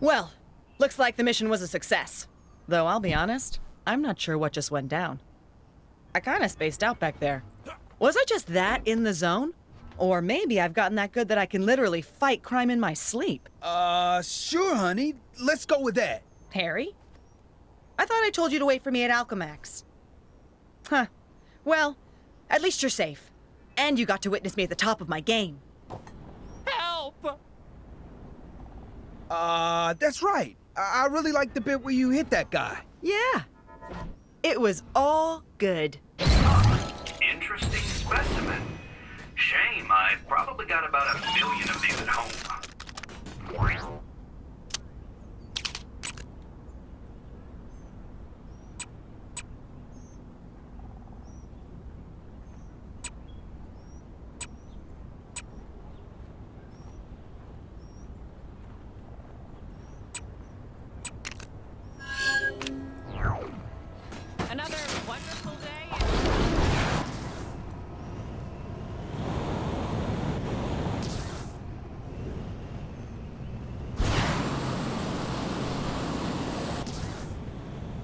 Well, looks like the mission was a success. Though I'll be honest, I'm not sure what just went down. I kinda spaced out back there. Was I just that in the zone? Or maybe I've gotten that good that I can literally fight crime in my sleep. Sure, honey. Let's go with that. Harry? I thought I told you to wait for me at Alchemax. Huh. Well, at least you're safe. And you got to witness me at the top of my game. Help! That's right. I really like the bit where you hit that guy. Yeah. It was all good. Interesting specimen. Shame, I've probably got about 1 million of these at home. Another wonderful day.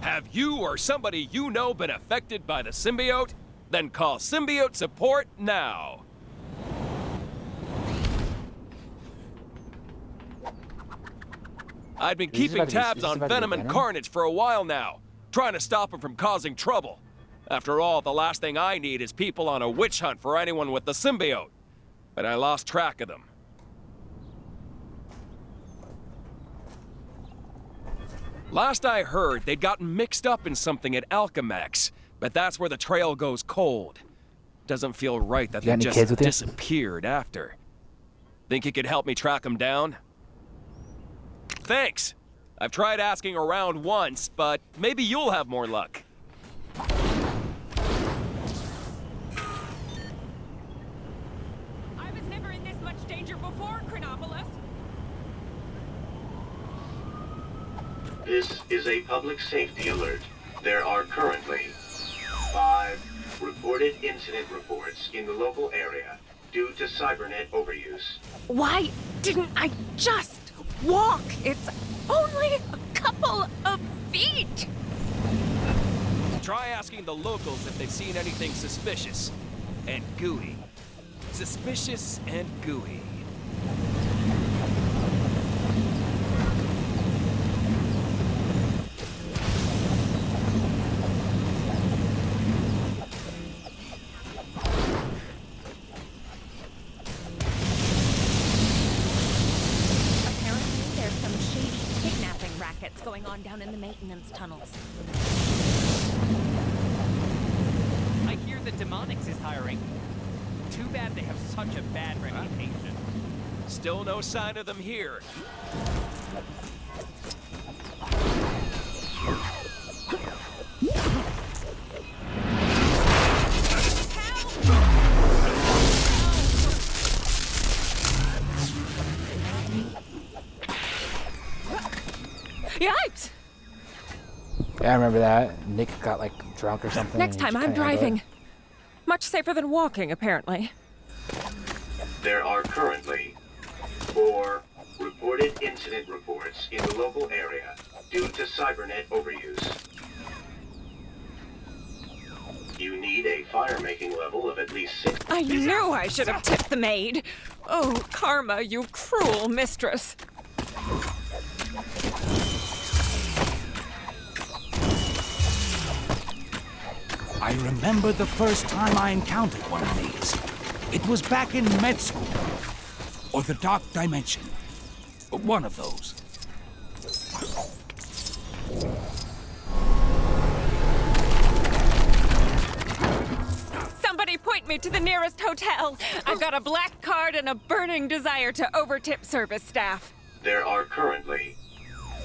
Have you or somebody you know been affected by the symbiote? Then call Symbiote Support now. I've been keeping tabs on Venom and Carnage for a while now, trying to stop him from causing trouble. After all, the last thing I need is people on a witch hunt for anyone with the symbiote. But I lost track of them. Last I heard, they'd gotten mixed up in something at Alchemax, but that's where the trail goes cold. Doesn't feel right that they just disappeared after. Think you could help me track them down? Thanks! I've tried asking around once, but maybe you'll have more luck. I was never in this much danger before, Chronopolis. This is a public safety alert. There are currently 5 reported incident reports in the local area due to cybernet overuse. Why didn't I just walk? It's only a couple of feet. Try asking the locals if they've seen anything suspicious and gooey. Suspicious and gooey. Going on down in the maintenance tunnels. I hear that Demonix is hiring. Too bad they have such a bad reputation. Still no sign of them here. Yipes! Yeah, I remember that. Nick got like drunk or something. Next time I'm driving. Much safer than walking, apparently. There are currently 4 reported incident reports in the local area due to cybernet overuse. You need a fire-making level of at least 6. I knew I should have tipped the maid. Oh, Karma, you cruel mistress. I remember the first time I encountered one of these. It was back in med school. Or the Dark Dimension. One of those. Somebody point me to the nearest hotel. I've got a black card and a burning desire to overtip service staff. There are currently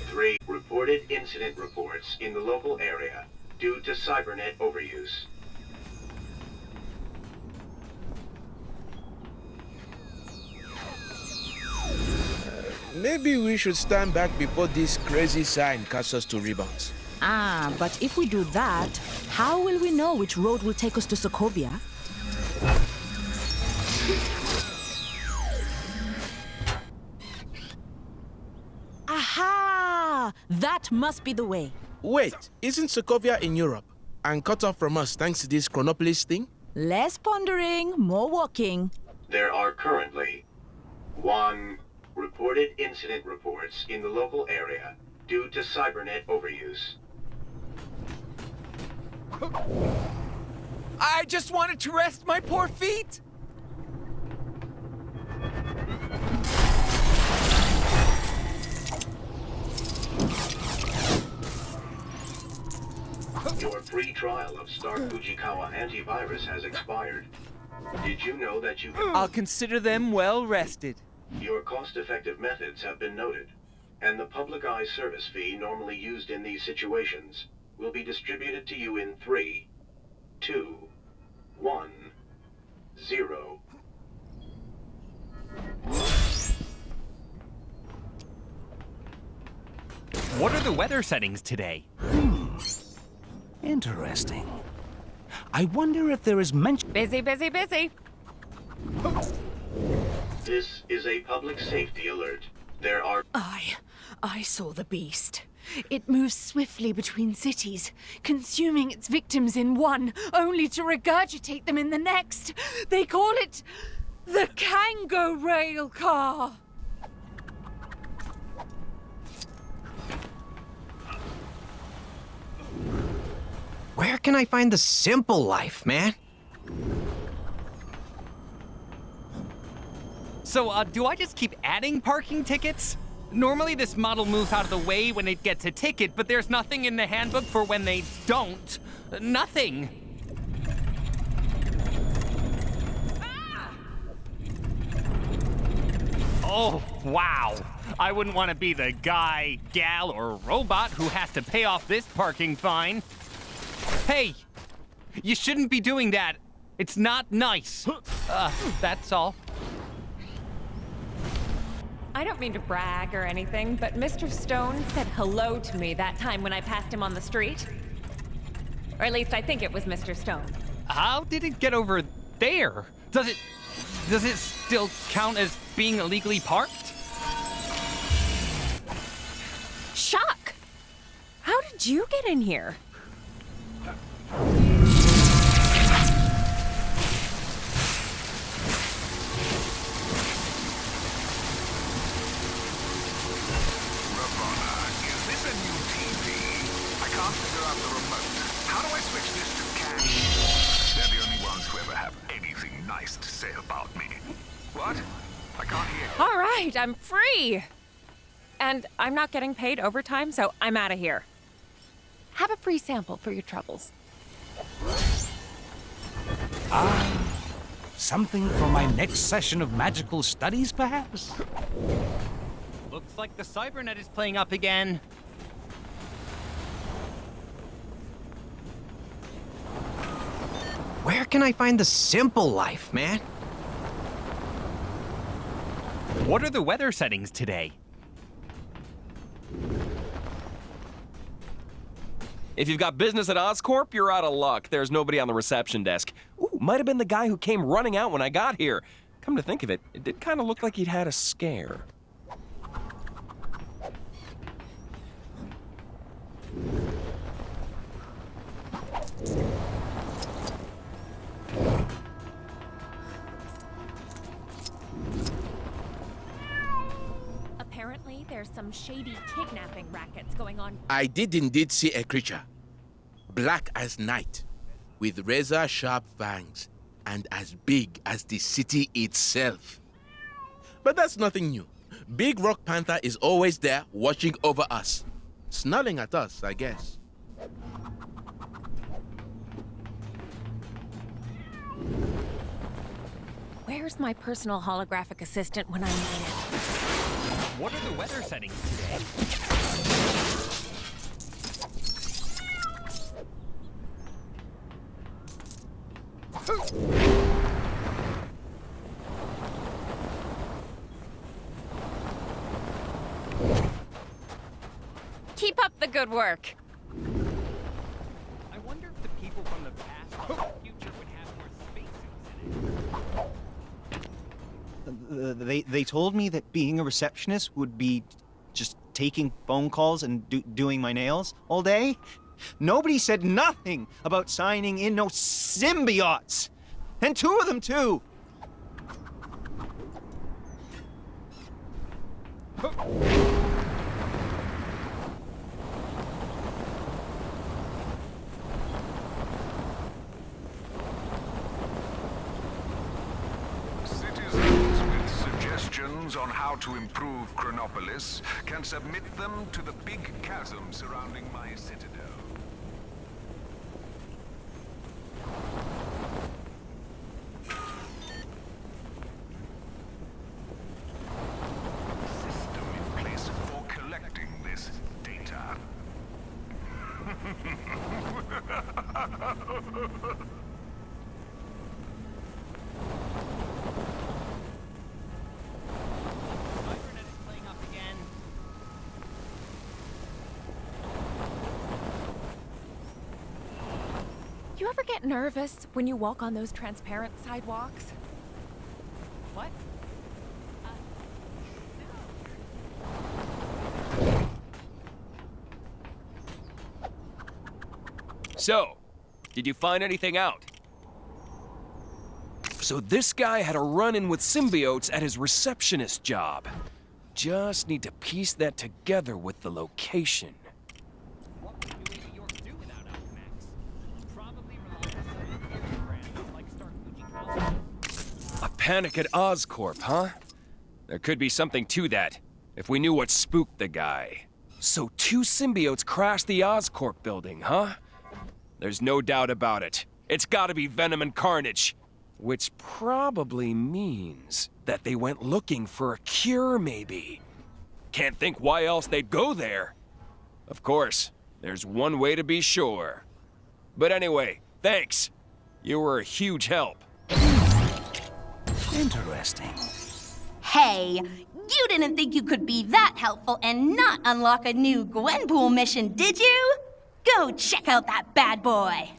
3 reported incident reports in the local area due to cybernet overuse. Maybe we should stand back before this crazy sign casts us to rebounds. Ah, but if we do that, how will we know which road will take us to Sokovia? Aha! Sokovia. That must be the way. Wait, isn't Sokovia in Europe and cut off from us thanks to this Chronopolis thing? Less pondering, more walking. There are currently 1 reported incident reports in the local area due to cybernet overuse. I just wanted to rest my poor feet. Your free trial of Star Fujikawa antivirus has expired. Did you know that you can... I'll consider them well rested. Your cost-effective methods have been noted, and the public eye service fee normally used in these situations will be distributed to you in 3, 2, 1, 0. What are the weather settings today? Interesting. I wonder if there is mention. Busy, busy, busy. This is a public safety alert. There are... I saw the beast. It moves swiftly between cities, consuming its victims in one, only to regurgitate them in the next. They call it the Kango Rail Car. Where can I find the simple life, man? So, do I just keep adding parking tickets? Normally this model moves out of the way when it gets a ticket, but there's nothing in the handbook for when they don't. Nothing. Ah! Oh, wow. I wouldn't want to be the guy, gal, or robot who has to pay off this parking fine. Hey, you shouldn't be doing that. It's not nice. That's all. I don't mean to brag or anything, but Mr. Stone said hello to me that time when I passed him on the street. Or at least I think it was Mr. Stone. How did it get over there? Does it still count as being illegally parked? Shock! How did you get in here? All right, I'm free. And I'm not getting paid overtime, so I'm out of here. Have a free sample for your troubles. Something for my next session of magical studies, perhaps? Looks like the cybernet is playing up again. Where can I find the simple life, man? What are the weather settings today? If you've got business at Oscorp, you're out of luck. There's nobody on the reception desk. Ooh, might have been the guy who came running out when I got here. Come to think of it, it did kind of look like he'd had a scare. Apparently, there's some shady kidnapping rackets going on. I did indeed see a creature, black as night, with razor-sharp fangs, and as big as the city itself. But that's nothing new. Big Rock Panther is always there watching over us. Snarling at us, I guess. Where's my personal holographic assistant when I need it? What are the weather settings today? Keep up the good work. I wonder if the people from the past or the future would have more spacesuits in it. They told me that being a receptionist would be just taking phone calls and doing my nails all day. Nobody said nothing about signing in no symbiotes. And 2 of them, too. On how to improve Chronopolis can submit them to the big chasm surrounding my citadel. System in place for collecting this data. You ever get nervous when you walk on those transparent sidewalks? What? So, did you find anything out? So this guy had a run-in with symbiotes at his receptionist job. Just need to piece that together with the location. A panic at Oscorp, huh? There could be something to that, if we knew what spooked the guy. So 2 symbiotes crashed the Oscorp building, huh? There's no doubt about it. It's gotta be Venom and Carnage. Which probably means that they went looking for a cure, maybe. Can't think why else they'd go there. Of course, there's one way to be sure. But anyway, thanks. You were a huge help. Interesting. Hey, you didn't think you could be that helpful and not unlock a new Gwenpool mission, did you? Go check out that bad boy.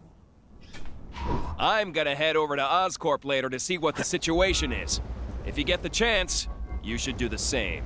I'm gonna head over to Oscorp later to see what the situation is. If you get the chance, you should do the same.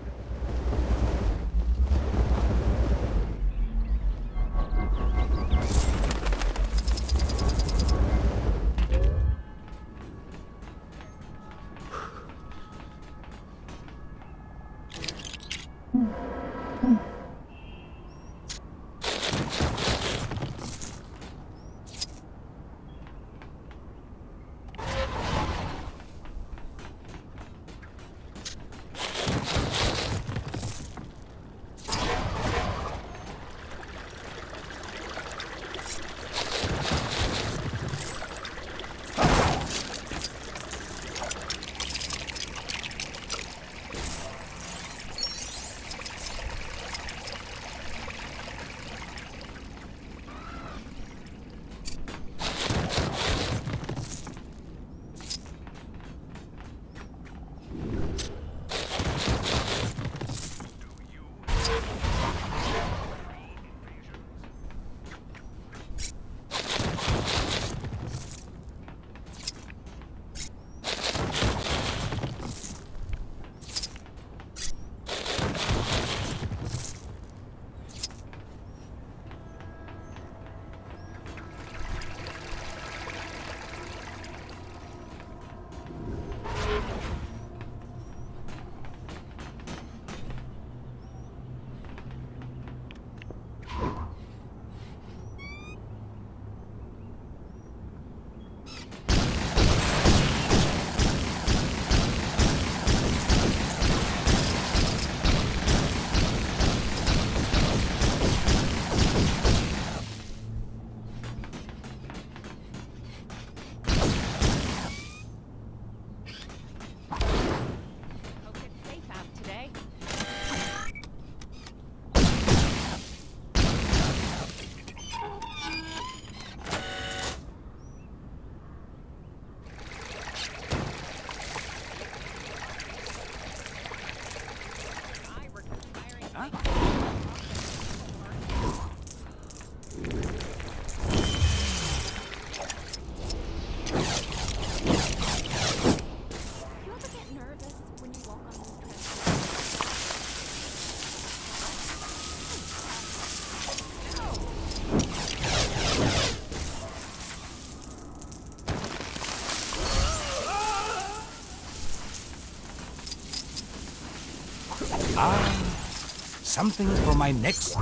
Something for my next...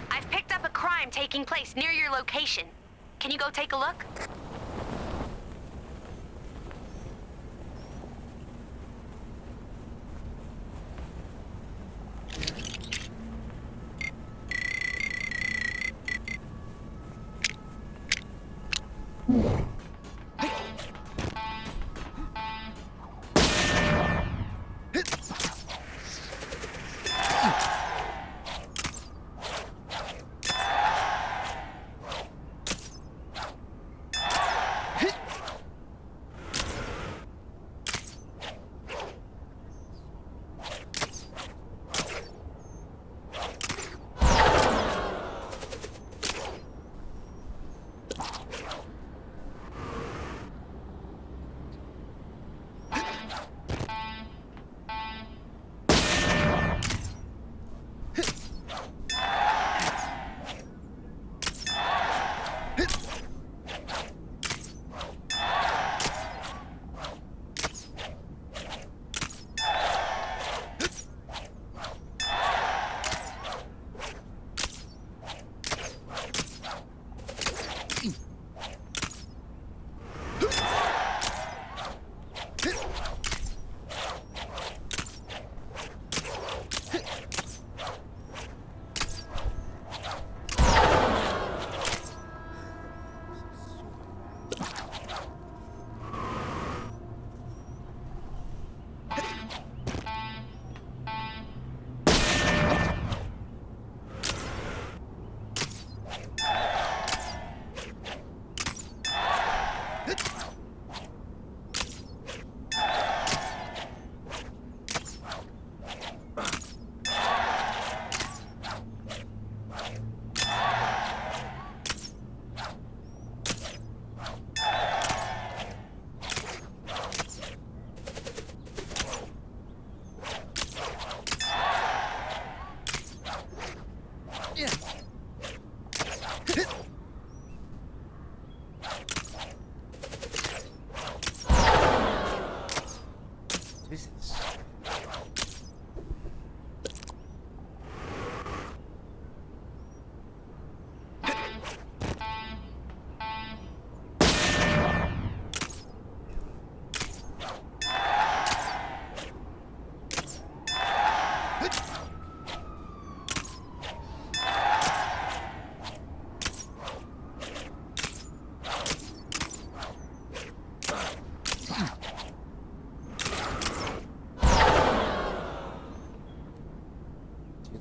I've picked up a crime taking place near your location. Can you go take a look?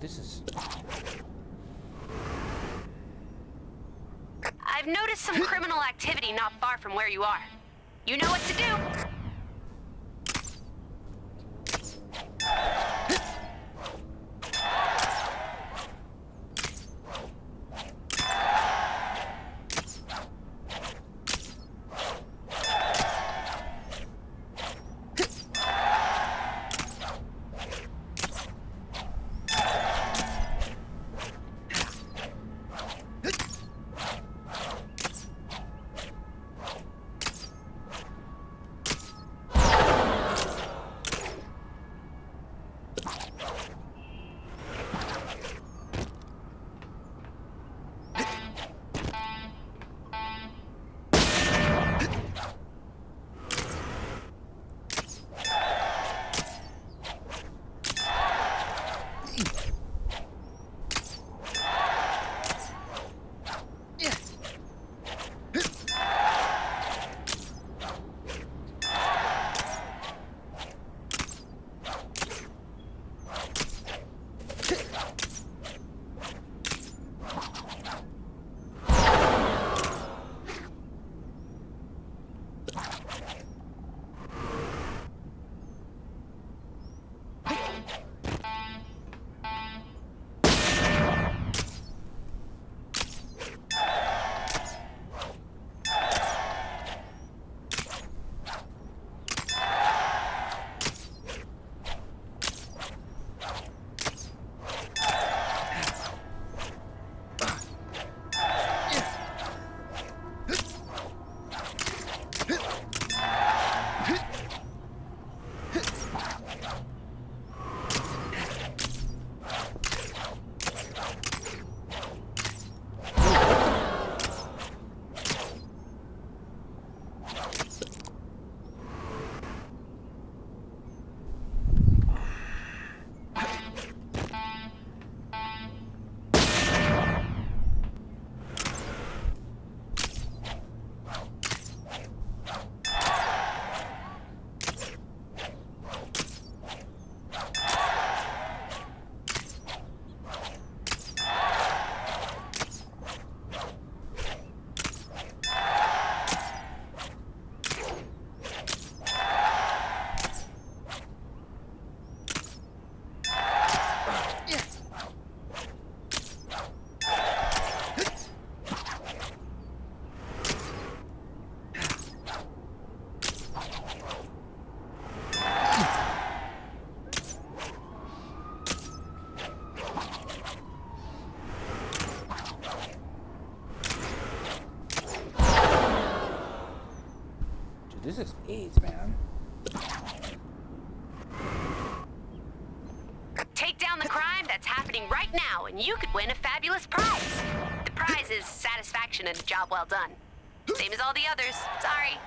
This is... I've noticed some criminal activity not far from where you are. You know what to do. This is AIDS, man. Take down the crime that's happening right now, and you could win a fabulous prize. The prize is satisfaction and a job well done. Same as all the others. Sorry.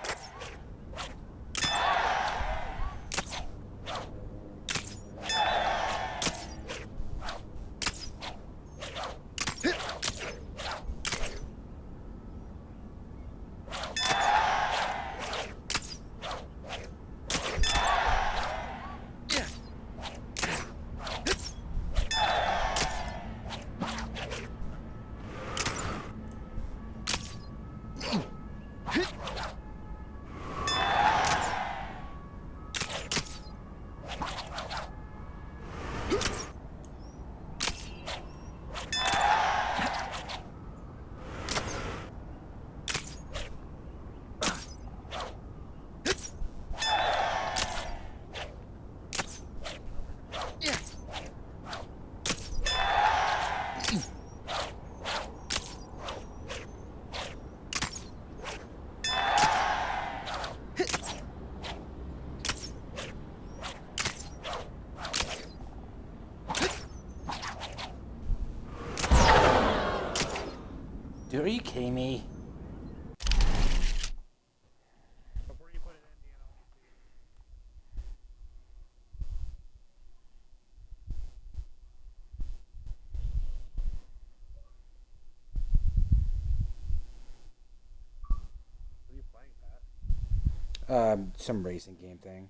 Dude, are you kidding me? Some racing game thing.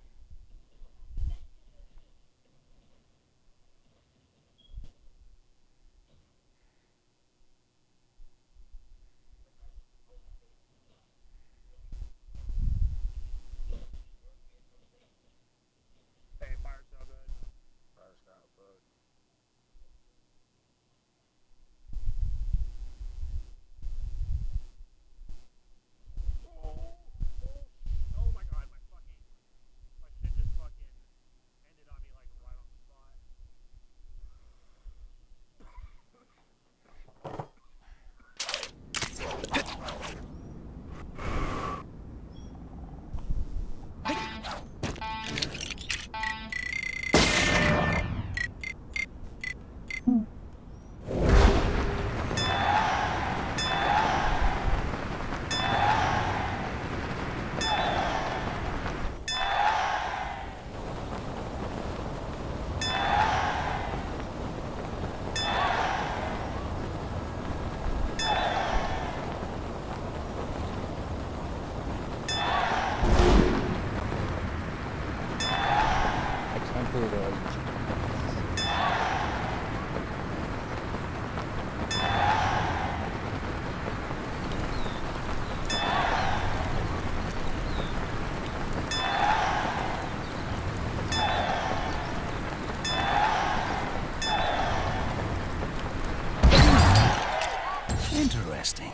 Interesting.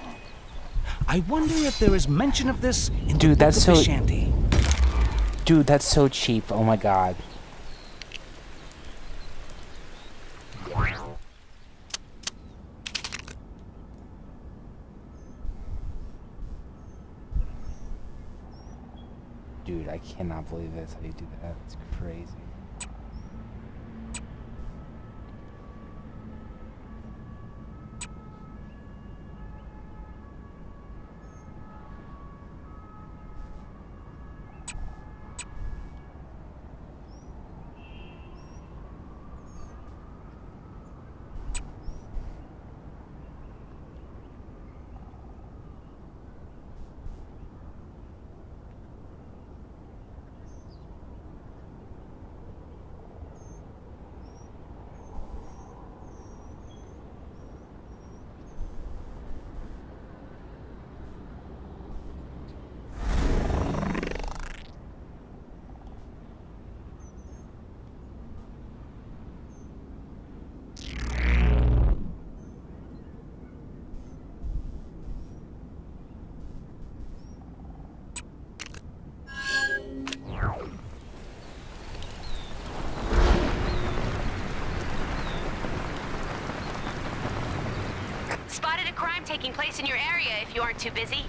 I wonder if there is mention of this in Dude, the that's Book of so... the Shanty. Dude, that's so cheap. Oh my god. Dude, I cannot believe that's how you do that. It's crazy. Spotted a crime taking place in your area if you aren't too busy.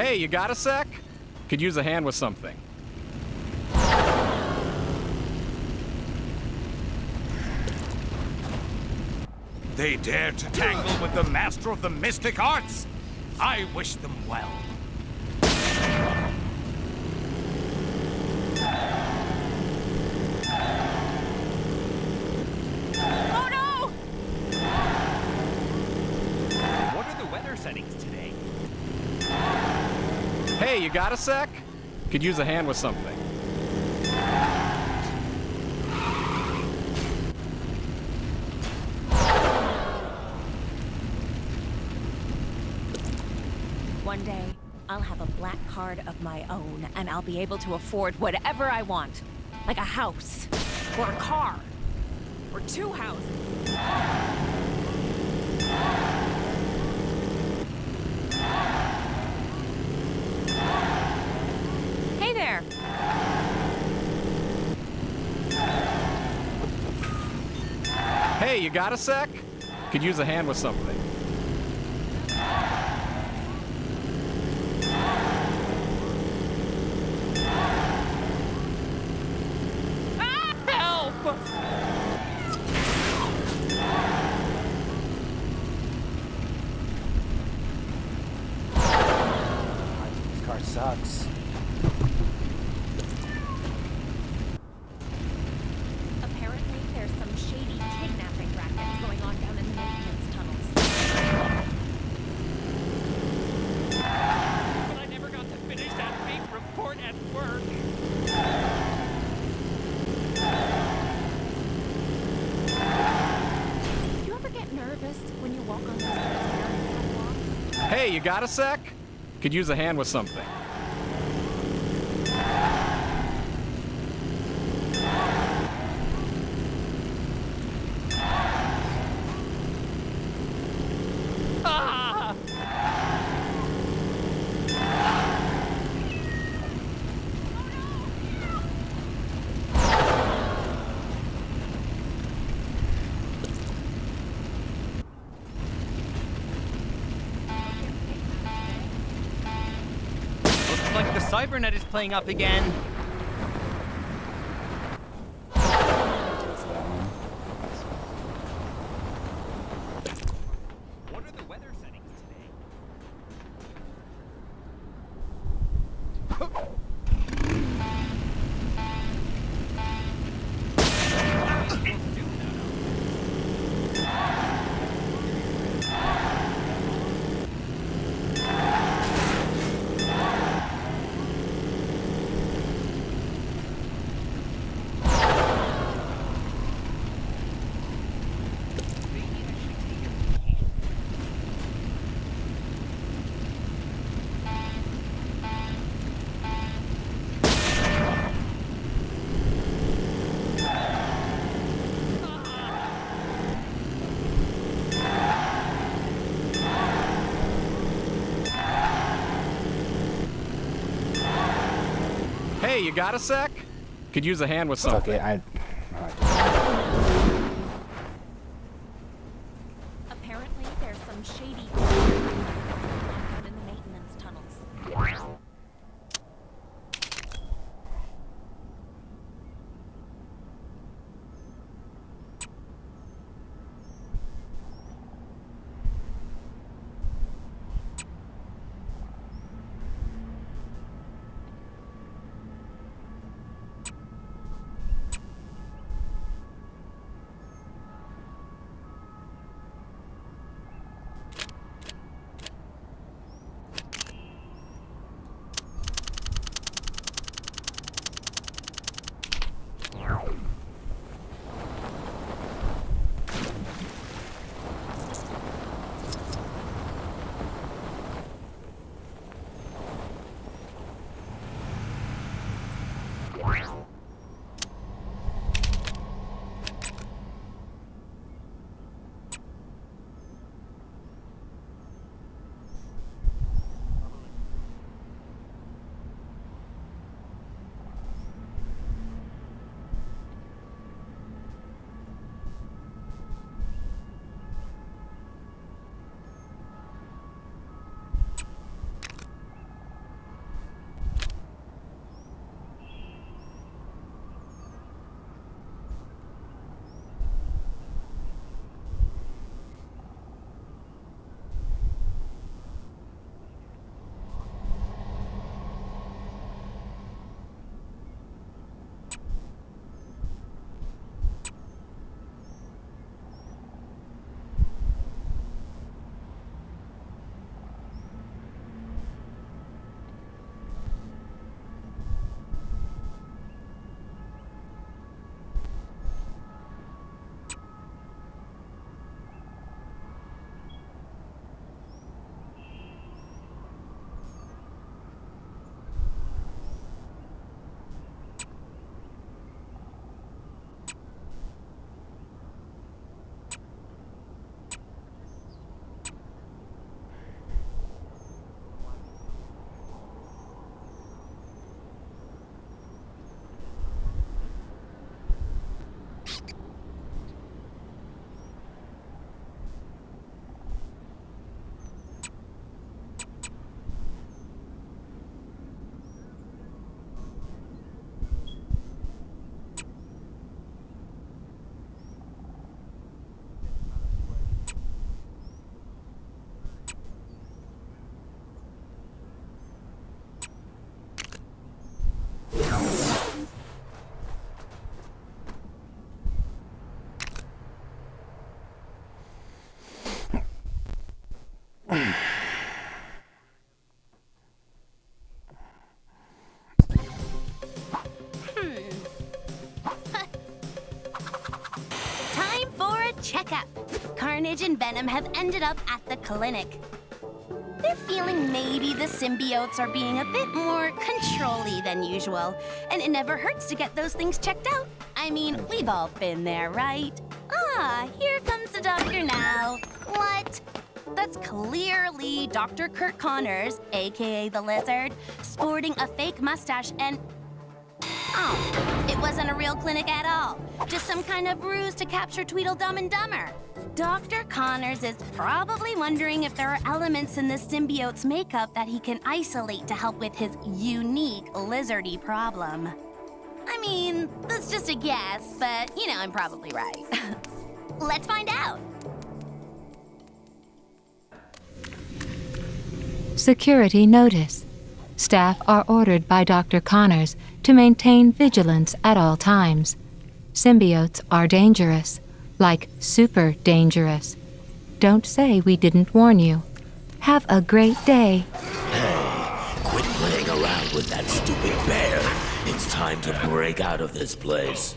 Hey, you got a sec? Could use a hand with something. They dare to tangle with the master of the mystic arts? I wish them well. Oh no! What are the weather settings today? Hey, you got a sec? Could use a hand with something. One day, I'll have a black card of my own, and I'll be able to afford whatever I want. Like a house, or a car, or 2 houses. Hey there! Hey, you got a sec? Could use a hand with something. Help! This car sucks. Apparently, there's some shady kidnapping rackets going on down in the maintenance tunnels. But I never got to finish that big report at work. Do you ever get nervous when you walk on those transparent sidewalks? Hey, you got a sec? Could use a hand with something. Ah! Looks like the cybernet is playing up again. What are the weather settings today? Hey, you got a sec? Could use a hand with something. Okay, Apparently, there's some shady kidnapping rackets going on down in the maintenance tunnels. checkup. Carnage and Venom have ended up at the clinic. They're feeling maybe the symbiotes are being a bit more control-y than usual, and it never hurts to get those things checked out. I mean, we've all been there, right? Ah, here comes the doctor now. What? That's clearly Dr. Kurt Connors, aka the Lizard, sporting a fake mustache and... Oh, it wasn't a real clinic at all. Just some kind of ruse to capture Tweedledum and Dumber. Dr. Connors is probably wondering if there are elements in the symbiote's makeup that he can isolate to help with his unique lizardy problem. I mean, that's just a guess, but you know I'm probably right. Let's find out. Security notice. Staff are ordered by Dr. Connors to maintain vigilance at all times. Symbiotes are dangerous, like super dangerous. Don't say we didn't warn you. Have a great day. Hey, quit playing around with that stupid bear. It's time to break out of this place.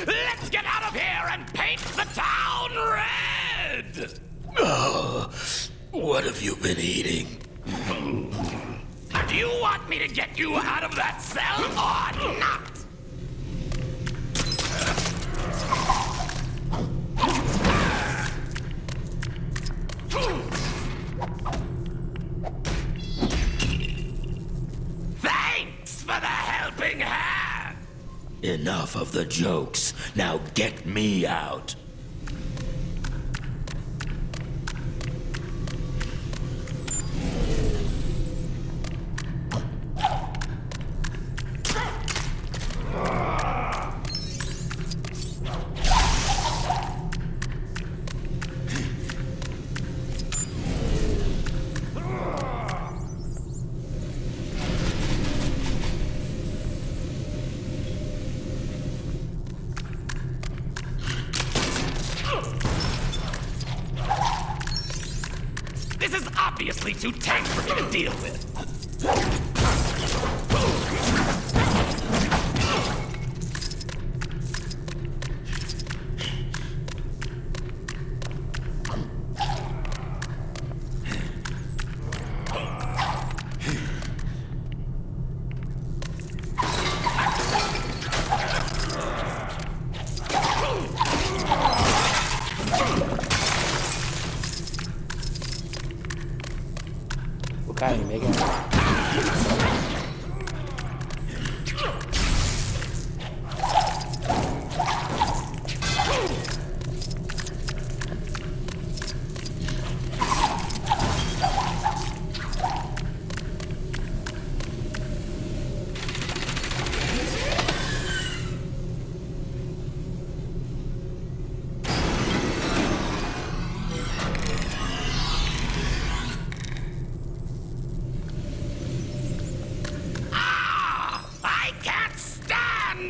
Let's get out of here and paint the town red! Oh, what have you been eating? Do you want me to get you out of that cell or not? Thanks for the helping hand! Enough of the jokes. Now get me out. This is obviously too tame for me to deal with. What kind are you making?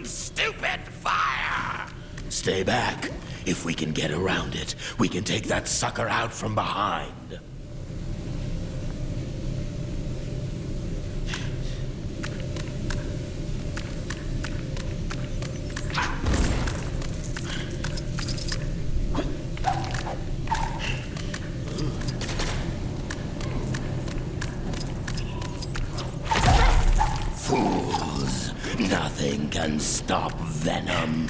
Stupid fire! Stay back. If we can get around it, we can take that sucker out from behind. Fools! Nothing can stop Venom.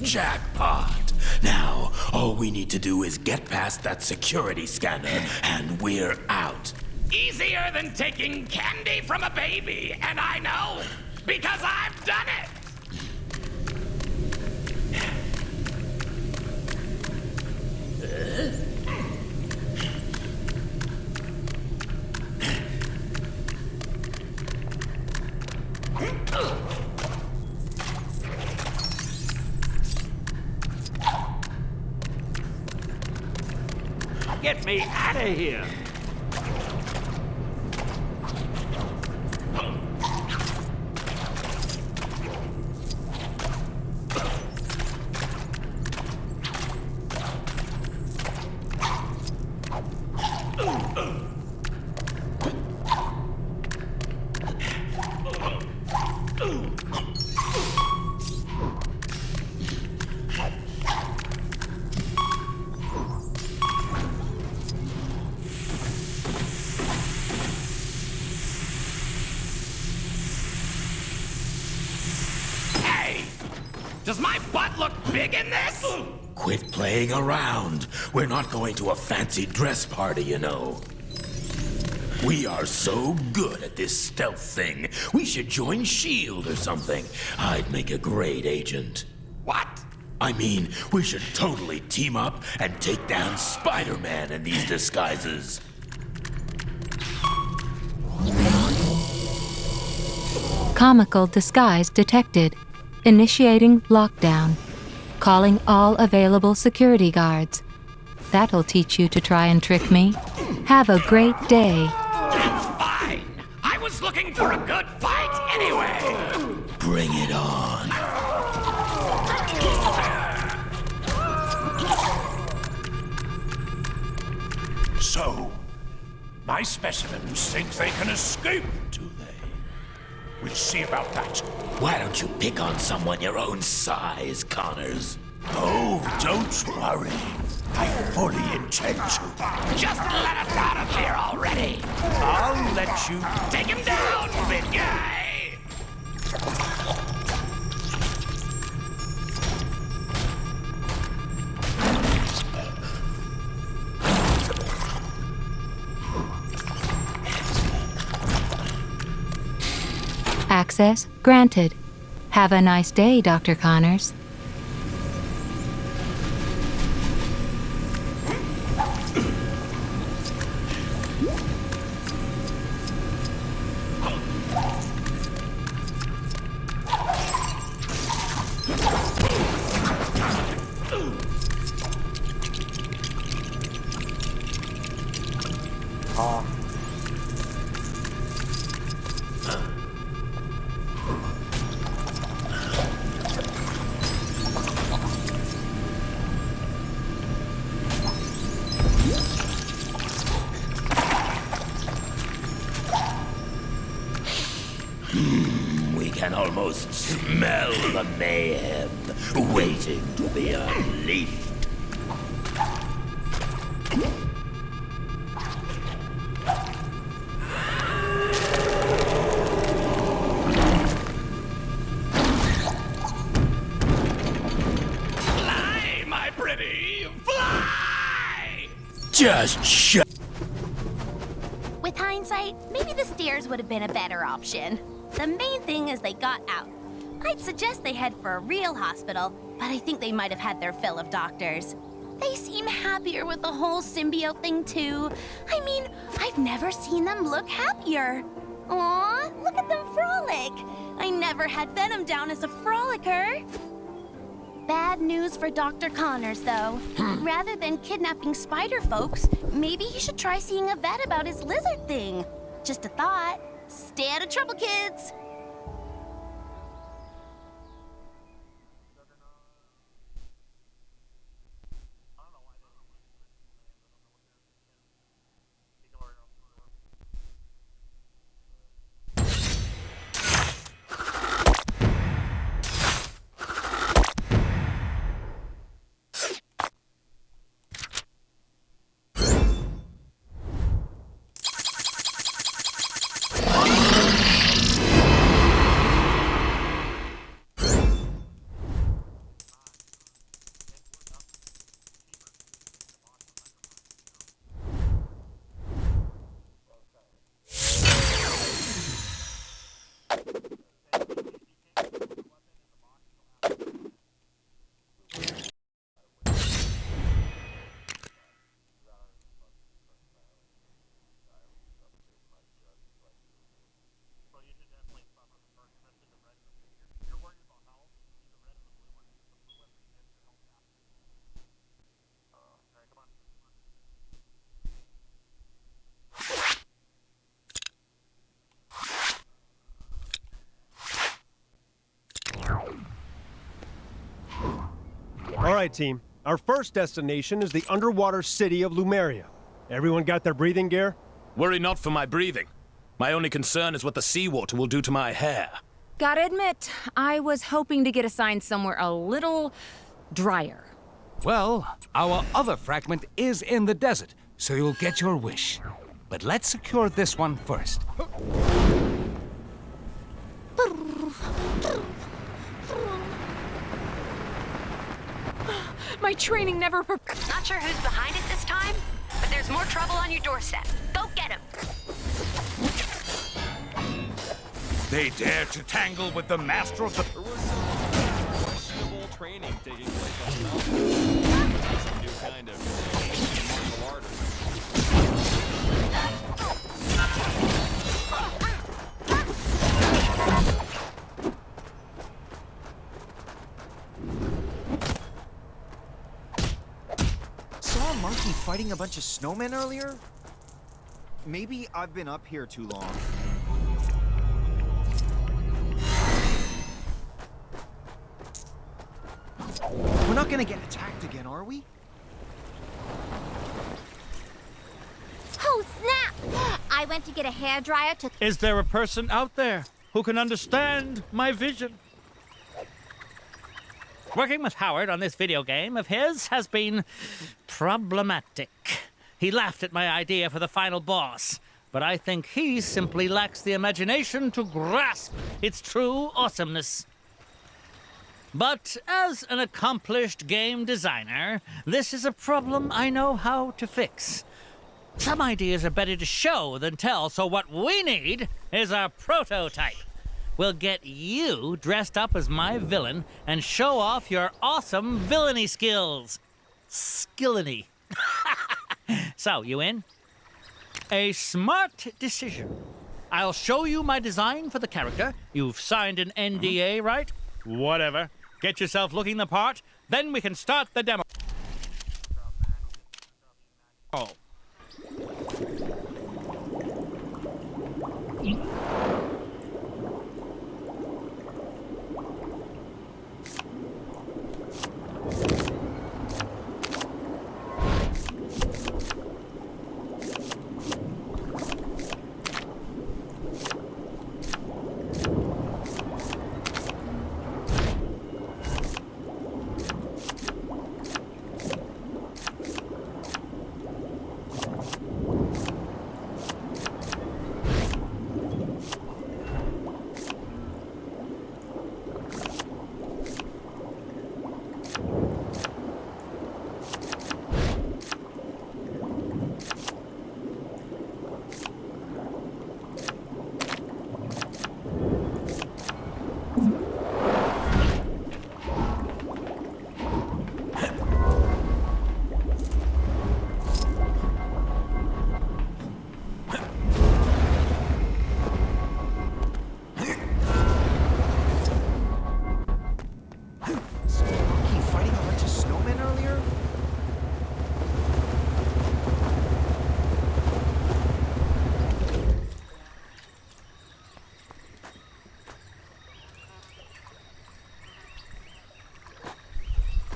Jackpot! Now, all we need to do is get past that security scanner, and we're out. Easier than taking candy from a baby, and I know, because I've done it! Get me out of here! Does my butt look big in this? Quit playing around. We're not going to a fancy dress party, you know. We are so good at this stealth thing. We should join S.H.I.E.L.D. or something. I'd make a great agent. What? I mean, we should totally team up and take down Spider-Man in these disguises. Comical disguise detected. Initiating lockdown. Calling all available security guards. That'll teach you to try and trick me. Have a great day. Fine. I was looking for a good fight anyway. Bring it on. So, my specimens think they can escape, do they? We'll see about that. Why don't you pick on someone your own size, Connors? Oh, don't worry. I fully intend to. Just let us out of here already. I'll let you... Take him down, big guy! Access granted. Have a nice day, Dr. Connors. We can almost smell the mayhem waiting to be unleashed. Fly, my pretty, fly! Just shut. With hindsight, maybe the stairs would have been a better option. The main thing is they got out. I'd suggest they head for a real hospital, but I think they might have had their fill of doctors. They seem happier with the whole symbiote thing, too. I mean, I've never seen them look happier. Aw, look at them frolic. I never had Venom down as a frolicker. Bad news for Dr. Connors, though. Rather than kidnapping spider folks, maybe he should try seeing a vet about his lizard thing. Just a thought. Stay out of trouble, kids! right, team. Our first destination is the underwater city of Lumeria. Everyone got their breathing gear? Worry not for my breathing. My only concern is what the seawater will do to my hair. Gotta admit, I was hoping to get assigned somewhere a little drier. Well, our other fragment is in the desert, so you'll get your wish. But let's secure this one first. My training never Not sure who's behind it this time, but there's more trouble on your doorstep. Go get him. They dare to tangle with the master of the... There was some questionable training taking place on the mountain. Some new kind of martial art. Saw a monkey fighting a bunch of snowmen earlier? Maybe I've been up here too long. We're not gonna get attacked again, are we? Oh, snap! I went to get a hairdryer to... Is there a person out there who can understand my vision? Working with Howard on this video game of his has been problematic. He laughed at my idea for the final boss, but I think he simply lacks the imagination to grasp its true awesomeness. But as an accomplished game designer, this is a problem I know how to fix. Some ideas are better to show than tell, so what we need is a prototype. We'll get you dressed up as my villain and show off your awesome villainy skills. Skillany. So, you in? A smart decision. I'll show you my design for the character. You've signed an NDA, right? Whatever. Get yourself looking the part, then we can start the demo. Oh.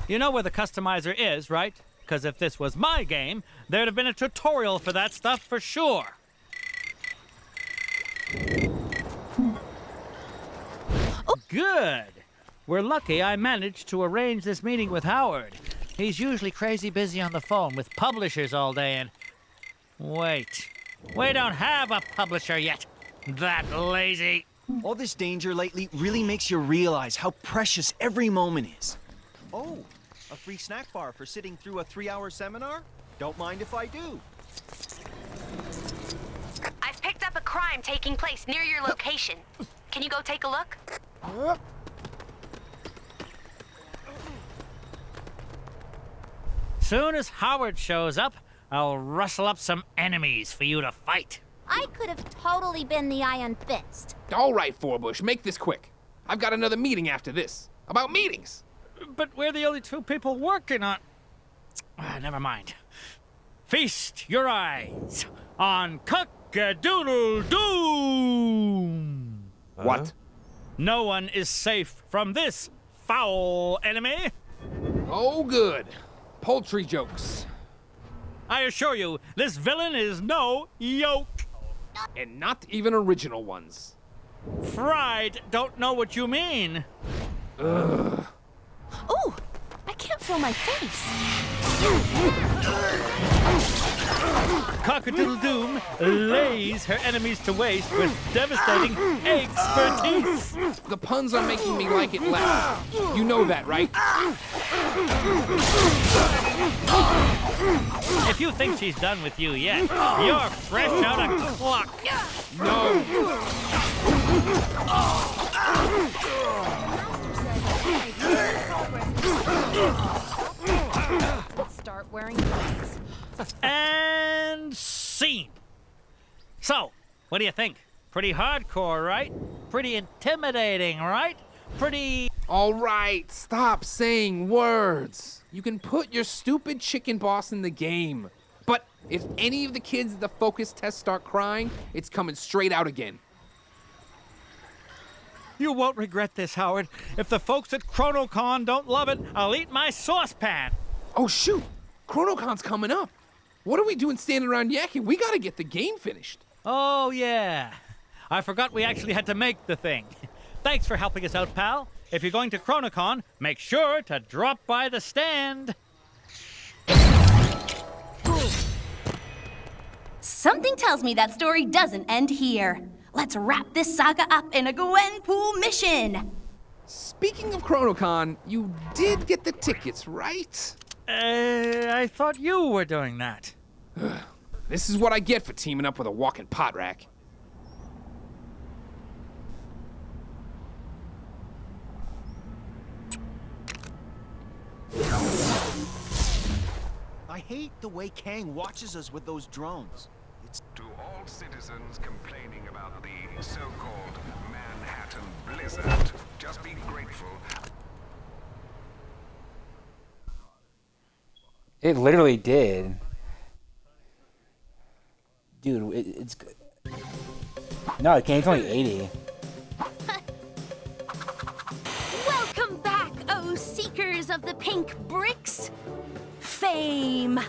You know where the customizer is, right? Because if this was my game, there'd have been a tutorial for that stuff for sure. Good. We're lucky I managed to arrange this meeting with Howard. He's usually crazy busy on the phone with publishers all day and... Wait. We don't have a publisher yet. That lazy. All this danger lately really makes you realize how precious every moment is. Oh, a free snack bar for sitting through a 3-hour seminar? Don't mind if I do. I've picked up a crime taking place near your location. Can you go take a look? Soon as Howard shows up, I'll rustle up some enemies for you to fight. I could have totally been the Iron Fist. All right, Forbush, make this quick. I've got another meeting after this. About meetings. But we're the only two people working on... never mind. Feast your eyes on Cock-a-doodle-doom! What? No one is safe from this foul enemy. Oh, good. Poultry jokes. I assure you, this villain is no yoke. And not even original ones. Fried don't know what you mean. Ugh. Ooh, I can't feel my face. Cock-a-doodle-doom lays her enemies to waste with devastating expertise. The puns are making me like it less. You know that, right? If you think she's done with you yet, you're fresh out of clock. No. Start wearing glasses. And scene. So, what do you think? Pretty hardcore, right? Pretty intimidating, right? Pretty... All right, stop saying words. You can put your stupid chicken boss in the game. But if any of the kids at the focus test start crying, it's coming straight out again. You won't regret this, Howard. If the folks at ChronoCon don't love it, I'll eat my saucepan. Oh, shoot. ChronoCon's coming up. What are we doing standing around yakking? We gotta get the game finished. Oh, yeah. I forgot we actually had to make the thing. Thanks for helping us out, pal. If you're going to ChronoCon, make sure to drop by the stand. Something tells me that story doesn't end here. Let's wrap this saga up in a Gwenpool mission. Speaking of ChronoCon, you did get the tickets, right? I thought you were doing that. This is what I get for teaming up with a walking pot rack. I hate the way Kang watches us with those drones. It's... To all citizens complaining about the so-called Manhattan Blizzard, just be grateful. It literally did. Dude, it's good. No, it can't. It's only 80. Welcome back, oh seekers of the pink bricks. Fame.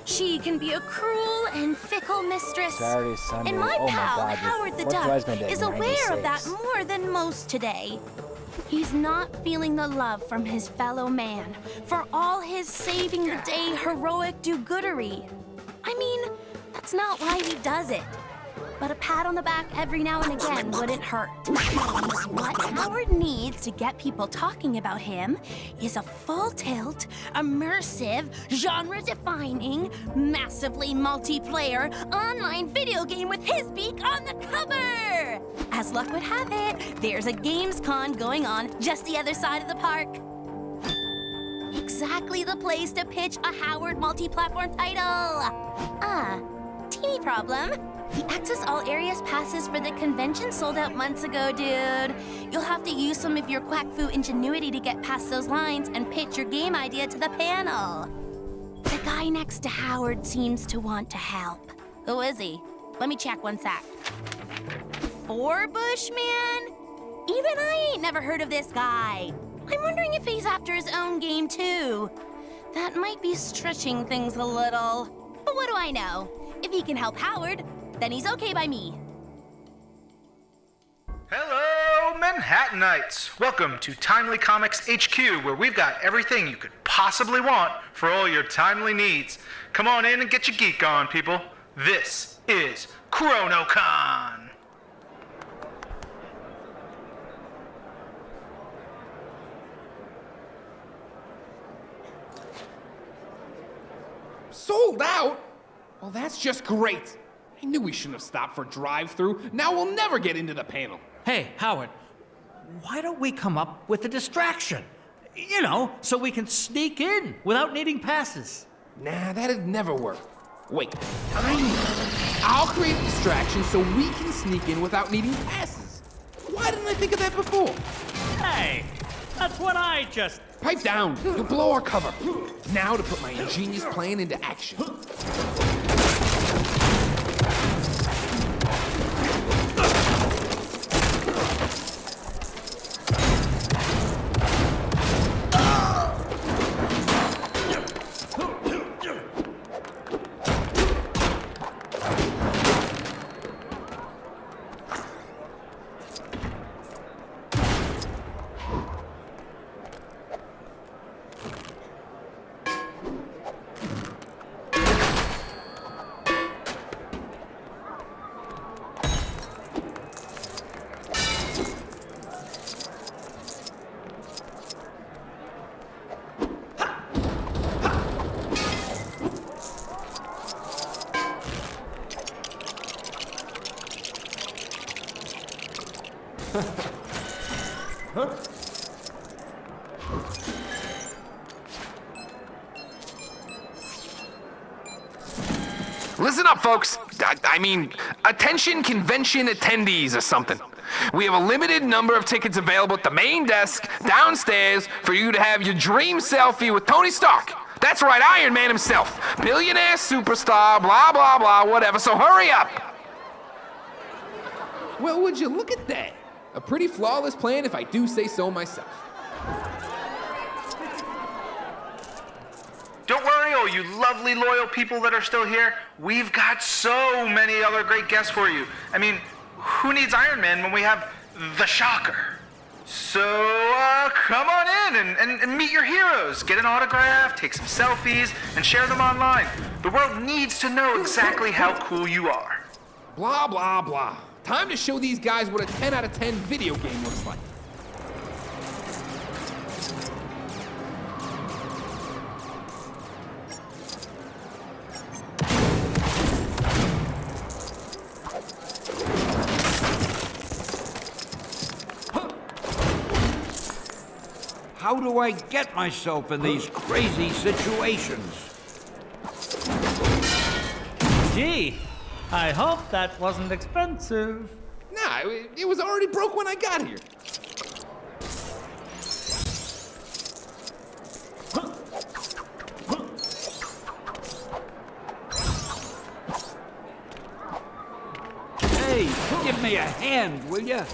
She can be a cruel and fickle mistress. Saturday, Sunday. And my oh pal, my God, Howard the Duck Duck, is aware of that more than most today. He's not feeling the love from his fellow man for all his saving the day heroic do-goodery. I mean, that's not why he does it. But a pat on the back every now and again wouldn't hurt. What Howard needs to get people talking about him is a full-tilt, immersive, genre-defining, massively multiplayer online video game with his beak on the cover! As luck would have it, there's a Gamescon going on just the other side of the park. Exactly the place to pitch a Howard multi-platform title. Teeny problem. The Access All Areas passes for the convention sold out months ago, dude. You'll have to use some of your quack fu ingenuity to get past those lines and pitch your game idea to the panel. The guy next to Howard seems to want to help. Who is he? Let me check one sec. Forbush, man? Even I ain't never heard of this guy. I'm wondering if he's after his own game, too. That might be stretching things a little. But what do I know? If he can help Howard, then he's okay by me. Hello, Manhattanites! Welcome to Timely Comics HQ, where we've got everything you could possibly want for all your timely needs. Come on in and get your geek on, people. This is ChronoCon! Sold out? Well, that's just great. I knew we shouldn't have stopped for drive-thru. Now we'll never get into the panel. Hey, Howard, why don't we come up with a distraction? You know, so we can sneak in without needing passes. Nah, that'd never work. Wait, I know. I'll create a distraction so we can sneak in without needing passes. Why didn't I think of that before? Hey, that's what I just... Pipe down. You'll blow our cover. Now to put my ingenious plan into action. Listen up, folks. I mean, attention convention attendees or something. We have a limited number of tickets available at the main desk downstairs for you to have your dream selfie with Tony Stark. That's right, Iron Man himself. Billionaire superstar, blah, blah, blah, whatever. So hurry up. Well, would you look at that? A pretty flawless plan if I do say so myself. Don't worry, all you lovely, loyal people that are still here. We've got so many other great guests for you. I mean, who needs Iron Man when we have the Shocker? So, come on in and meet your heroes. Get an autograph, take some selfies, and share them online. The world needs to know exactly how cool you are. Blah, blah, blah. Time to show these guys what a 10 out of 10 video game looks like. How do I get myself in these crazy situations? Gee, I hope that wasn't expensive. Nah, it was already broke when I got here. Hey, give me a hand, will ya?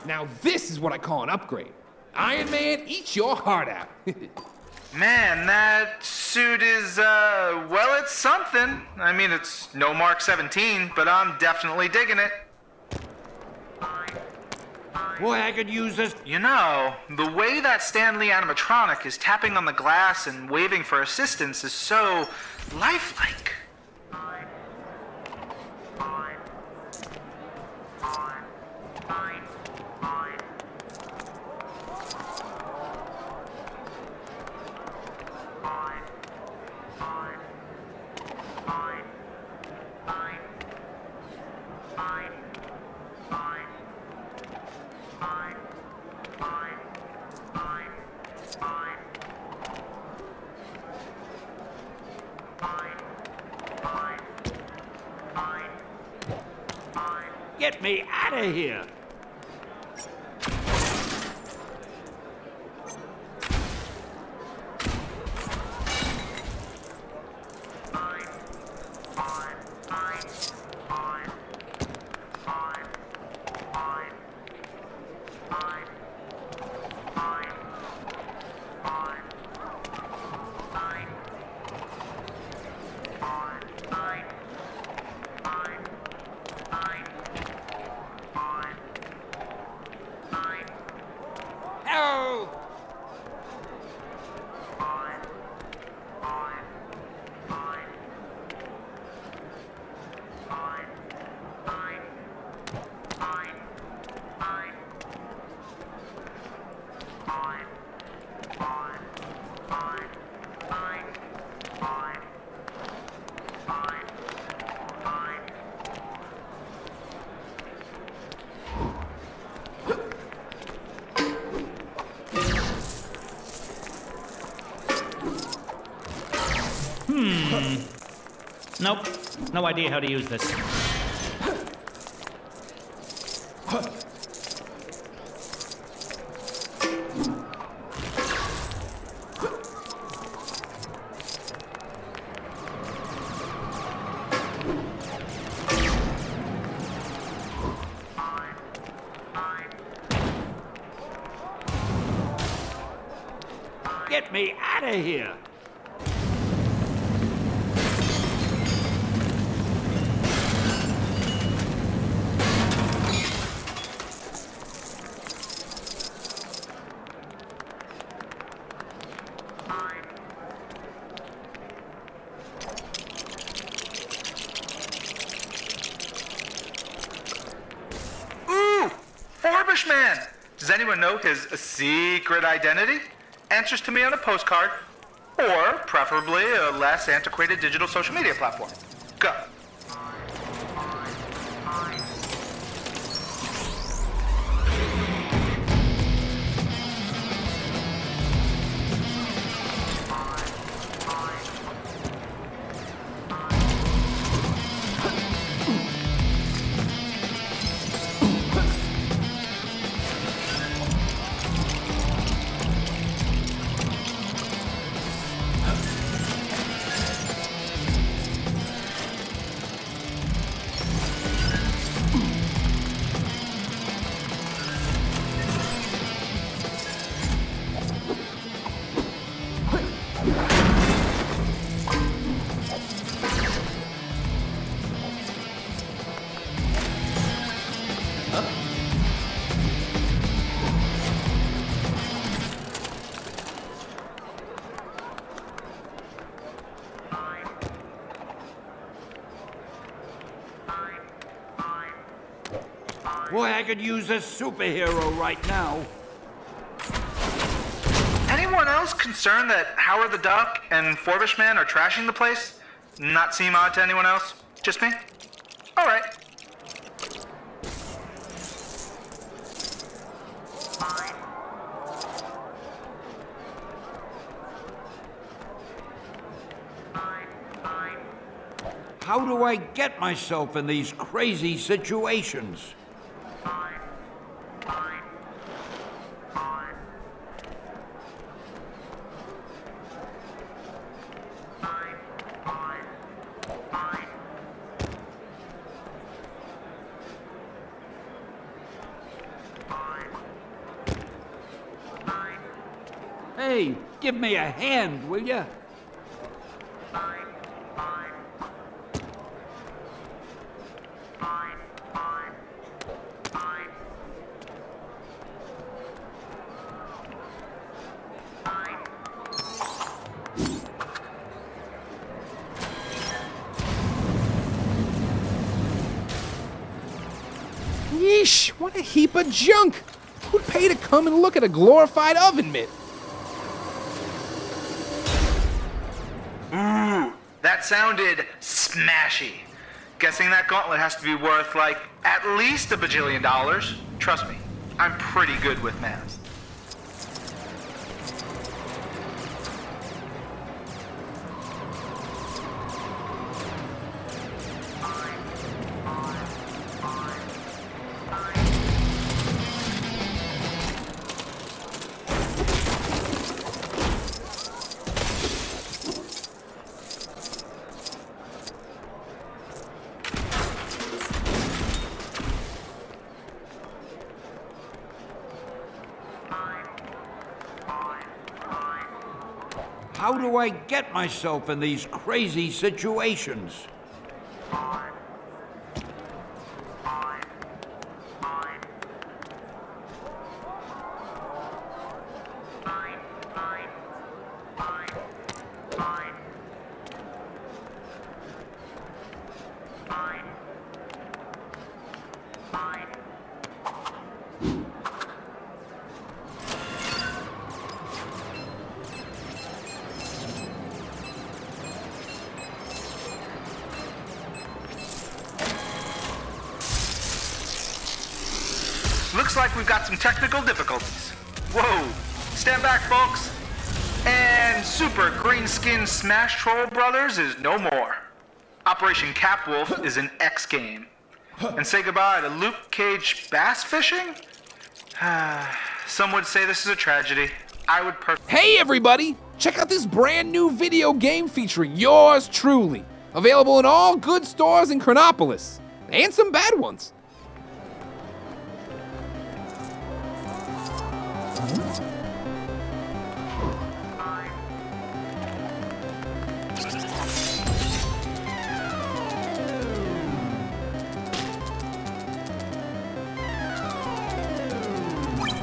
Now this is what I call an upgrade. Iron Man, eat your heart out. Man, that suit is, well, it's something. I mean, it's no Mark 17, but I'm definitely digging it. Boy, I could use this. You know, the way that Stan Lee animatronic is tapping on the glass and waving for assistance is so lifelike. Get me out of here! Nope, no idea how to use this. Get me out of here! Fishman! Does anyone know his secret identity? Answers to me on a postcard, or preferably a less antiquated digital social media platform. Go. Boy, I could use a superhero right now. Anyone else concerned that Howard the Duck and Forbishman are trashing the place? Not seem odd to anyone else? Just me? All right. How do I get myself in these crazy situations? Hey, give me a hand, will ya? Yeesh, what a heap of junk! Who'd pay to come and look at a glorified oven mitt? Ooh, that sounded smashy. Guessing that gauntlet has to be worth, like, at least $1 bajillion. Trust me, I'm pretty good with math. How do I get myself in these crazy situations? Looks like we've got some technical difficulties. Whoa, stand back, folks. And Super Greenskin Smash Troll Brothers is no more. Operation Capwolf is an X game. And say goodbye to Luke Cage bass fishing? Some would say this is a tragedy. I would Hey everybody! Check out this brand new video game featuring yours truly. Available in all good stores in Chronopolis. And some bad ones.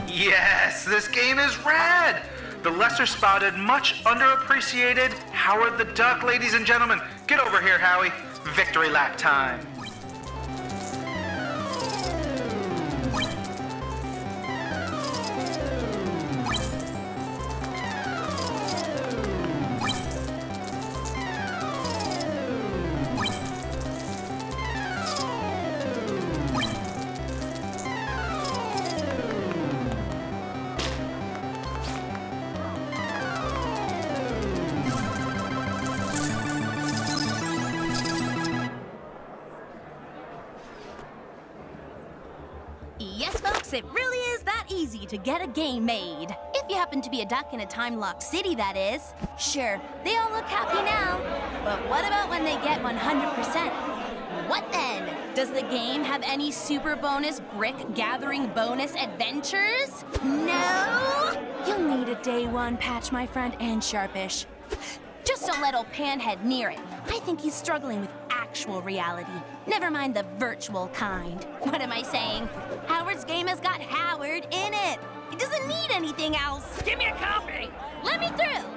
Yes, this game is rad! The lesser spotted, much underappreciated Howard the Duck, ladies and gentlemen. Get over here, Howie. Victory lap time. Yes, it really is that easy to get a game made. If you happen to be a duck in a time-locked city, that is. Sure, they all look happy now. But what about when they get 100%? What then? Does the game have any super bonus brick-gathering bonus adventures? No? You'll need a day one patch, my friend, and Sharpish. Just don't let old Panhead near it. I think he's struggling with actual reality. Never mind the virtual kind. What am I saying? Howard's game has got Howard in it. It doesn't need anything else. Give me a copy. Let me through.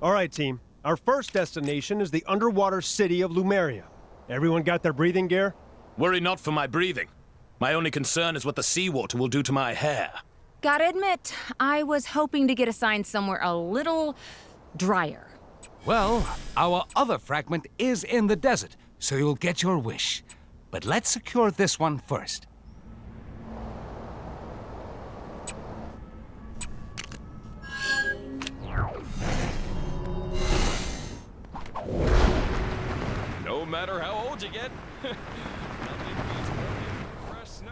All right, team. Our first destination is the underwater city of Lumeria. Everyone got their breathing gear? Worry not for my breathing. My only concern is what the seawater will do to my hair. Gotta admit, I was hoping to get assigned somewhere a little drier. Well, our other fragment is in the desert, so you'll get your wish. But let's secure this one first. No matter how old you get, nothing beats walking through fresh snow.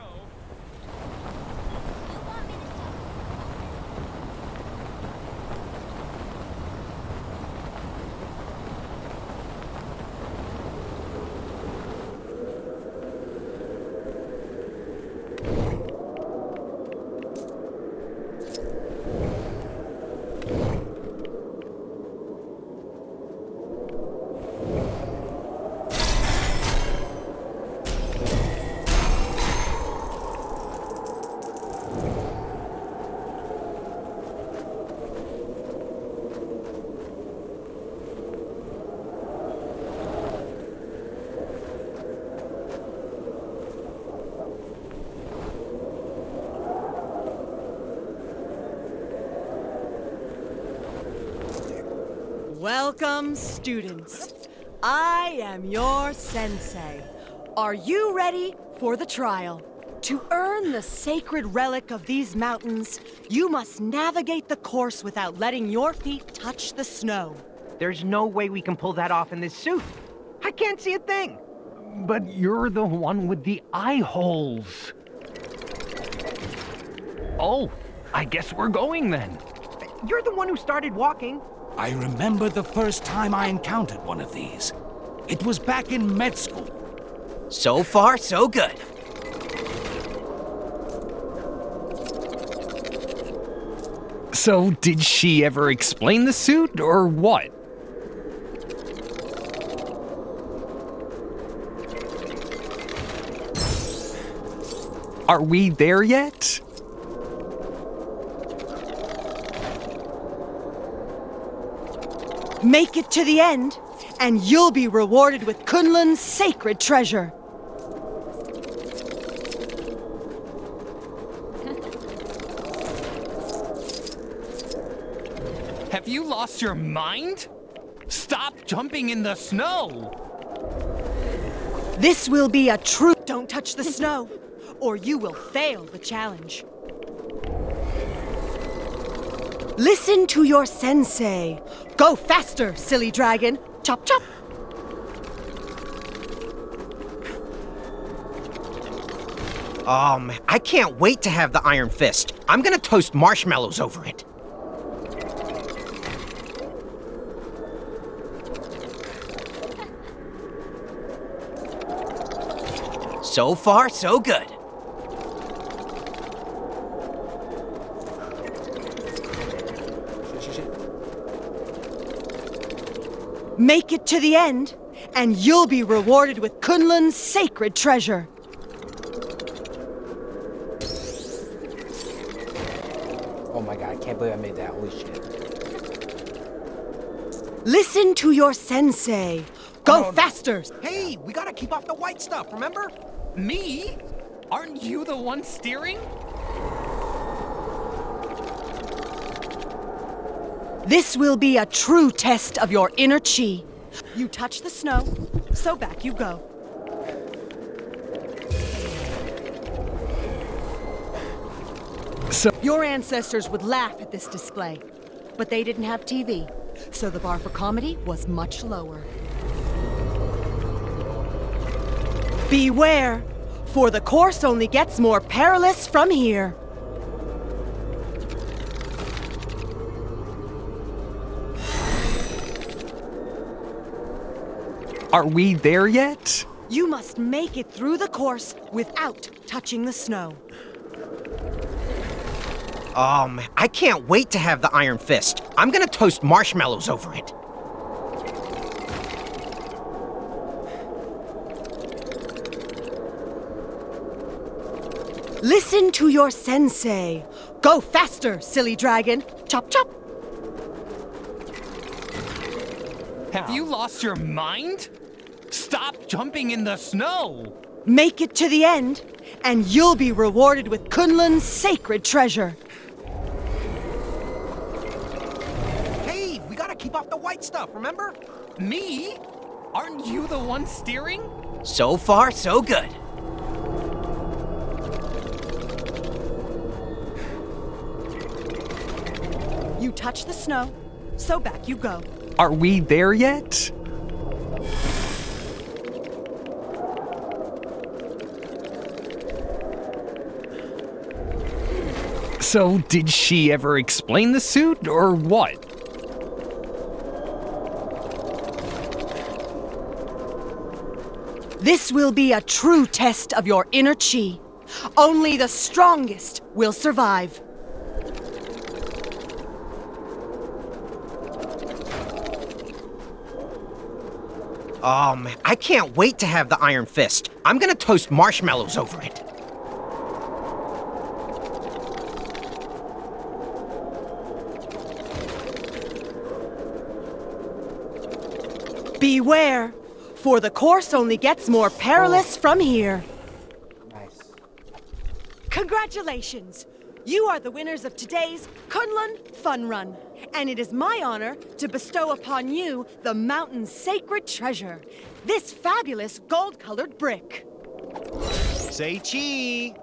Welcome, students. I am your sensei. Are you ready for the trial? To earn the sacred relic of these mountains, you must navigate the course without letting your feet touch the snow. There's no way we can pull that off in this suit. I can't see a thing. But you're the one with the eye holes. Oh, I guess we're going then. You're the one who started walking. I remember the first time I encountered one of these. It was back in med school. So far, so good. So, did she ever explain the suit, or what? Are we there yet? Make it to the end, and you'll be rewarded with Kunlun's sacred treasure. Have you lost your mind? Stop jumping in the snow! This will be a true don't touch the snow, or you will fail the challenge. Listen to your sensei. Go faster, silly dragon. Chop, chop. Oh, man, I can't wait to have the Iron Fist. I'm gonna toast marshmallows over it. So far, so good. Make it to the end, and you'll be rewarded with Kunlun's sacred treasure. Oh my god, I can't believe I made that. Holy shit. Listen to your sensei. Go faster. Hey, we gotta keep off the white stuff, remember? Me? Aren't you the one steering? This will be a true test of your inner chi. You touch the snow, so back you go. Your ancestors would laugh at this display, but they didn't have TV, so the bar for comedy was much lower. Beware, for the course only gets more perilous from here. Are we there yet? You must make it through the course without touching the snow. Oh, man, I can't wait to have the Iron Fist. I'm gonna toast marshmallows over it. Listen to your sensei. Go faster, silly dragon. Chop, chop. Have you lost your mind? Stop jumping in the snow! Make it to the end, and you'll be rewarded with Kunlun's sacred treasure. Hey, we gotta keep off the white stuff, remember? Me? Aren't you the one steering? So far, so good. You touch the snow, so back you go. Are we there yet? So, did she ever explain the suit, or what? This will be a true test of your inner chi. Only the strongest will survive. Oh, man, I can't wait to have the Iron Fist. I'm gonna toast marshmallows over it. Beware, for the course only gets more perilous from here. Nice. Congratulations! You are the winners of today's Kunlun Fun Run, and it is my honor to bestow upon you the mountain's sacred treasure, this fabulous gold-colored brick. Say chi.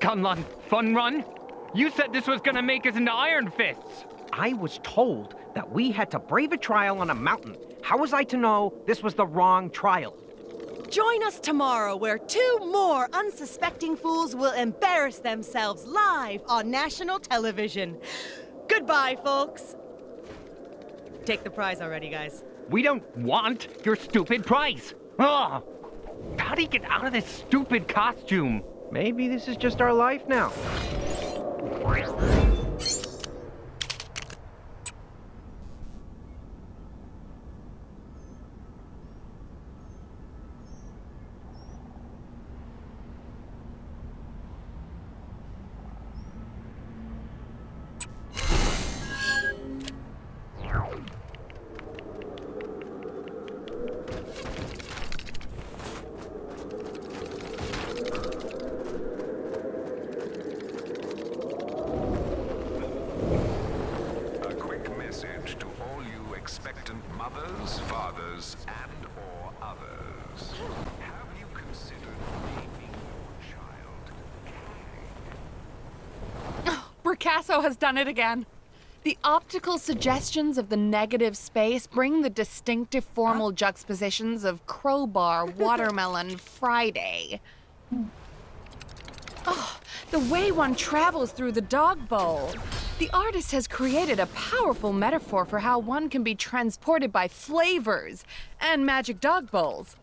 Kunlun Fun Run? You said this was gonna make us into Iron Fists! I was told that we had to brave a trial on a mountain. How was I to know this was the wrong trial? Join us tomorrow where 2 more unsuspecting fools will embarrass themselves live on national television. Goodbye, folks. Take the prize already, guys. We don't want your stupid prize! Ugh! How do you get out of this stupid costume? Maybe this is just our life now. Picasso has done it again. The optical suggestions of the negative space bring the distinctive formal juxtapositions of crowbar, watermelon, Friday. Oh, the way one travels through the dog bowl. The artist has created a powerful metaphor for how one can be transported by flavors and magic dog bowls.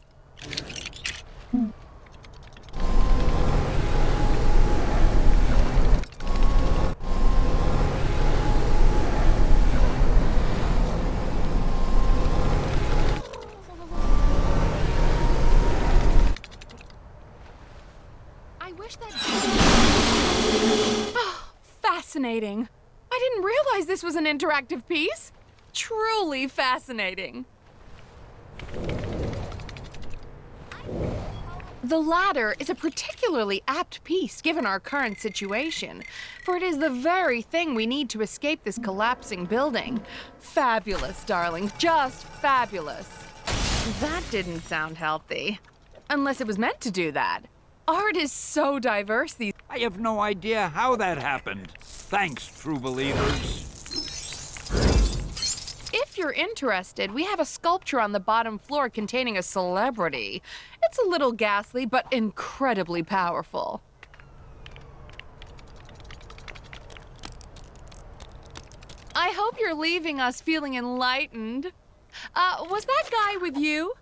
I wish that... Oh, fascinating. I didn't realize this was an interactive piece. Truly fascinating. The latter is a particularly apt piece given our current situation, for it is the very thing we need to escape this collapsing building. Fabulous, darling, just fabulous. That didn't sound healthy. Unless it was meant to do that. Art is so diverse these... I have no idea how that happened. Thanks, true believers. If you're interested, we have a sculpture on the bottom floor containing a celebrity. It's a little ghastly, but incredibly powerful. I hope you're leaving us feeling enlightened. Was that guy with you?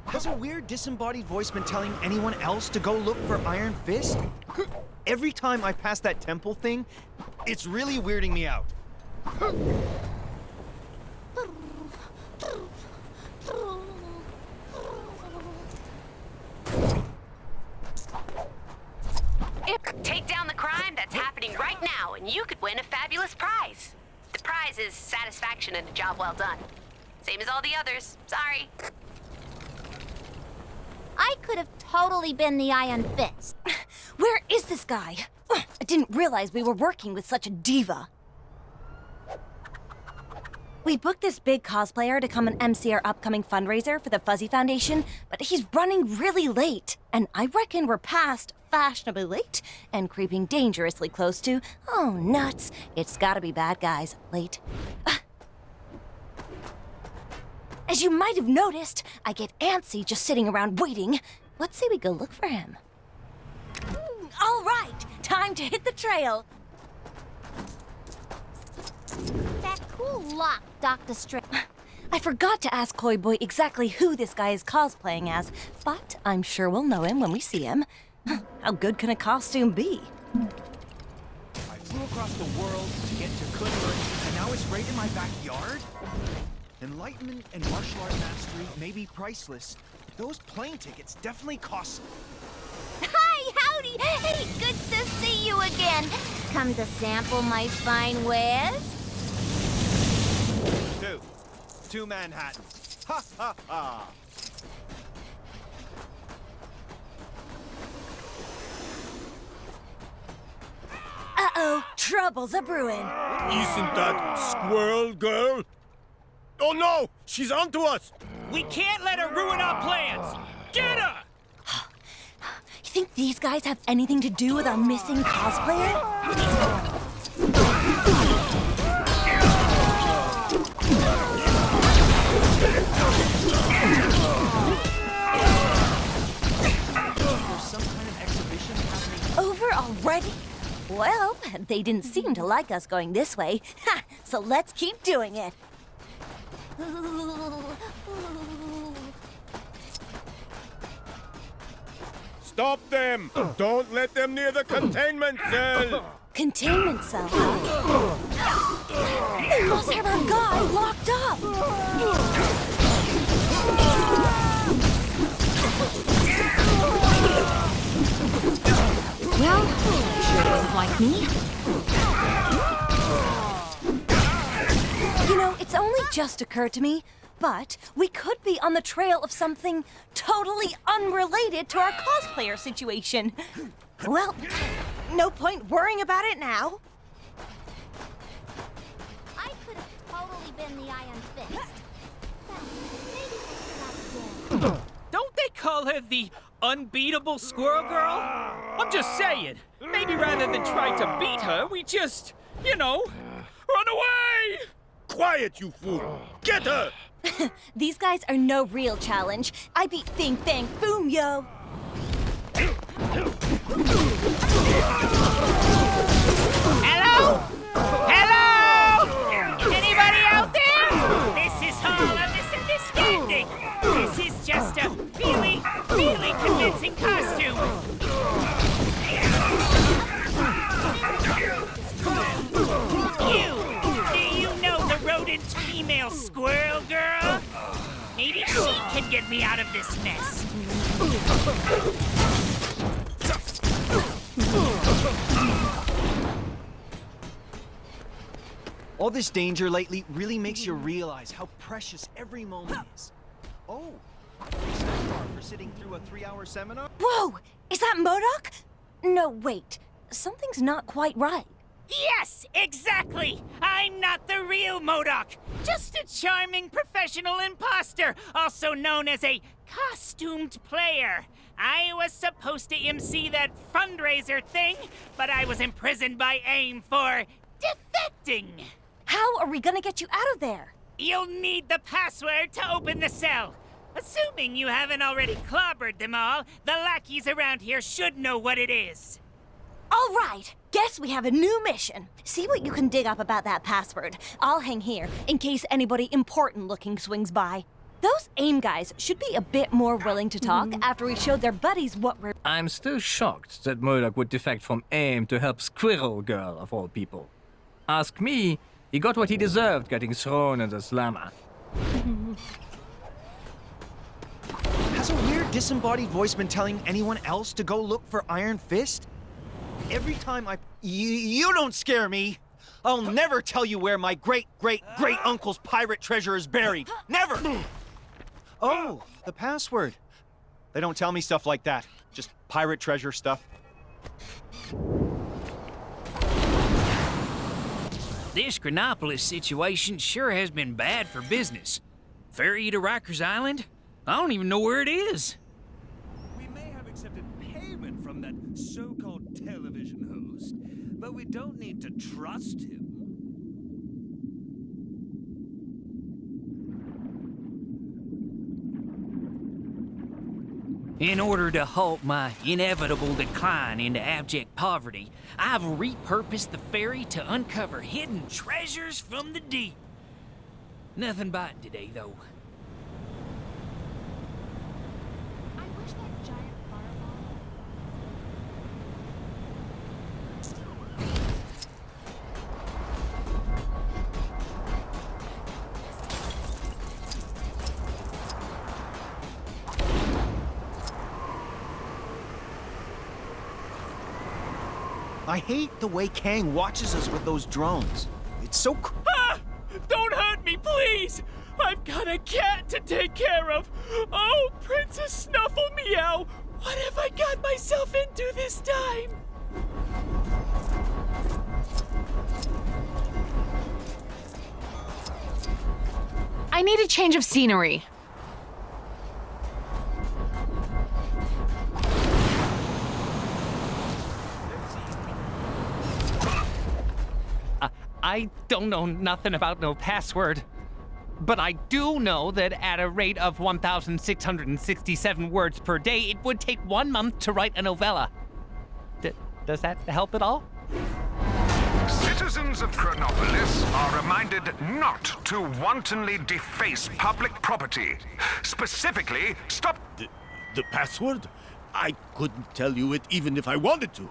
Has a weird disembodied voice been telling anyone else to go look for Iron Fist? Every time I pass that temple thing, it's really weirding me out. Take down the crime that's happening right now, and you could win a fabulous prize. The prize is satisfaction and a job well done. Same as all the others. Sorry. I could have totally been the Iron Fist. Where is this guy? I didn't realize we were working with such a diva. We booked this big cosplayer to come and MC our upcoming fundraiser for the Fuzzy Foundation, but he's running really late. And I reckon we're past fashionably late and creeping dangerously close to, oh, nuts. It's gotta be bad guys late. As you might have noticed, I get antsy just sitting around waiting. Let's say we go look for him. All right, time to hit the trail. That cool lock, Dr. Strange. I forgot to ask Koi Boy exactly who this guy is cosplaying as, but I'm sure we'll know him when we see him. How good can a costume be? I flew across the world to get to Kunlun, and now it's right in my backyard? Enlightenment and martial art mastery may be priceless. Those plane tickets definitely cost... Hi, howdy! Hey, good to see you again. Come to sample my fine wares? Two Manhattans. Ha ha ha! Uh-oh, trouble's a-brewing. Isn't that Squirrel Girl? Oh no! She's onto us! We can't let her ruin our plans! Get her! You think these guys have anything to do with our missing cosplayer? Well, they didn't seem to like us going this way. Ha! So let's keep doing it. Stop them! Don't let them near the containment cell! Containment cell, huh? They must have our guy locked up! Well, sure doesn't like me. You know, it's only just occurred to me, but we could be on the trail of something totally unrelated to our cosplayer situation. Well, no point worrying about it now. I could have totally been the Iron Fist. Don't they call her the unbeatable Squirrel Girl? I'm just saying, maybe rather than try to beat her, we just, run away! Quiet, you fool! Get her! These guys are no real challenge. I beat Fing Fang Boom, yo! Hello? Hello? Anybody out there? This is all a misunderstanding. This is just a really, really convincing costume. Do you know the rodent female squirrel girl? Maybe she can get me out of this mess. All this danger lately really makes you realize how precious every moment is. Oh, thanks for sitting through a 3-hour seminar? Whoa! Is that MODOK? No, wait. Something's not quite right. Yes, exactly! I'm not the real MODOK. Just a charming professional imposter, also known as a costumed player. I was supposed to MC that fundraiser thing, but I was imprisoned by AIM for defecting. How are we gonna get you out of there? You'll need the password to open the cell. Assuming you haven't already clobbered them all, the lackeys around here should know what it is. All right, guess we have a new mission. See what you can dig up about that password. I'll hang here in case anybody important looking swings by. Those AIM guys should be a bit more willing to talk after we showed their buddies what we're... I'm still shocked that MODOK would defect from AIM to help Squirrel Girl, of all people. Ask me, he got what he deserved getting thrown in the slammer. Has a weird disembodied voice been telling anyone else to go look for Iron Fist? Every time You don't scare me! I'll never tell you where my great-great-great-uncle's pirate treasure is buried! Never! Oh, the password. They don't tell me stuff like that. Just pirate treasure stuff. This Chronopolis situation sure has been bad for business. Ferry to Rikers Island? I don't even know where it is. We may have accepted payment from that so-called television host, but we don't need to trust him. In order to halt my inevitable decline into abject poverty, I've repurposed the ferry to uncover hidden treasures from the deep. Nothing biting today, though. I hate the way Kang watches us with those drones. It's so Ah! Don't hurt me, please! I've got a cat to take care of! Oh, Princess Snuffle Meow! What have I got myself into this time? I need a change of scenery. I don't know nothing about no password. But I do know that at a rate of 1,667 words per day, it would take 1 month to write a novella. Does that help at all? Citizens of Chronopolis are reminded not to wantonly deface public property. Specifically, stop... The password? I couldn't tell you it even if I wanted to.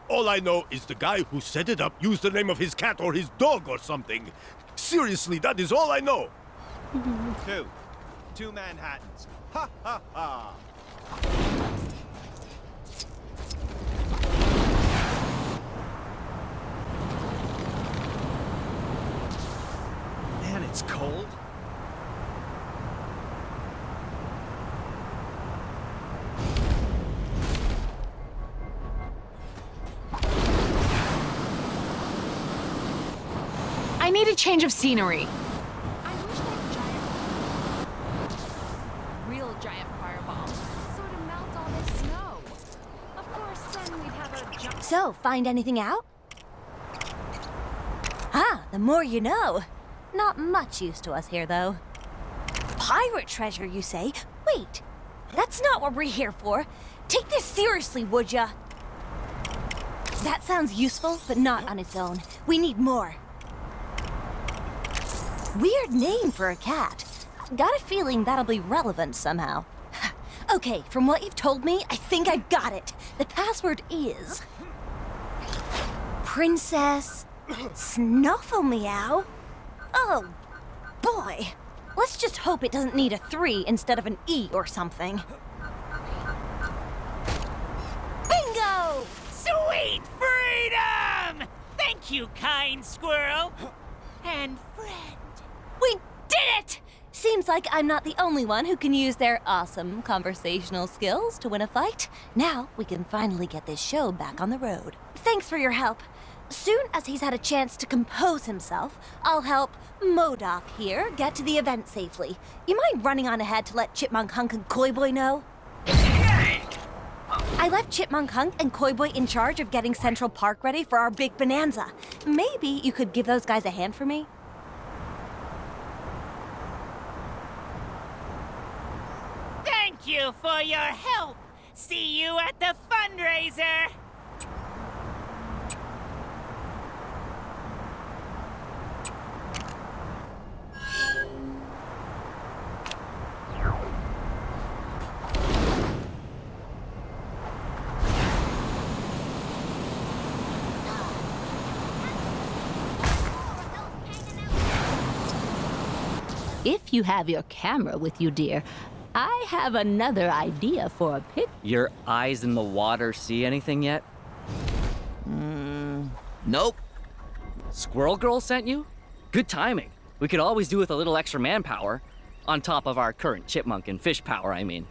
All I know is the guy who set it up used the name of his cat or his dog or something. Seriously, that is all I know. Two Manhattans. Ha ha ha! Man, it's cold. I need a change of scenery. Real giant fireball. So to melt all this snow. Of course, then we'd have a giant... So, find anything out? Ah, the more you know. Not much use to us here, though. Pirate treasure, you say? Wait, that's not what we're here for. Take this seriously, would ya? That sounds useful, but not on its own. We need more. Weird name for a cat. Got a feeling that'll be relevant somehow. Okay, from what you've told me, I think I've got it. The password is... Princess... Snufflemeow? Oh, boy. Let's just hope it doesn't need a 3 instead of an E or something. Bingo! Sweet freedom! Thank you, kind squirrel. And friend. We did it! Seems like I'm not the only one who can use their awesome conversational skills to win a fight. Now we can finally get this show back on the road. Thanks for your help. Soon as he's had a chance to compose himself, I'll help MODOK here get to the event safely. You mind running on ahead to let Chipmunk Hunk and Koi Boy know? I left Chipmunk Hunk and Koi Boy in charge of getting Central Park ready for our big bonanza. Maybe you could give those guys a hand for me? Thank you for your help. See you at the fundraiser. If you have your camera with you, dear, I have another idea for a pic. Your eyes in the water see anything yet? Nope. Squirrel Girl sent you? Good timing. We could always do with a little extra manpower. On top of our current chipmunk and fish power, I mean.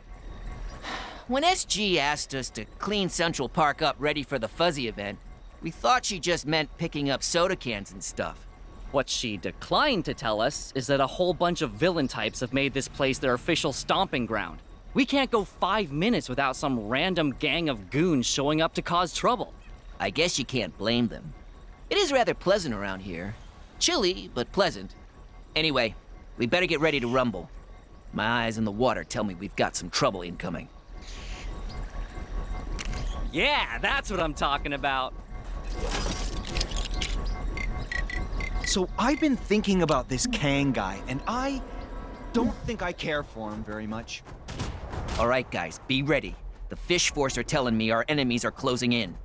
When SG asked us to clean Central Park up ready for the Fuzzy event, we thought she just meant picking up soda cans and stuff. What she declined to tell us is that a whole bunch of villain types have made this place their official stomping ground. We can't go 5 minutes without some random gang of goons showing up to cause trouble. I guess you can't blame them. It is rather pleasant around here. Chilly, but pleasant. Anyway, we better get ready to rumble. My eyes in the water tell me we've got some trouble incoming. Yeah, that's what I'm talking about. So I've been thinking about this Kang guy, and I don't think I care for him very much. All right, guys, be ready. The Fish Force are telling me our enemies are closing in.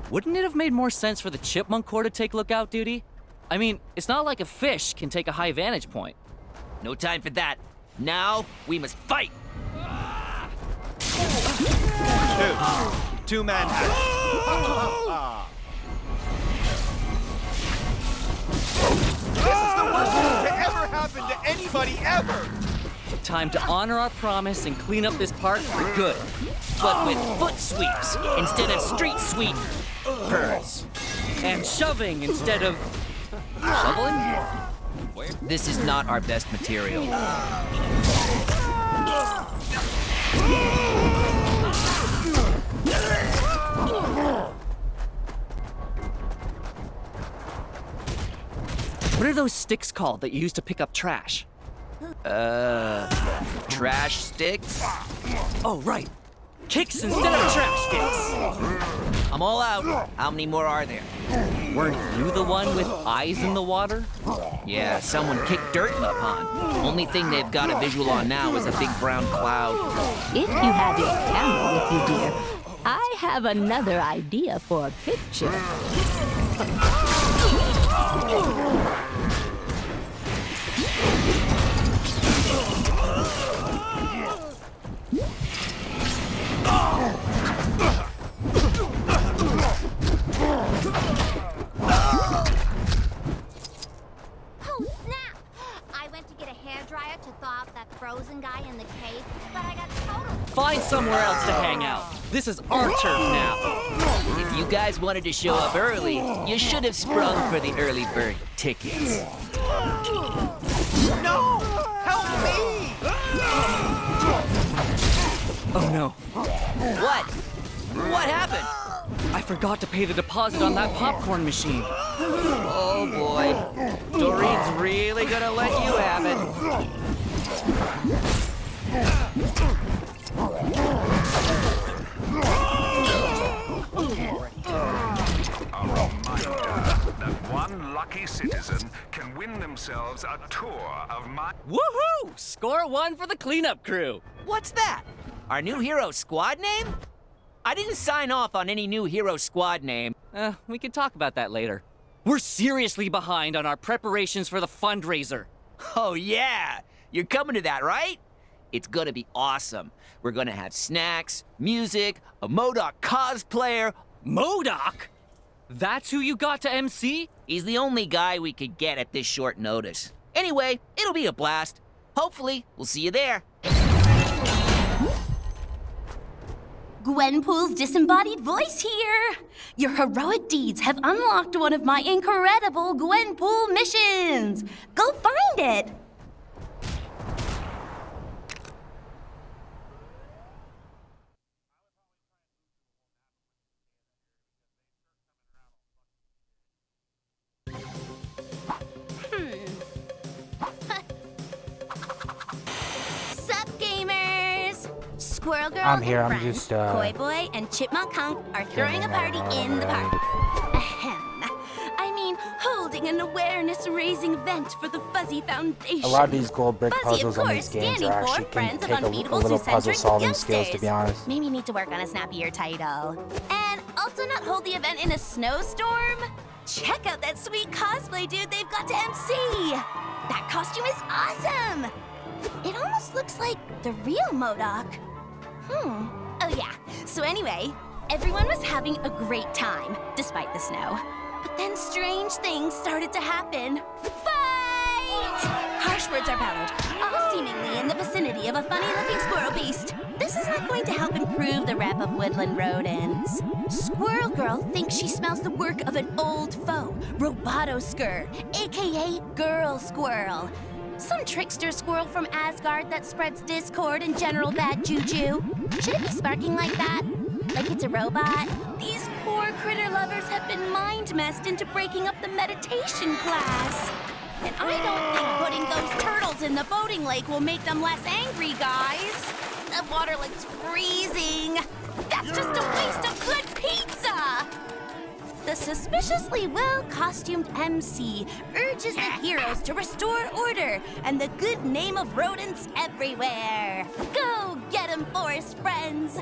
Wouldn't it have made more sense for the Chipmunk Corps to take lookout duty? I mean, it's not like a fish can take a high vantage point. No time for that. Now, we must fight! Two Manhattans. This is the worst thing to ever happen to anybody ever! Time to honor our promise and clean up this park for good. But with foot sweeps instead of street sweep purrs. And shoving instead of shoveling? This is not our best material. What are those sticks called that you use to pick up trash? Trash sticks? Oh, right. kicks instead of trash kicks. I'm all out. How many more are there? Weren't you the one with eyes in the water? Yeah, someone kicked dirt in the pond. Only thing they've got a visual on now is a big brown cloud. If you have your camera with you, dear, I have another idea for a picture. Frozen guy in the cave, but I got totally... Find somewhere else to hang out. This is our turf now. If you guys wanted to show up early, you should have sprung for the early bird tickets. No! Help me! Oh no. What? What happened? I forgot to pay the deposit on that popcorn machine. Oh boy. Doreen's really gonna let you have it. A reminder that one lucky citizen can win themselves a tour of my... Woohoo! Score one for the cleanup crew. What's that? Our new hero squad name? I didn't sign off on any new hero squad name. We can talk about that later. We're seriously behind on our preparations for the fundraiser. Oh yeah! You're coming to that, right? It's gonna be awesome. We're gonna have snacks, music, a MODOK cosplayer. MODOK? That's who you got to MC? He's the only guy we could get at this short notice. Anyway, it'll be a blast. Hopefully, we'll see you there. Gwenpool's disembodied voice here! Your heroic deeds have unlocked one of my incredible Gwenpool missions! Go find it! Sup, gamers! Squirrel Girl I'm here, and I'm friends, just, Koi Boy and Chipmunk Hunk are throwing a party in the park. Ahem. I mean, holding an awareness-raising event for the Fuzzy Foundation. A lot of these gold brick Fuzzy, puzzles of on these course, games standing are for actually can Friends of take a Unbeatable little Zoo-Centric puzzle solving skills, to Youngsters. be honest. Maybe need to work on a snappier title. And also not hold the event in a snowstorm? Check out that sweet cosplay dude they've got to MC! That costume is awesome! It almost looks like the real MODOK. Oh yeah, so anyway, everyone was having a great time, despite the snow. But then strange things started to happen. Fight! Harsh words are bellowed, all seemingly in the vicinity of a funny-looking squirrel beast. This is not going to help improve the rep of woodland rodents. Squirrel Girl thinks she smells the work of an old foe, Robotoskur, aka Girl Squirrel. Some trickster squirrel from Asgard that spreads discord and general bad juju. Should it be sparking like that? Like it's a robot? These poor critter lovers have been mind-messed into breaking up the meditation class. And I don't think putting those turtles in the boating lake will make them less angry, guys. The water looks freezing. That's just a waste of good pizza! The suspiciously well-costumed MC urges the heroes to restore order and the good name of rodents everywhere. Go get 'em, forest friends!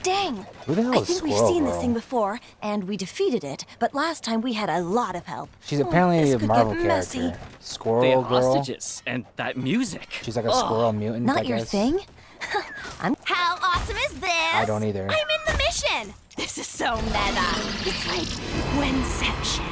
Dang! Who the hell I is think we've Squirrel seen this Girl? thing before, and we defeated it, but last time we had a lot of help. She's apparently this a could Marvel get messy. character. They Squirrel have Girl. hostages and that music. She's like a squirrel mutant, Not I your guess. thing? How awesome is this? I don't either. I'm in the mission! This is so meta. It's like Gwenception.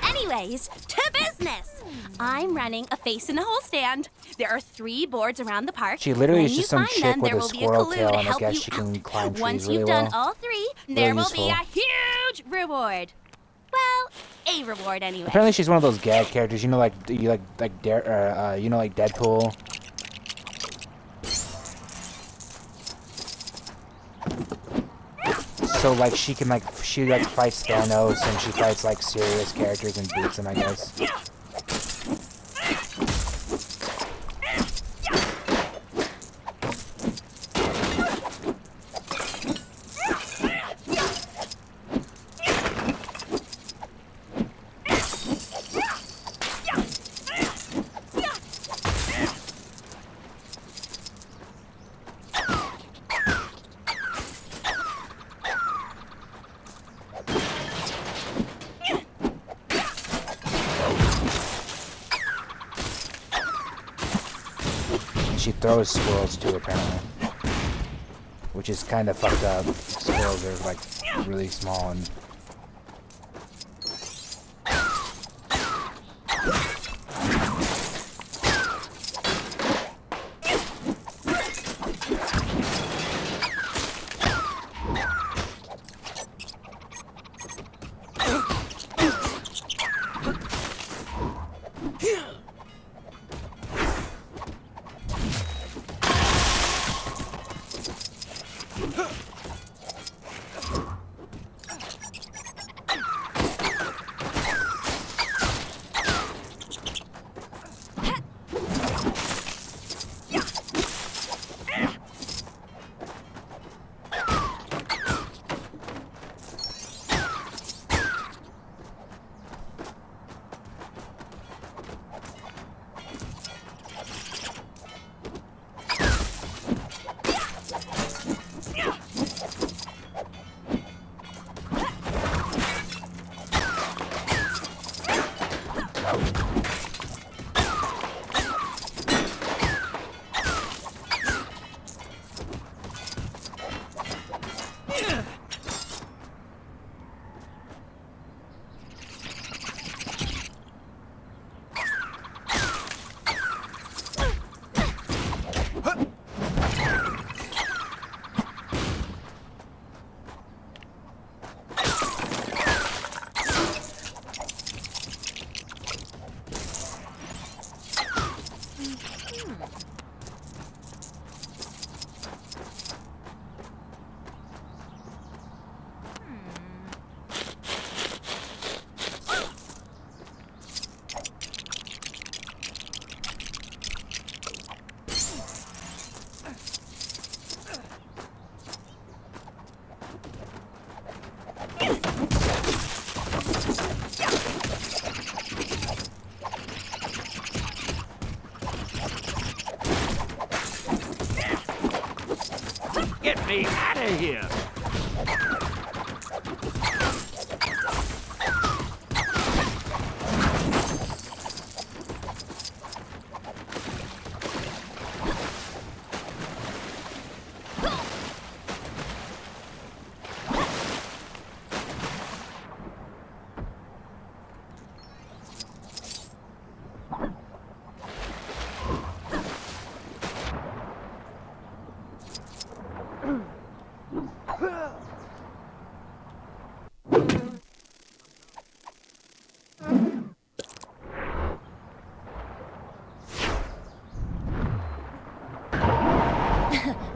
Anyways, to business! I'm running a face-in-a-hole stand. There are 3 boards around the park. She literally When is you just some find chick them, with there a will be squirrel clue tail, to and I help guess you she can climb trees Once really you've well. done all 3, there will be useful. a huge reward. Well, a reward anyway. Apparently, she's one of those gag characters. You know, like you you know, like Deadpool. So like she fights Thanos, and she fights like serious characters and beats them, I guess. throws squirrels too, apparently. Which is kind of fucked up. Squirrels are like really small and... Get me out of here!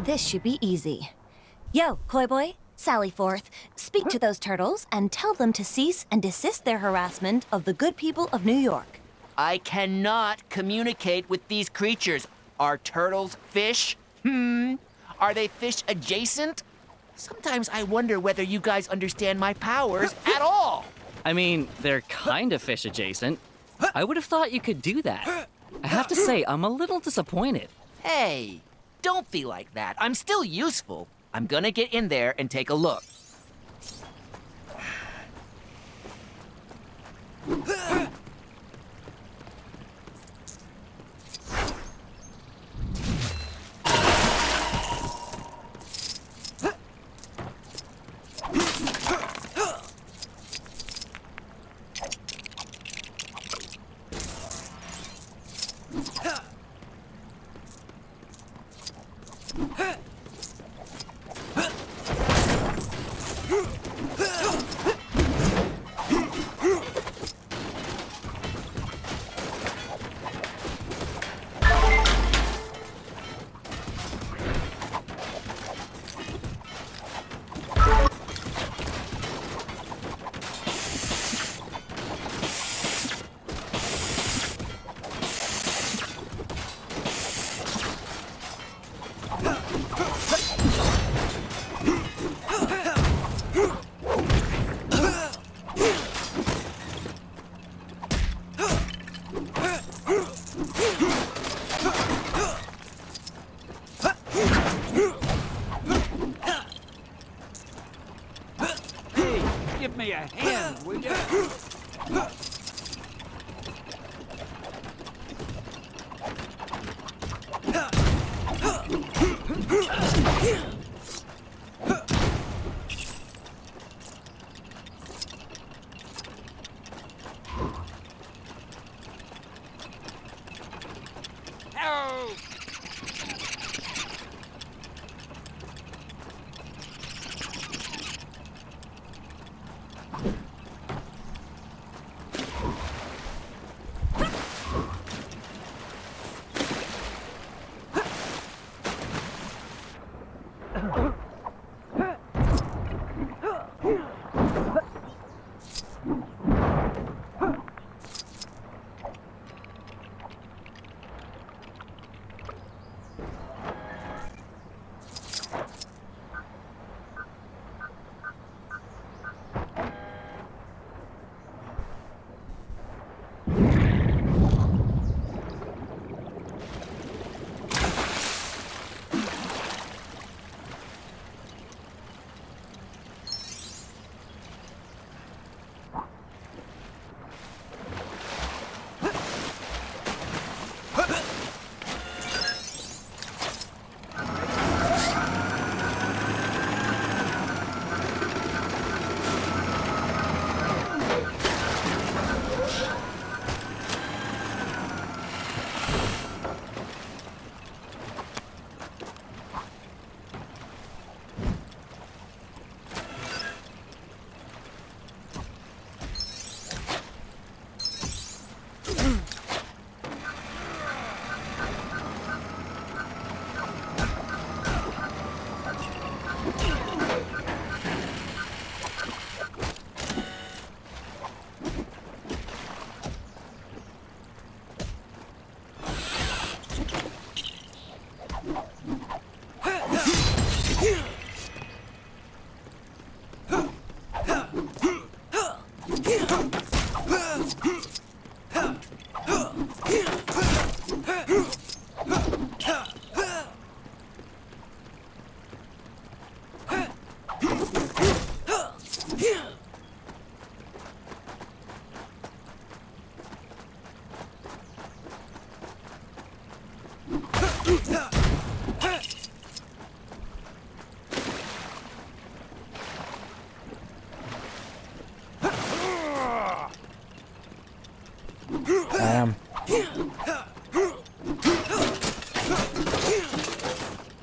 This should be easy. Yo, Koi Boy, Sally Forth, speak to those turtles and tell them to cease and desist their harassment of the good people of New York. I cannot communicate with these creatures. Are turtles fish? Are they fish adjacent? Sometimes I wonder whether you guys understand my powers at all. I mean, they're kind of fish adjacent. I would have thought you could do that. I have to say, I'm a little disappointed. Hey, don't feel like that. I'm still useful. I'm gonna get in there and take a look.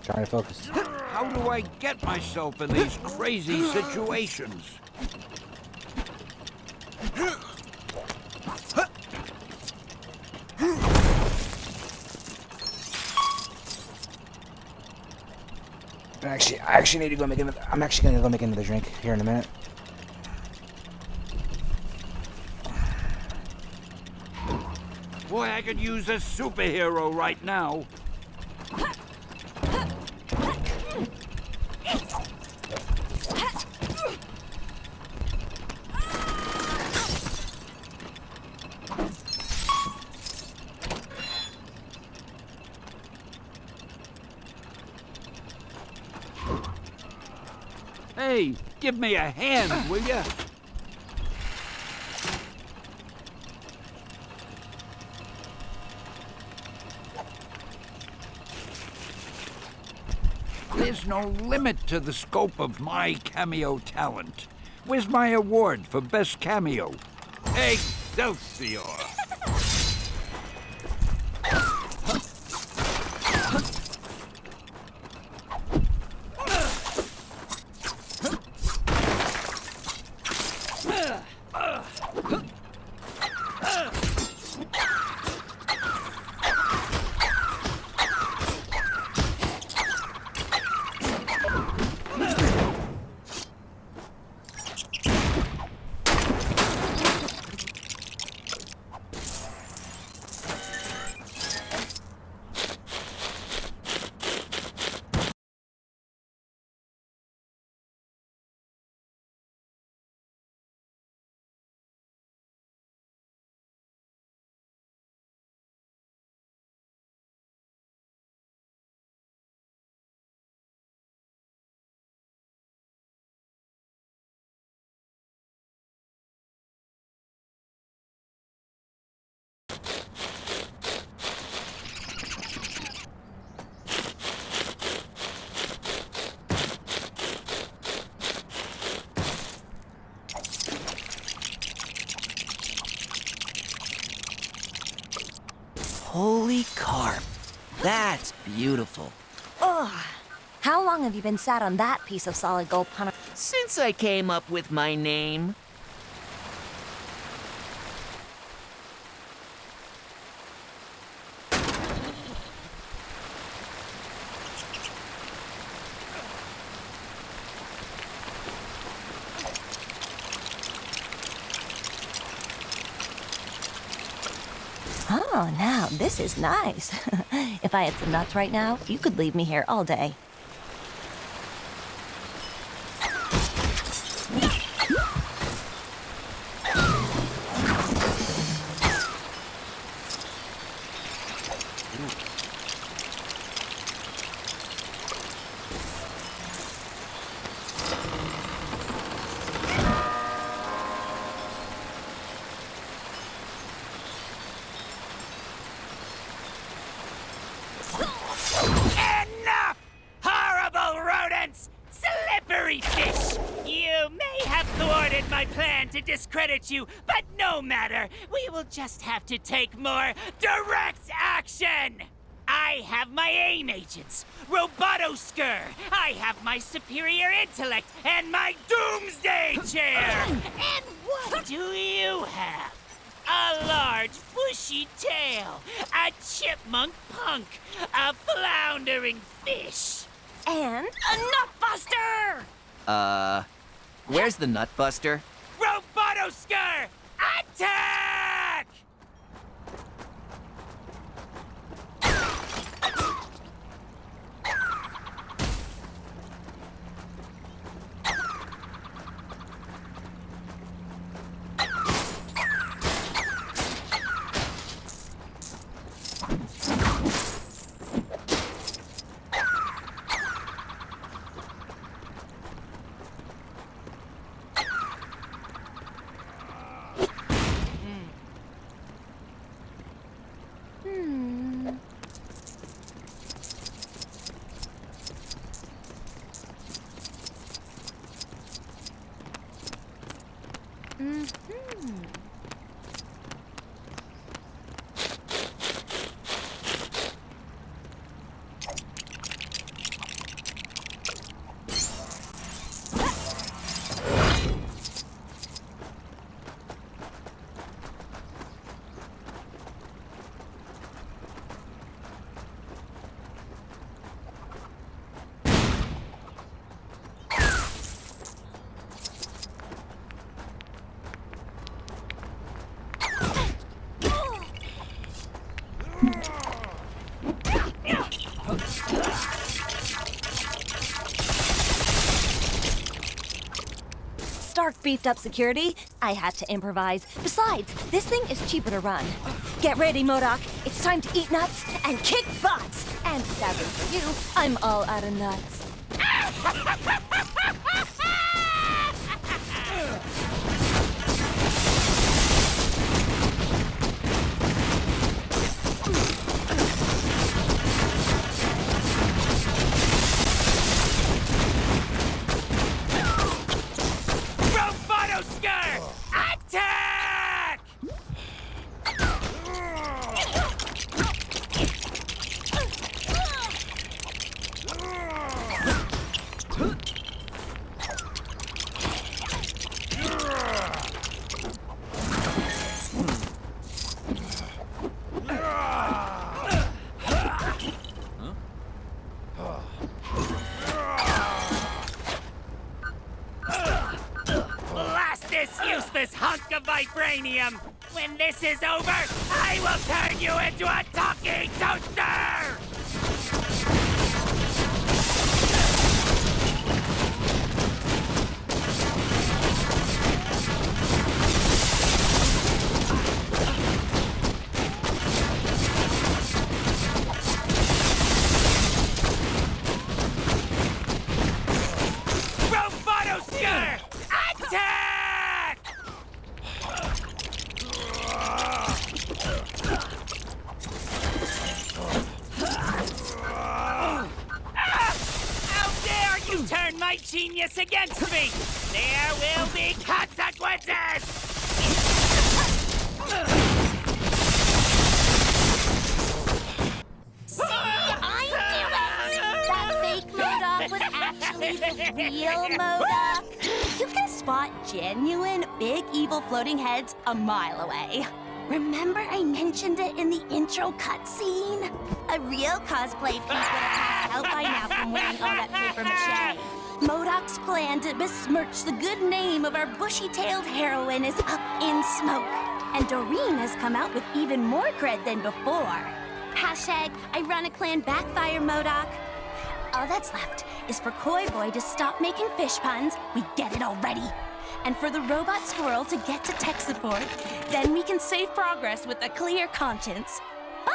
Trying to focus. How do I get myself in these crazy situations? I actually need to go make another. I'm actually gonna go make another drink here in a minute. Boy, I could use a superhero right now. Hey, give me a hand, will ya? There's no limit to the scope of my cameo talent. Where's my award for best cameo? Excelsior! Holy carp. That's beautiful. Ugh. How long have you been sat on that piece of solid gold, Hunter? Since I came up with my name. Oh, now this is nice. If I had some nuts right now, you could leave me here all day. Enough! Horrible rodents! Slippery fish! You may have thwarted my plan to discredit you, but no matter. We will just have to take more direct action! I have my AIM agents, Robotoskur. I have my superior intellect and my doomsday chair. And what do you have? A large, bushy tail, a chipmunk punk, a floundering fish, and a nutbuster! Where's the Nutbuster? Robotoskur! Attack! Stark beefed up security. I had to improvise. Besides, this thing is cheaper to run. Get ready, MODOK. It's time to eat nuts and kick butts. And sadly for you, I'm all out of nuts. Attack! Blast this useless hunk of vibranium! When this is over, I will turn you into a talking toaster! Robotoskur! Attack! How dare you turn my genius against me! There will be consequences! See, I knew it! That fake MODOK was actually the real MODOK. You can spot genuine, big, evil floating heads a mile away. Remember I mentioned it in the intro cutscene? A real cosplay piece would have passed out by now from wearing all that paper mache. MODOK's plan to besmirch the good name of our bushy-tailed heroine is up in smoke. And Doreen has come out with even more cred than before. Hashtag Ironic Plan backfire, MODOK. All that's left is for Koi Boy to stop making fish puns. We get it already. And for the robot squirrel to get to tech support. Then we can save progress with a clear conscience. Bye!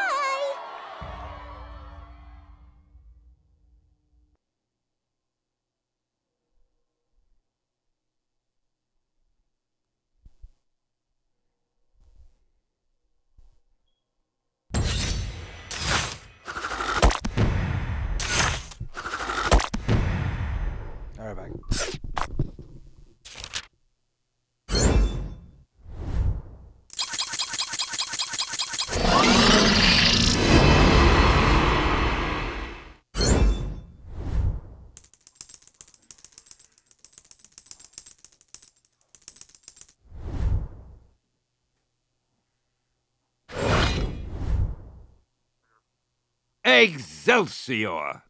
Alright, back. Excelsior!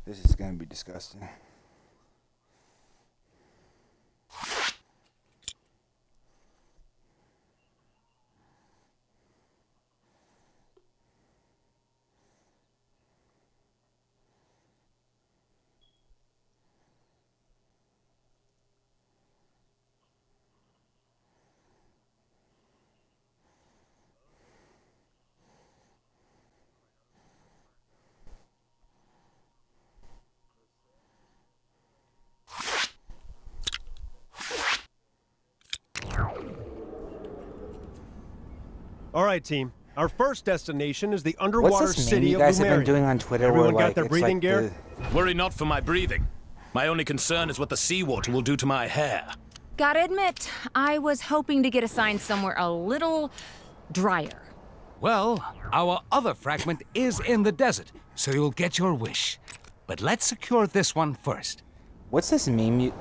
This is gonna be disgusting. All right, team. Our first destination is the underwater What's this meme city you of guys have Lumerion. been doing on Twitter Everyone where, got like, their it's breathing like gear? Worry not for my breathing. My only concern is what the seawater will do to my hair. Gotta admit, I was hoping to get assigned somewhere a little drier. Well, our other fragment is in the desert, so you'll get your wish. But let's secure this one first. What's this meme you...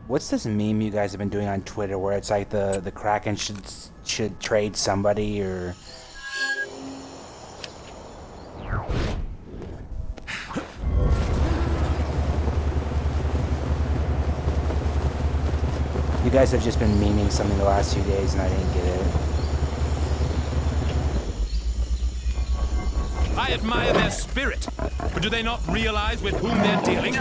What's this meme you guys have been doing on Twitter where it's like the Kraken should trade somebody or... You guys have just been memeing something the last few days and I didn't get it. I admire their spirit, but do they not realize with whom they're dealing?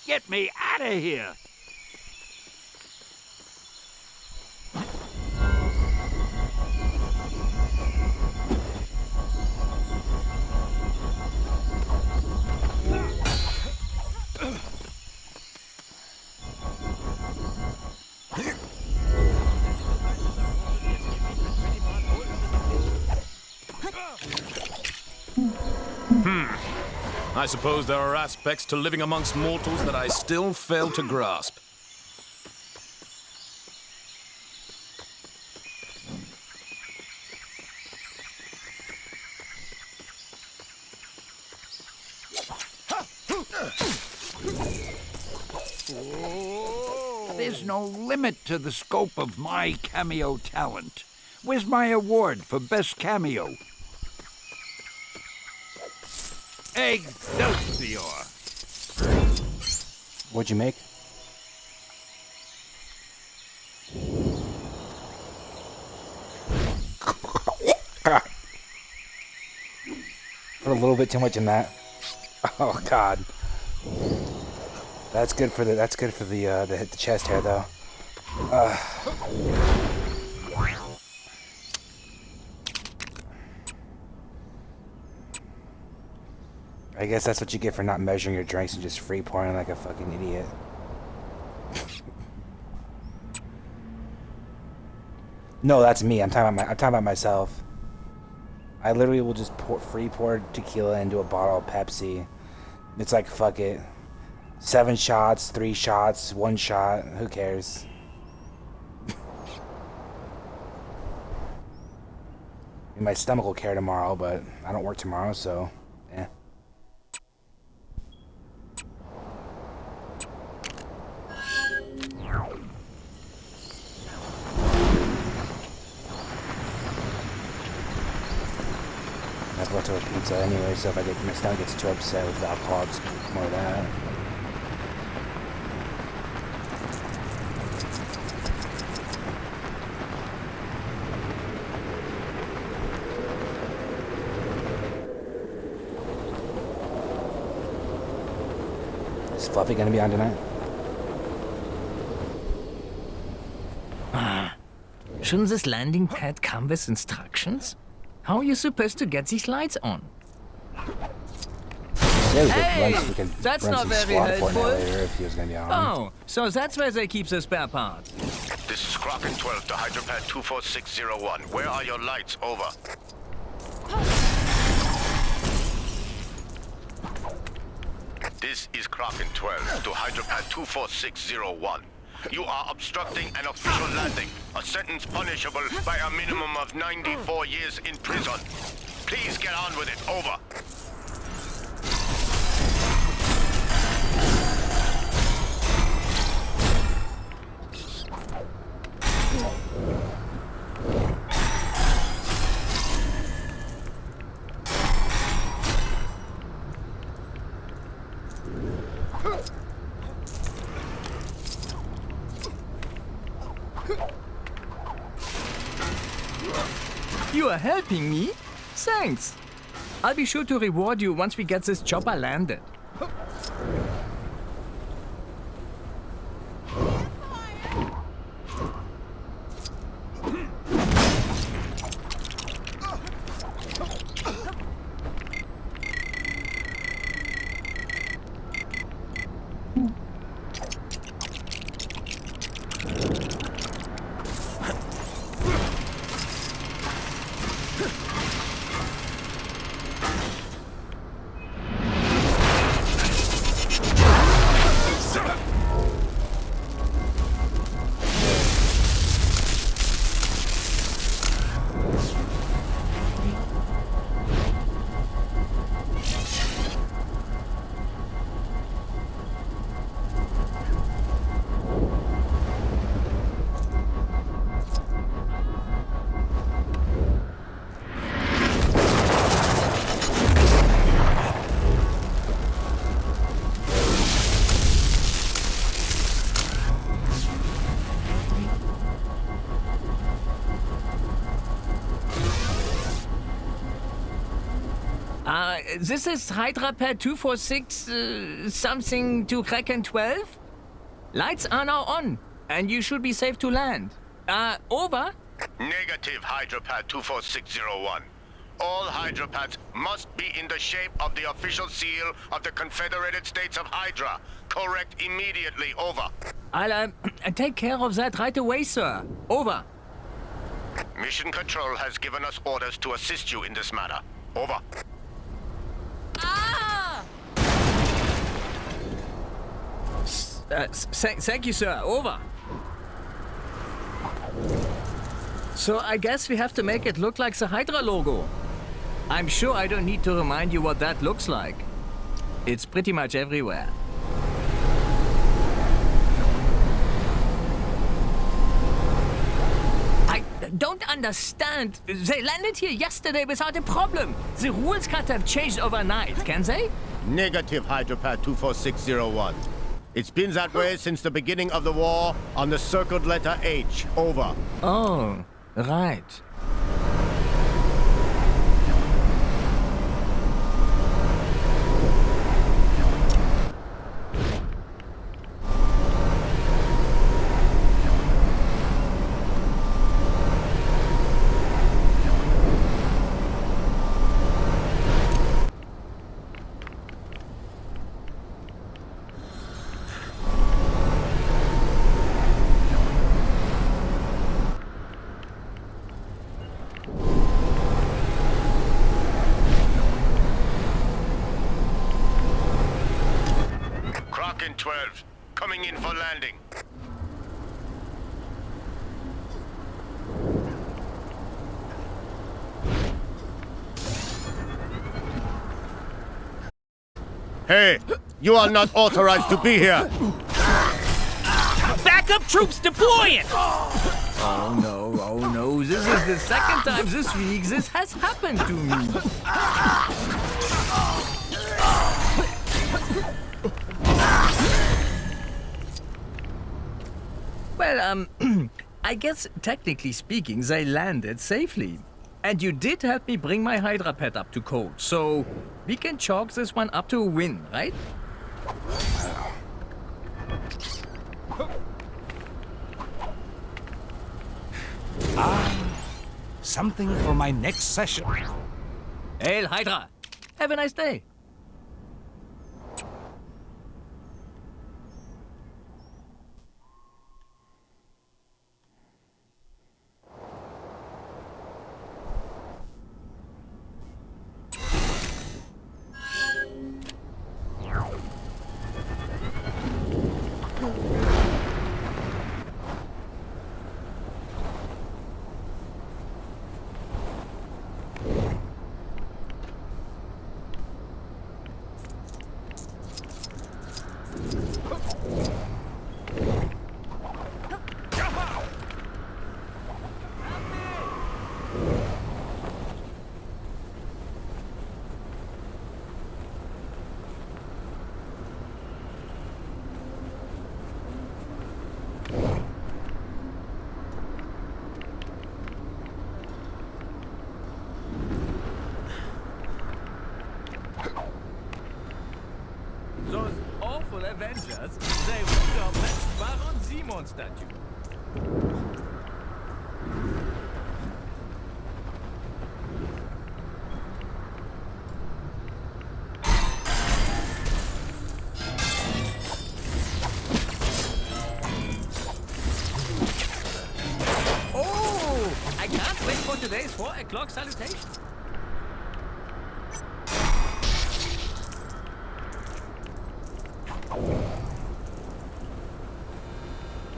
Get me out of here! I suppose there are aspects to living amongst mortals that I still fail to grasp. There's no limit to the scope of my cameo talent. Where's my award for best cameo? Excelsior! What'd you make? Put a little bit too much in that. Oh God. That's good for the chest hair though. I guess that's what you get for not measuring your drinks and just free pouring like a fucking idiot. No, that's me. I'm talking about myself. I literally will just free pour tequila into a bottle of Pepsi. It's like, fuck it. 7 shots, 3 shots, 1 shot. Who cares? My stomach will care tomorrow, but I don't work tomorrow, so yeah. I have leftover pizza anyway, so if my stomach gets too upset with the alcohol, it's more of that. Is Fluffy gonna be on tonight? Shouldn't this landing pad come with instructions? How are you supposed to get these lights on? Hey, we can that's run not some very squad helpful. Fortnite later if he was gonna be on. Oh, so that's where they keep the spare parts. This is Kraken 12 to Hydropad 24601. Where are your lights? Over. This is Kraken 12 to Hydropad 24601. You are obstructing an official landing, a sentence punishable by a minimum of 94 years in prison. Please get on with it. Over. You are helping me? Thanks. I'll be sure to reward you once we get this chopper landed. This is Hydrapad 246 something to Kraken 12? Lights are now on, and you should be safe to land. Over? Negative, Hydrapad 24601. All Hydrapads must be in the shape of the official seal of the Confederated States of Hydra. Correct immediately. Over. I'll take care of that right away, sir. Over. Mission Control has given us orders to assist you in this matter. Over. Thank you, sir. Over. So I guess we have to make it look like the Hydra logo. I'm sure I don't need to remind you what that looks like. It's pretty much everywhere. I don't understand. They landed here yesterday without a problem. The rules can't have changed overnight, can they? Negative, Hydropath 24601. It's been that way since the beginning of the war on the circled letter H. Over. Oh, right. Kraken 12, coming in for landing. Hey, you are not authorized to be here. Backup troops deploying! Oh no, this is the second time this week this has happened to me. Well, I guess technically speaking, they landed safely. And you did help me bring my Hydra pet up to code, so we can chalk this one up to a win, right? Something for my next session. Hail Hydra! Have a nice day. Those awful Avengers, they would have matched Baron Simon statue. Oh! I can't wait for today's 4 o'clock salutation.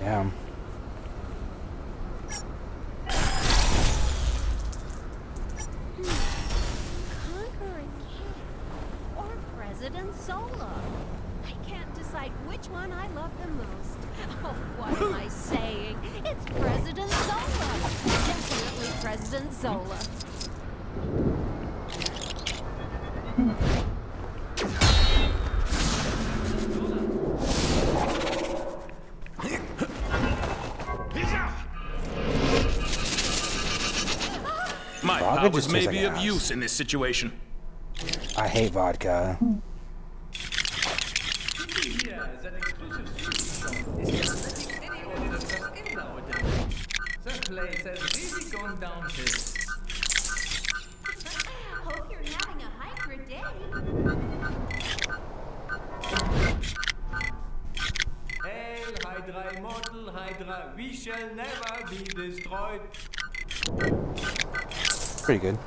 Damn. Conquering Kid or President Sola. I can't decide which one I love the most. Oh, what am I saying? It's President Sola. Definitely President Sola. My Vodka powers just may tastes be like of ass. use in this situation. I hate vodka. Here is an exclusive sushi shop. It's just letting any orders come in nowadays. The place has really gone downhill. Hope you're having a Hydra day. Hail Hydra, immortal Hydra, we shall never be destroyed. Pretty good.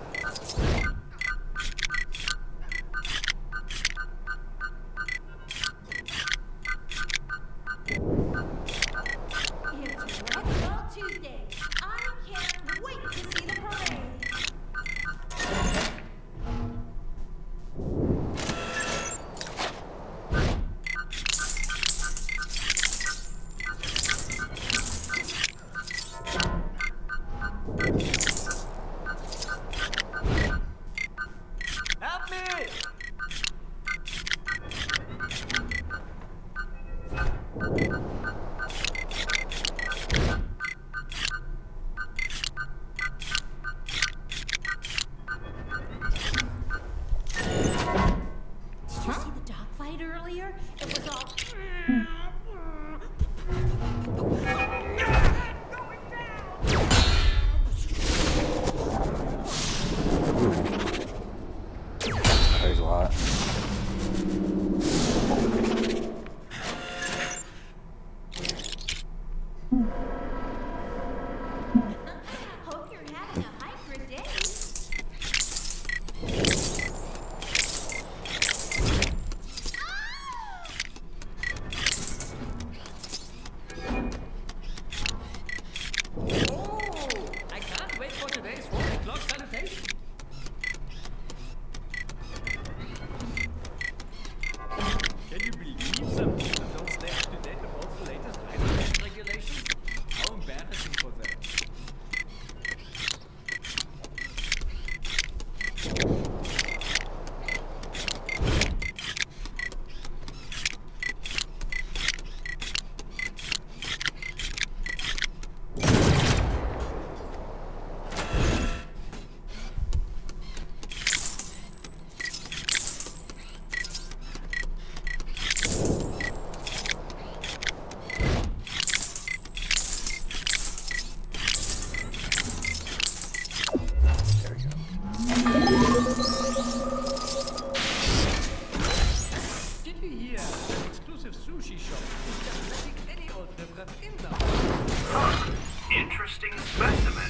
interesting specimen.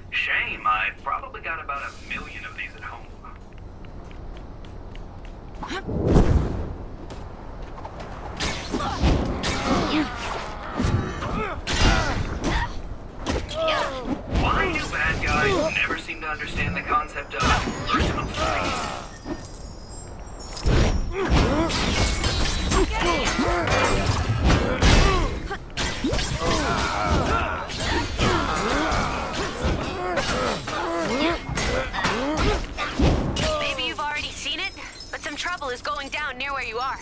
Shame, I've probably got about 1 million of these at home. Why do bad guys never seem to understand the concept of personal space? Maybe you've already seen it, but some trouble is going down near where you are.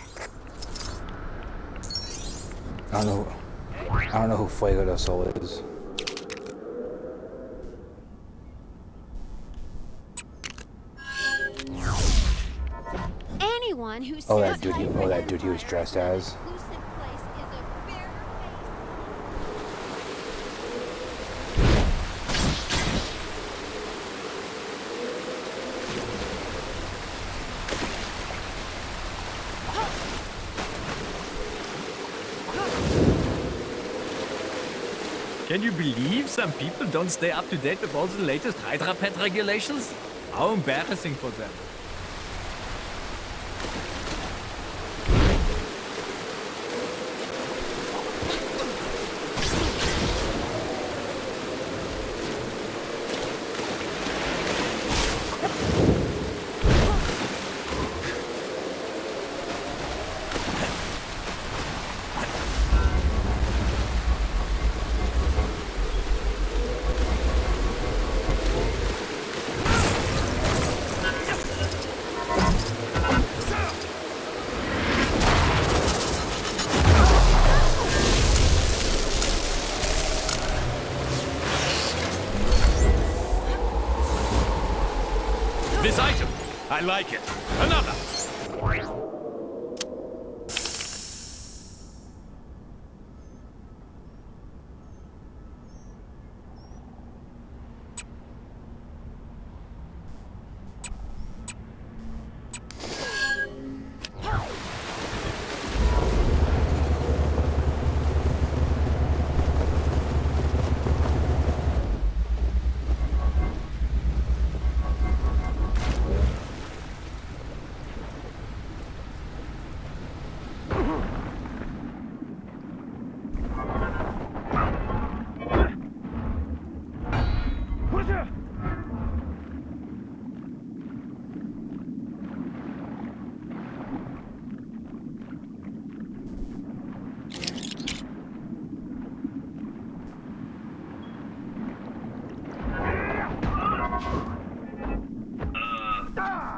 I don't know who Fuego del Sol is. Anyone who Oh, that dude he was dressed as. Can you believe some people don't stay up to date with all the latest Hydra Pet regulations? How embarrassing for them. This item, I like it. Another.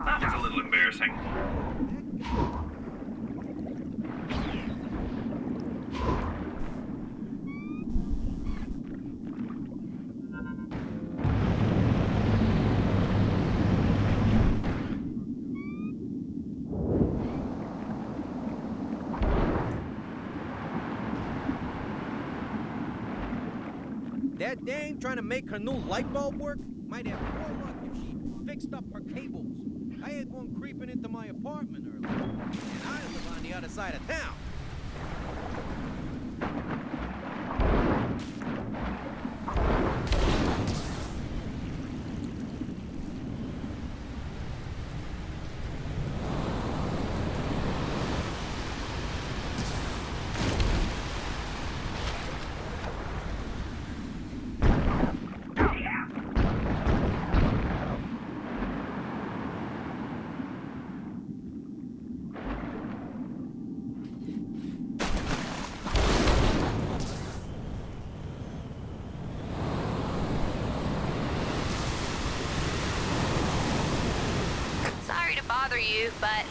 That was a little embarrassing. That dame trying to make her new light bulb work might have more luck if she fixed up her cables. I had one creeping into my apartment earlier, and I live on the other side of town. Sorry to bother you, but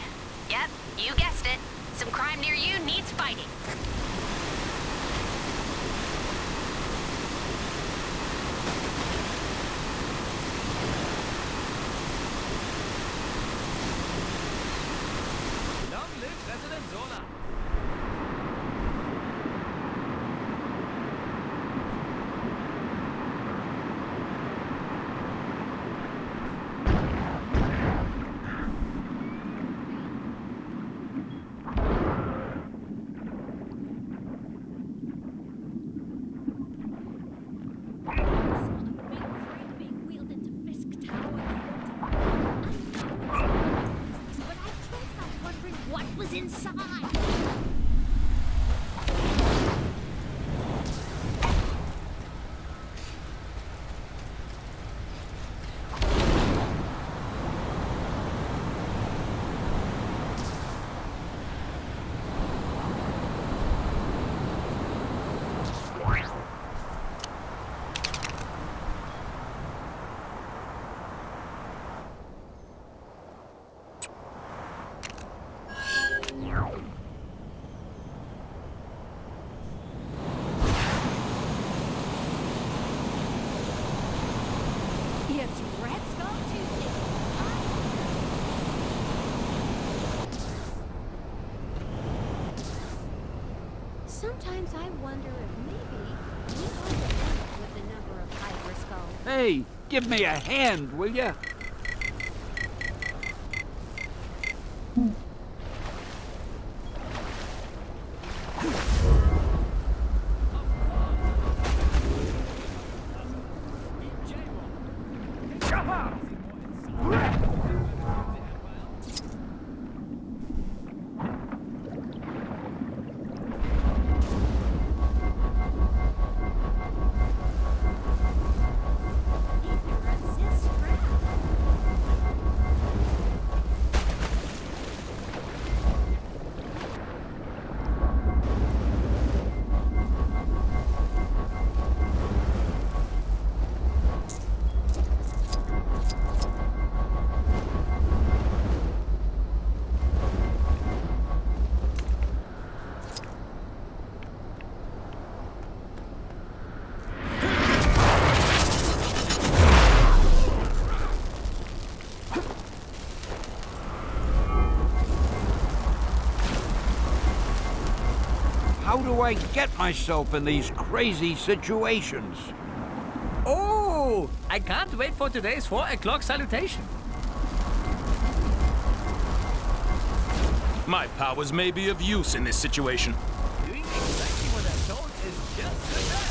yep, you guessed it. Some crime near you needs fighting. Long live President Zola. wonder if maybe we ought to limit with the number of Hydra skulls. Hey, give me a hand, will ya? How do I get myself in these crazy situations? Oh, I can't wait for today's 4 o'clock salutation. My powers may be of use in this situation. Doing exactly what I'm told is just the best.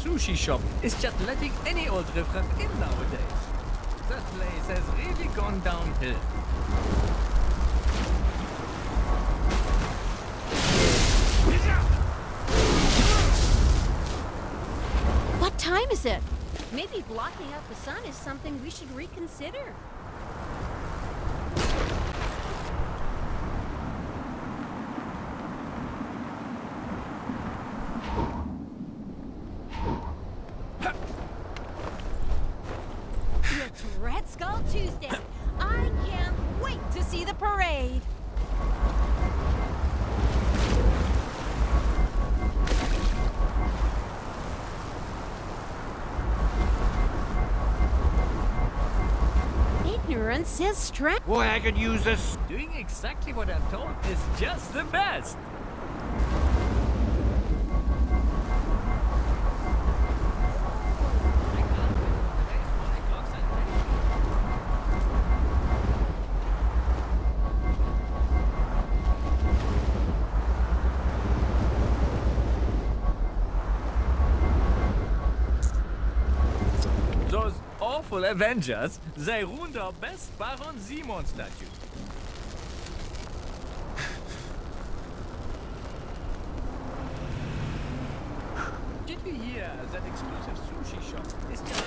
Sushi shop is just letting any old riffraff in nowadays. That place has really gone downhill. What time is it? Maybe blocking out the sun is something we should reconsider. It's Red Skull Tuesday. I can't wait to see the parade. Ignorance is strength. Boy, I could use this. Doing exactly what I'm told is just the best. Those awful Avengers, they ruined our best Baron Simon statue. Did you hear that exclusive sushi shop is just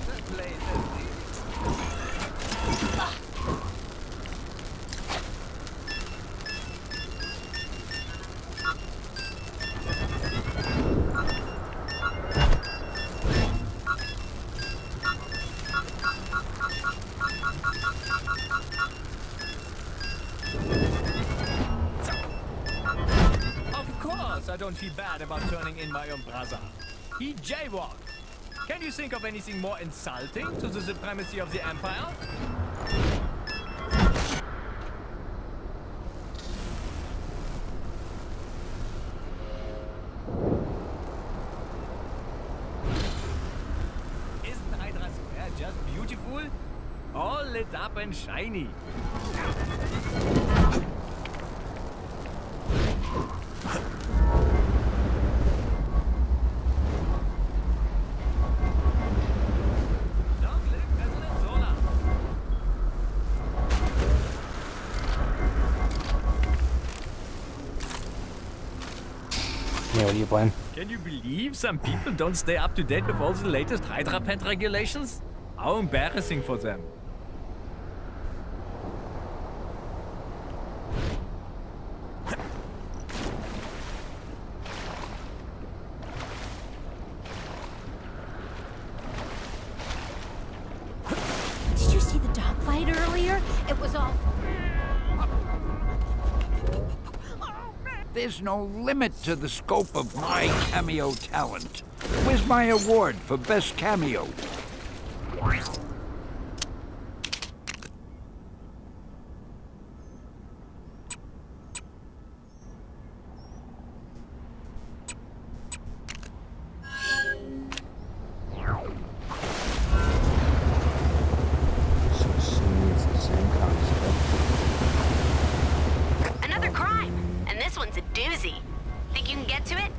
that place has I don't feel bad about turning in my own brother. He jaywalked. Can you think of anything more insulting to the supremacy of the Empire? Isn't Hydra Square just beautiful? All lit up and shiny. Yeah, what are you playing? Can you believe some people don't stay up to date with all the latest Hydra Pent regulations? How embarrassing for them. fight earlier, it was all... There's no limit to the scope of my cameo talent. Where's my award for best cameo? Another crime, and this one's a doozy. Think you can get to it?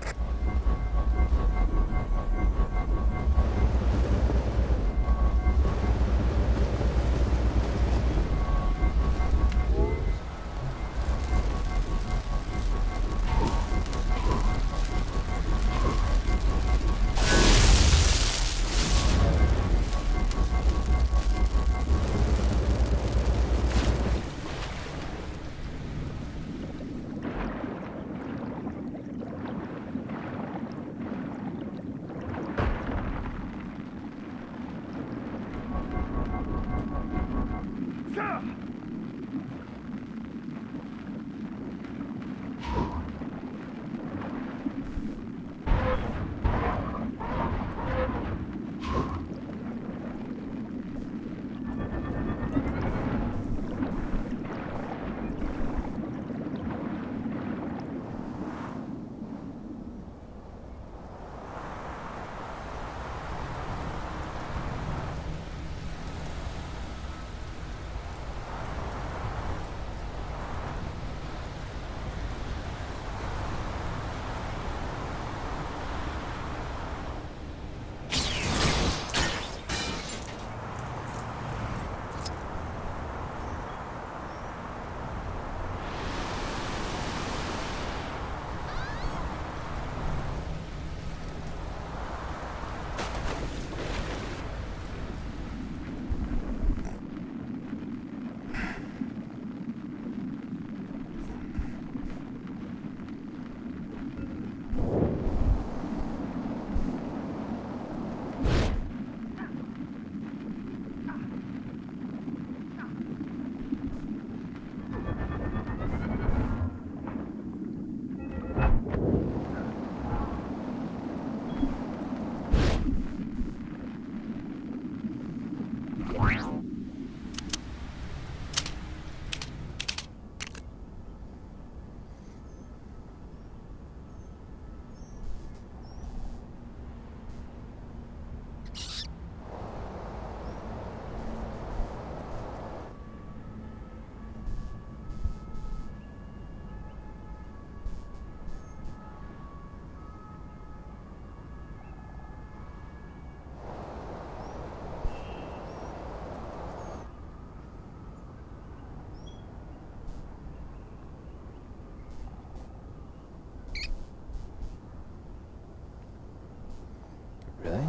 Really?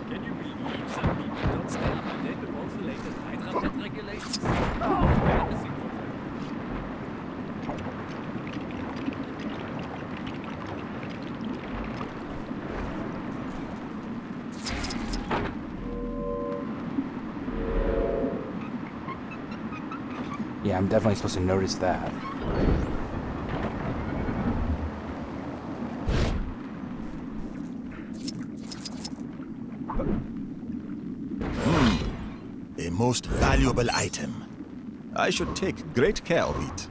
Can you believe some people don't stay up to date with all the latest Hydrapet regulations? Oh, embarrassing for them. Yeah, I'm definitely supposed to notice that. A most valuable item. I should take great care of it.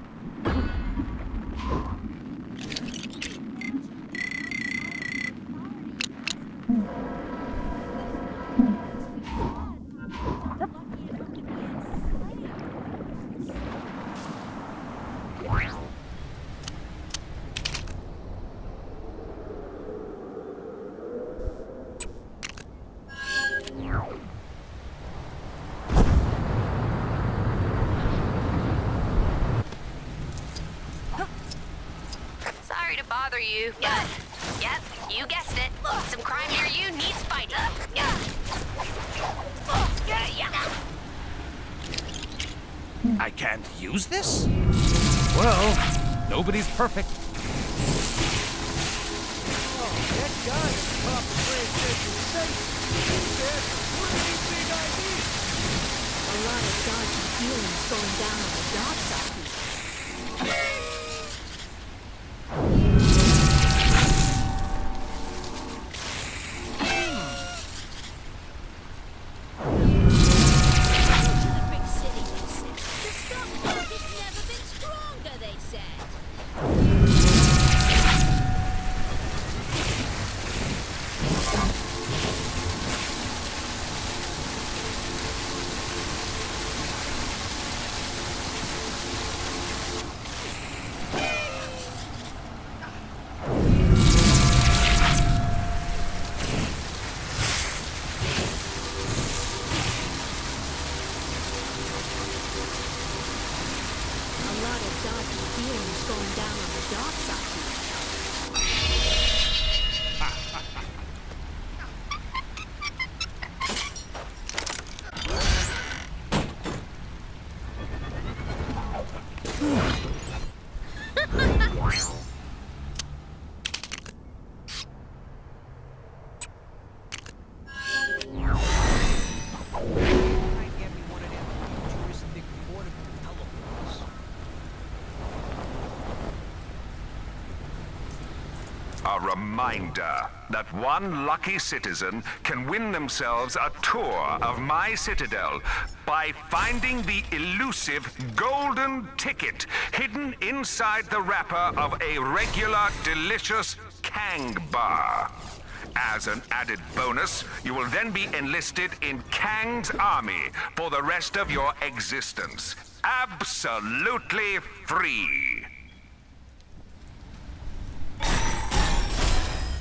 Sorry to bother you, but yep, you guessed it. Some crime near you needs fighting. I can't use this? Well, nobody's perfect. That guy at the top of Grand Central Station seems to have some pretty big ideas. A lot of dodgy feelings going down on the dark side. A reminder that one lucky citizen can win themselves a tour of my citadel by finding the elusive golden ticket hidden inside the wrapper of a regular delicious Kang bar. As an added bonus, you will then be enlisted in Kang's army for the rest of your existence. Absolutely free.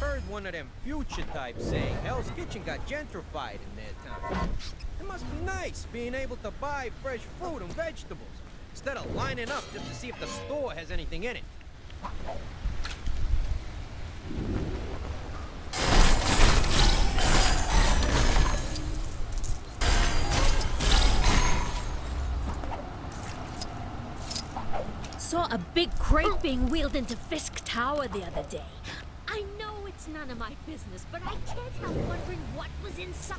Heard one of them future types saying Hell's Kitchen got gentrified in their town. It must be nice being able to buy fresh fruit and vegetables instead of lining up just to see if the store has anything in it. Saw a big crate being wheeled into Fisk Tower the other day. I know it's none of my business, but I can't help wondering what was inside.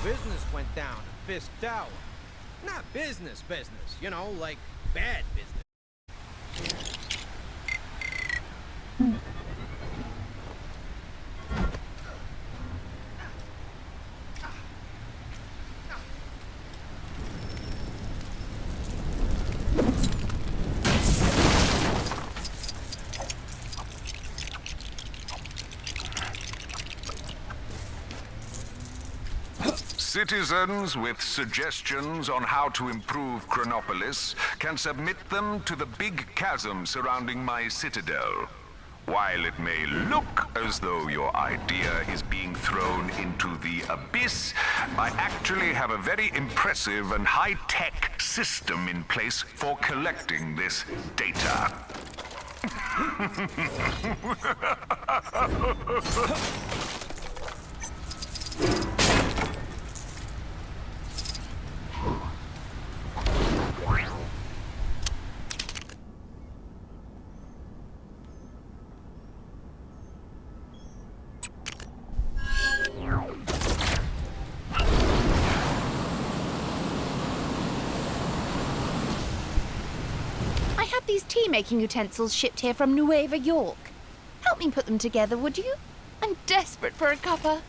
Business went down at Fisk Tower. Not business, you know, like bad business. Citizens with suggestions on how to improve Chronopolis can submit them to the big chasm surrounding my citadel. While it may look as though your idea is being thrown into the abyss, I actually have a very impressive and high-tech system in place for collecting this data. These tea-making utensils shipped here from Nueva York. Help me put them together, would you? I'm desperate for a cuppa.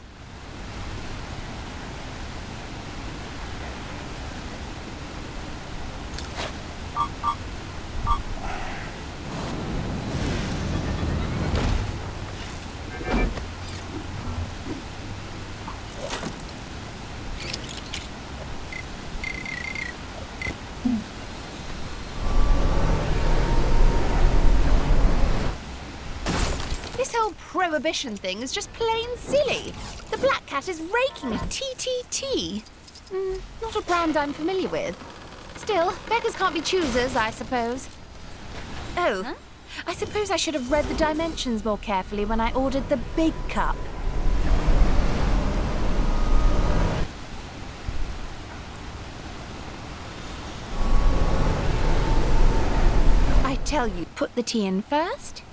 This whole prohibition thing is just plain silly. The Black Cat is raking a TTT. Not a brand I'm familiar with. Still, beggars can't be choosers, I suppose. Oh, I suppose I should have read the dimensions more carefully when I ordered the big cup. I tell you, put the tea in first.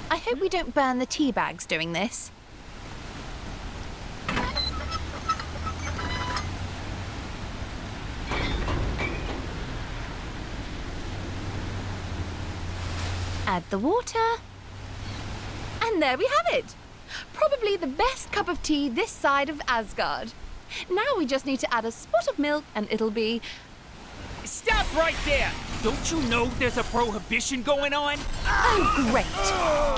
I hope we don't burn the tea bags doing this. Add the water. And there we have it! Probably the best cup of tea this side of Asgard. Now we just need to add a spot of milk and it'll be... Stop right there! Don't you know there's a prohibition going on? Oh, great!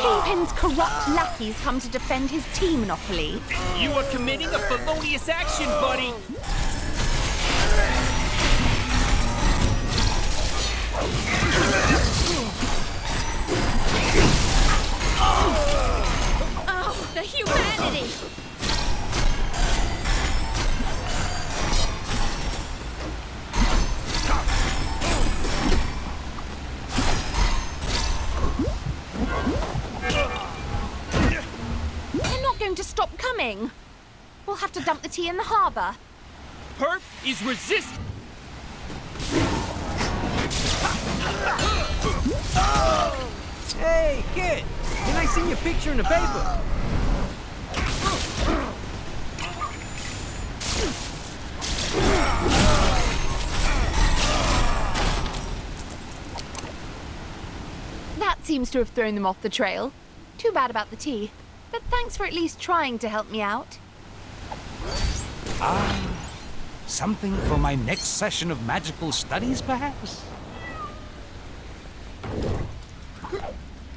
Kingpin's corrupt lackeys come to defend his tea monopoly. You are committing a felonious action, buddy! Oh, the humanity! They're not going to stop coming. We'll have to dump the tea in the harbor. Perp is resist. Hey, kid! Can I see your picture in the paper? That seems to have thrown them off the trail. Too bad about the tea. But thanks for at least trying to help me out. Something for my next session of magical studies, perhaps?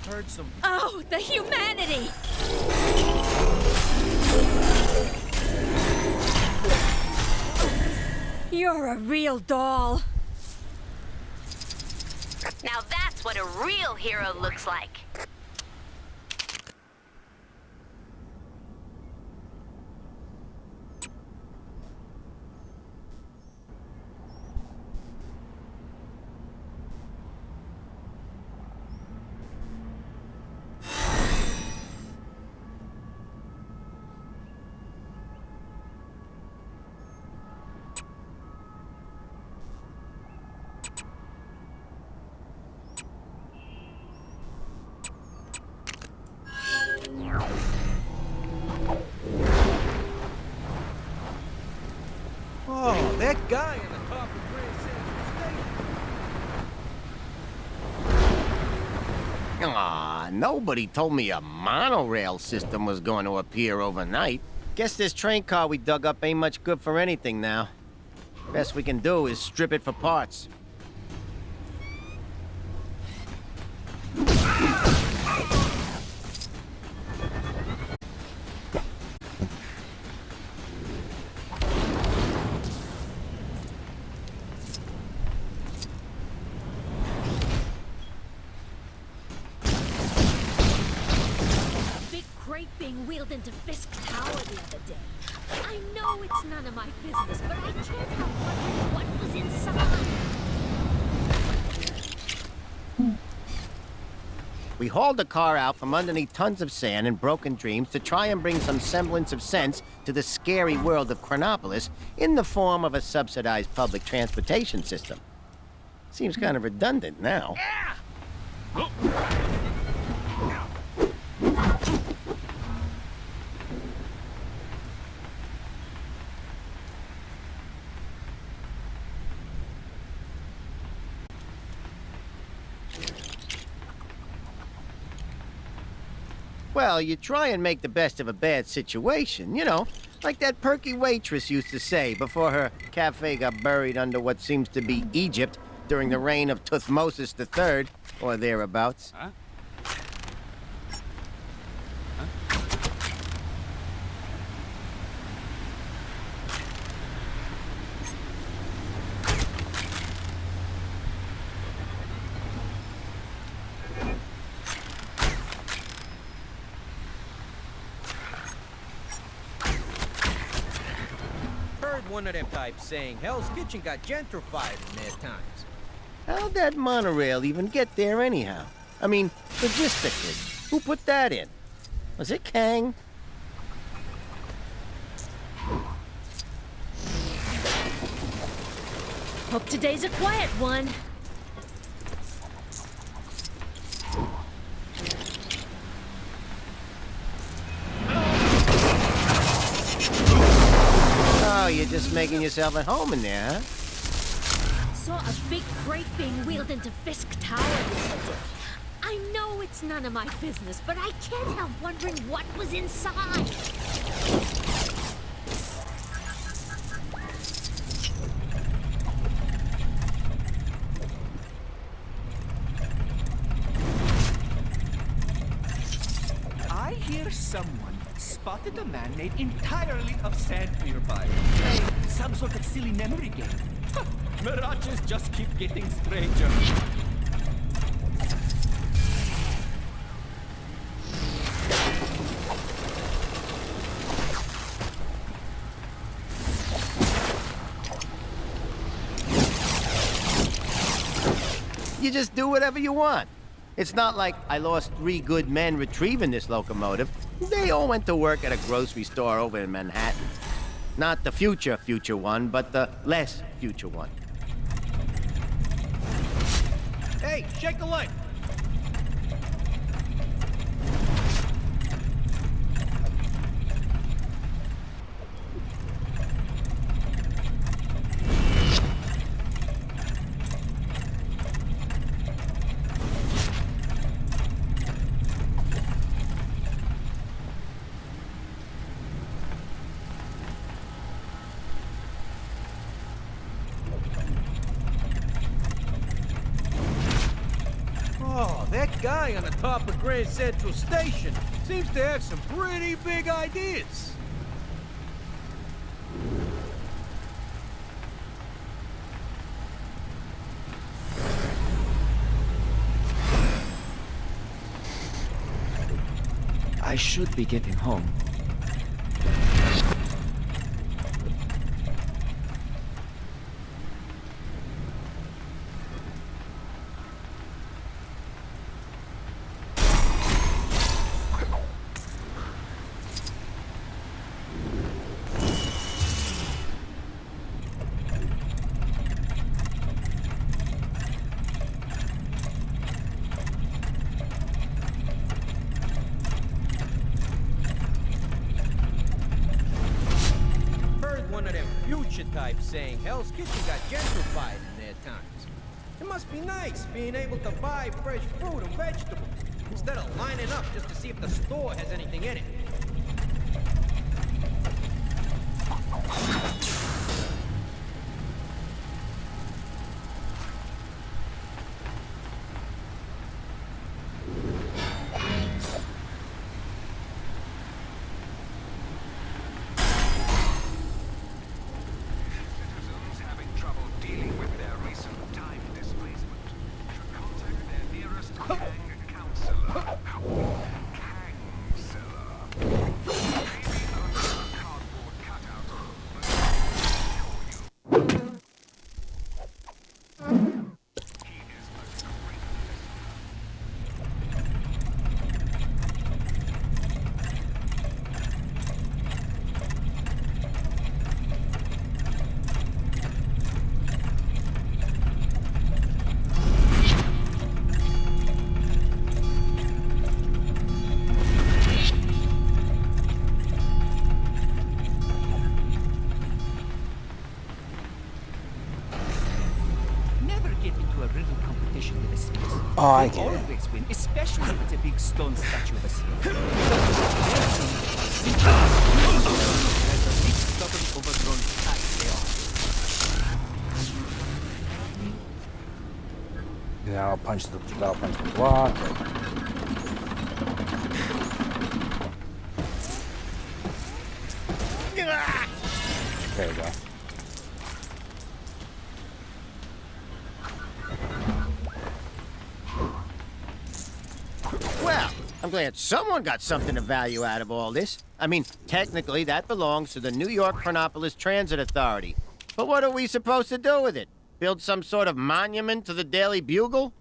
Heard some... Oh, the humanity! You're a real doll. Now that's what a real hero looks like. Oh, that guy in the top of Grand Central Station. Aw, nobody told me a monorail system was going to appear overnight. Guess this train car we dug up ain't much good for anything now. Best we can do is strip it for parts. Being wheeled into Fisk Tower the other day. I know it's none of my business, but I can't help wondering what was inside. We hauled the car out from underneath tons of sand and broken dreams to try and bring some semblance of sense to the scary world of Chronopolis in the form of a subsidized public transportation system. Seems kind of redundant now. Well, you try and make the best of a bad situation, you know, like that perky waitress used to say before her cafe got buried under what seems to be Egypt during the reign of Thutmose III, or thereabouts. Huh? One of them types saying Hell's Kitchen got gentrified in their times. How'd that monorail even get there anyhow? I mean, logistically, who put that in? Was it Kang? Hope today's a quiet one. Oh, you're just making yourself at home in there, huh? Saw a big crate being wheeled into Fisk Tower the other day. I know it's none of my business, but I can't help wondering what was inside. I hear someone spotted a man made entirely of sand nearby. Some sort of silly memory game. Huh, mirages just keep getting stranger. You just do whatever you want. It's not like I lost 3 good men retrieving this locomotive. They all went to work at a grocery store over in Manhattan. Not the future one, but the less future one. Hey, shake a leg! Oh, that guy on the top of Grand Central Station seems to have some pretty big ideas. I should be getting home. Type saying Hell's Kitchen got gentrified in their times. It must be nice being able to buy fresh fruit and vegetables instead of lining up just to see if the store has anything in it. Oh, I get it. Always win especially if it's a big stone statue of a snake. As a big, stubborn, overgrown cat they are. Then I'll punch the block. There we go. Well, I'm glad someone got something of value out of all this. I mean, technically, that belongs to the New York Chronopolis Transit Authority. But what are we supposed to do with it? Build some sort of monument to the Daily Bugle?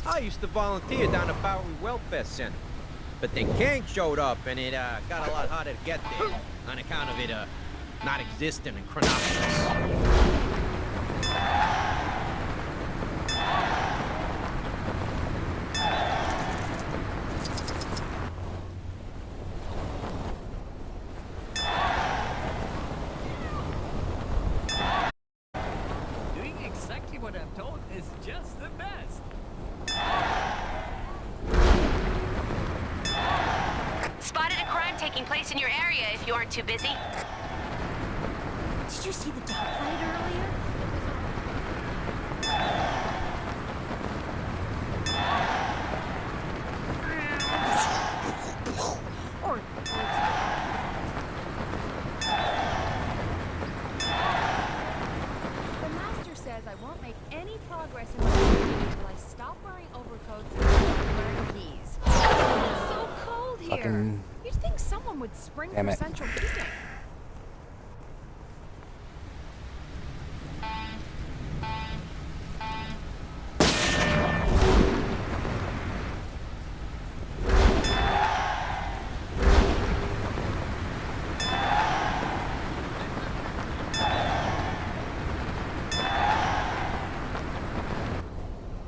I used to volunteer down at Bowery Welfare Center. But then gang showed up and it got a lot harder to get there on account of it not existing in Chronopolis. Doing exactly what I'm told is just the best. Spotted a crime taking place in your area if you aren't too busy. Did you see the dogfight earlier? The master says I won't make any progress in my training until I stop wearing overcoats and start wearing these. It's so cold here. Fucking- You'd think someone would spring Damn for it. central heating.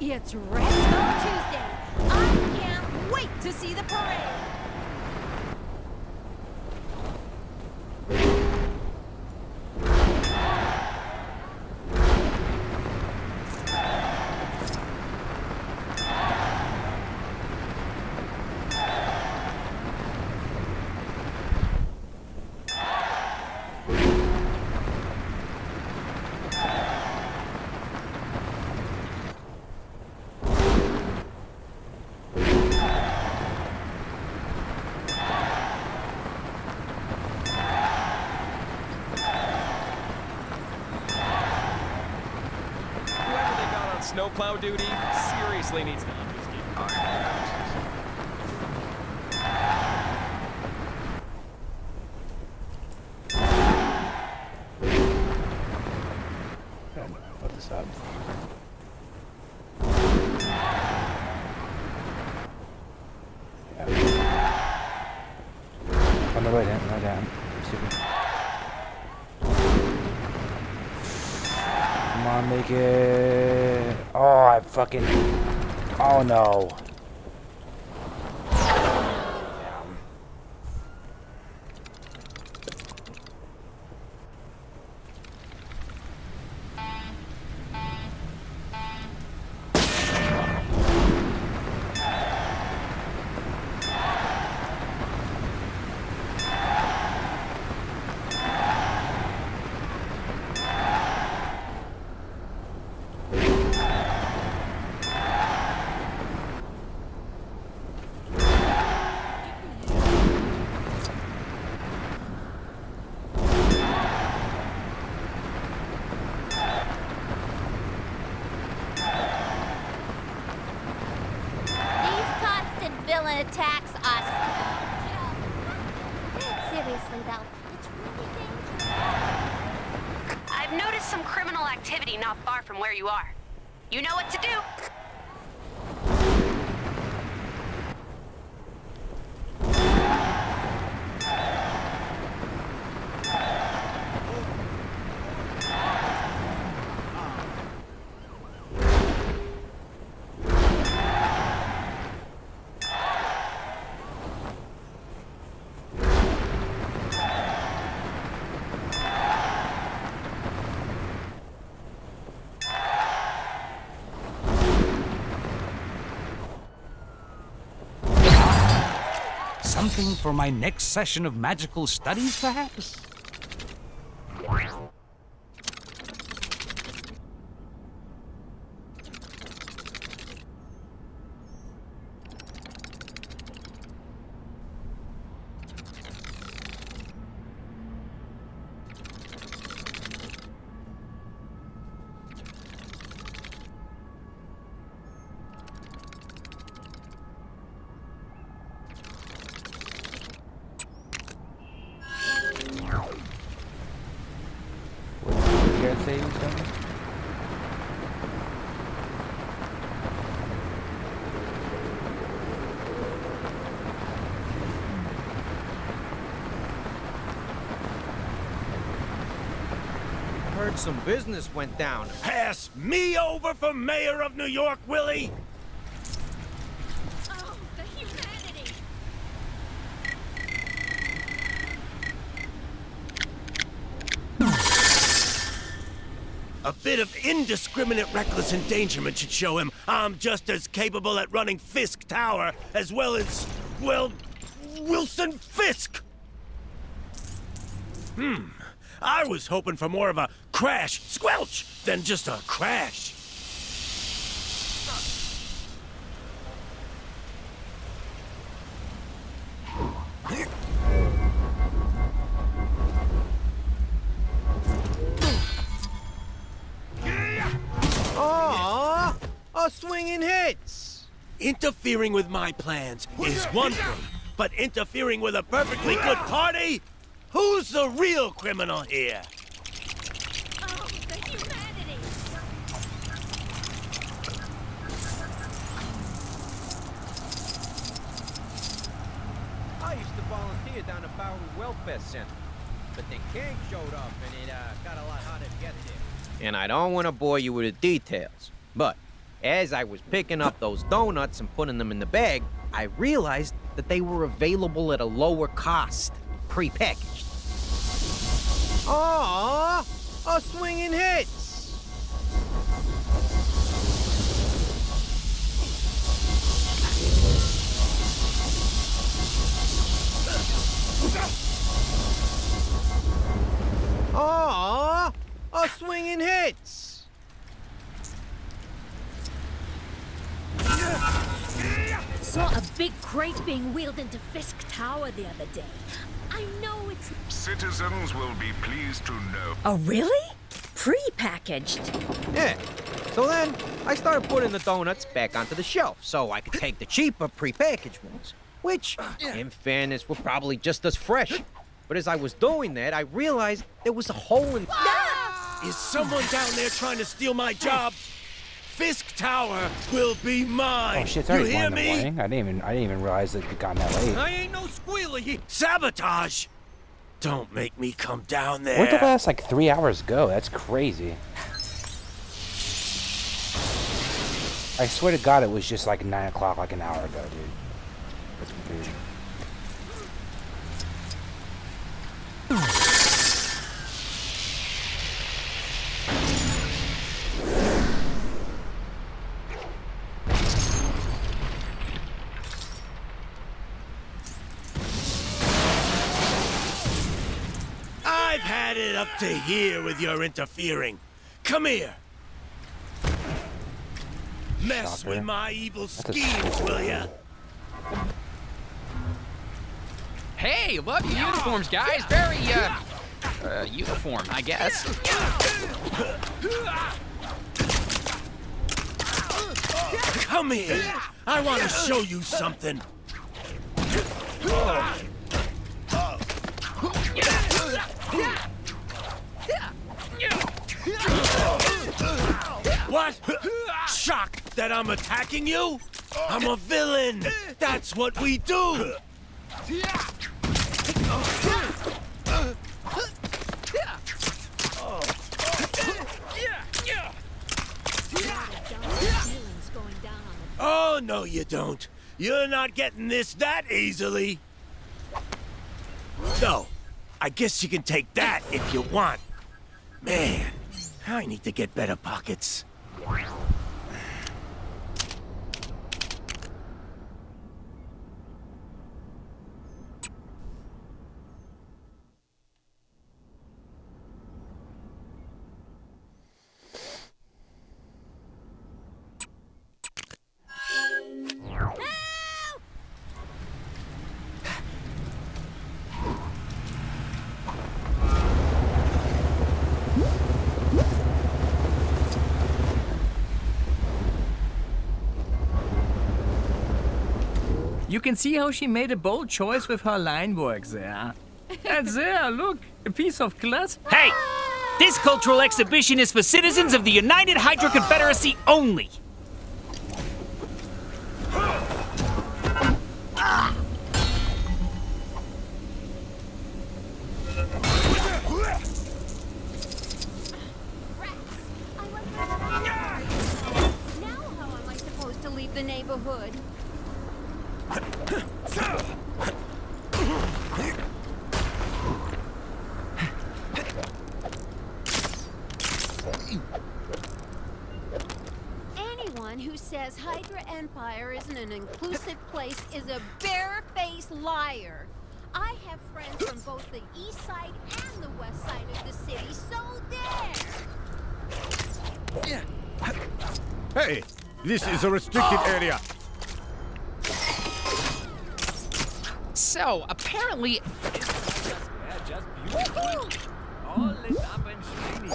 It's Redstone Tuesday. I can't wait to see the parade. Whoever they got on snowplow duty seriously needs to understand. Fuck this up. Oh, no, wait, no, down. Stupid. Come on, make it. Oh, I fucking. Oh, no. These constant villain attacks us. Seriously, though, it's really dangerous. I've noticed some criminal activity not far from where you are. You know what to do. Something for my next session of magical studies, perhaps? Say something? Heard some business went down. Pass me over for mayor of New York, Willie? Oh, the humanity! A bit of indiscriminate reckless endangerment should show him I'm just as capable at running Fisk Tower as well as, well, Wilson Fisk! I was hoping for more of a crash, squelch, than just a crash. Aww, a swinging hits. Interfering with my plans is one thing, but interfering with a perfectly good party? Who's the real criminal here? Oh, the humanity! I used to volunteer down at Bowery Welfare Center, but then King showed up and it got a lot harder to get there. And I don't want to bore you with the details, but as I was picking up those donuts and putting them in the bag, I realized that they were available at a lower cost, pre-packaged. Aww, a swinging hits. Aww, a swinging hits. Saw a big crate being wheeled into Fisk Tower the other day. I know it's... Citizens will be pleased to know. Oh, really? Pre-packaged. Yeah. So then, I started putting the donuts back onto the shelf so I could take the cheaper pre-packaged ones, which, in fairness, were probably just as fresh. But as I was doing that, I realized there was a hole in... Is someone down there trying to steal my job? Fisk Tower will be mine. Oh shit! It's You already hear 1 in the me? morning. I didn't even realize that it got that late. I ain't no squealer. Sabotage! Don't make me come down there. Where'd the last like 3 hours go? That's crazy. I swear to God, it was just like 9 o'clock like an hour ago, dude. That's weird. I've had it up to here with your interfering. Come here. Mess Shocker. with my evil That's a schemes, stupid will idea. ya? Hey, love your uniforms, guys. Very, uniform, I guess. Come here. I want to show you something. What? Shocked that I'm attacking you? I'm a villain. That's what we do. Oh, no, you don't. You're not getting this that easily. No, I guess you can take that if you want. Man, I need to get better pockets. You can see how she made a bold choice with her line work there. And there, look, a piece of glass. Hey! This cultural exhibition is for citizens of the United Hydra Confederacy only! Now how am I supposed to leave the neighborhood? Anyone who says Hydra Empire isn't an inclusive place is a barefaced liar. I have friends from both the east side and the west side of the city, so there! Hey, this is a restricted area. So, apparently... Just beautiful. All lit up and shiny.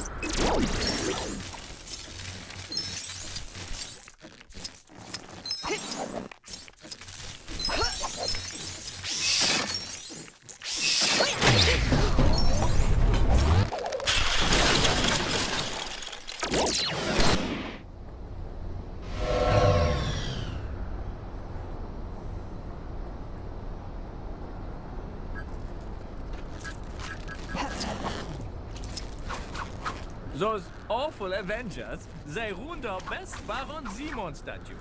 Those awful Avengers, they ruined our best Baron Simon statue.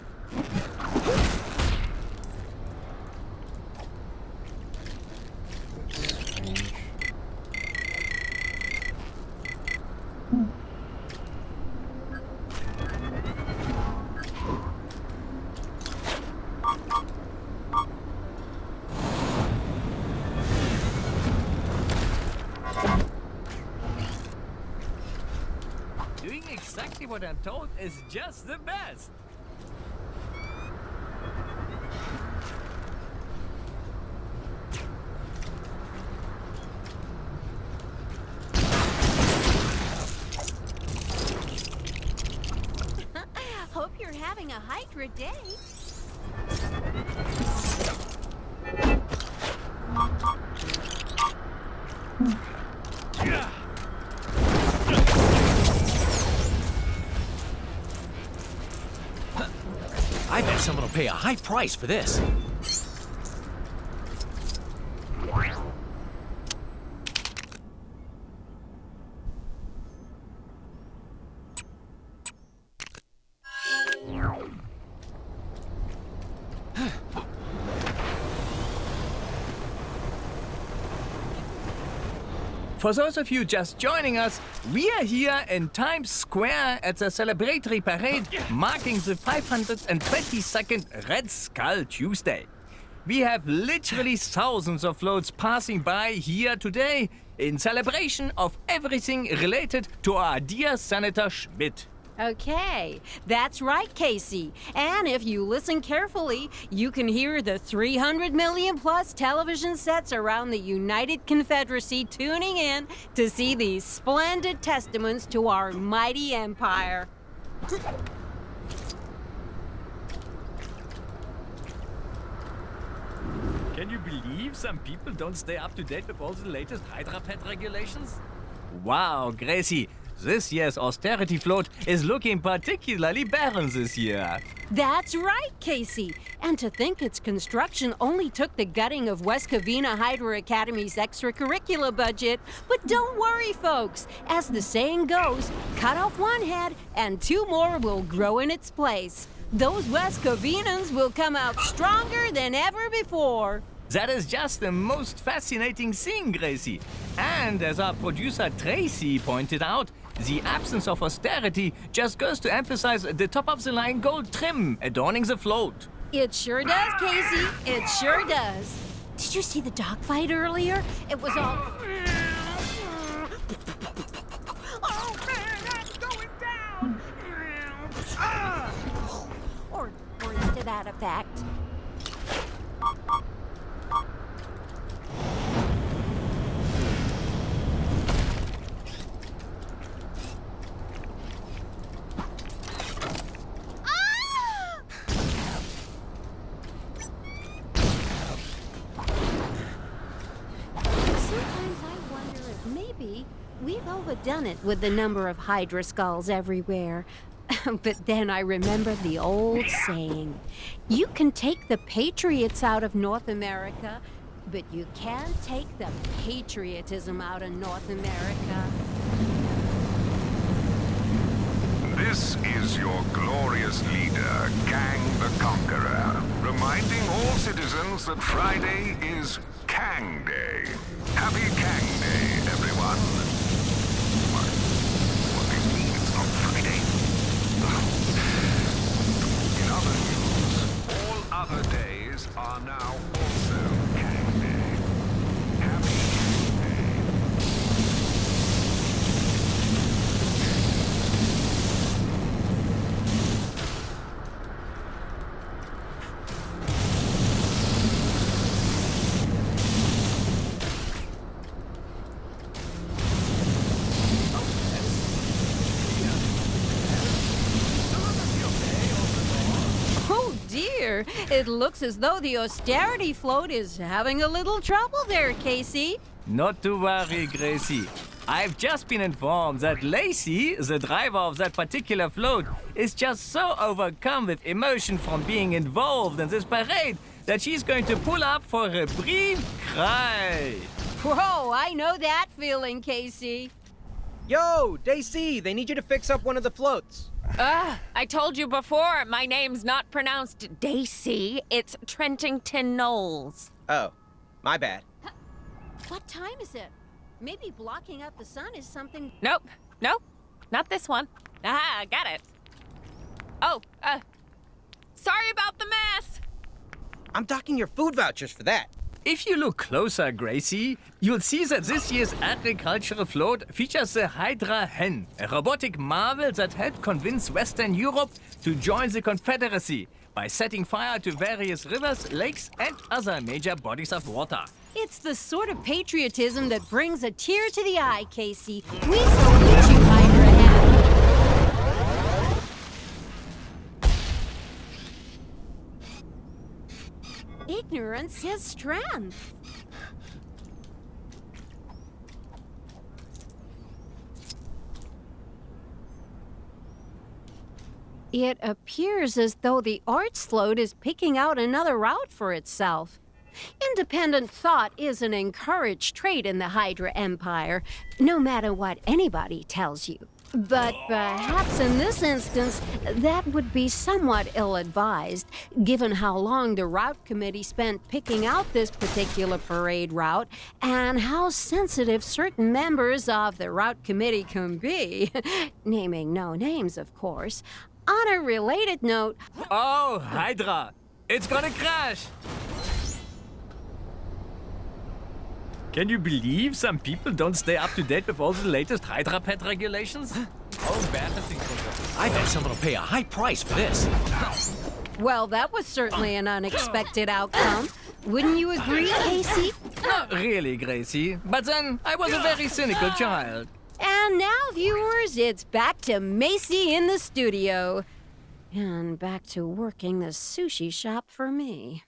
Doing exactly what I'm told is just the best. Hope you're having a Hydra day. I bet someone will pay a high price for this. For those of you just joining us, we are here in Times Square at the celebratory parade marking the 522nd Red Skull Tuesday. We have literally thousands of floats passing by here today in celebration of everything related to our dear Senator Schmidt. Okay, that's right, Casey. And if you listen carefully, you can hear the 300 million plus television sets around the United Confederacy tuning in to see these splendid testaments to our mighty empire. Can you believe some people don't stay up to date with all the latest Hydra Pet regulations? Wow, Gracie, this year's austerity float is looking particularly barren this year. That's right, Casey. And to think its construction only took the gutting of West Covina Hydra Academy's extracurricular budget. But don't worry, folks. As the saying goes, cut off one head and two more will grow in its place. Those West Covinans will come out stronger than ever before. That is just the most fascinating thing, Gracie. And as our producer Tracy pointed out, the absence of austerity just goes to emphasize the top-of-the-line gold trim adorning the float. It sure does, Casey. It sure does. Did you see the dogfight earlier? It was all... Oh, man, that's going down! Or words to that effect. We've overdone it with the number of Hydra skulls everywhere. But then I remember the old saying, you can take the patriots out of North America, but you can't take the patriotism out of North America. This is your glorious leader, Kang the Conqueror, reminding all citizens that Friday is Kang Day. Happy Kang Day, everyone. What do you mean it's not Friday? In other news, all other days are now also Kang Day. Happy Kang Day. Oh dear, it looks as though the austerity float is having a little trouble there, Casey. Not to worry, Gracie. I've just been informed that Lacey, the driver of that particular float, is just so overcome with emotion from being involved in this parade that she's going to pull up for a brief cry. Whoa, I know that feeling, Casey. Yo, Daisy, they need you to fix up one of the floats. I told you before, my name's not pronounced Daisy, it's Trentington Knowles. Oh, my bad. What time is it? Maybe blocking out the sun is something... Nope, not this one. Ah, got it. Oh, sorry about the mess. I'm docking your food vouchers for that. If you look closer, Gracie, you'll see that this year's agricultural float features the Hydra Hen, a robotic marvel that helped convince Western Europe to join the Confederacy by setting fire to various rivers, lakes, and other major bodies of water. It's the sort of patriotism that brings a tear to the eye, Casey. We salute you, Hydra Hen. Ignorance is strength. It appears as though the arts float is picking out another route for itself. Independent thought is an encouraged trait in the Hydra Empire, no matter what anybody tells you. But perhaps in this instance, that would be somewhat ill-advised, given how long the route committee spent picking out this particular parade route, and how sensitive certain members of the route committee can be. Naming no names, of course. On a related note... Oh, Hydra! It's gonna crash! Can you believe some people don't stay up to date with all the latest Hydra Pet regulations? I bet someone will pay a high price for this. Well, that was certainly an unexpected outcome. Wouldn't you agree, Casey? Not really, Gracie. But then, I was a very cynical child. And now, viewers, it's back to Macy in the studio. And back to working the sushi shop for me.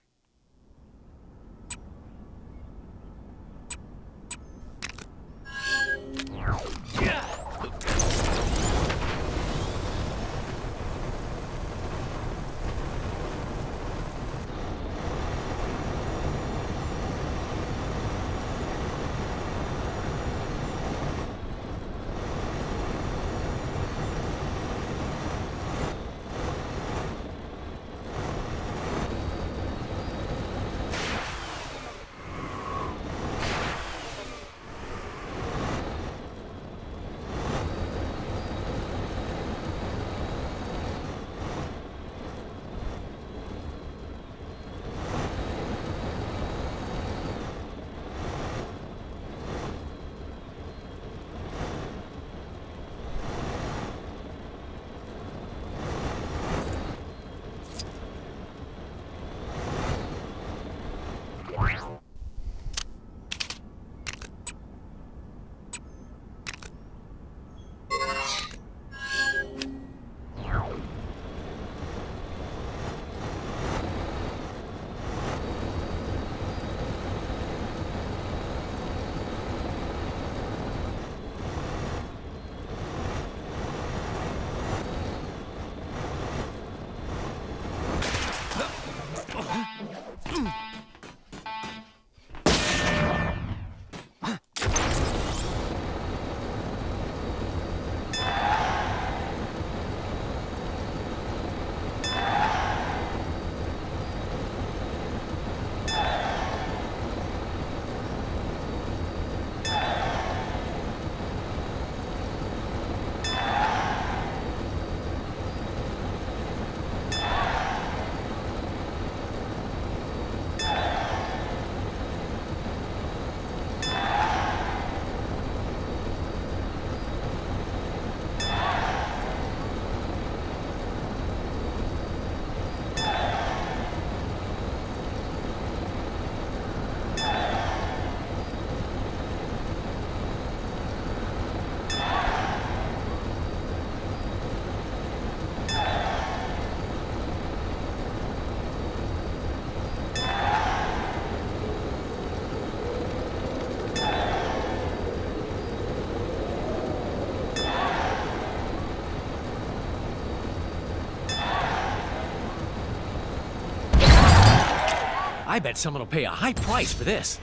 I bet someone will pay a high price for this.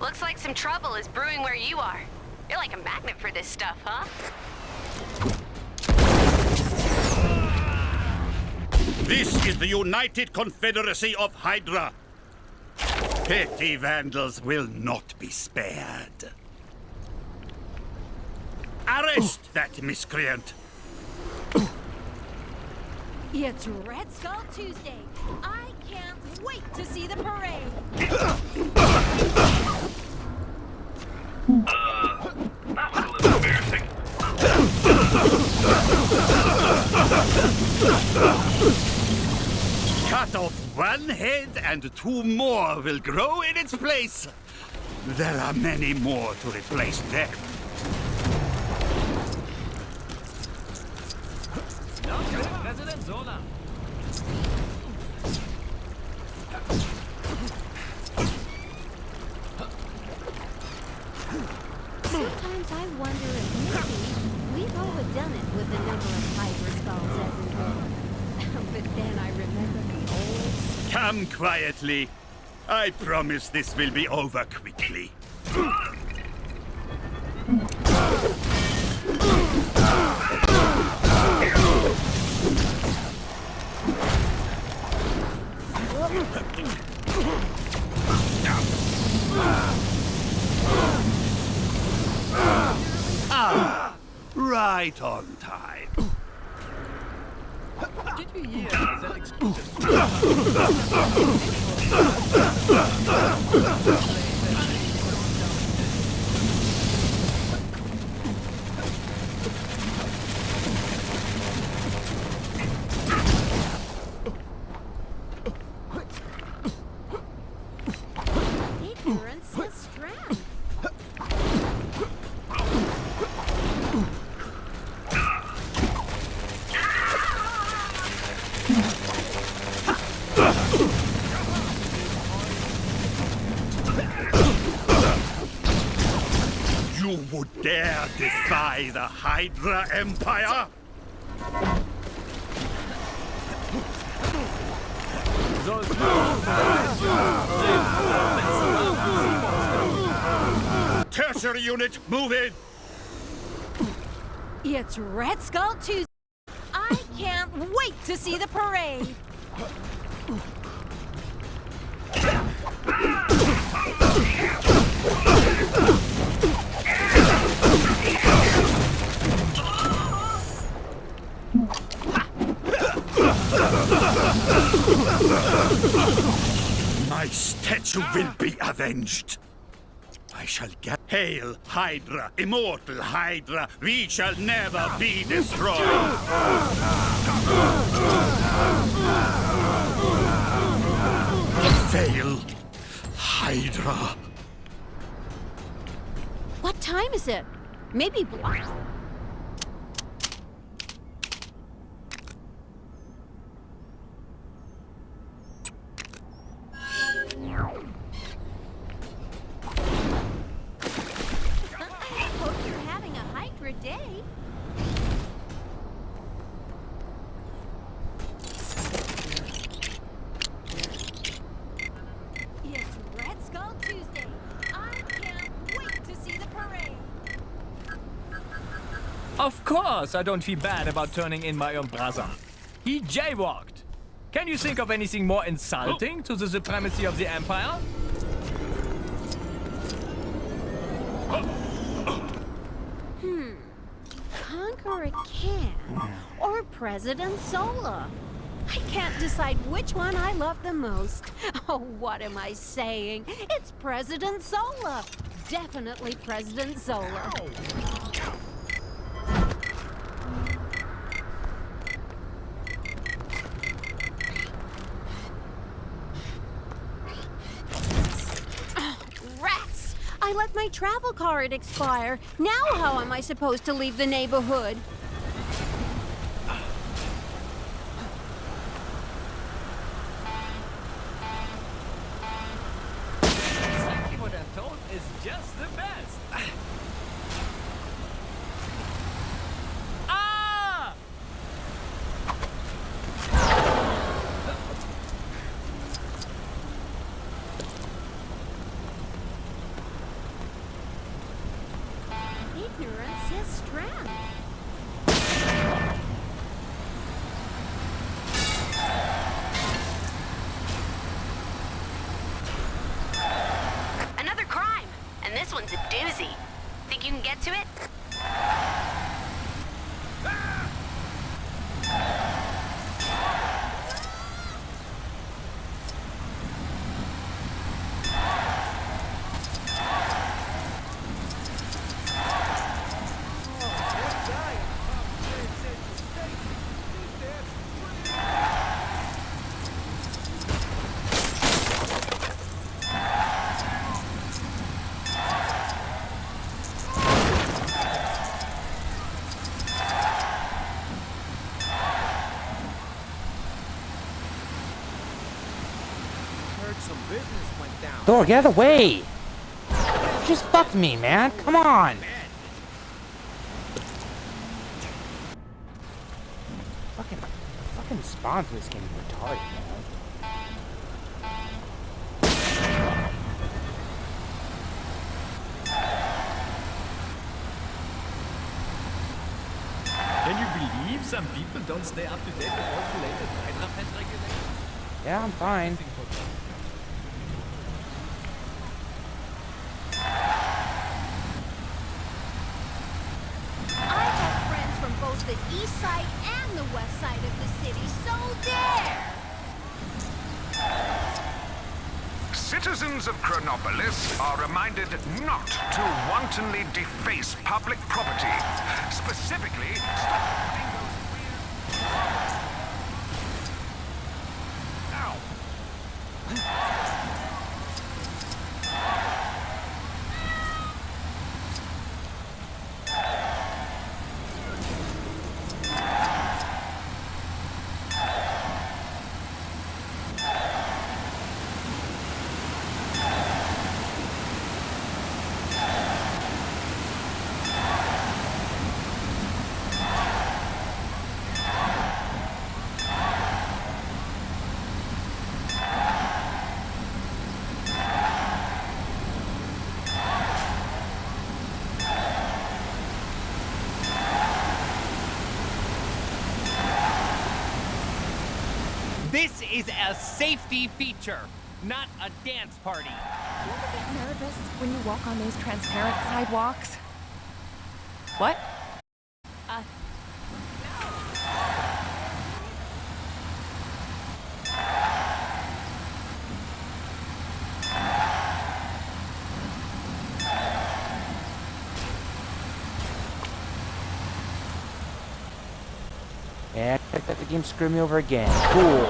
Looks like some trouble is brewing where you are. You're like a magnet for this stuff, huh? This is the United Confederacy of Hydra. Petty vandals will not be spared. Arrest that miscreant! It's Red Skull Tuesday. I can't wait to see the parade. That was a little embarrassing. Cut off one head and 2 more will grow in its place. There are many more to replace them. President Zola. Sometimes I wonder if maybe we've overdone it with the number of Hydra skulls everywhere. But then I remember the old... Come quietly. I promise this will be over quickly. Ah, right on time. Did you hear that exclusive? Ignorance is strength. You would dare defy the Hydra Empire? Tertiary unit, move in! It's Red Skull Tuesday. I can't wait to see the parade. My statue will be avenged. I shall get... Hail, Hydra, immortal Hydra, we shall never be destroyed. Fail, Hydra. What time is it? Maybe... Hope you're having a Hydra day. It's Red Skull Tuesday. I can't wait to see the parade. Of course, I don't feel bad about turning in my own brother. He jaywalked. Can you think of anything more insulting to the supremacy of the Empire? or a can? Or President Zola? I can't decide which one I love the most. Oh, what am I saying? It's President Zola. Definitely President Zola. Rats! I let my travel card expire. Now how am I supposed to leave the neighborhood? Exactly what I'm told is just the best. Ah! Ignorance is strength. Another crime, and this one's a doozy. Think you can get to it? Heard some business went down. Thor, get out of the way! You just fucked me, man. Come on! Fucking spawns in this game is retarded, man. Can you believe some people don't stay up to date with all the latest Hydra pet regulations? Yeah, I'm fine. I have friends from both the east side and the west side of the city, so there! Citizens of Chronopolis are reminded not to wantonly deface public property. Specifically, stop putting those weird... Ow! This is a safety feature, not a dance party. Do you ever get nervous when you walk on those transparent sidewalks? What? And I let the game screw me over again. Cool.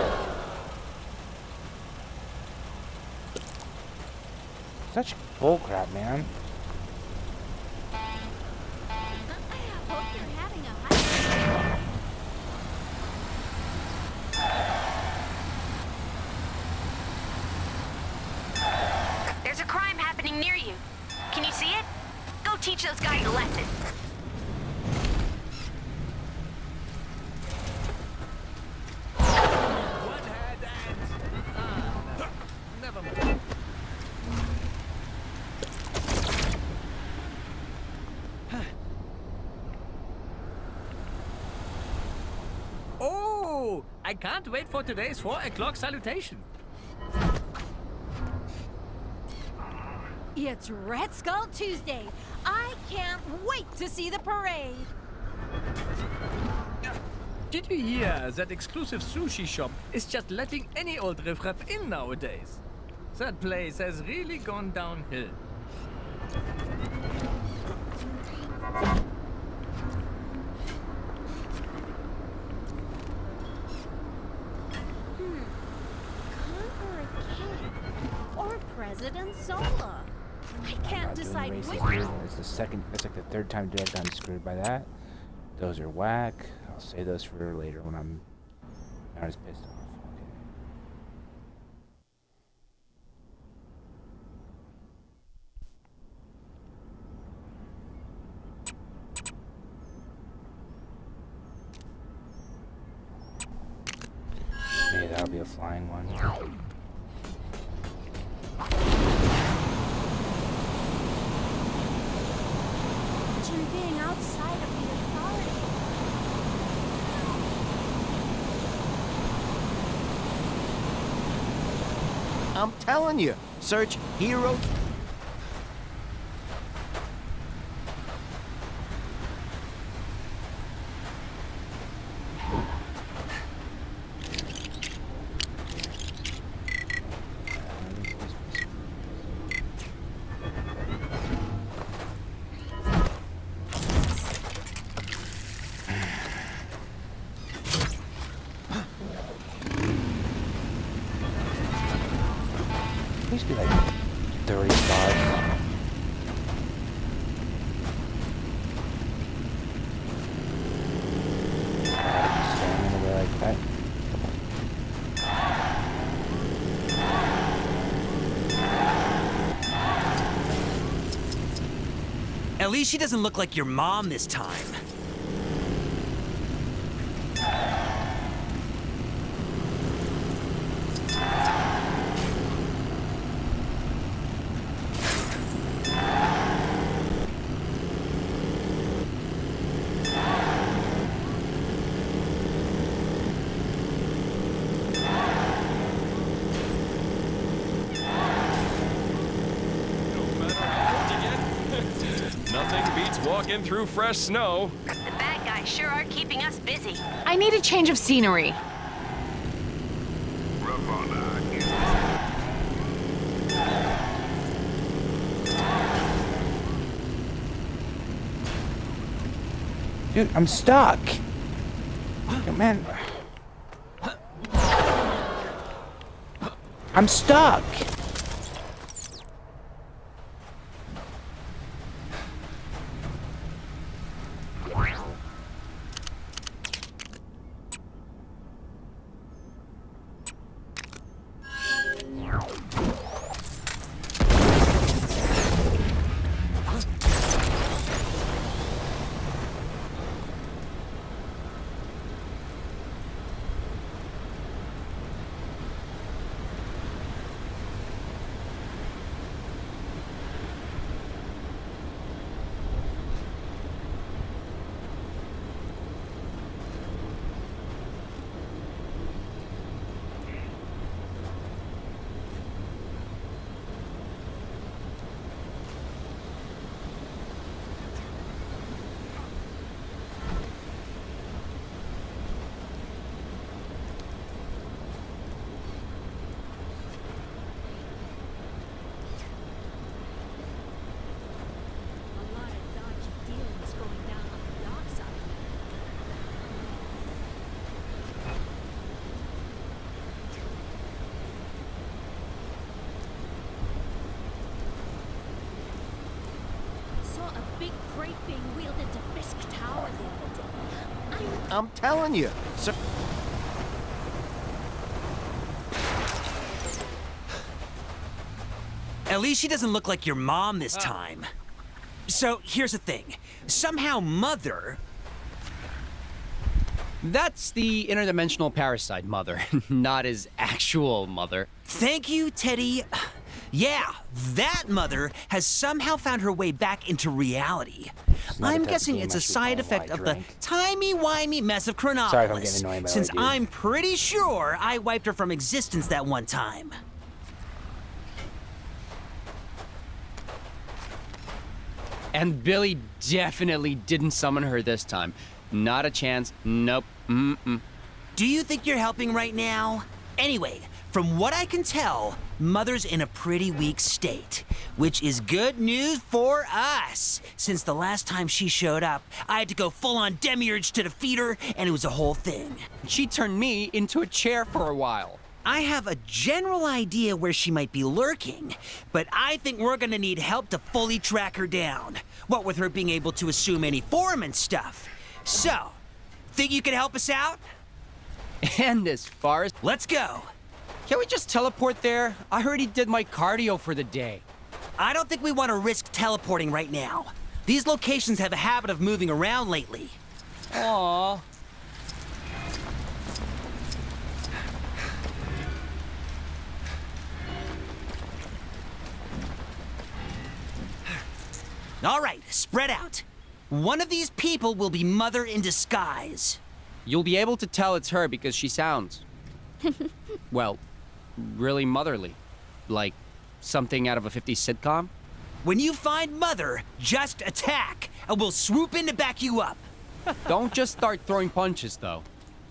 Such bullcrap, man. Hope you're having a high... There's a crime happening near you. Can you see it? Go teach those guys a lesson. Never mind. Oh, I can't wait for today's 4 o'clock salutation. It's Red Skull Tuesday. I can't wait to see the parade. Did you hear that exclusive sushi shop is just letting any old riffraff in nowadays? That place has really gone downhill. Or President Zola. I can't decide which. It's the second. It's like the third time today I've gotten screwed by that. Those are whack. I'll save those for later when I'm not as pissed off. Maybe that'll be a flying one. Imagine being outside of the authority. I'm telling you, search heroes. Please be like 30 spots. Standing in the way like that. At least she doesn't look like your mom this time. Nothing beats walking through fresh snow. The bad guys sure are keeping us busy. I need a change of scenery. Dude, I'm stuck. Yo, man. I'm stuck. Big crate being wheeled into Fisk Tower the other day. I'm telling you. Sir. At least she doesn't look like your mom this time. So, here's the thing. Somehow Mother... That's the interdimensional parasite mother, not his actual mother. Thank you, Teddy. Yeah, that mother has somehow found her way back into reality. I'm guessing it's a side effect of the timey-wimey mess of Chronopolis. Sorry if I'm getting annoyed by since that, dude. I'm pretty sure I wiped her from existence that one time. And Billy definitely didn't summon her this time. Not a chance. Nope. Mm-mm. Do you think you're helping right now? Anyway, from what I can tell, Mother's in a pretty weak state, which is good news for us. Since the last time she showed up, I had to go full-on demiurge to defeat her, and it was a whole thing. She turned me into a chair for a while. I have a general idea where she might be lurking, but I think we're gonna need help to fully track her down. What with her being able to assume any form and stuff. So, think you can help us out? And as far as... Let's go. Can we just teleport there? I heard he did my cardio for the day. I don't think we want to risk teleporting right now. These locations have a habit of moving around lately. Aww. All right, spread out. One of these people will be Mother in disguise. You'll be able to tell it's her because she sounds... well, really motherly. Like something out of a 50s sitcom. When you find Mother, just attack, and we'll swoop in to back you up. Don't just start throwing punches, though.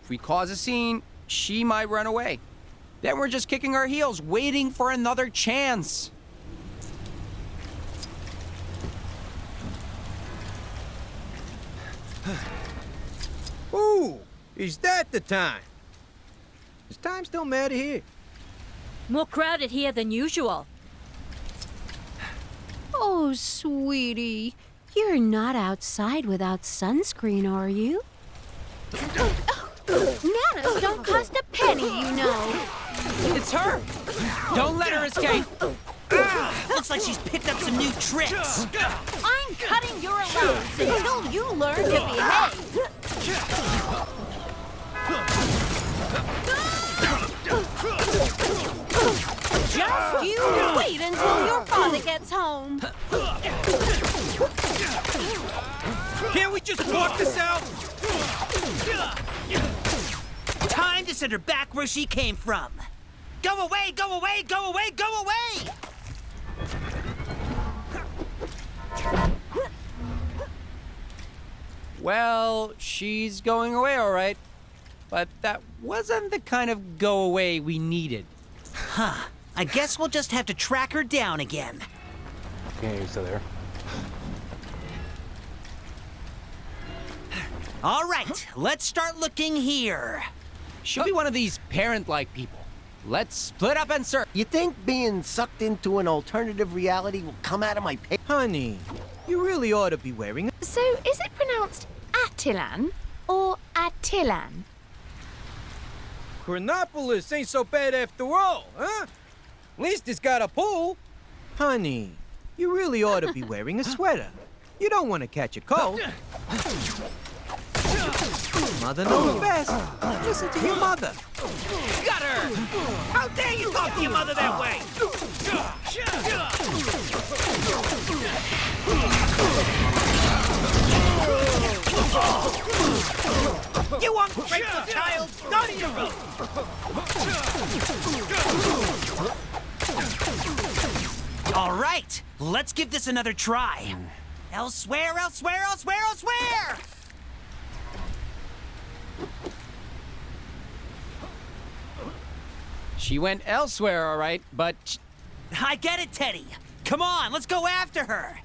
If we cause a scene, she might run away. Then we're just kicking our heels, waiting for another chance. Ooh, is that the time? Is time still matter here? More crowded here than usual. Oh, sweetie. You're not outside without sunscreen, are you? Nanas don't cost a penny, you know. It's her! Don't let her escape! Looks like she's picked up some new tricks. I'm cutting your allowance until you learn to behave. Just you wait until your father gets home. Can't we just walk this out? Time to send her back where she came from. Go away, go away, go away, go away! Well, she's going away all right. But that wasn't the kind of go away we needed. Huh. I guess we'll just have to track her down again. Okay, you're still there. All right, let's start looking here. She'll be one of these parent-like people. Let's split up and search. You think being sucked into an alternative reality will come out of my pay? Honey, you really ought to be wearing a... So, is it pronounced Attilan or Attilan? Chronopolis ain't so bad after all, huh? At least it's got a pool. Honey, you really ought to be wearing a sweater. You don't want to catch a cold. Mother knows best. Listen to your mother. Got her! How dare you talk to your mother that way? You ungrateful child! None of your own! All right, let's give this another try. Elsewhere, elsewhere, elsewhere, elsewhere! She went elsewhere, all right, but... I get it, Teddy. Come on, let's go after her.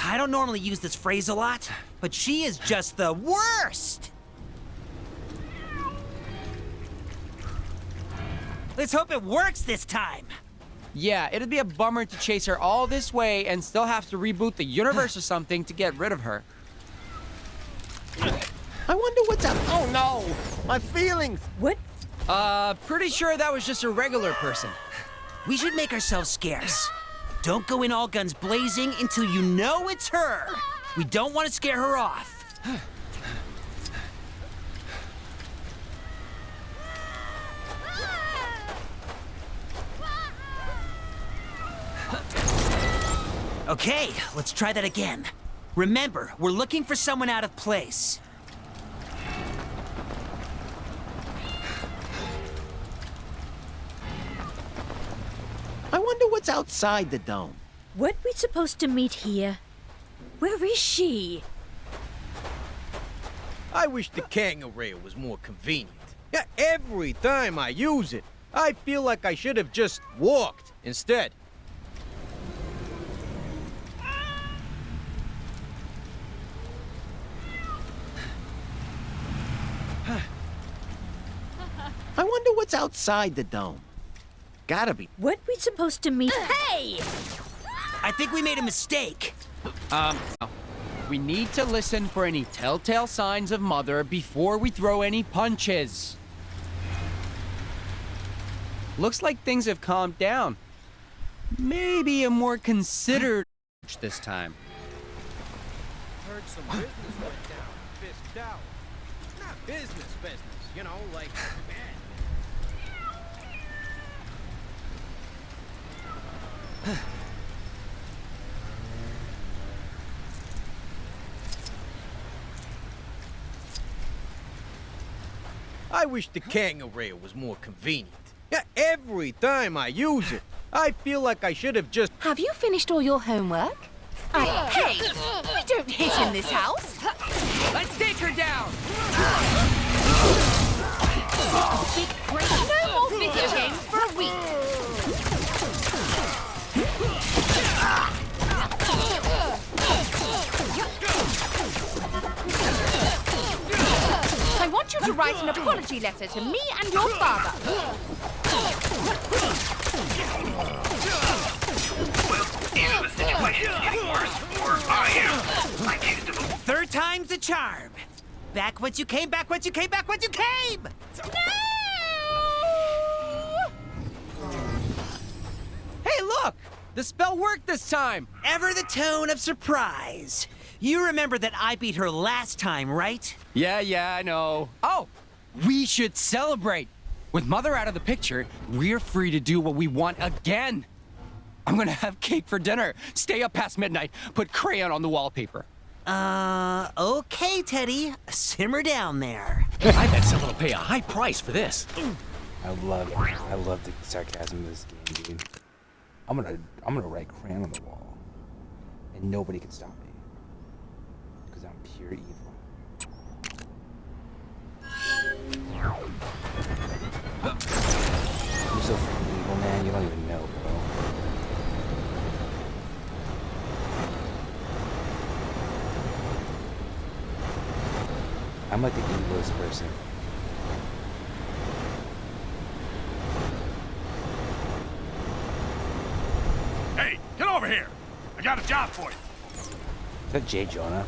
I don't normally use this phrase a lot, but she is just the worst! Let's hope it works this time. Yeah, it'd be a bummer to chase her all this way and still have to reboot the universe or something to get rid of her. I wonder what's up. Oh no, my feelings. What? Pretty sure that was just a regular person. We should make ourselves scarce. Don't go in all guns blazing until you know it's her. We don't want to scare her off. Okay, let's try that again. Remember, we're looking for someone out of place. what's outside the dome. Weren't we supposed to meet here? Where is she? I wish the kangaroo was more convenient. Yeah, every time I use it, I feel like I should have just walked instead. I wonder what's outside the dome. Gotta be. Weren't we supposed to meet? Hey! I think we made a mistake. We need to listen for any telltale signs of Mother before we throw any punches. Looks like things have calmed down. Maybe a more considered this time. Heard some business went down at Fisk Tower. Not business, you know, like bad. I wish the kangaroo was more convenient. Yeah, every time I use it, I feel like I should have just... Have you finished all your homework? Hey, we don't hit in this house. Let's take her down! Big break. No more video games for a week. I want you to write an apology letter to me and your father. Either the situation is getting worse, or I am. I needed to move. Third time's the charm. Back once you came, back once you came, back once you came! Hey, look! The spell worked this time! Ever the tone of surprise. You remember that I beat her last time, right? Yeah, I know. Oh, we should celebrate. With Mother out of the picture, we're free to do what we want again. I'm gonna have cake for dinner, stay up past midnight, put crayon on the wallpaper. Okay, Teddy. Simmer down there. I bet someone will pay a high price for this. I love the sarcasm of this game, dude. I'm gonna write crayon on the wall, and nobody can stop me, because I'm pure evil. You're so freaking evil, man. You don't even know, bro. I'm like the evilest person. Hey, get over here. I got a job for you. Is that Jay Jonah?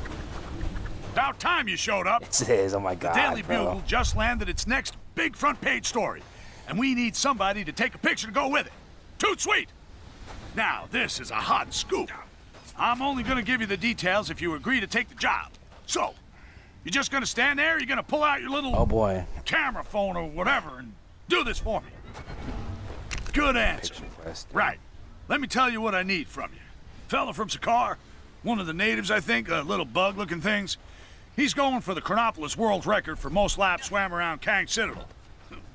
About time you showed up. It is. Oh my God, The Daily bro. Bugle just landed its next big front page story, and we need somebody to take a picture to go with it. Toot sweet. Now, this is a hot scoop. I'm only gonna give you the details if you agree to take the job. So, you just gonna stand there, or you gonna pull out your little camera phone or whatever and do this for me? Good answer. Right. Let me tell you what I need from you. Fella from Sakaar, one of the natives, I think, little bug-looking things. He's going for the Chronopolis world record for most laps swam around Kang Citadel.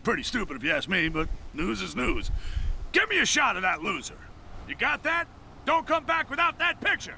Pretty stupid if you ask me, but news is news. Give me a shot of that loser. You got that? Don't come back without that picture.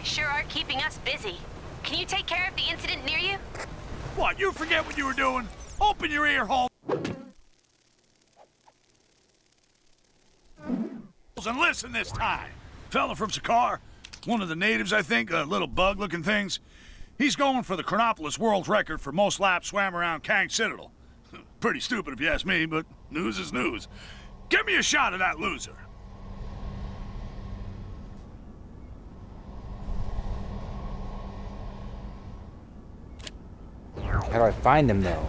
Sure are keeping us busy. Can you take care of the incident near you? What, you forget what you were doing? Open your ear hole and listen this time. Fella from Sakaar, one of the natives, I think, little bug-looking things. He's going for the Chronopolis world record for most laps swam around Kang Citadel. Pretty stupid if you ask me, but news is news. Give me a shot of that loser. How do I find him, though?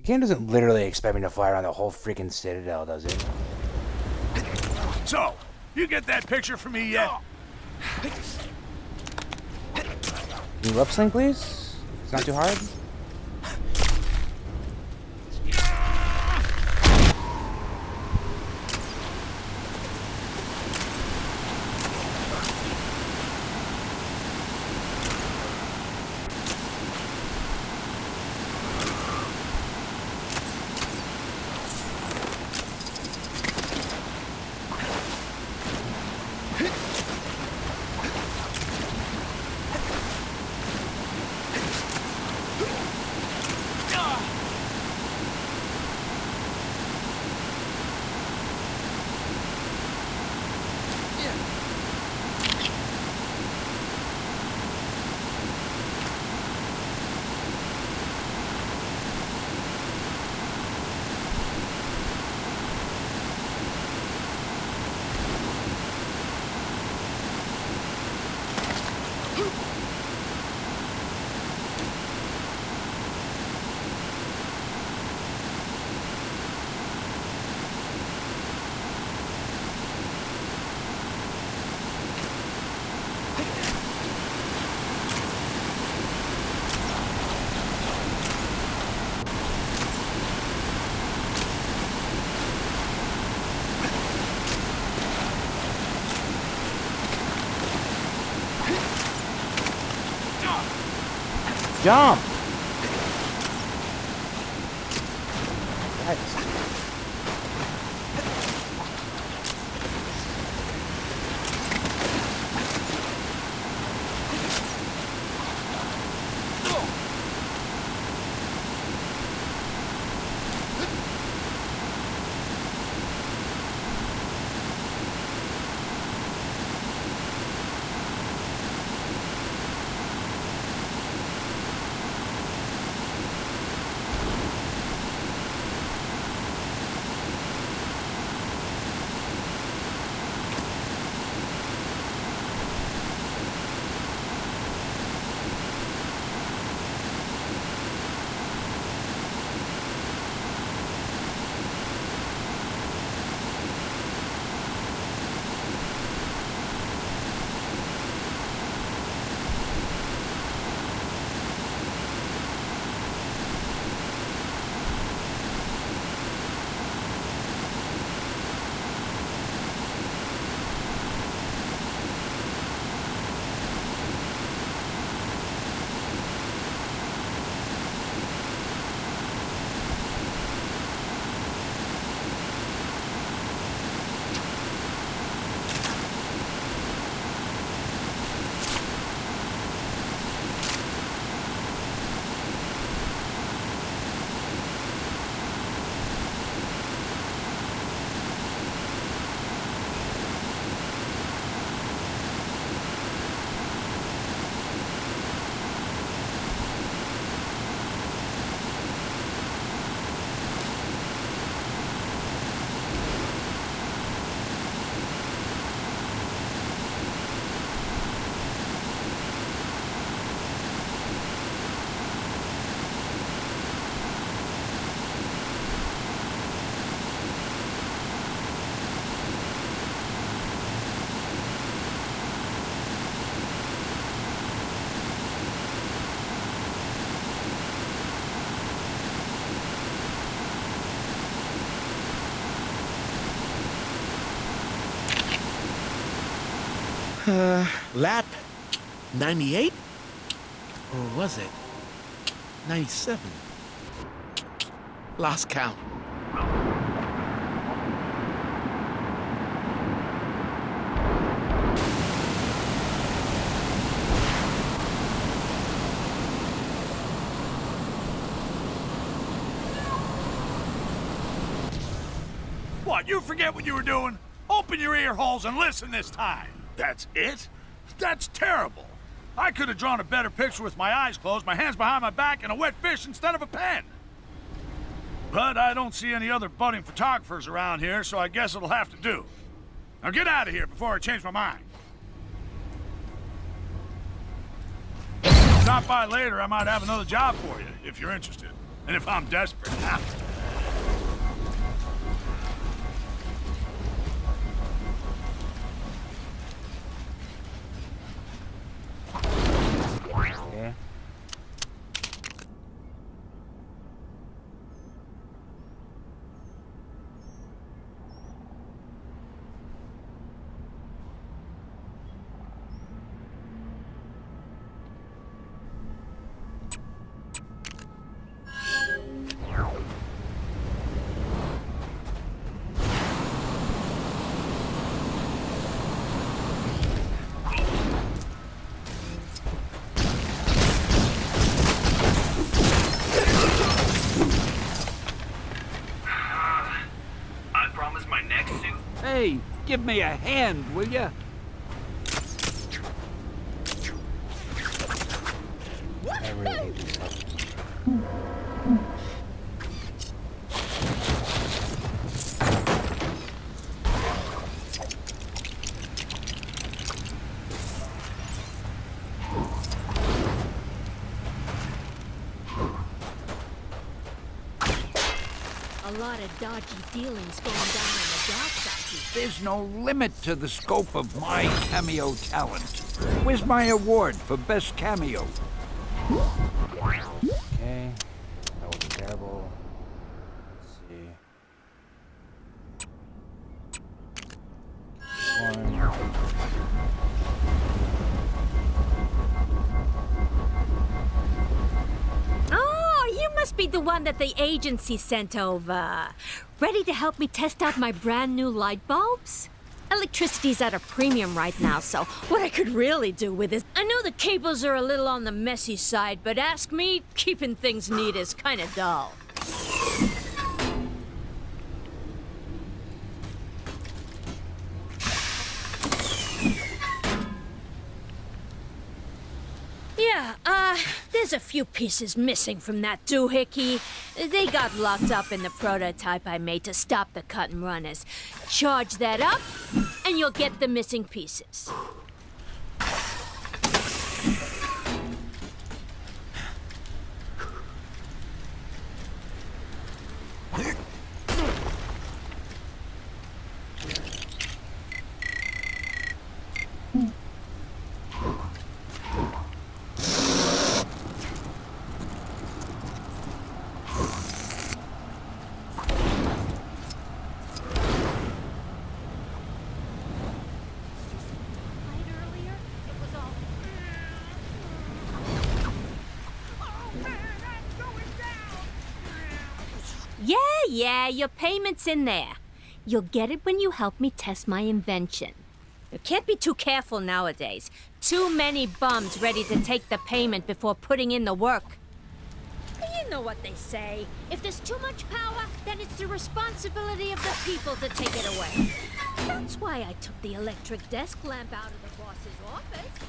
game doesn't literally expect me to fly around the whole freaking Citadel, does it? So, you get that picture for me yet? Can you lip sync, please? It's not too hard. Jump! Lap 98? Or was it 97? Lost count. What, you forget what you were doing? Open your ear holes and listen this time. That's it? That's terrible. I could have drawn a better picture with my eyes closed, my hands behind my back, and a wet fish instead of a pen. But I don't see any other budding photographers around here, so I guess it'll have to do. Now get out of here before I change my mind. Stop by later, I might have another job for you, if you're interested. And if I'm desperate, Okay. I promise my next suit. Hey, give me a hand, will ya? I really hate these fucking. A lot of dodgy dealings going down on the dark side here. There's no limit to the scope of my cameo talent. Where's my award for best cameo? Okay. That wasn't terrible. Let's see. Oh, you must be the one that the agency sent over. Ready to help me test out my brand new light bulbs? Electricity's at a premium right now, so what I could really do with is... I know the cables are a little on the messy side, but ask me, keeping things neat is kind of dull. Yeah, there's a few pieces missing from that doohickey. They got locked up in the prototype I made to stop the cut and runners. Charge that up, and you'll get the missing pieces. Yeah, your payment's in there. You'll get it when you help me test my invention. You can't be too careful nowadays. Too many bums ready to take the payment before putting in the work. You know what they say. If there's too much power, then it's the responsibility of the people to take it away. That's why I took the electric desk lamp out of the boss's office.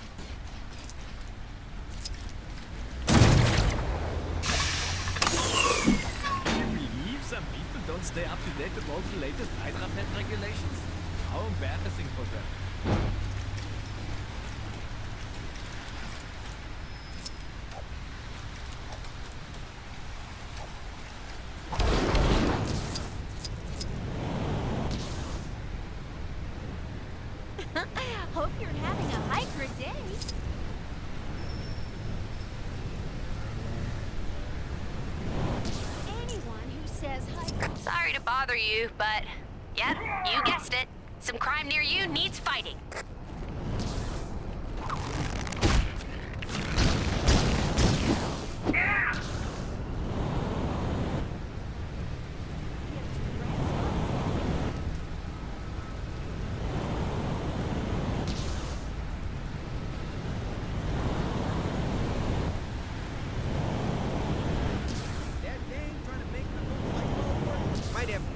Some people don't stay up to date with all the latest Hydra pet regulations. How embarrassing for them. Hope you're having a hyper day. Sorry to bother you, but yep, you guessed it. Some crime near you needs fighting.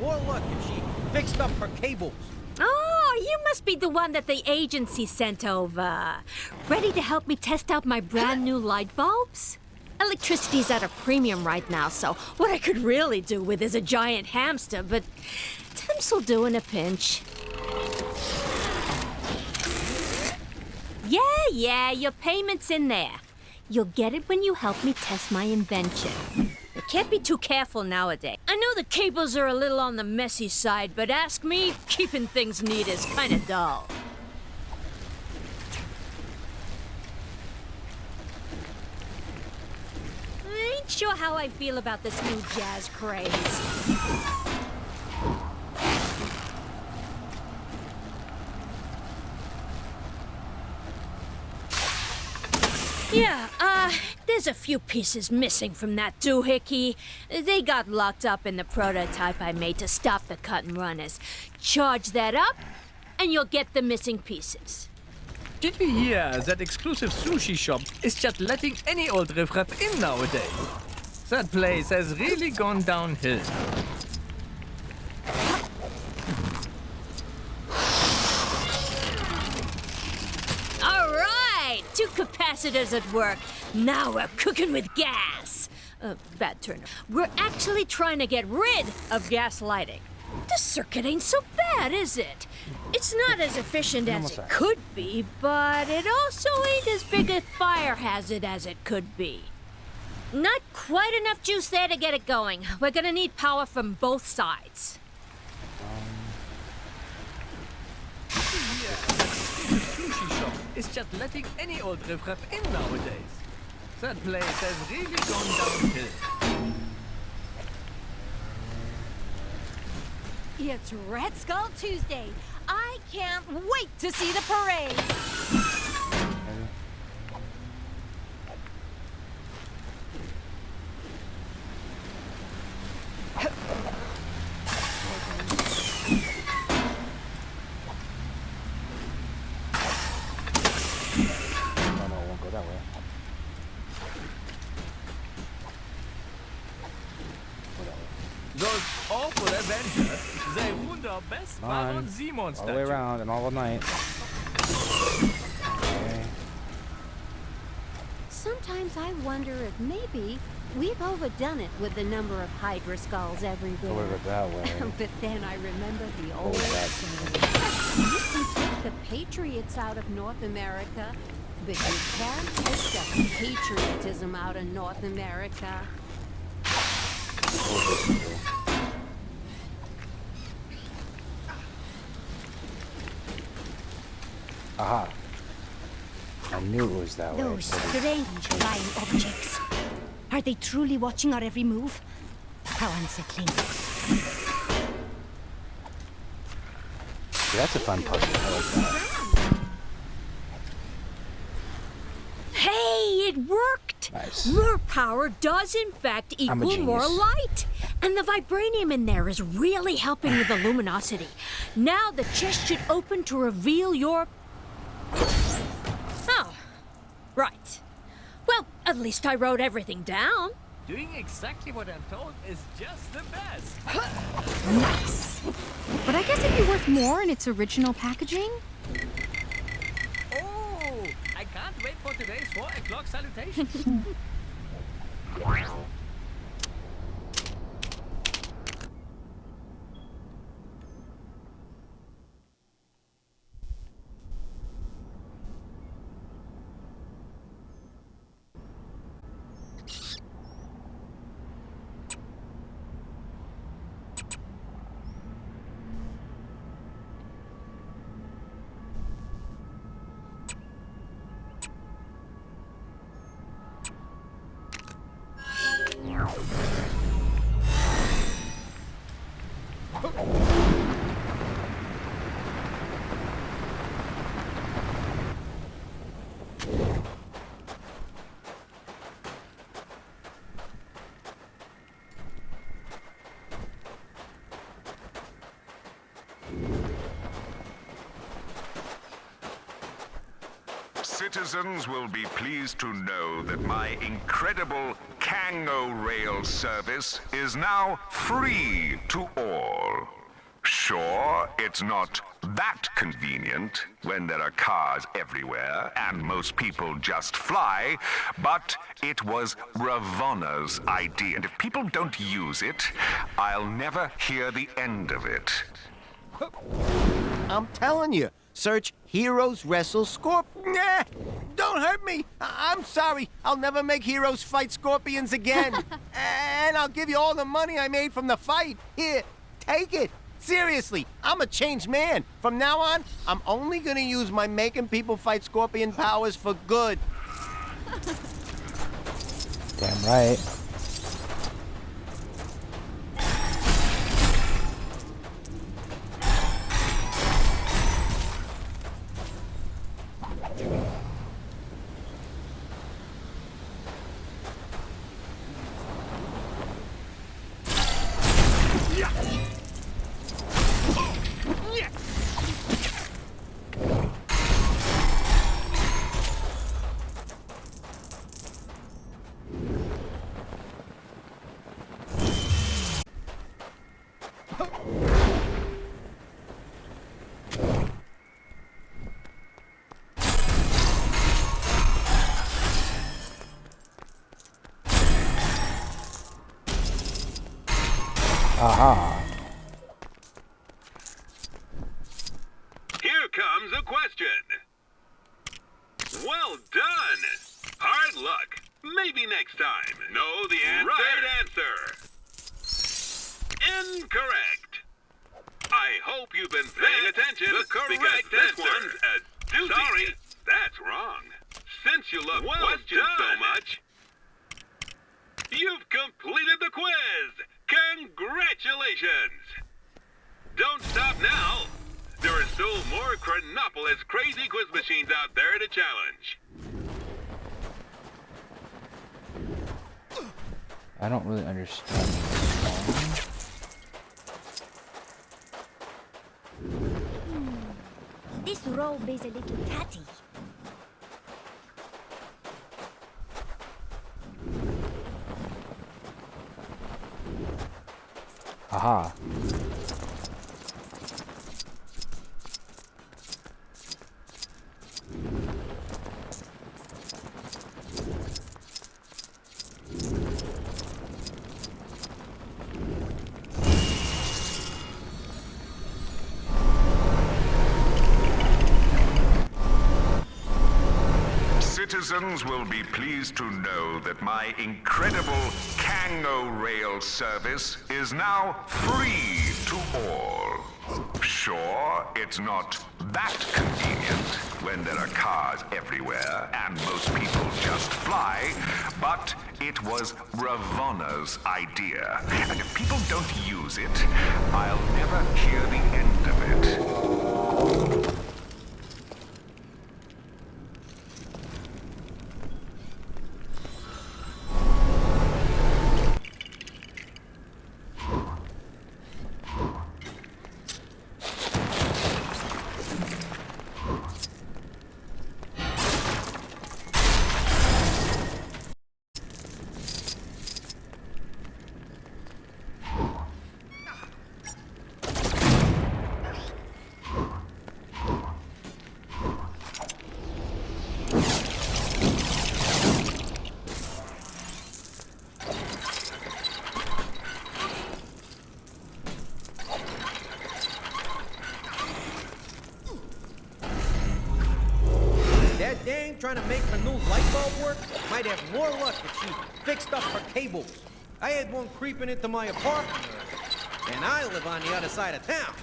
More luck if she fixed up her cables. Oh, you must be the one that the agency sent over. Ready to help me test out my brand new light bulbs? Electricity's at a premium right now, so what I could really do with is a giant hamster, but temps will do in a pinch. Yeah, your payment's in there. You'll get it when you help me test my invention. You can't be too careful nowadays. I know the cables are a little on the messy side, but ask me, keeping things neat is kind of dull. I ain't sure how I feel about this new jazz craze. Yeah, there's a few pieces missing from that doohickey. They got locked up in the prototype I made to stop the cut-and runners. Charge that up, and you'll get the missing pieces. Did we hear that exclusive sushi shop is just letting any old riffraff in nowadays? That place has really gone downhill. All right, 2 capacitors at work. Now we're cooking with gas. Bad turn. We're actually trying to get rid of gas lighting. The circuit ain't so bad, is it? It's not as efficient as it could be, but it also ain't as big a fire hazard as it could be. Not quite enough juice there to get it going. We're gonna need power from both sides. Sushi shop is just letting any old riffraff in nowadays. That place has really gone downhill. It's Red Skull Tuesday. I can't wait to see the parade. No, it won't go that way. Those awful Avengers, they wunderbest waren Simon All the way around and all night. Okay. Sometimes I wonder if maybe we've overdone it with the number of Hydra skulls everywhere. Go over that way. But then I remember the old that. saying, you can take the patriots out of North America, but you can't take the patriotism out of North America. Aha. I knew it was that way. Those strange flying objects. Are they truly watching our every move? How unsettling. Yeah, that's a fun puzzle. I like that. Hey, it worked! Nice. More power does in fact I'm a equal more genius. light. And the vibranium in there is really helping with the luminosity. Now the chest should open to reveal your... Oh, right. Well, at least I wrote everything down. Doing exactly what I'm told is just the best. Nice. But I guess it'd be worth more in its original packaging. Oh, I can't wait for today's 4 o'clock salutation. Citizens will be pleased to know that my incredible Kango Rail service is now free to all. Sure, it's not that convenient when there are cars everywhere and most people just fly, but it was Ravonna's idea. And if people don't use it, I'll never hear the end of it. I'm telling you, Search Heroes Wrestle Nah, don't hurt me. I'm sorry. I'll never make heroes fight scorpions again. And I'll give you all the money I made from the fight. Here, take it. Seriously, I'm a changed man. From now on, I'm only gonna use my making people fight scorpion powers for good. Damn right. Aha. Here comes a question. Well done. Hard luck. Maybe next time. Know the answer? Right answer. Incorrect. I hope you've been paying attention. The correct answer. One's a doozy. Sorry, that's wrong. Since you love questions so much, you've completed the quiz. Congratulations! Don't stop now. There are still more Chronopolis crazy quiz machines out there to challenge. I don't really understand. This robe is a little tatty. Aha. Citizens will be pleased to know that my incredible Kango Rail service is now free to all. Sure, it's not that convenient when there are cars everywhere and most people just fly, but it was Ravonna's idea. And if people don't use it, I'll never hear the end of it. That dang trying to make her new light bulb work might have more luck if she fixed up her cables. I had one creeping into my apartment, and I live on the other side of town.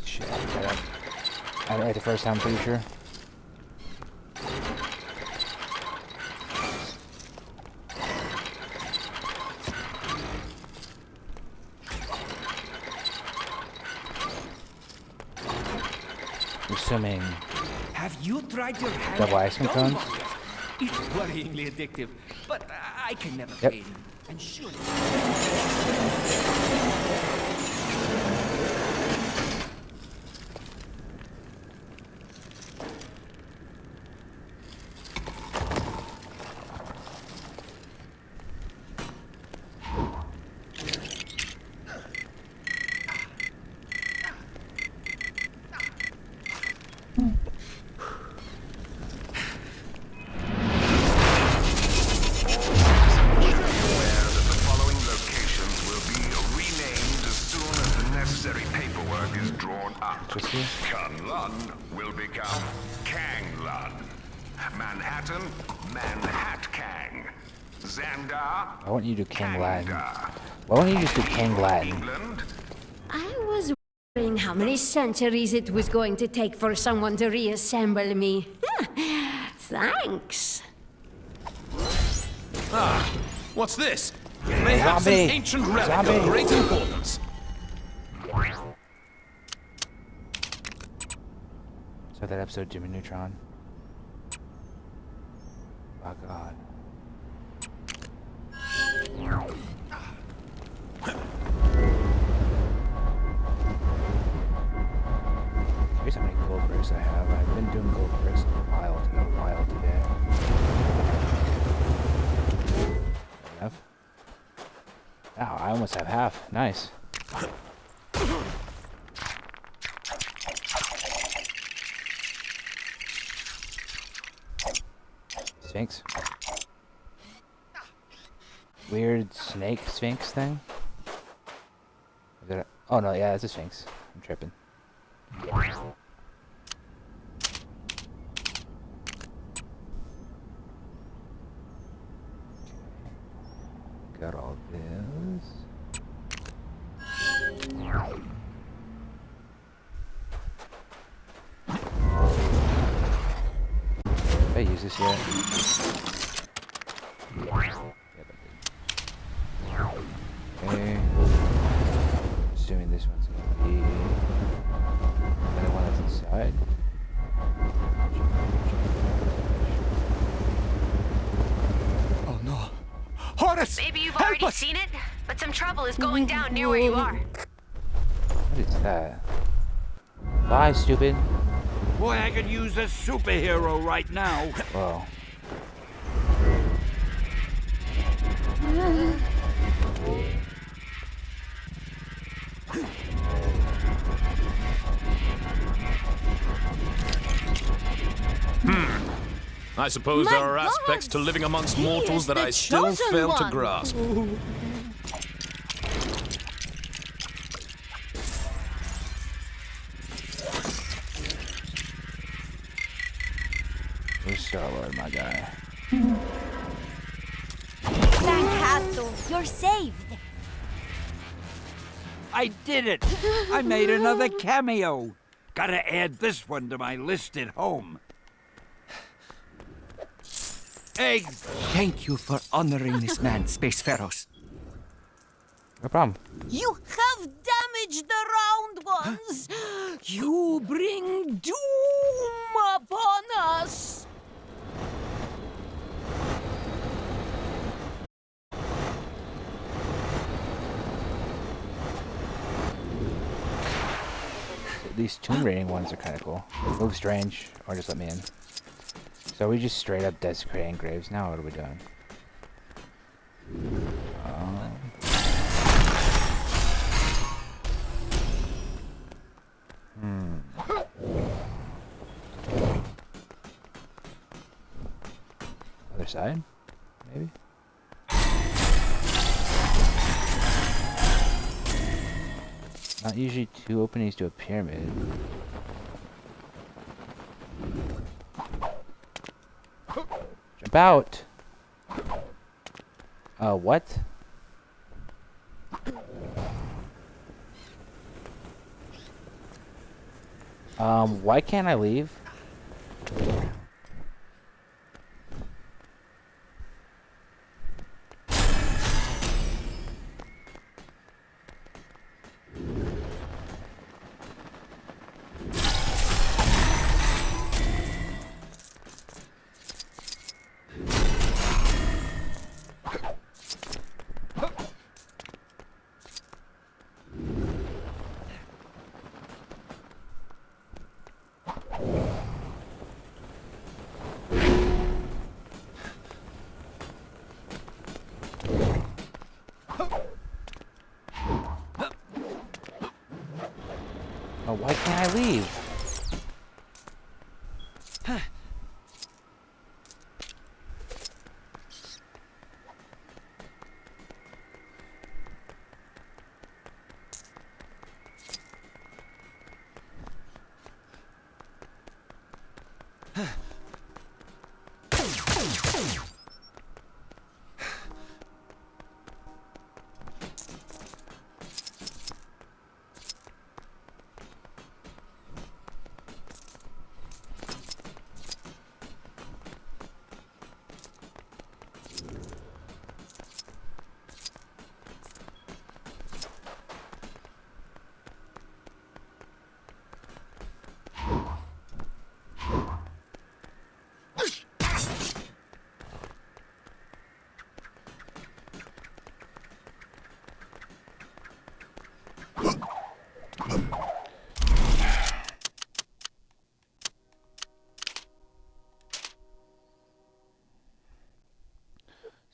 Shit, I got it right the first time, I'm pretty sure. Assuming. Have you tried your hand Double at ice cream cones? gumball yet? It's worryingly addictive, but I can never Yep. fade it. And surely. electricity. Kunlun will become Kanglun. Manhattan, Manhatkang. Xandar, Why won't you do King Latin? Why won't you just do King Latin? I was wondering how many centuries it was going to take for someone to reassemble me. Thanks. Ah, what's this? Mayhaps an Zombie. ancient relic Zombie. of great importance. So that episode, Jimmy Neutron. Oh God. Here's how many gold bricks I have. I've been doing gold bricks a while today. Enough. Wow, I almost have half. Nice. Sphinx. Weird snake sphinx thing? Is it oh no, yeah, it's a sphinx. I'm tripping. Got all this. Have I used this yet? Okay. Assuming this one's gonna be the one that's inside. Oh no. Horus! Maybe you've already seen it, but some trouble is going down near where you are. What is that? Bye, stupid. Boy, I could use a superhero right now. Whoa. I suppose there are aspects to living amongst mortals that I still fail to grasp. Where's Star-Lord, my guy? Fracasso, you're saved. I did it! I made another cameo. Gotta add this one to my list at home. Eggs! Thank you for honoring this man, Spaceferos. No problem. You have damaged the round ones. You bring doom upon us. These tomb raiding ones are kind of cool. Move strange, or just let me in. So we just straight up desecrating graves. Now what are we doing? Other side? Maybe? Not usually two openings to a pyramid. Jump out! What? Why can't I leave? Oh, why can't I leave?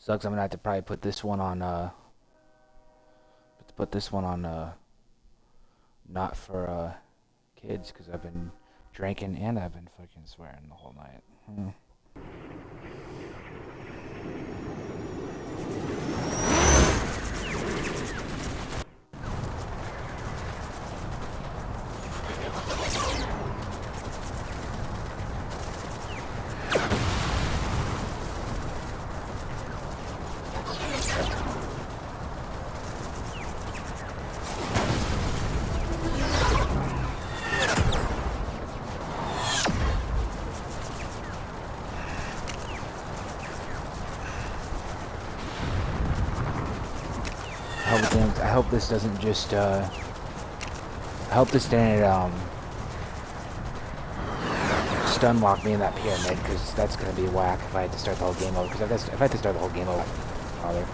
Sucks. I'm gonna have to probably put this one on. Not for kids, because I've been drinking and I've been fucking swearing the whole night. I hope this doesn't just, I hope this didn't, stun lock me in that pyramid, because that's gonna be whack if I had to start the whole game over, because if I had to start the whole game over, bother.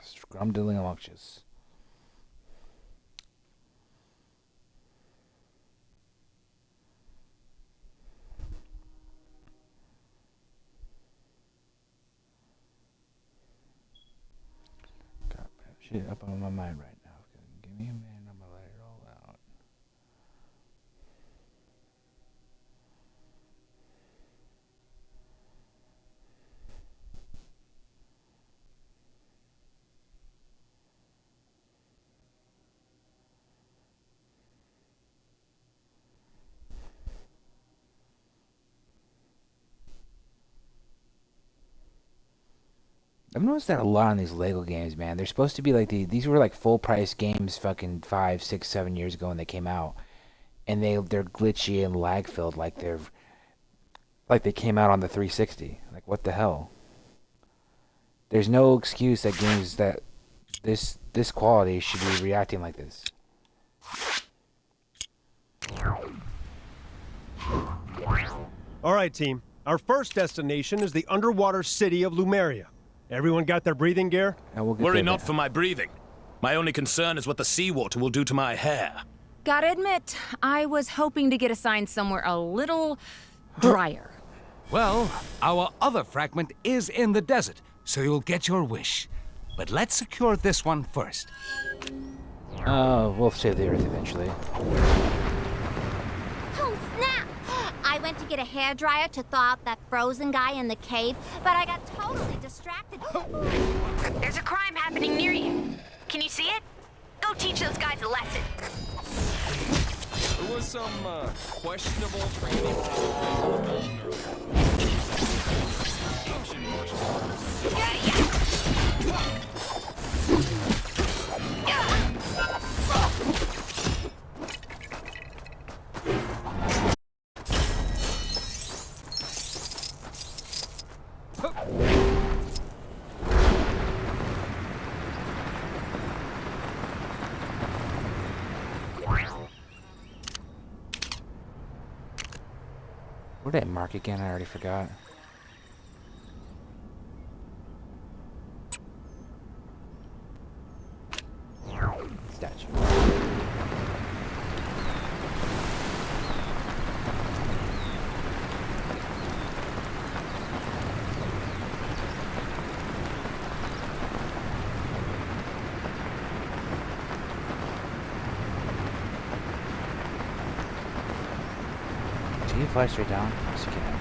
Scrumdiddlyumptious. Shit up on my mind right now. Give me a minute, I'm gonna let it all out. I've noticed that a lot on these Lego games, man. They're supposed to be like these were like full price games fucking 5, 6, 7 years ago when they came out. And they're glitchy and lag filled like they came out on the 360. Like what the hell? There's no excuse that games that this quality should be reacting like this. All right, team. Our first destination is the underwater city of Lumeria. Everyone got their breathing gear? Worry not for my breathing. My only concern is what the seawater will do to my hair. Gotta admit, I was hoping to get assigned somewhere a little drier. Well, our other fragment is in the desert, so you'll get your wish. But let's secure this one first. We'll save the Earth eventually. Oh, snap! I went to get a hairdryer to thaw out that frozen guy in the cave, but I got totally distracted. There's a crime happening near you. Can you see it? Go teach those guys a lesson. There was some questionable training. Where did I mark again? I already forgot. Statue. Can you fly straight down? Yes, you can.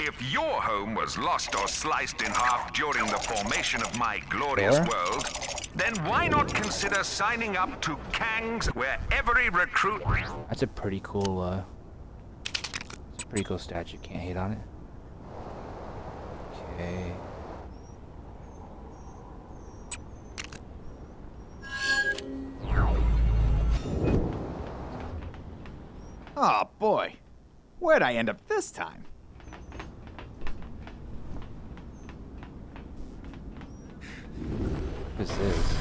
If your home was lost or sliced in half during the formation of my glorious Sure. world, then why not consider signing up to Kang's, where every recruit... That's a pretty cool, pretty cool statue. Can't hate on it. Okay. Oh boy, where'd I end up this time? What is this?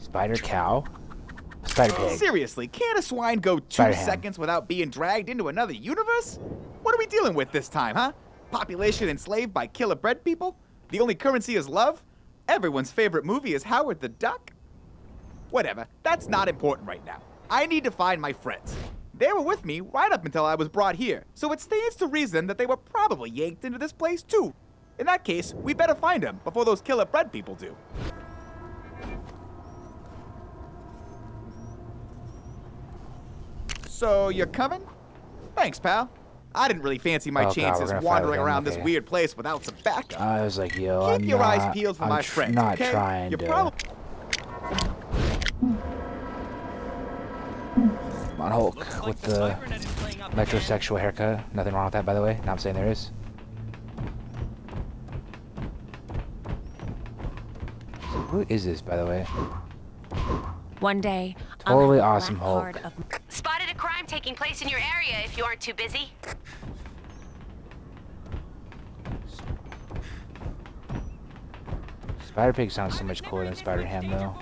Spider cow? Spider Pig. Seriously, can't a swine go 2 Spider-Ham. seconds without being dragged into another universe? What are we dealing with this time, huh? Population enslaved by killer bread people? The only currency is love? Everyone's favorite movie is Howard the Duck? Whatever, that's not important right now. I need to find my friends. They were with me right up until I was brought here, so it stands to reason that they were probably yanked into this place too. In that case, we better find them before those killer bread people do. So, you're coming? Thanks, pal. I didn't really fancy my Oh, God, chances we're gonna fight wandering with him, around this okay. weird place without some backup. I was like, yo, Keep I'm your not, eyes peeled for I'm my friends, not okay? trying You're to. probably... Come on, Hulk, with the metrosexual haircut. Nothing wrong with that, by the way. Not saying there is. Who is this, by the way? One day, Totally I'll have a awesome black Hulk. card of Spotted a crime taking place in your area if you aren't too busy. Spider Pig sounds so much cooler than Spider Ham, though.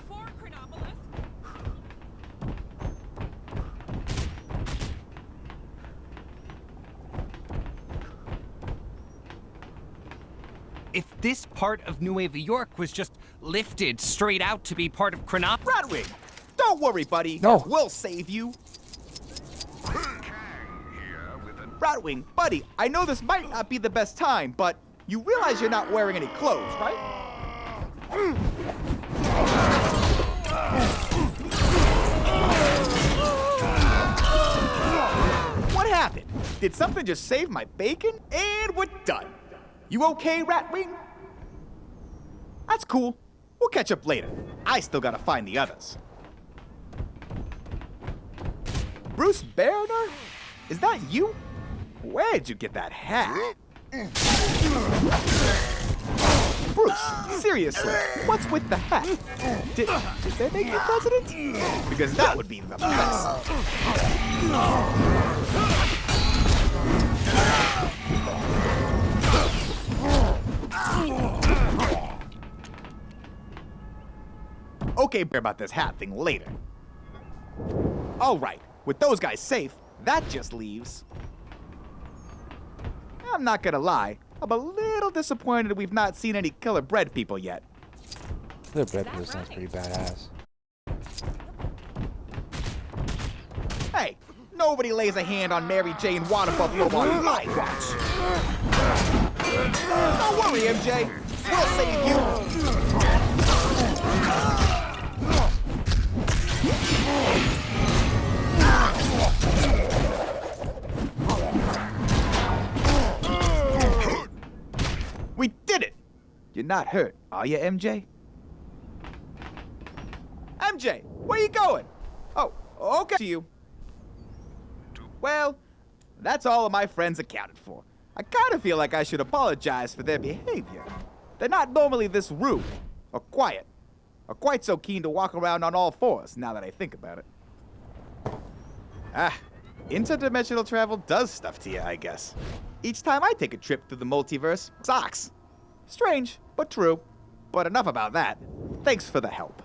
If this part of Nueva York was just lifted straight out to be part of Chronopolis... Radwing! Don't worry, buddy. No. We'll save you. Radwing, buddy, I know this might not be the best time, but you realize you're not wearing any clothes, right? What happened? Did something just save my bacon? And we're done. You okay, Ratwing? That's cool. We'll catch up later. I still gotta find the others. Bruce Banner? Is that you? Where'd you get that hat? Bruce, seriously, what's with the hat? Did they make you president? Because that would be the best. Okay, bear about this hat thing later. All right, with those guys safe, that just leaves... I'm not gonna lie, I'm a little disappointed we've not seen any killer bread people yet. Killer bread people sounds pretty badass. Hey, nobody lays a hand on Mary Jane Water Buffalo on my watch. Don't worry, MJ. We'll save you. We did it! You're not hurt, are you, MJ? MJ, where you going? Oh, okay to you. Well, that's all of my friends accounted for. I kind of feel like I should apologize for their behavior. They're not normally this rude, or quiet, or quite so keen to walk around on all fours, now that I think about it. Ah, interdimensional travel does stuff to you, I guess. Each time I take a trip through the multiverse, socks. Strange, but true. But enough about that. Thanks for the help.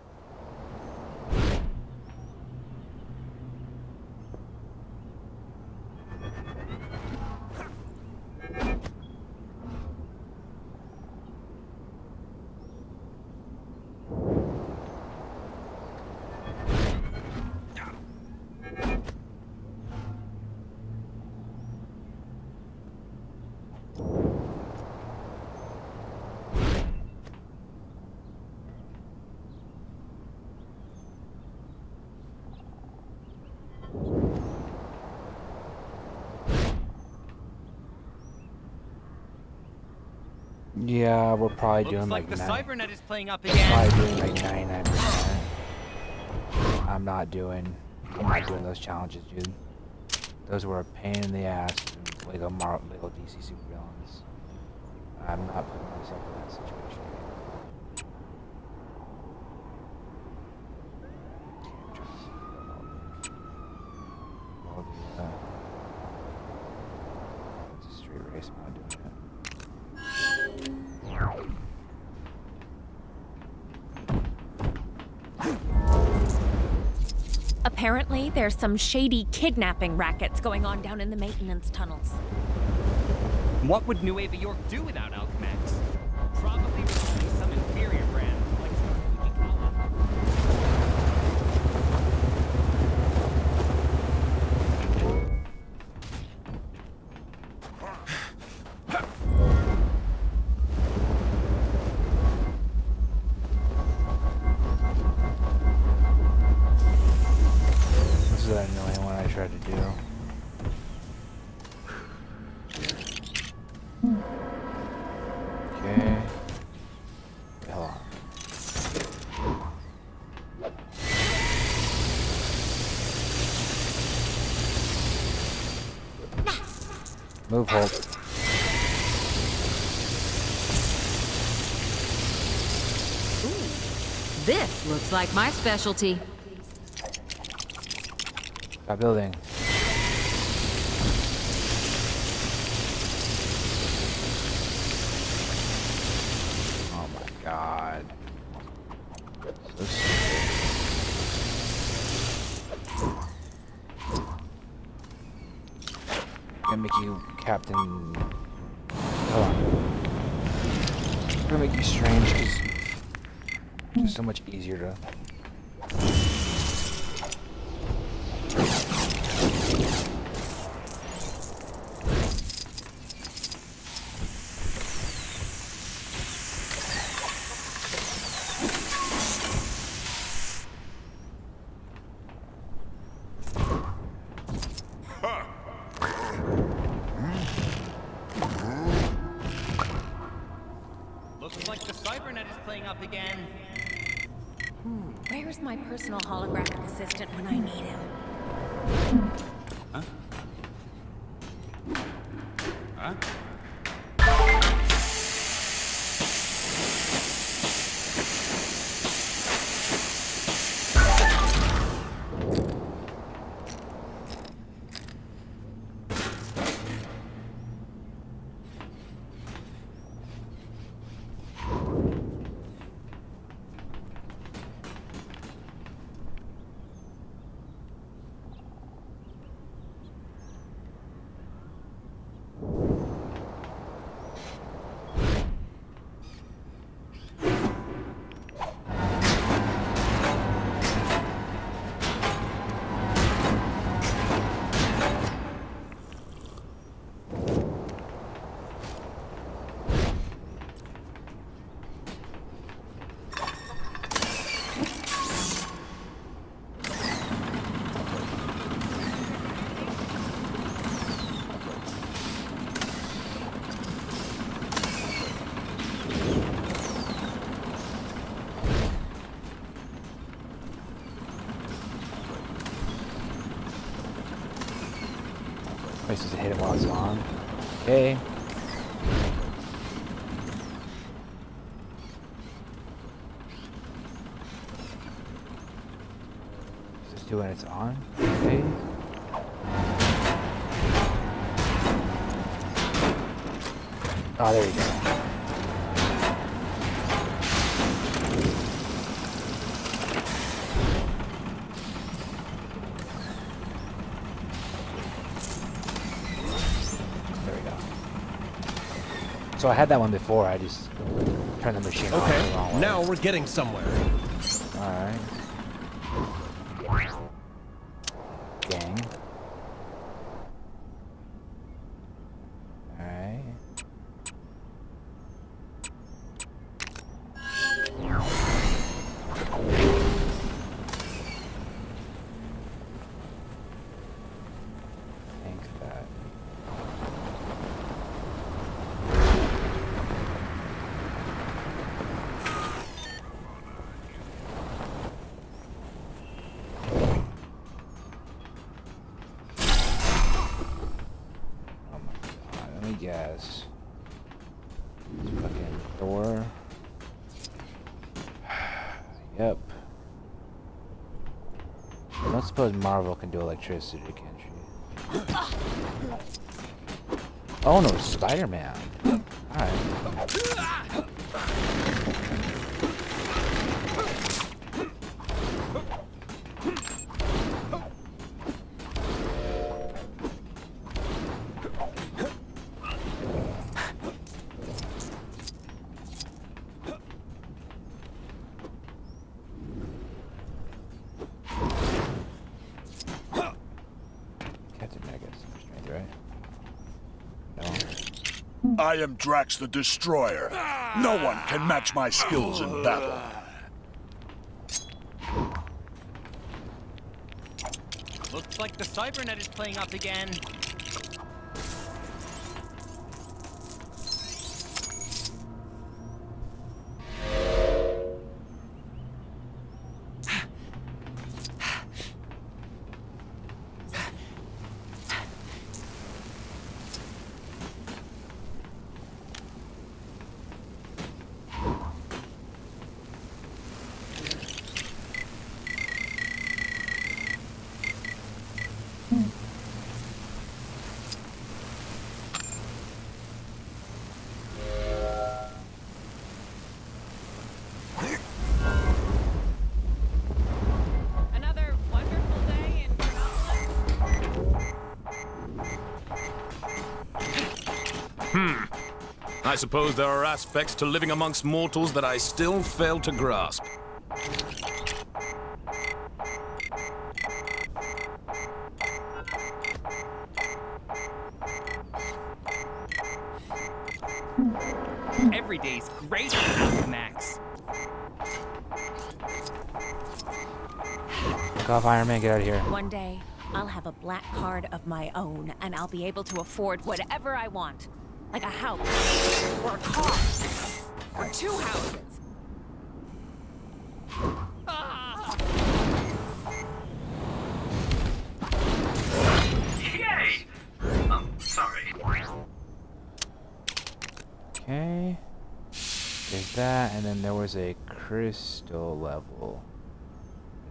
Yeah, we're probably Looks doing like like the nine- cybernet is playing up we're again. probably doing like 99%. I'm not doing those challenges, dude. Those were a pain in the ass. Lego DC supervillains. I'm not putting myself in that situation. I'll do that. It's a street race. I'm not doing it. Apparently, there's some shady kidnapping rackets going on down in the maintenance tunnels. What would Nueva York do without Alchemax? Probably release some inferior brand like Fujikawa. This is that annoying one I tried to do. Okay. Hold on. Move, Hulk. This looks like my specialty. Stop building. Oh my god. So stupid. I'm gonna make you Captain. Hold on. I'm gonna make you Strange because it's just so much easier to. Looks like the cybernet is playing up again. Where's my personal holographic assistant when I need him? Huh? Huh? Wait, supposed to hit it while it's on? Okay. Just do when it's on? Okay. Oh, there you go. So I had that one before, I just turned the machine off the wrong way. Now we're getting somewhere. Alright. Gang. Alright. Think that. Yes. This fucking door. Yep. I don't suppose Marvel can do electricity, can she? Oh no, Spider-Man. Alright. I am Drax the Destroyer. No one can match my skills in battle. Looks like the Cybernet is playing up again. Another wonderful day in I suppose there are aspects to living amongst mortals that I still fail to grasp. Every day's great, Max. Fuck off, Iron Man. Get out of here. One day, I'll have a black card of my own, and I'll be able to afford whatever I want. Like a house, or a car, or 2 houses. Yay! Sorry. Okay. There's that, and then there was a crystal level.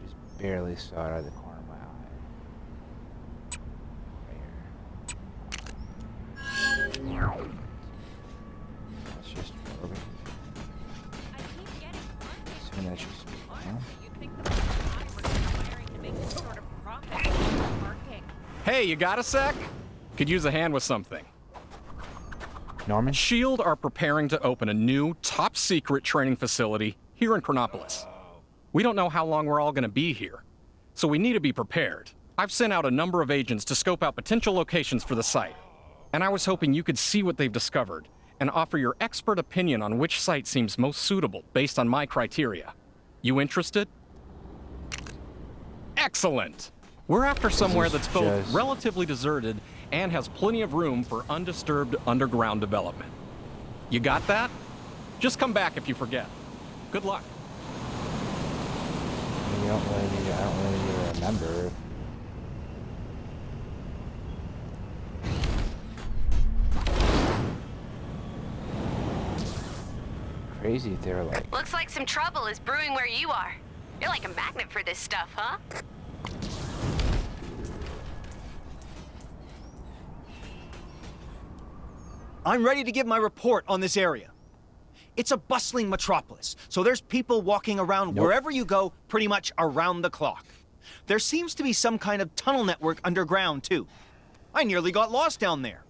I just barely saw it out of the corner of my eye. Right here. That's just orbit. Assuming that's just Hey, you got a sec? Could use a hand with something. Norman? SHIELD are preparing to open a new, top-secret training facility here in Chronopolis. We don't know how long we're all gonna be here, so we need to be prepared. I've sent out a number of agents to scope out potential locations for the site, and I was hoping you could see what they've discovered and offer your expert opinion on which site seems most suitable based on my criteria. You interested? Excellent! We're after somewhere that's both relatively deserted and has plenty of room for undisturbed underground development. You got that? Just come back if you forget. Good luck. I don't really remember. Crazy if they were like... Looks like some trouble is brewing where you are. You're like a magnet for this stuff, huh? I'm ready to give my report on this area. It's a bustling metropolis, so there's people walking around wherever you go, pretty much around the clock. There seems to be some kind of tunnel network underground, too. I nearly got lost down there.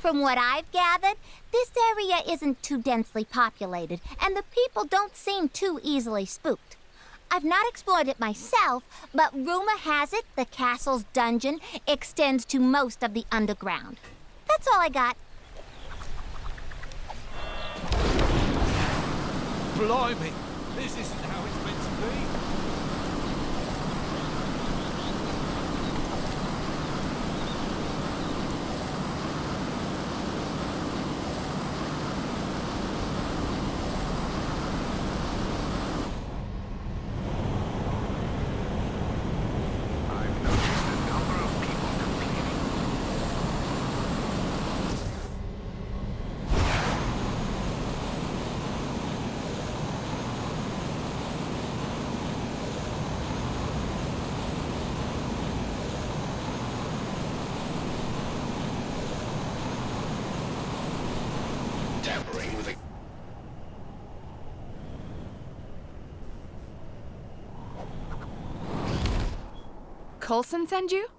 From what I've gathered, this area isn't too densely populated, and the people don't seem too easily spooked. I've not explored it myself, but rumor has it the castle's dungeon extends to most of the underground. That's all I got. Blimey, this isn't how it's meant to be. Coulson send you?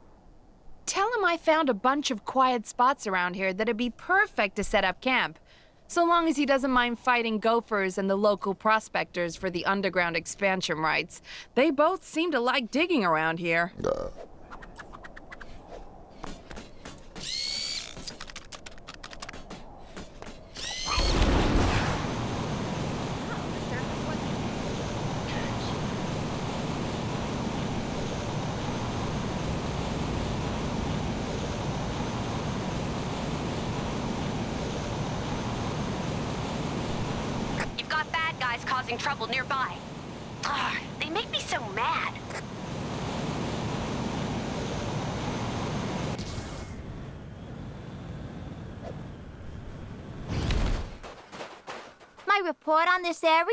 Tell him I found a bunch of quiet spots around here that'd be perfect to set up camp. So long as he doesn't mind fighting gophers and the local prospectors for the underground expansion rights. They both seem to like digging around here. You've got bad guys causing trouble nearby. Ugh, they make me so mad. My report on this area?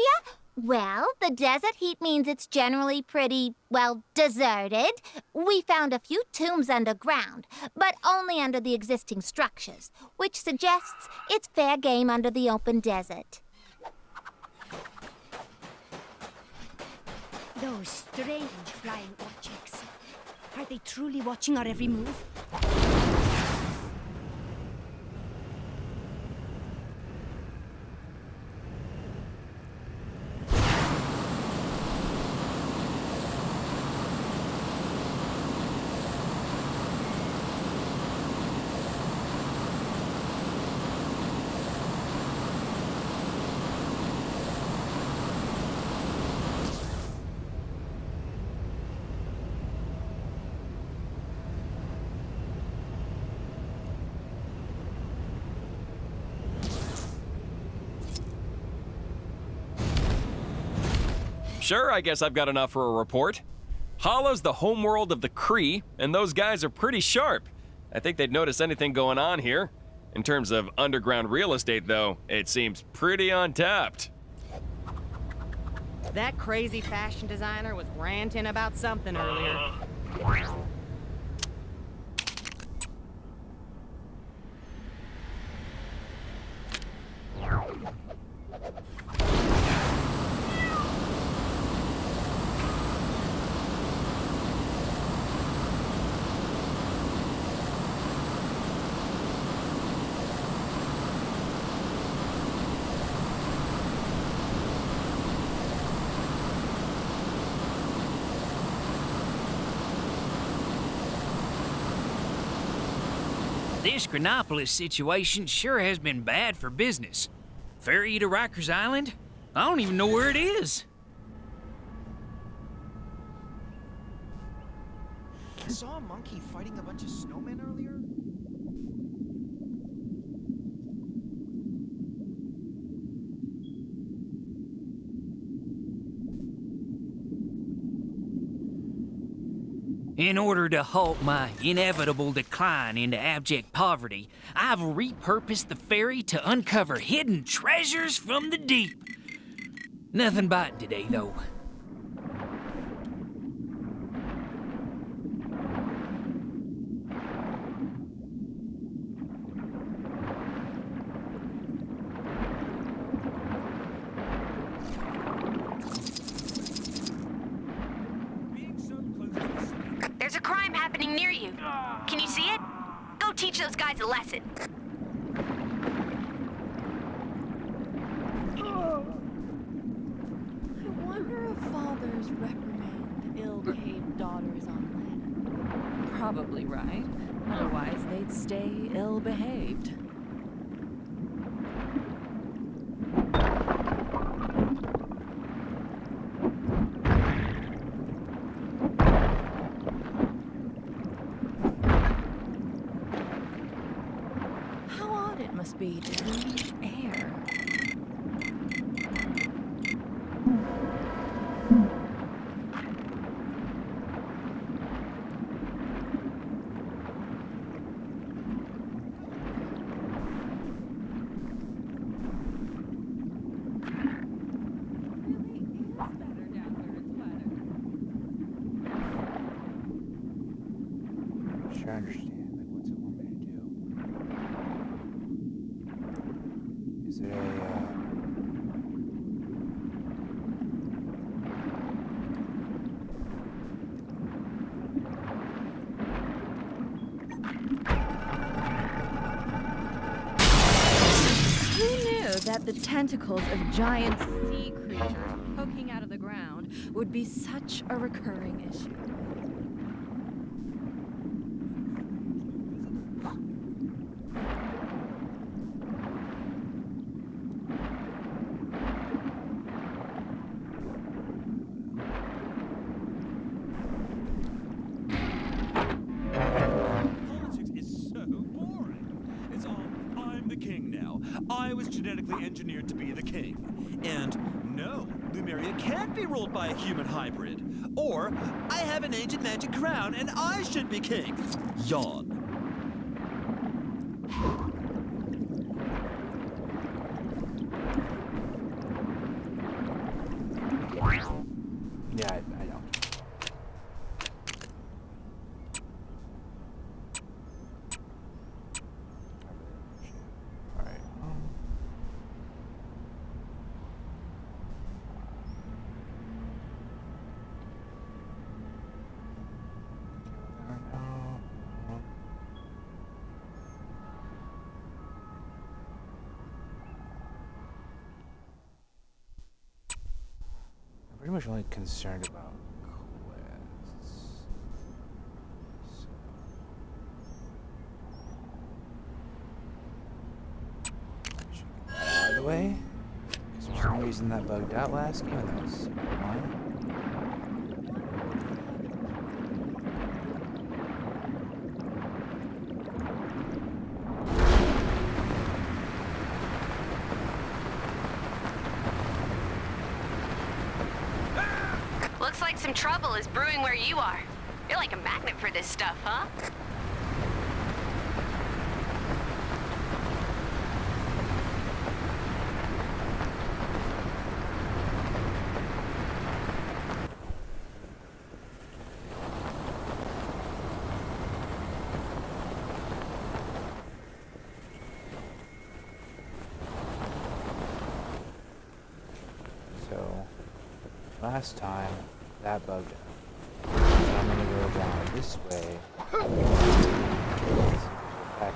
Well, the desert heat means it's generally pretty, well, deserted. We found a few tombs underground, but only under the existing structures, which suggests it's fair game under the open desert. Those strange flying objects. Are they truly watching our every move? Sure, I guess I've got enough for a report. Hollow's the homeworld of the Kree, and those guys are pretty sharp. I think they'd notice anything going on here. In terms of underground real estate, though, it seems pretty untapped. That crazy fashion designer was ranting about something earlier. This Chronopolis situation sure has been bad for business. Ferry to Rikers Island? I don't even know where it is. I saw a monkey fighting a bunch of snowmen earlier. In order to halt my inevitable decline into abject poverty, I've repurposed the ferry to uncover hidden treasures from the deep. Nothing biting today, though. There's a crime happening near you. Can you see it? Go teach those guys a lesson. I wonder if fathers reprimand ill-behaved daughters on land. Probably right. Otherwise, they'd stay ill-behaved. How odd it must be to breathe air. Sure, I understand. Like, what's it want me to do? Is it a, that the tentacles of giant sea creatures poking out of the ground would be such a recurring issue. I was genetically engineered to be the king. And no, Lumeria can't be ruled by a human hybrid. Or, I have an ancient magic crown and I should be king. Yawn. Yeah, I don't. Pretty much only concerned about quests. So, get that out of the way. Because for some reason that bugged out last game, and that was fine. Looks like some trouble is brewing where you are. You're like a magnet for this stuff, huh? So, last time that bugged out. So I'm gonna go down this way. Back.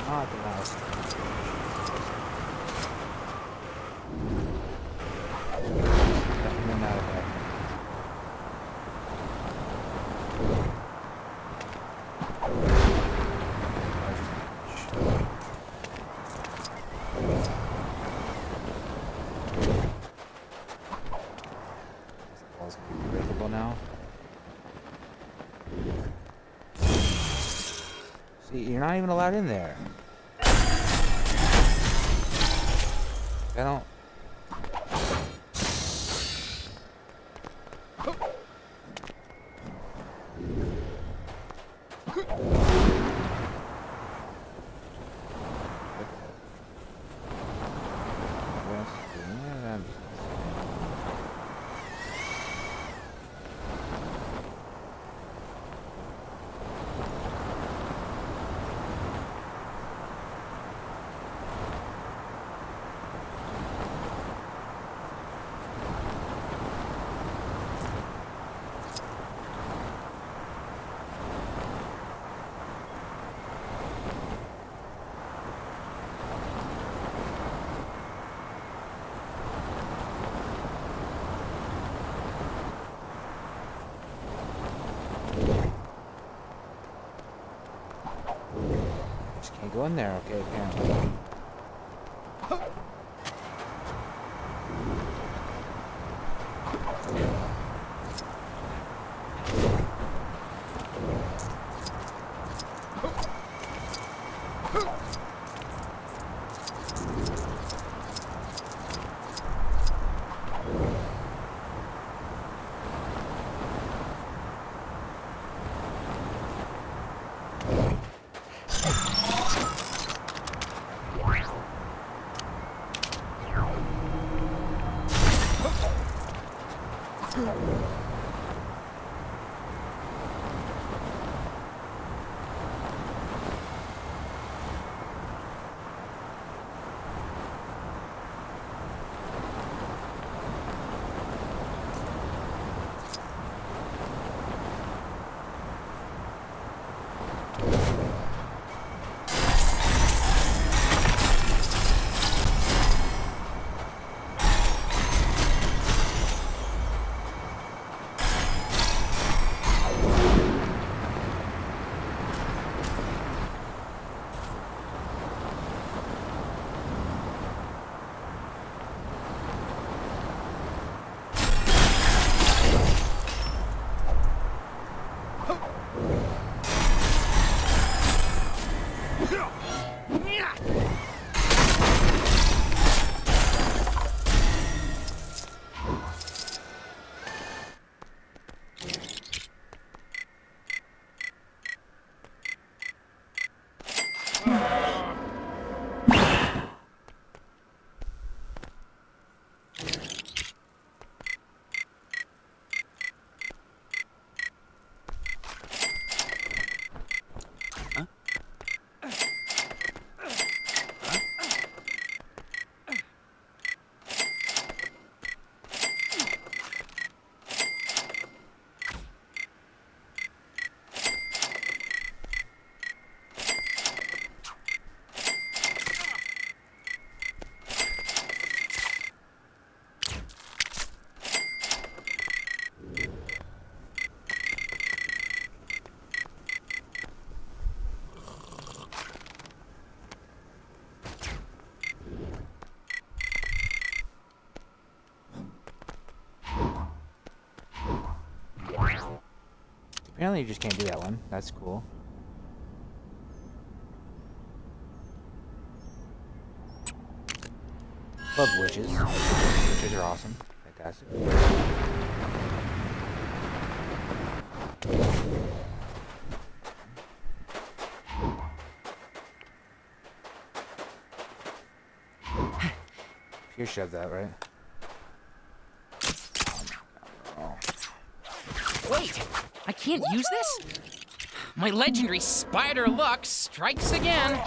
Not the last time. Definitely not a bad thing. Now. See, you're not even allowed in there. I don't. Can't go in there, okay, apparently. Apparently you just can't do that one. That's cool. Love witches. Witches are awesome. Fantastic. You shoved that, right? Wait, I can't use this? My legendary spider luck strikes again.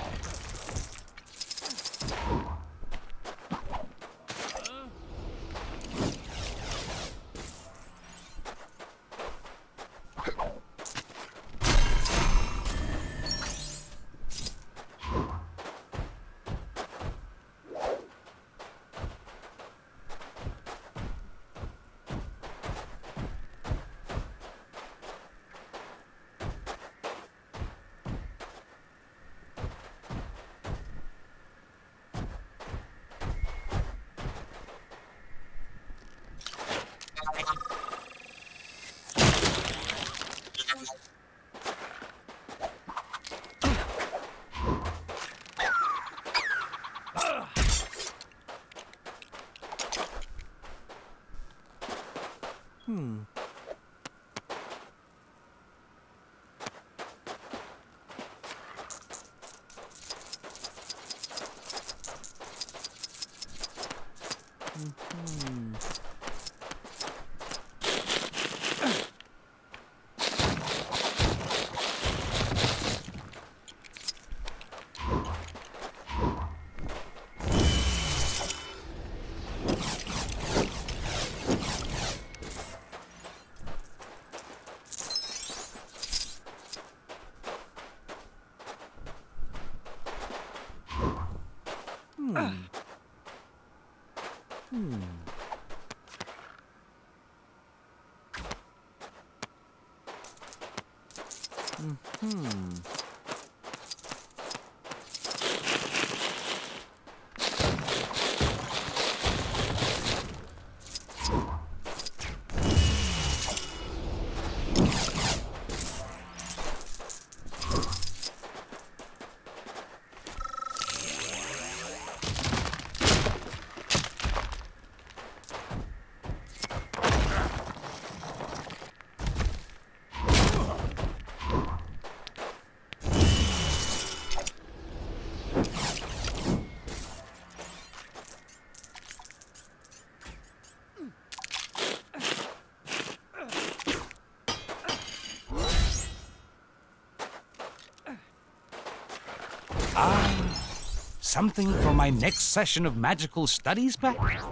Something for my next session of magical studies, perhaps?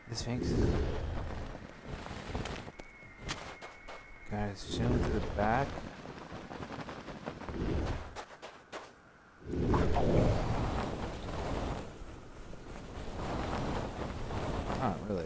The Sphinx. Guys, zoom to the back. Not really.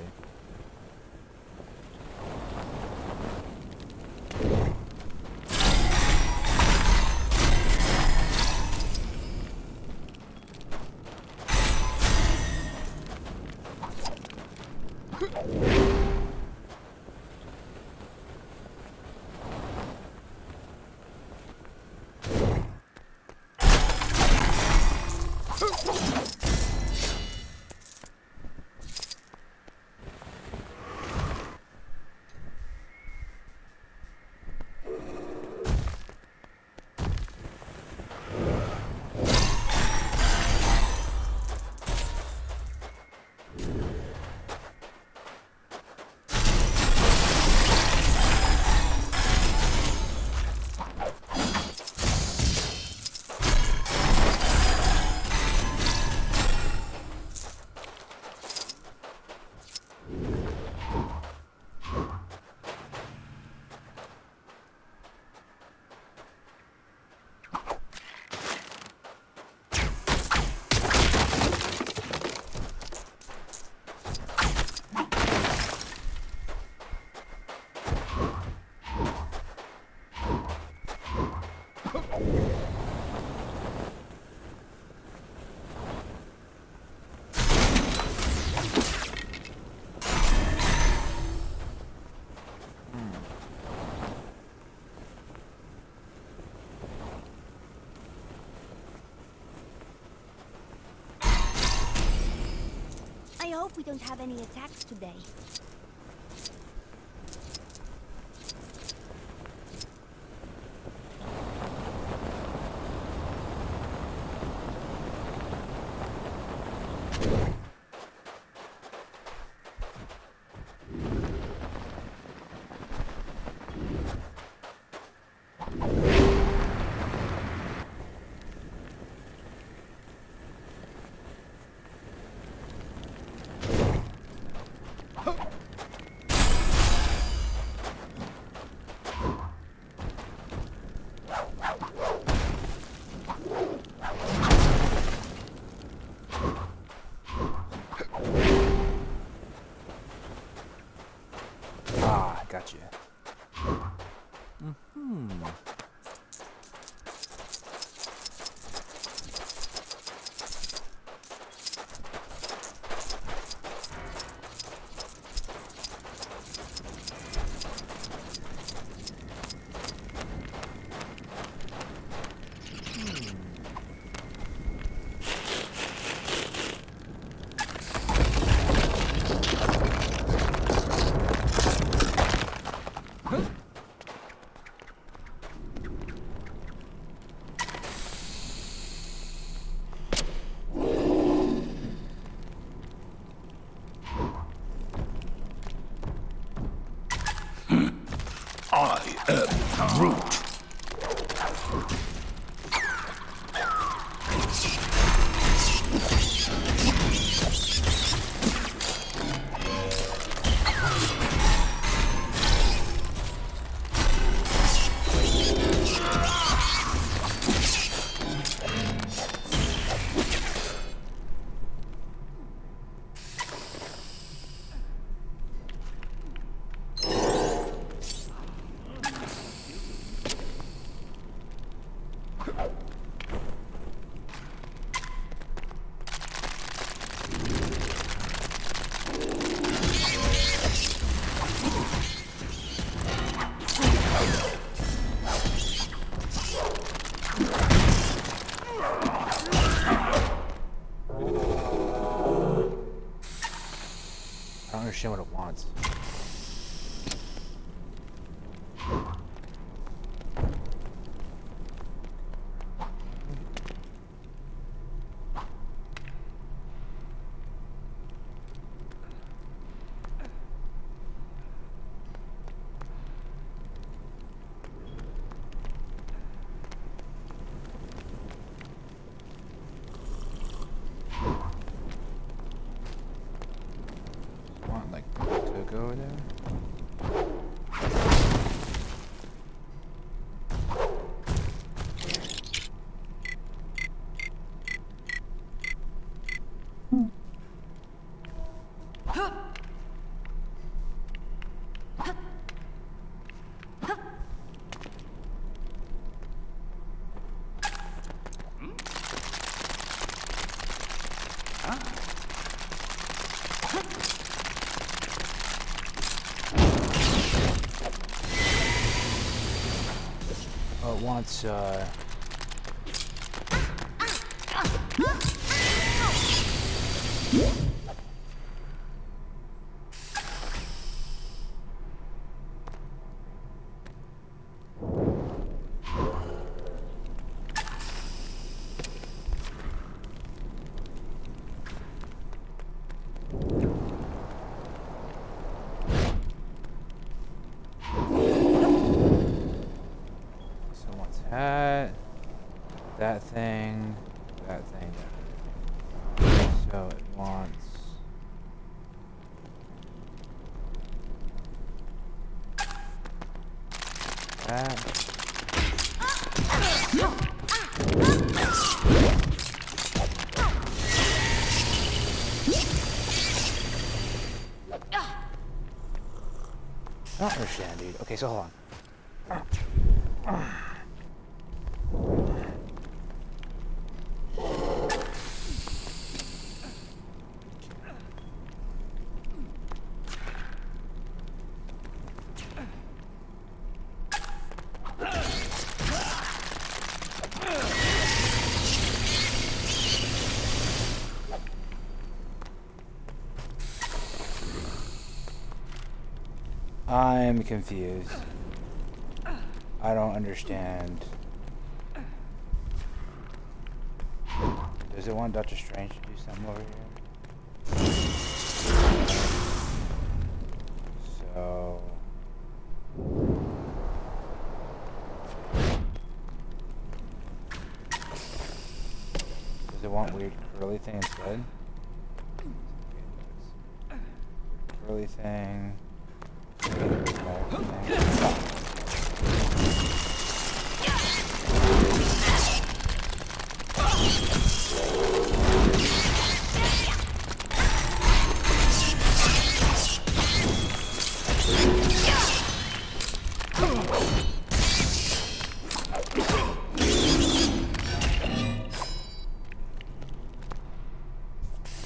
hope we don't have any attacks today. Gotcha. I am Groot. I don't understand what it wants. Want like to go over there? Oh, it wants that thing, that thing. So it wants that. I don't understand, dude. Okay, so hold on. I'm confused. I don't understand. Does it want Doctor Strange to do something over here? So... Does it want weird curly thing instead? Curly thing.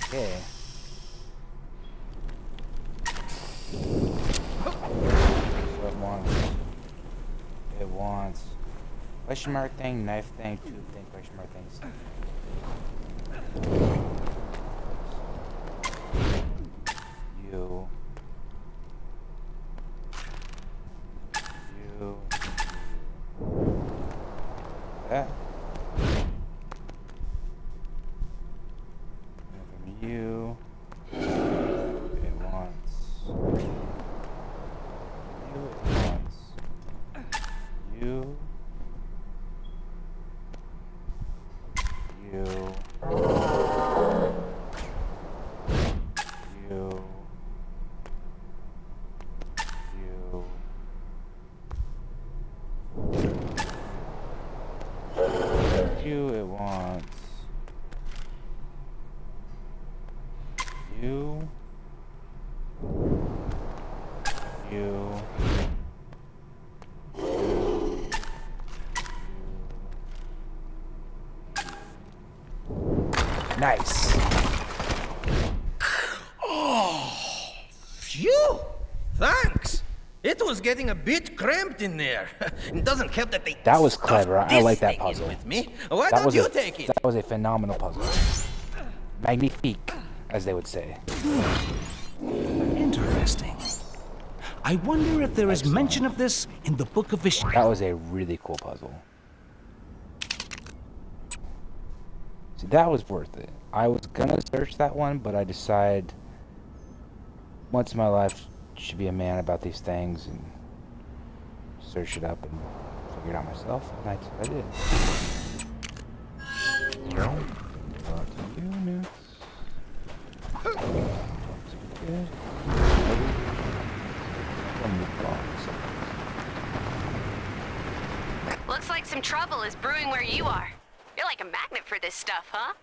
Okay. So it wants question mark thing, knife thing, tube thing, question mark things. You. That. And from you. It wants. You. You, it wants you, nice. Oh, phew! Thanks. It was getting a bit cramped in there. It doesn't help that they. That was clever. I like that thing puzzle. with me. Why don't you take it? That was a phenomenal puzzle. Magnifique, as they would say. Interesting. I wonder if there is mention of this in the Book of Ishtar. That was a really cool puzzle. See, that was worth it. I was gonna search that one, but I decided once in my life should be a man about these things and search it up and figure it out myself, and that's what I did. Looks like some trouble is brewing where you are. You're like a magnet for this stuff, huh?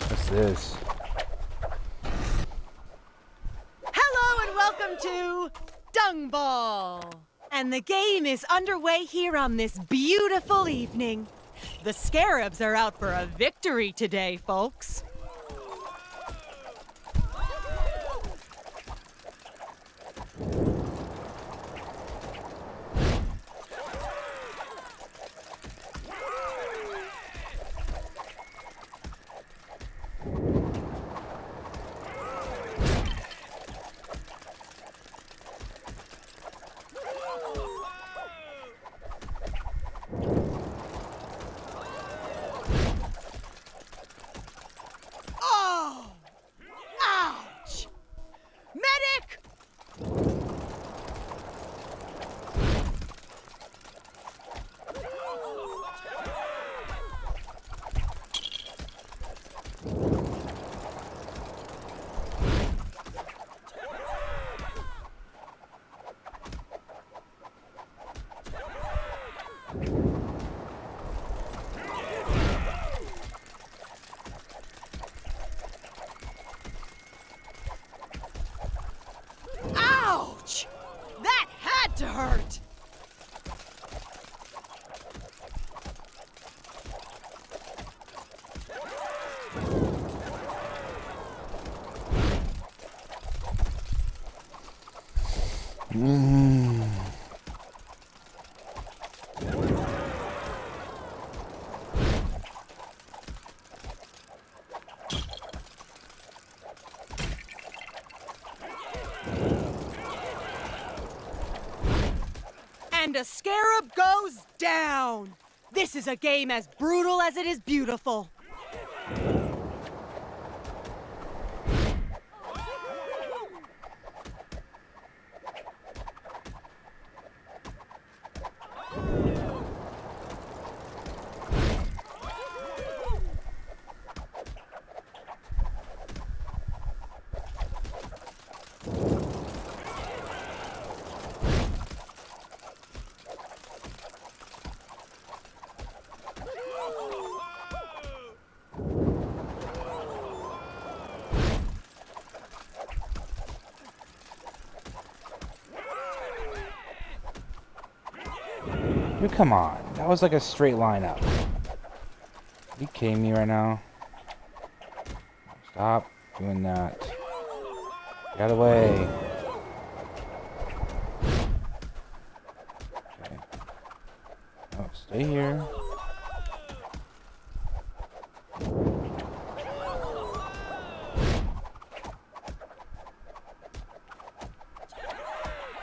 What's this? Hello and welcome to Dung Ball. And the game is underway here on this beautiful evening. The Scarabs are out for a victory today, folks. Oh! Ouch! Medic! Ouch! That had to hurt! And a scarab goes down. This is a game as brutal as it is beautiful. Dude, come on. That was like a straight line up. Are you kidding me right now? Stop doing that. Get out of the way. Okay. Oh, stay here.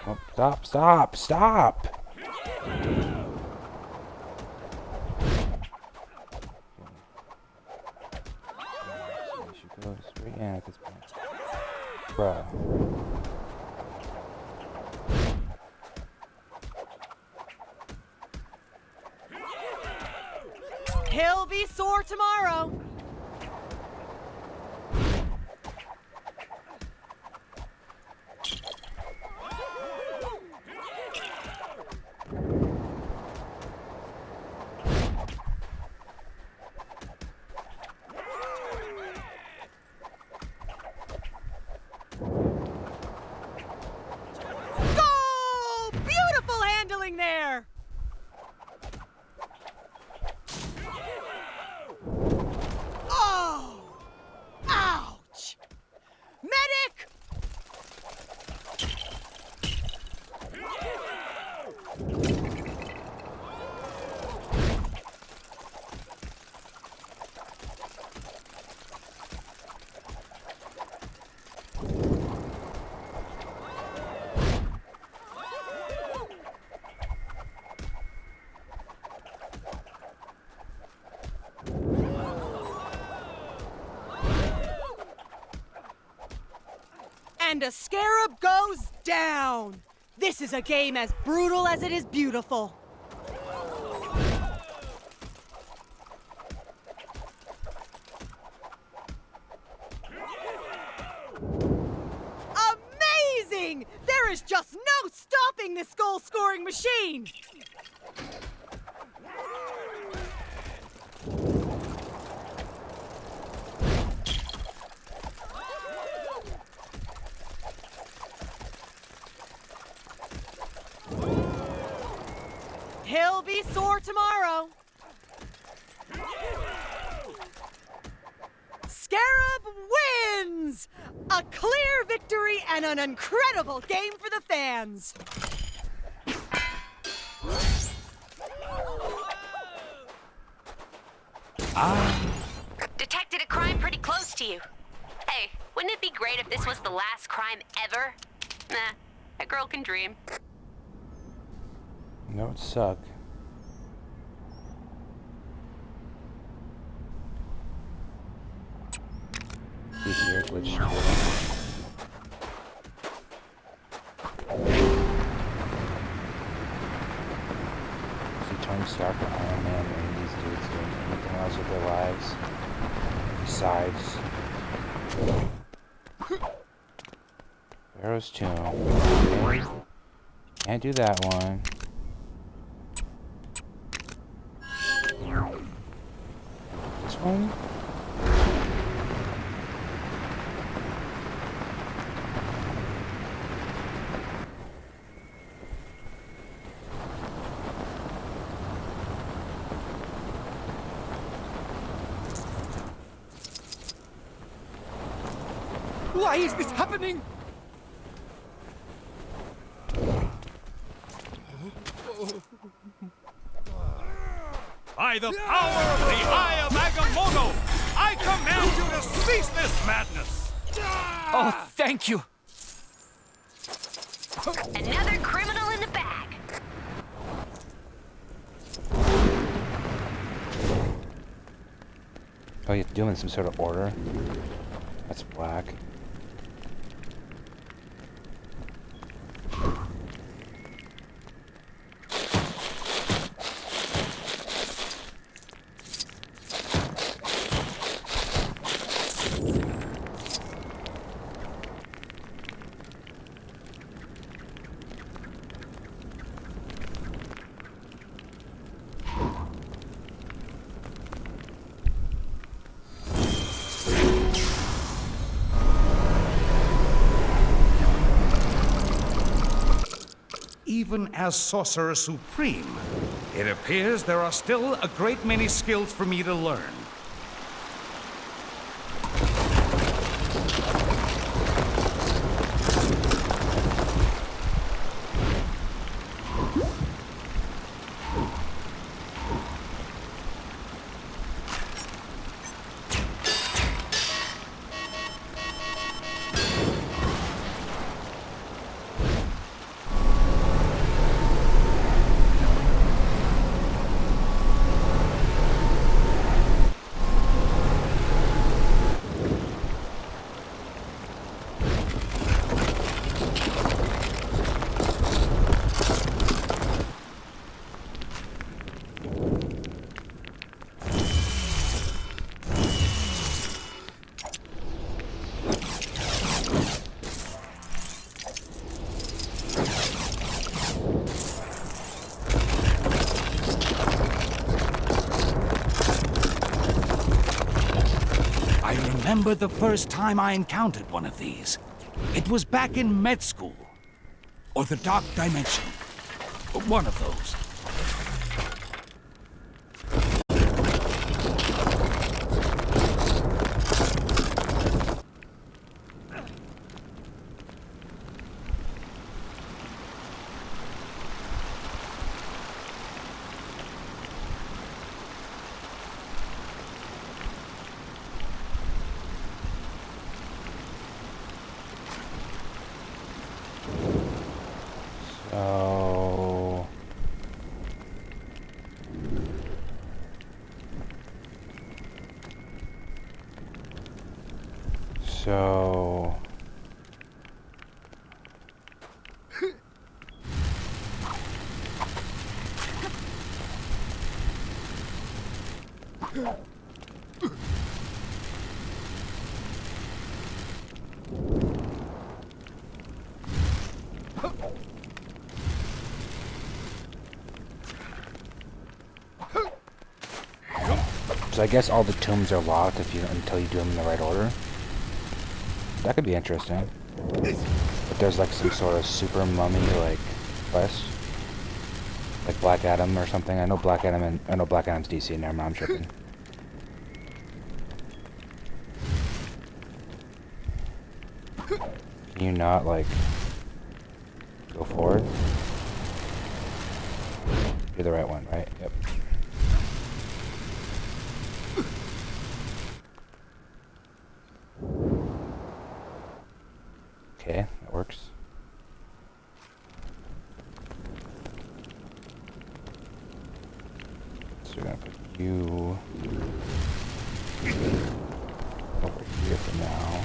Oh, stop, stop, stop! Go straight in at this point. Bruh. He'll be sore tomorrow. There! Oh! Ouch! Medic! And a scarab goes down. This is a game as brutal as it is beautiful. Amazing! There is just no stopping this goal-scoring machine. He'll be sore tomorrow. Scarab wins! A clear victory and an incredible game for the fans. Detected a crime pretty close to you. Hey, wouldn't it be great if this was the last crime ever? Nah, a girl can dream. That would suck. See here, glitch. See Tony Stark and Iron Man and these dudes doing anything else with their lives besides Pharaoh's Tomb. Okay. Can't do that one. This one? Why is this happening? By the power of the Eye of Agamotto, I command you to cease this madness! Oh, thank you. Another criminal in the bag. you have to do them in some sort of order. That's whack. Even as Sorcerer Supreme, it appears there are still a great many skills for me to learn. I remember the first time I encountered one of these. It was back in med school. Or the Dark Dimension. One of those. So... So I guess all the tombs are locked until you do them in the right order. That could be interesting. If there's like some sort of super mummy like quest, like Black Adam or something. I know Black Adam's DC. Never mind, I'm tripping. Can you not like go forward? You're the right one, right? Yep. Okay, that works. So we're gonna put you over here for now.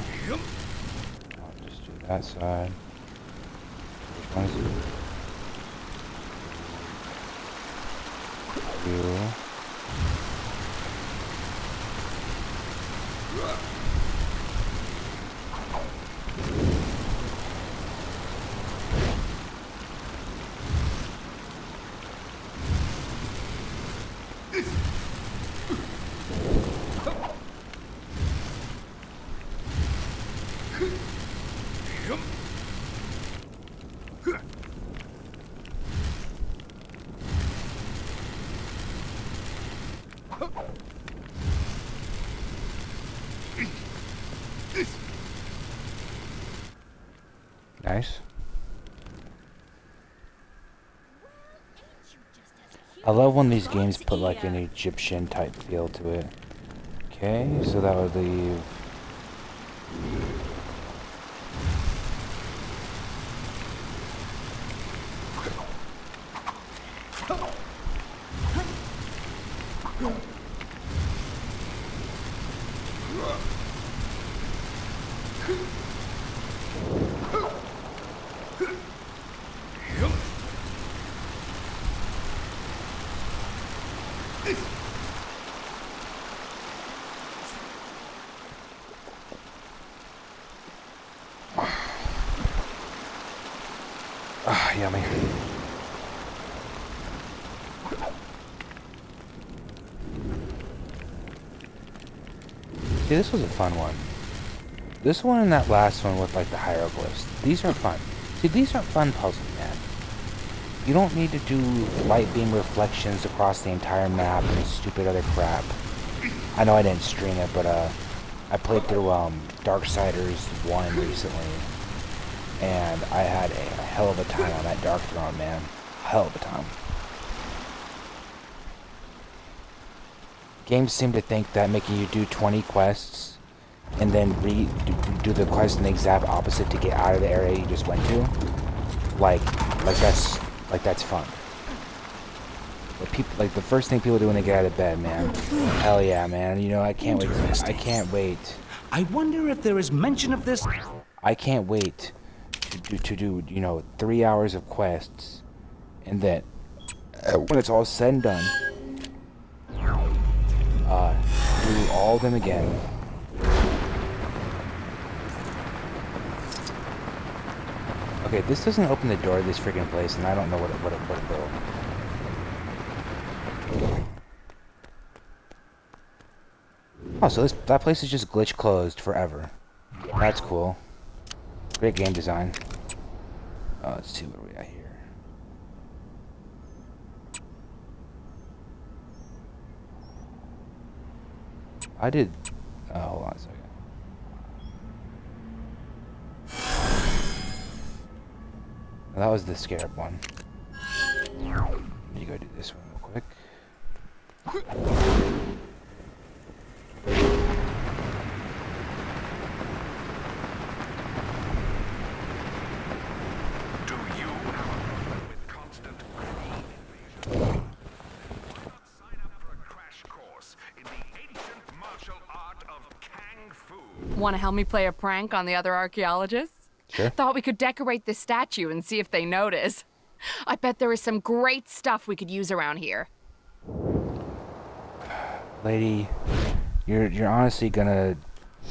I'll just do that side. Which one is it? You. Nice. I love when these games put like an Egyptian type feel to it. Okay, so that would leave... Ah, yummy. See, this was a fun one. This one and that last one with like the hieroglyphs. These are fun. See, these are fun puzzles, man. You don't need to do light beam reflections across the entire map and stupid other crap. I know I didn't stream it, but I played through Darksiders 1 recently, and I had a hell of a time on that Dark Throne, man. Hell of a time. Games seem to think that making you do 20 quests and then do the quest in the exact opposite to get out of the area you just went to, like that's fun. But people, like, the first thing people do when they get out of bed, man. Hell yeah, man. You know, I can't wait. I can't wait. I wonder if there is mention of this. I can't wait to do, you know, 3 hours of quests, and then when it's all said and done, do all of them again. Okay, this doesn't open the door to this freaking place, and I don't know what it will. Oh, so that place is just glitch closed forever. That's cool. Great game design. Let's see what we got here. I did. Hold on a second. That was the scarab one. You go do this one real quick. Do you have a problem with constant green invasion? Why not sign up for a crash course in the ancient martial art of Kung Fu? Want to help me play a prank on the other archaeologists? Sure. Thought we could decorate the statue and see if they notice. I bet there is some great stuff we could use around here. Lady, you're honestly gonna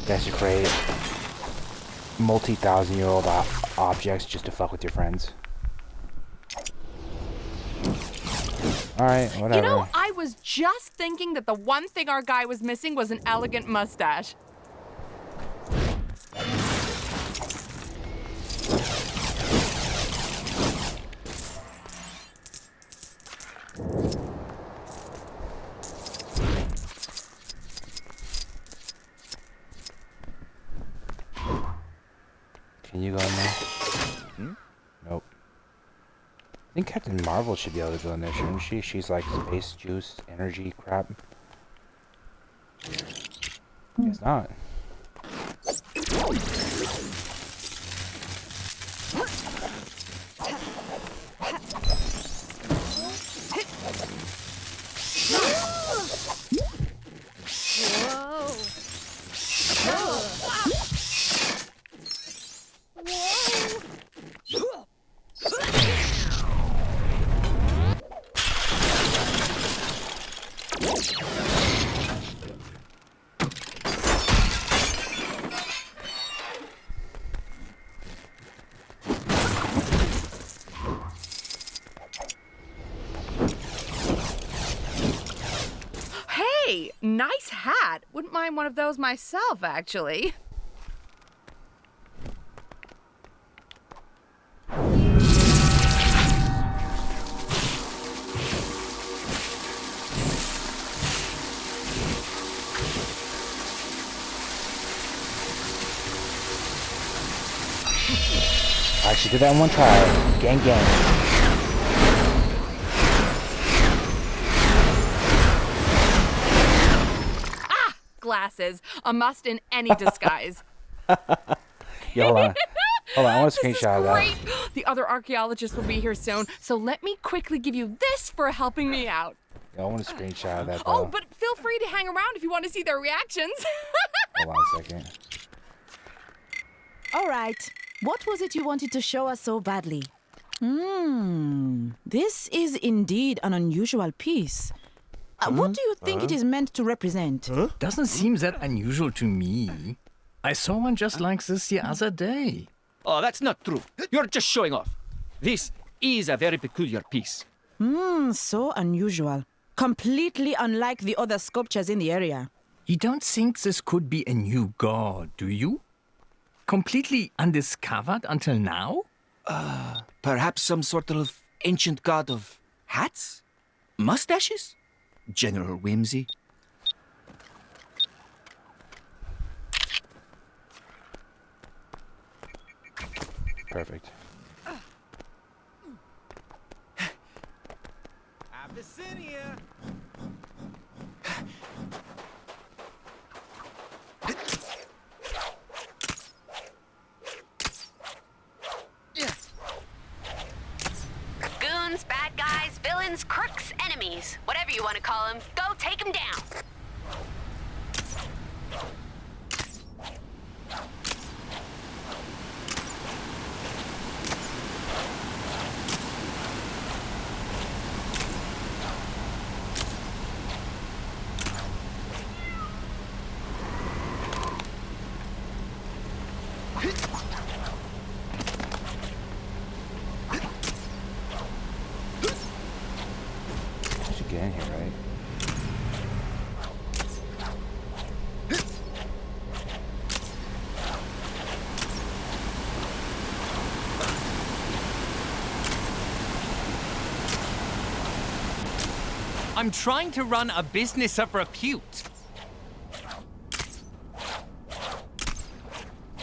desecrate multi-thousand-year-old objects just to fuck with your friends? Alright, whatever. You know, I was just thinking that the one thing our guy was missing was an elegant mustache. Can you go in there? Nope. I think Captain Marvel should be able to go in there, shouldn't she? She's like space juice, energy crap. Guess not. Hey, nice hat. Wouldn't mind one of those myself, actually. I actually did that in one try. Gang gang. Glasses. A must in any disguise. Yo, hold on. Hold on, I want a screenshot of that. Great. The other archaeologists will be here soon, so let me quickly give you this for helping me out. Yo, I want a screenshot of that, though. Oh, but feel free to hang around if you want to see their reactions. Hold on a second. All right. What was it you wanted to show us so badly? This is indeed an unusual piece. What do you think it is meant to represent? Doesn't seem that unusual to me. I saw one just like this the other day. Oh, that's not true. You're just showing off. This is a very peculiar piece. So unusual. Completely unlike the other sculptures in the area. You don't think this could be a new god, do you? Completely undiscovered until now? Perhaps some sort of ancient god of hats? Mustaches? General whimsy? Perfect. Abyssinia! Goons, bad guys, villains, crooks, enemies. Whatever you want to call them, go take them down. I should get in here, right? I'm trying to run a business of repute.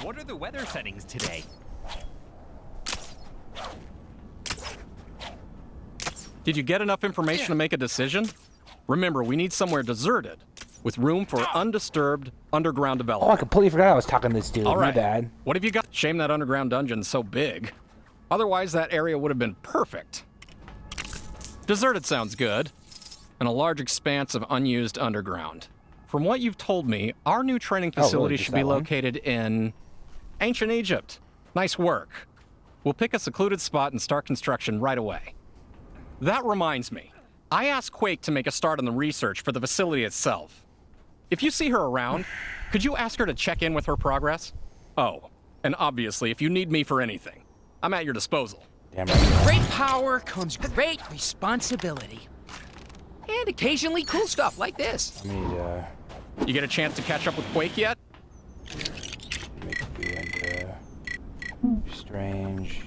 What are the weather settings today? Did you get enough information to make a decision? Remember, we need somewhere deserted, with room for undisturbed underground Oh, I development. completely forgot I was talking to this dude. All My right. bad. What have you got? Shame that underground dungeon's so big. Otherwise, that area would have been perfect. Deserted sounds good. And a large expanse of unused underground. From what you've told me, our new training Oh, really? facility Just should be that one? located in ancient Egypt. Nice work. We'll pick a secluded spot and start construction right away. That reminds me. I asked Quake to make a start on the research for the facility itself. If you see her around, could you ask her to check in with her progress? Oh, and obviously, if you need me for anything, I'm at your disposal. Damn right. Great power comes great responsibility. And occasionally cool stuff like this. I need, You get a chance to catch up with Quake yet? make it be into strange.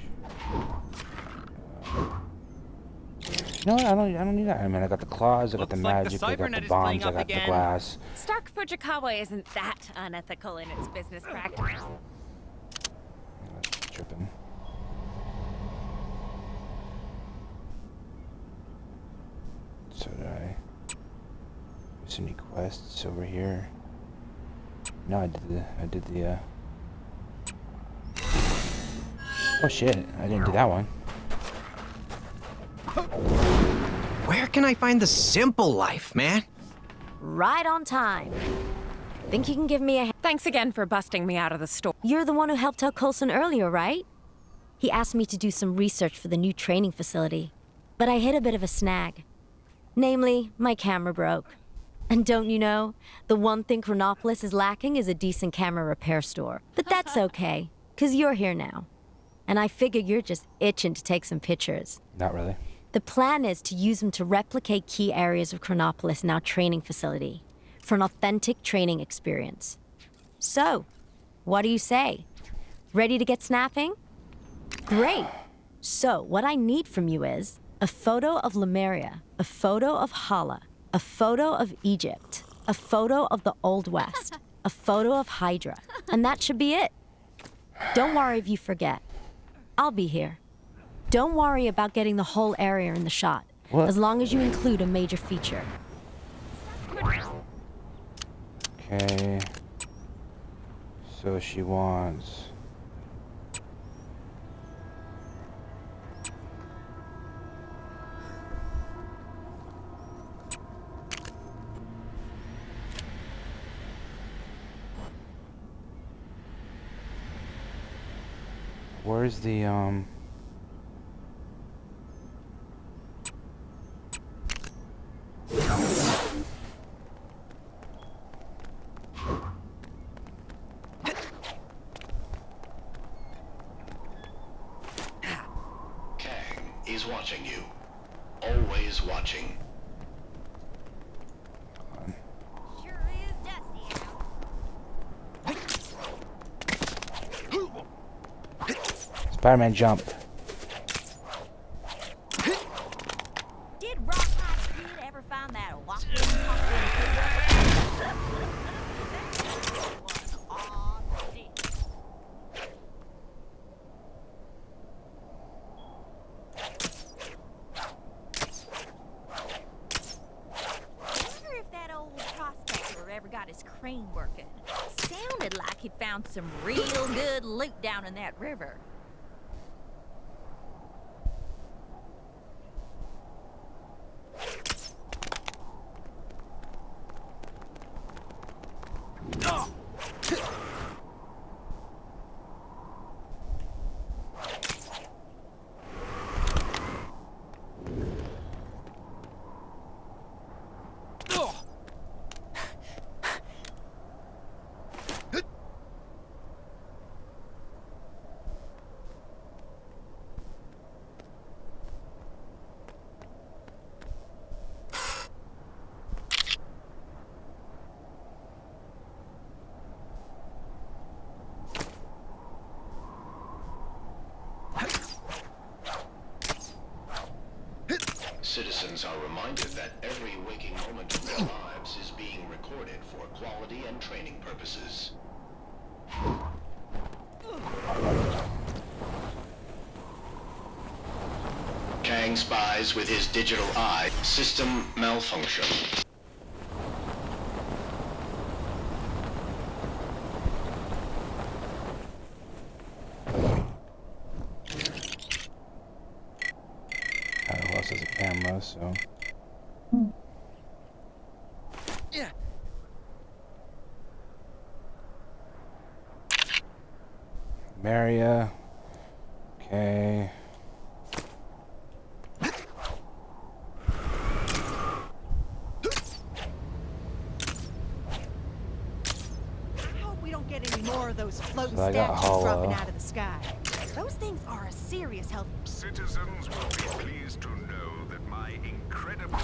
You know what? I don't need that. I mean, I got the claws, I got the Looks like the magic, I got cybernet the is bombs, playing I up got the again. glass. Stark Fujikawa isn't that unethical in its business practice. Tripping. So did I? There's any quests over here? No, I did the. Oh shit! I didn't do that one. Where can I find the simple life, man? Right on time. Think you can give me a hand? Thanks again for busting me out of the store. You're the one who helped out Coulson earlier, right? He asked me to do some research for the new training facility, but I hit a bit of a snag. Namely, my camera broke. And don't you know, the one thing Chronopolis is lacking is a decent camera repair store. But that's okay, 'cause you're here now. And I figure you're just itching to take some pictures. Not really. The plan is to use them to replicate key areas of Chronopolis in our training facility for an authentic training experience. So, what do you say? Ready to get snapping? Great. So, what I need from you is a photo of Lemuria, a photo of Hala, a photo of Egypt, a photo of the Old West, a photo of Hydra, and that should be it. Don't worry if you forget. I'll be here. Don't worry about getting the whole area in the shot, What? as long as you include a major feature. Okay. So she wants. Where's the He's watching you. Always watching. Spider-Man jump. Did Rawhide Kid ever find that walking got his crane working? Sounded like he'd found some real good loot down in that river. Citizens are reminded that every waking moment of their lives is being recorded for quality and training purposes. Kang spies with his digital eye. System malfunction. Who else has a camera, so... Yeah. Maria. Okay. I hope we don't get any more of those floating So I got statues Hollow. dropping out of the sky. Those things are a serious health. Citizens will be pleased to know that my incredible...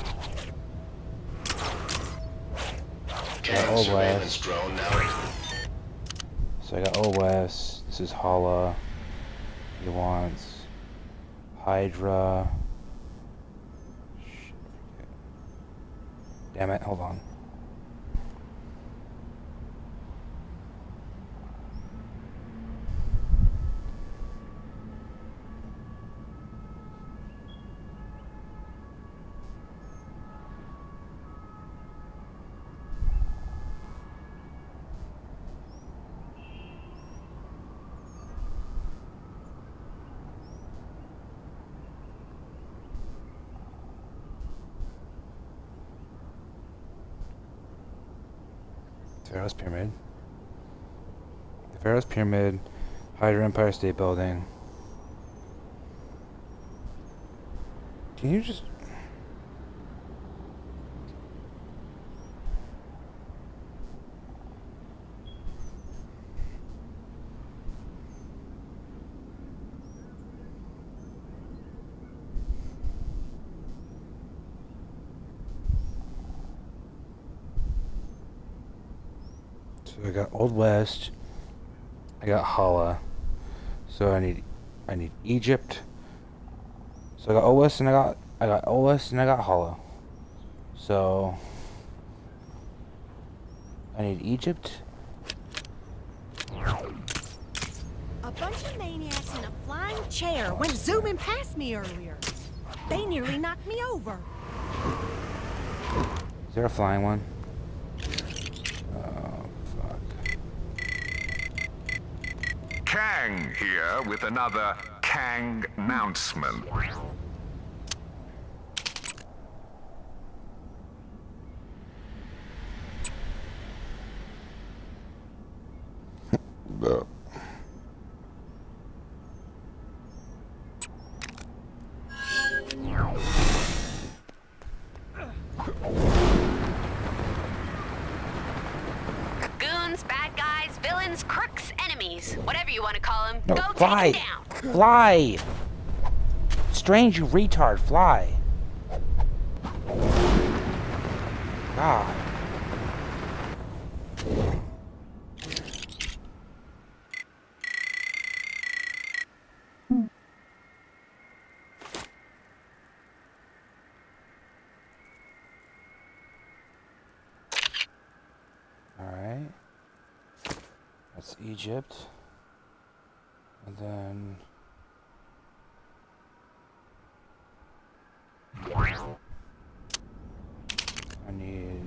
Kang surveillance drone now. So I got OS. This is Hala. He wants Hydra. Shit, damn it, hold on. Pharaoh's Pyramid. The Pharaoh's Pyramid, Hydra Empire State Building. Can you just... So I got Old West, I got Hala, so I need Egypt. So I got Old West and I got Old West and I got Hala. So I need Egypt. A bunch of maniacs in a flying chair went zooming past me earlier. They nearly knocked me over. Is there a flying one? Kang here with another Kang announcement. Goons, bad guys, villains, crooks, enemies, whatever you want to call them. No, Go fly! take them down. Fly! Just strange, you retard. Fly. God. Alright. That's Egypt. And then... I need...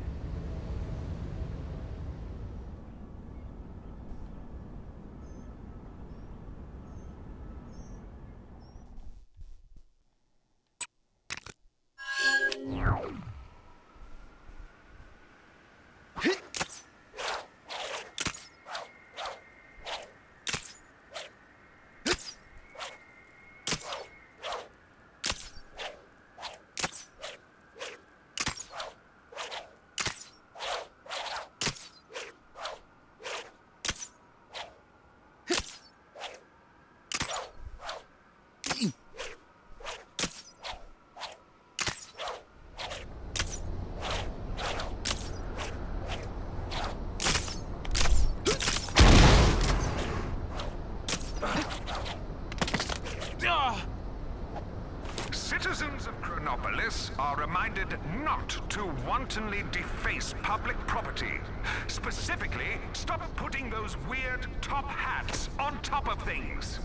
Citizens of Chronopolis are reminded not to wantonly deface public property. Specifically, stop putting those weird top hats on top of things.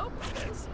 Oh, yes.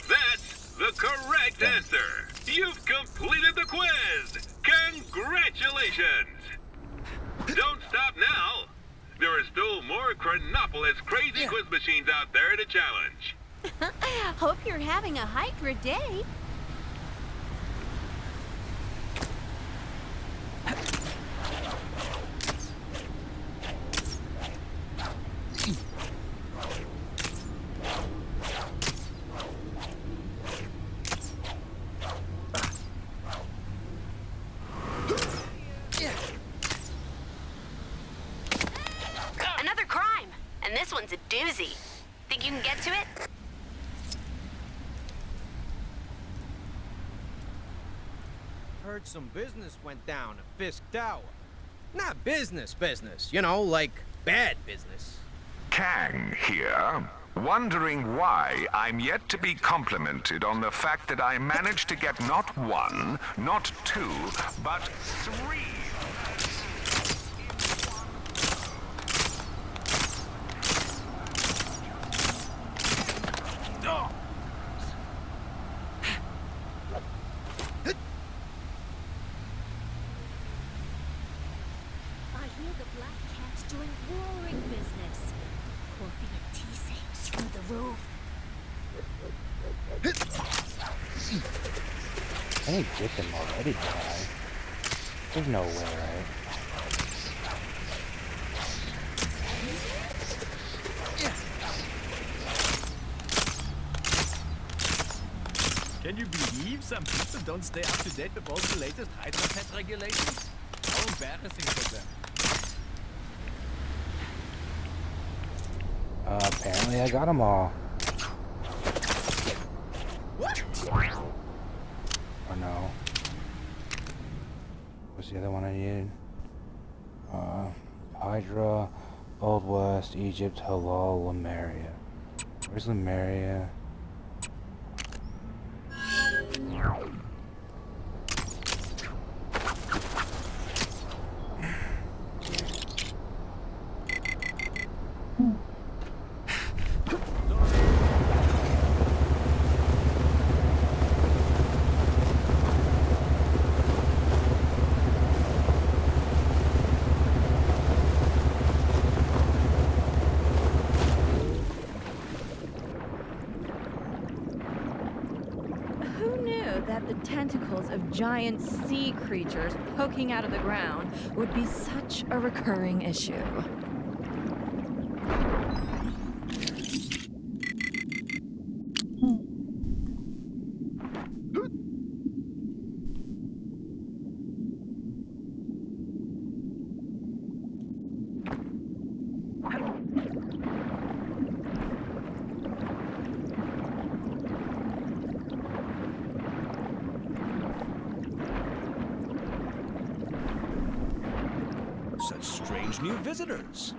That's the correct answer. You've completed the quiz. Congratulations. Don't stop now. There are still more Chronopolis crazy quiz machines out there to challenge. Hope you're having a Hydra day. Another crime, and this one's a doozy. Think you can get to it? Heard some business went down at Fisk Tower. Not business, you know, like bad business. Kang here, wondering why I'm yet to be complimented on the fact that I managed to get not one, not two, but three. I hear the Black Cat's doing roaring business. Coffee and tea sales through the roof. I need to get them already, guy. There's no way, right? Can you believe some people don't stay up to date with all the latest Hydra pet regulations? How embarrassing for them. Apparently I got them all. Or no. What's the other one I needed? Hydra, Old West, Egypt, Halal, Lemuria. Where's Lemuria? tentacles of giant sea creatures poking out of the ground would be such a recurring issue. Such strange new visitors.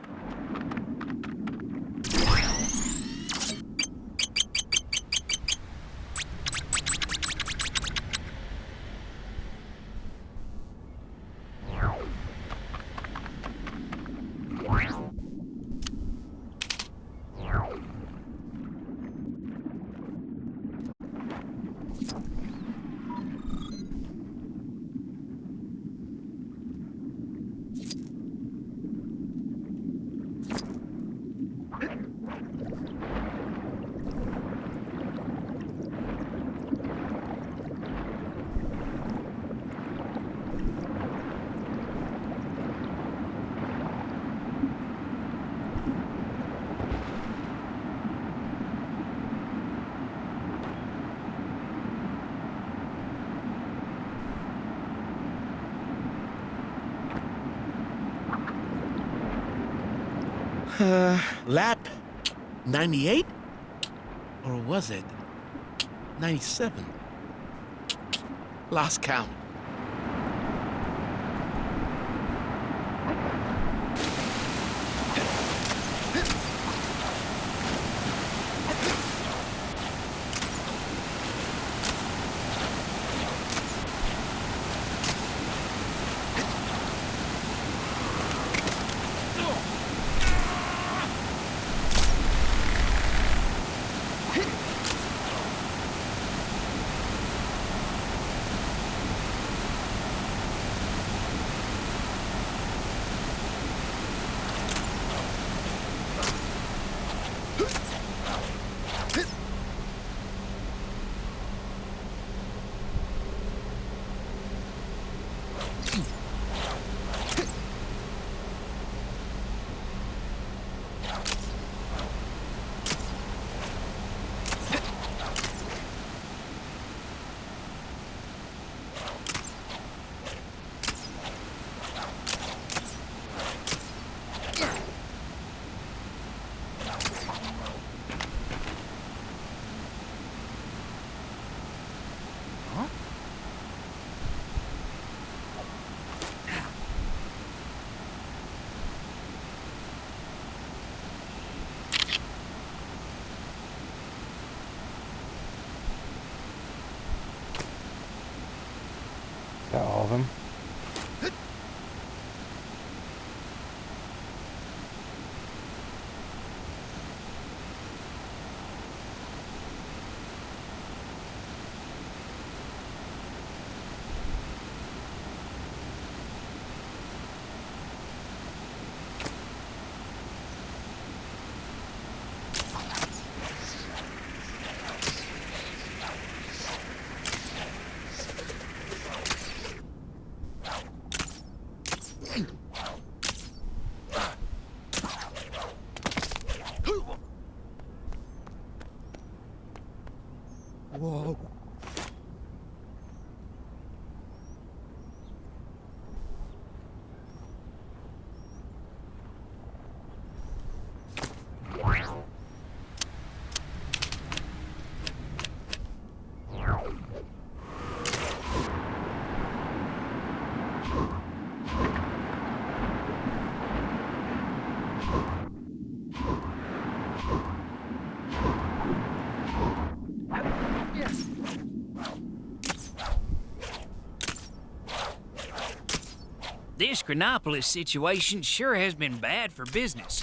Lap 98? Or was it 97? Lost count. Is that all of them? Whoa. This Chronopolis situation sure has been bad for business.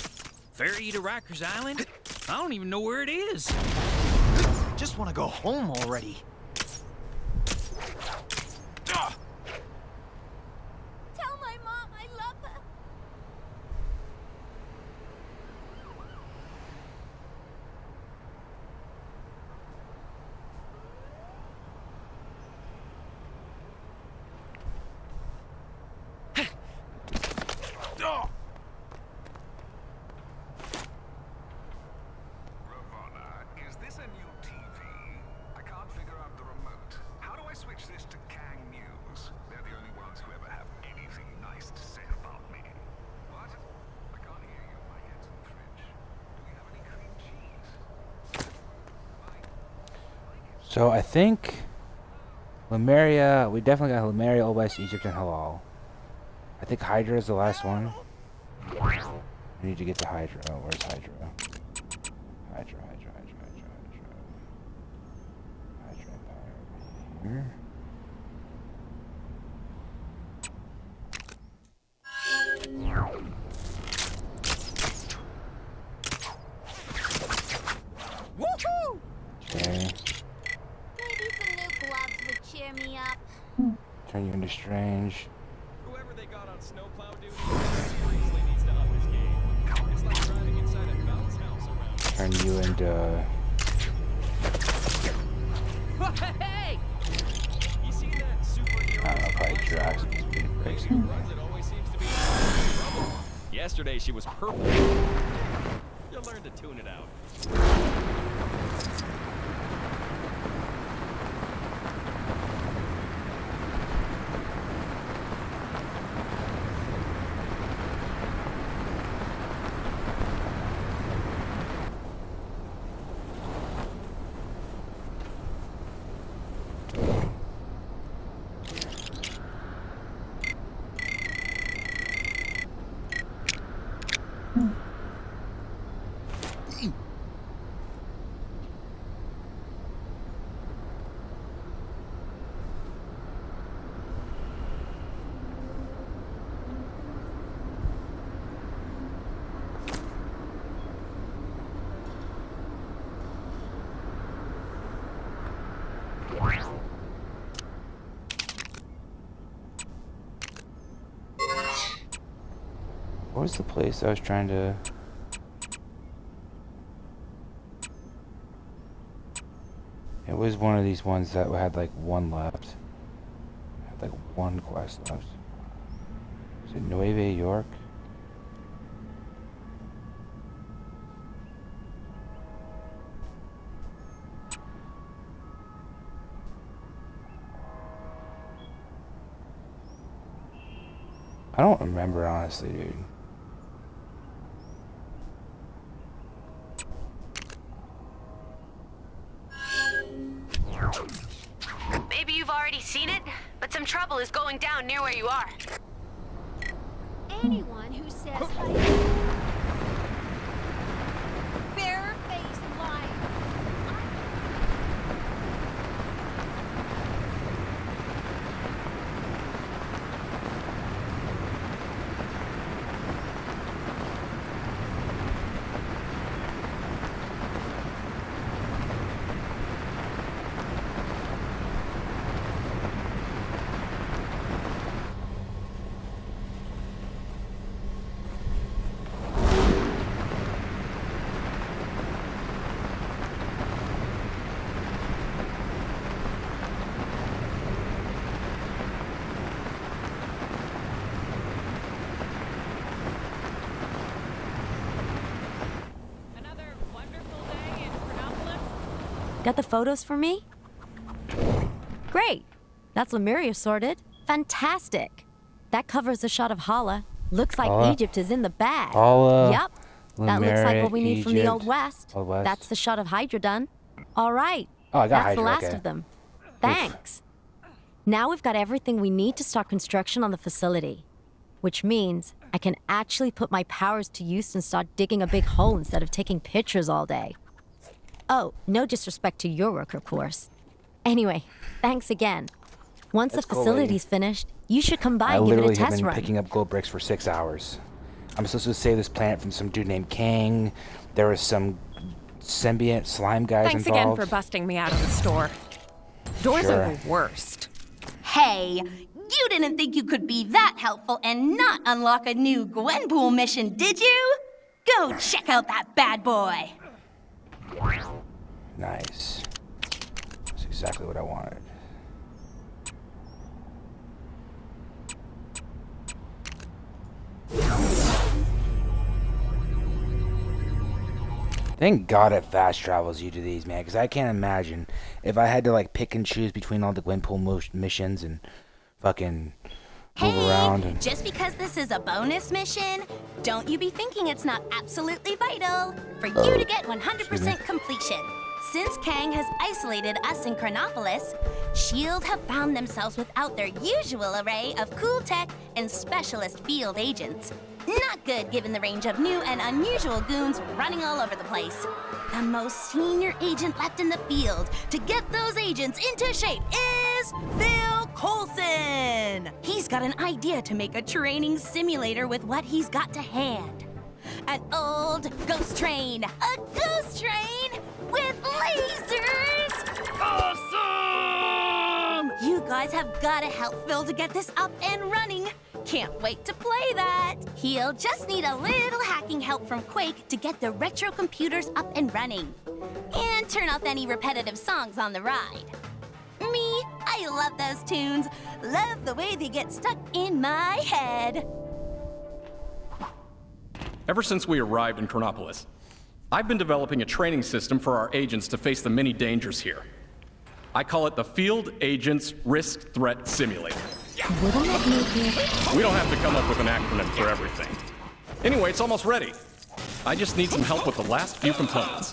Ferry to Rikers Island? I don't even know where it is. Just want to go home already. Tell my mom I love her. So I think Lemuria, we definitely got Lemuria, Old West, Egypt, and Halal. I think Hydra is the last one. We need to get to Hydra. Oh, where's Hydra? Hydra Empire. Here. Woohoo! Okay. Maybe some new gloves would cheer me up. Turn you into Strange. Whoever they got on snowplow duty seriously needs to up his game. It's like driving inside a bounce house around. Turn you into... Hey! You see that superhero? I don't know, probably Drax. Runs, it always seems to be trouble. Yesterday she was purple. You'll learn to tune it out. What was the place I was trying to... It was one of these ones that had like one left. Had like one quest left. Is it Nueva York? I don't remember, honestly, dude. Maybe you've already seen it, but some trouble is going down near where you are. Anyone who says bare-faced lying. Got the photos for me? Great. That's Lemuria sorted. Fantastic. That covers a shot of Hala. Looks like Hala? Egypt is in the bag. Hala, Yep. That looks like Lemuria, what we need from the Egypt. Old West. Old West. That's the shot of Hydra done. All right. Oh, I got That's Hydra, the last okay. of them. Thanks. Now we've got everything we need to start construction on the facility, which means I can actually put my powers to use and start digging a big hole instead of taking pictures all day. Oh, no disrespect to your work, of course. Anyway, thanks again. Once That's the cool, facility's finished, you should come by I and give it a literally have test been run. picking up gold bricks for 6 hours. I'm supposed to save this planet from some dude named Kang. There was some symbiont slime guys Thanks again involved. for busting me out of the store. Doors Sure. are the worst. Hey, you didn't think you could be that helpful and not unlock a new Gwenpool mission, did you? Go check out that bad boy. Nice. That's exactly what I wanted. Thank God it fast travels you to these, man, because I can't imagine if I had to like pick and choose between all the Gwenpool missions and fucking move around and Just because this is a bonus mission, don't you be thinking it's not absolutely vital for you to get 100% completion. Since Kang has isolated us in Chronopolis, S.H.I.E.L.D. have found themselves without their usual array of cool tech and specialist field agents. Not good given the range of new and unusual goons running all over the place. The most senior agent left in the field to get those agents into shape is Phil Coulson. He's got an idea to make a training simulator with what he's got to hand. An old ghost train. A ghost train with lasers! Awesome! You guys have got to help Phil to get this up and running. Can't wait to play that. He'll just need a little hacking help from Quake to get the retro computers up and running. And turn off any repetitive songs on the ride. Me, I love those tunes. Love the way they get stuck in my head. Ever since we arrived in Chronopolis, I've been developing a training system for our agents to face the many dangers here. I call it the Field Agents Risk Threat Simulator. Wouldn't it make it? We don't have to come up with an acronym for everything. Anyway, it's almost ready. I just need some help with the last few components.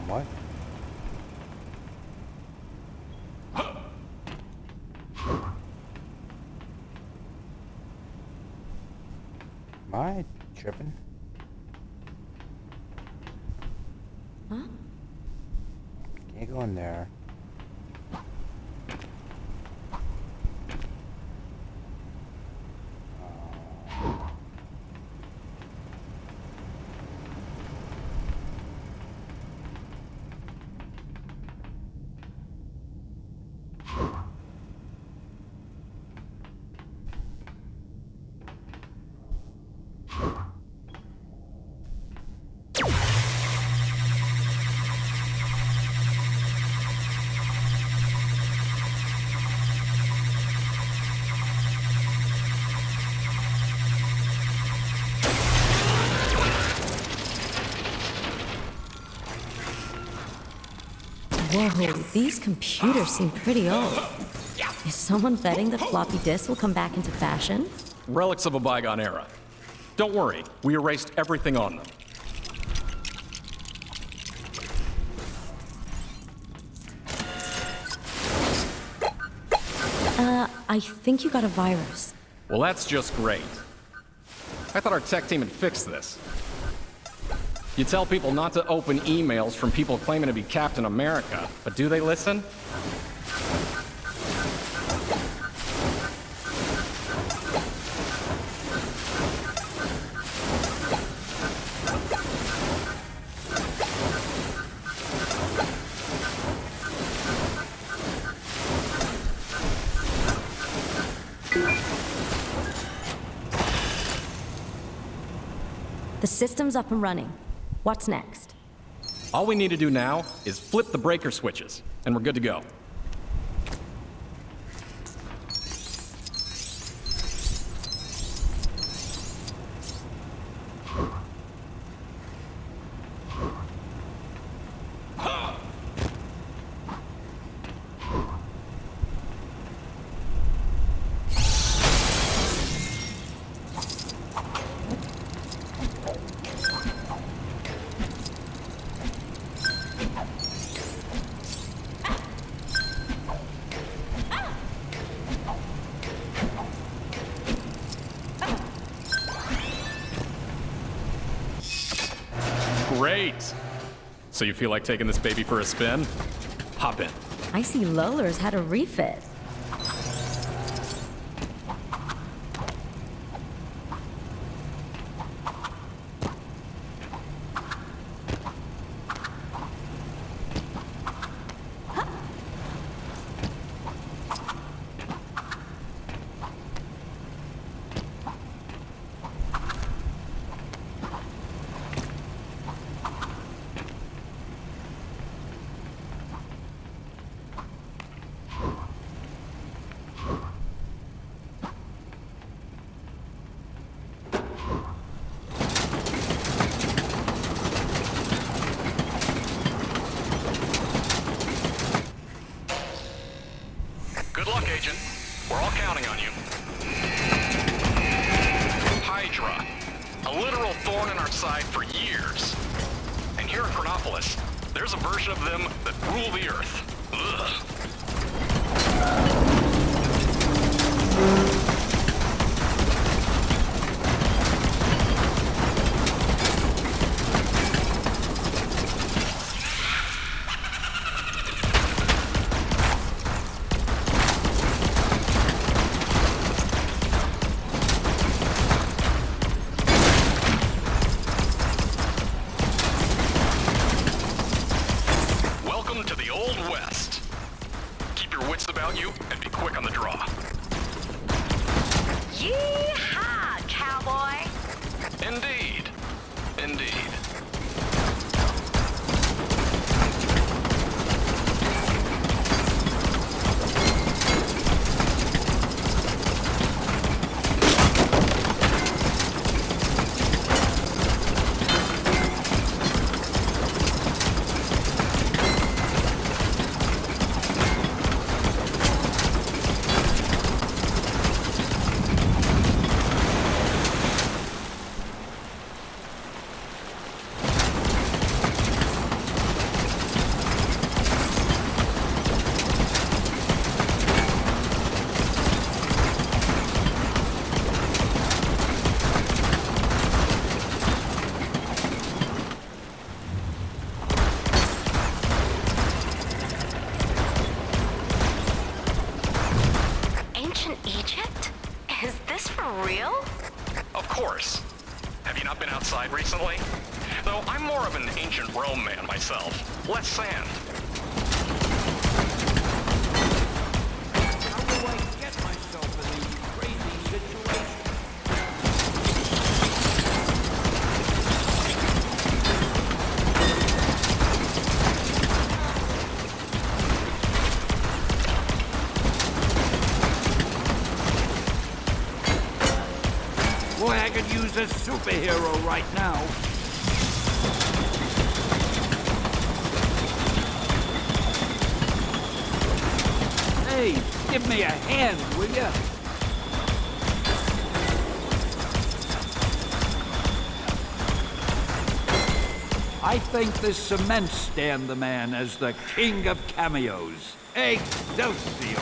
What? Am I tripping? Huh? Can't go in there. Whoa, these computers seem pretty old. Is someone betting that floppy disks will come back into fashion? Relics of a bygone era. Don't worry, we erased everything on them. I think you got a virus. Well, that's just great. I thought our tech team had fixed this. You tell people not to open emails from people claiming to be Captain America, but do they listen? The system's up and running. What's next? All we need to do now is flip the breaker switches, and we're good to go. So you feel like taking this baby for a spin? Hop in. I see Lowler's had a refit. Good luck, Agent. We're all counting on you. Hydra. A literal thorn in our side for years. And here in Chronopolis, there's a version of them that rule the Earth. Ugh. Welcome to the Old West. Keep your wits about you and be quick on the draw. Yeehaw, cowboy! Indeed. Indeed. Ancient Egypt? Is this for real? Of course. Have you not been outside recently? Though I'm more of an ancient Rome man myself. Less sand. How do I get myself in these crazy situations? Boy, I could use a superhero right now. Hey, give me a hand, will ya? I think this cements stand the man as the king of cameos. Excelsior!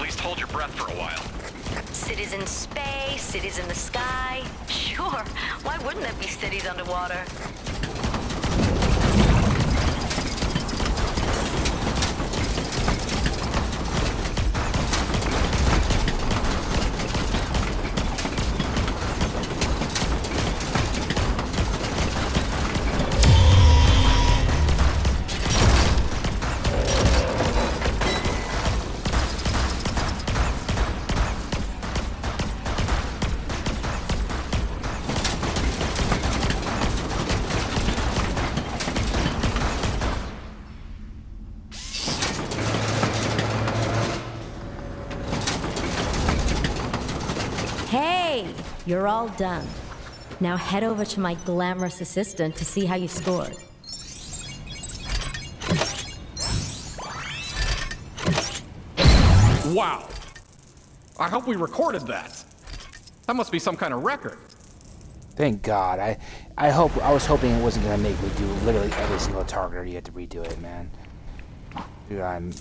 least hold your breath for a while. Cities in space, cities in the sky. Sure, why wouldn't there be cities underwater? Hey, you're all done. Now head over to my glamorous assistant to see how you scored. Wow. I hope we recorded that. That must be some kind of record. Thank God. I was hoping it wasn't gonna make me do literally every single target or you had to redo it, man. Dude, I'm...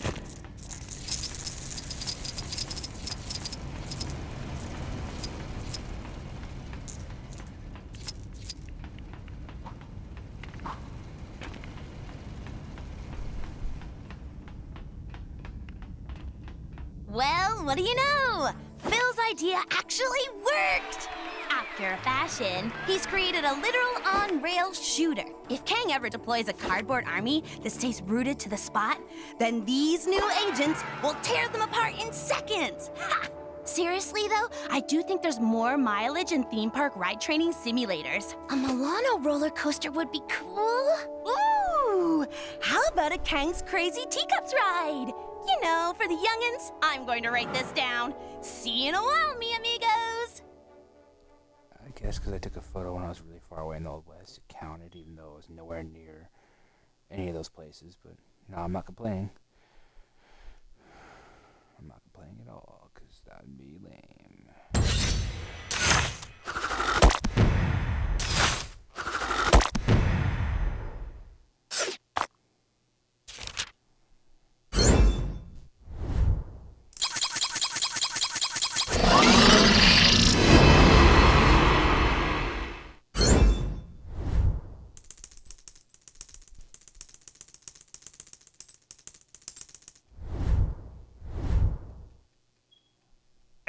Well, what do you know? Phil's idea actually worked! After a fashion, he's created a literal on-rails shooter. If Kang ever deploys a cardboard army that stays rooted to the spot, then these new agents will tear them apart in seconds! Ha! Seriously though, I do think there's more mileage in theme park ride training simulators. A Milano roller coaster would be cool. Ooh! How about a Kang's Crazy Teacups ride? You know, for the youngins, I'm going to write this down. See you in a while, mi amigos! I guess because I took a photo when I was really far away in the Old West, it counted even though it was nowhere near any of those places, but no, I'm not complaining. I'm not complaining at all, because that would be lame.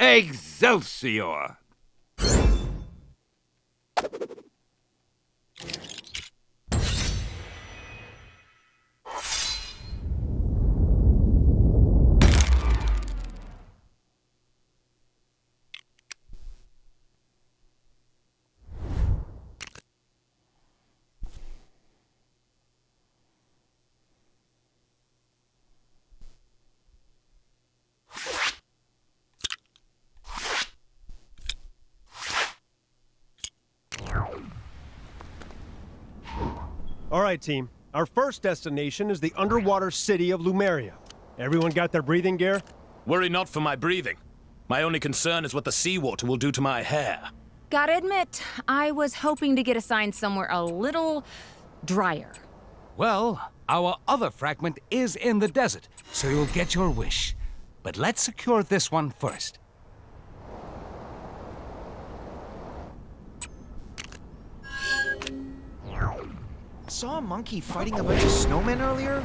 Excelsior! All right, team. Our first destination is the underwater city of Lumeria. Everyone got their breathing gear? Worry not for my breathing. My only concern is what the seawater will do to my hair. Gotta admit, I was hoping to get assigned somewhere a little drier. Well, our other fragment is in the desert, so you'll get your wish. But let's secure this one first. Saw a monkey fighting a bunch of snowmen earlier?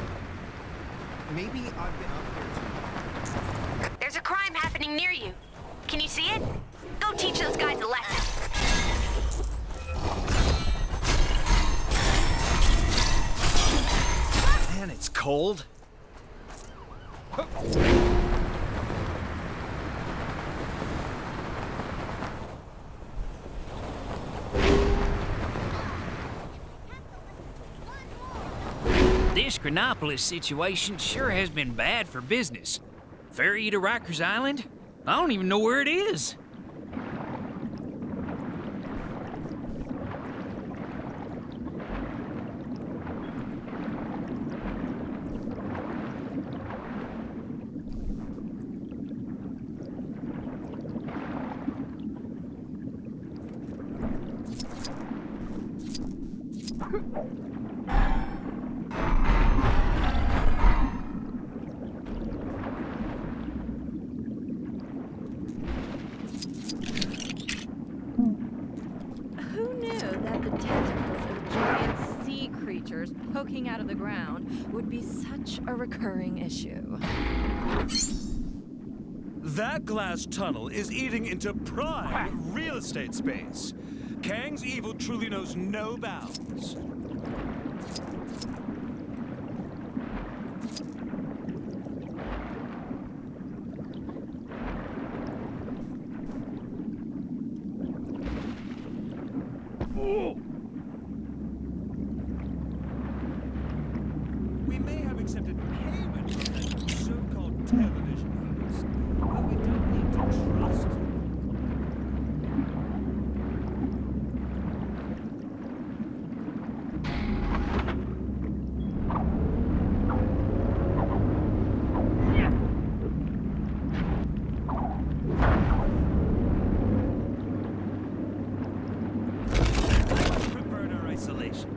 Maybe I've been up there too. There's a crime happening near you. Can you see it? Go teach those guys a lesson. Man, it's cold. This Chronopolis situation sure has been bad for business. Ferry to Rikers Island? I don't even know where it is. creatures poking out of the ground would be such a recurring issue. That glass tunnel is eating into prime real estate space. Kang's evil truly knows no bounds. We may have accepted payment from that so-called television host, but we don't need to trust. Preferred our isolation.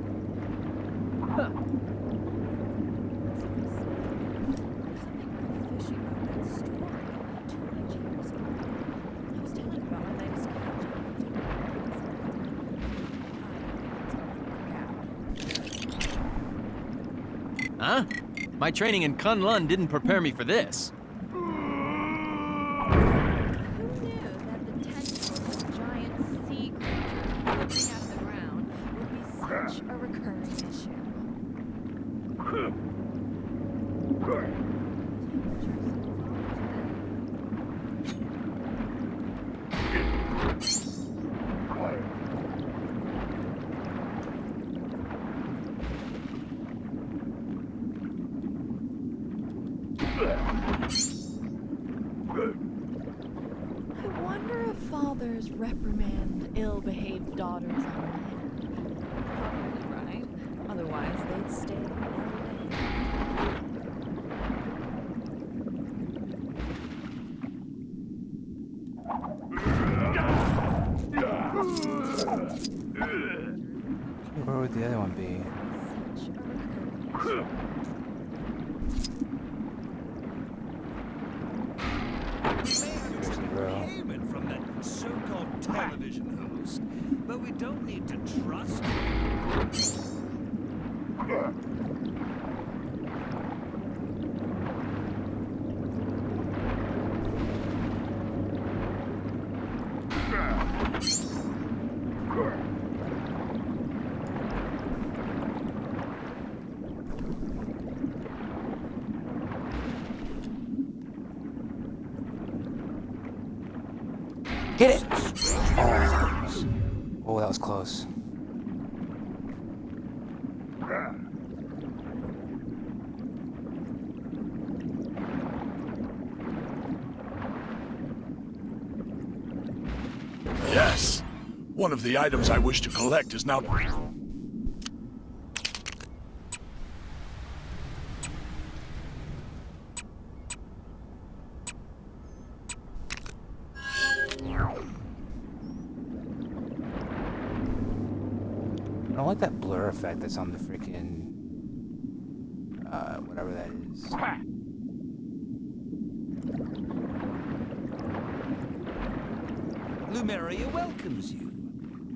Huh? My training in Kunlun didn't prepare me for this. Such a recurring issue. I wonder if fathers reprimand ill-behaved daughters on land. Probably right. Otherwise, they'd stay Where would the other one be? Payment from that so-called television host, but we don't need to trust. Get it! Oh, that was close. Yes. One of the items I wish to collect is now... I don't like that blur effect that's on the freaking whatever that is. Lumeria welcomes you.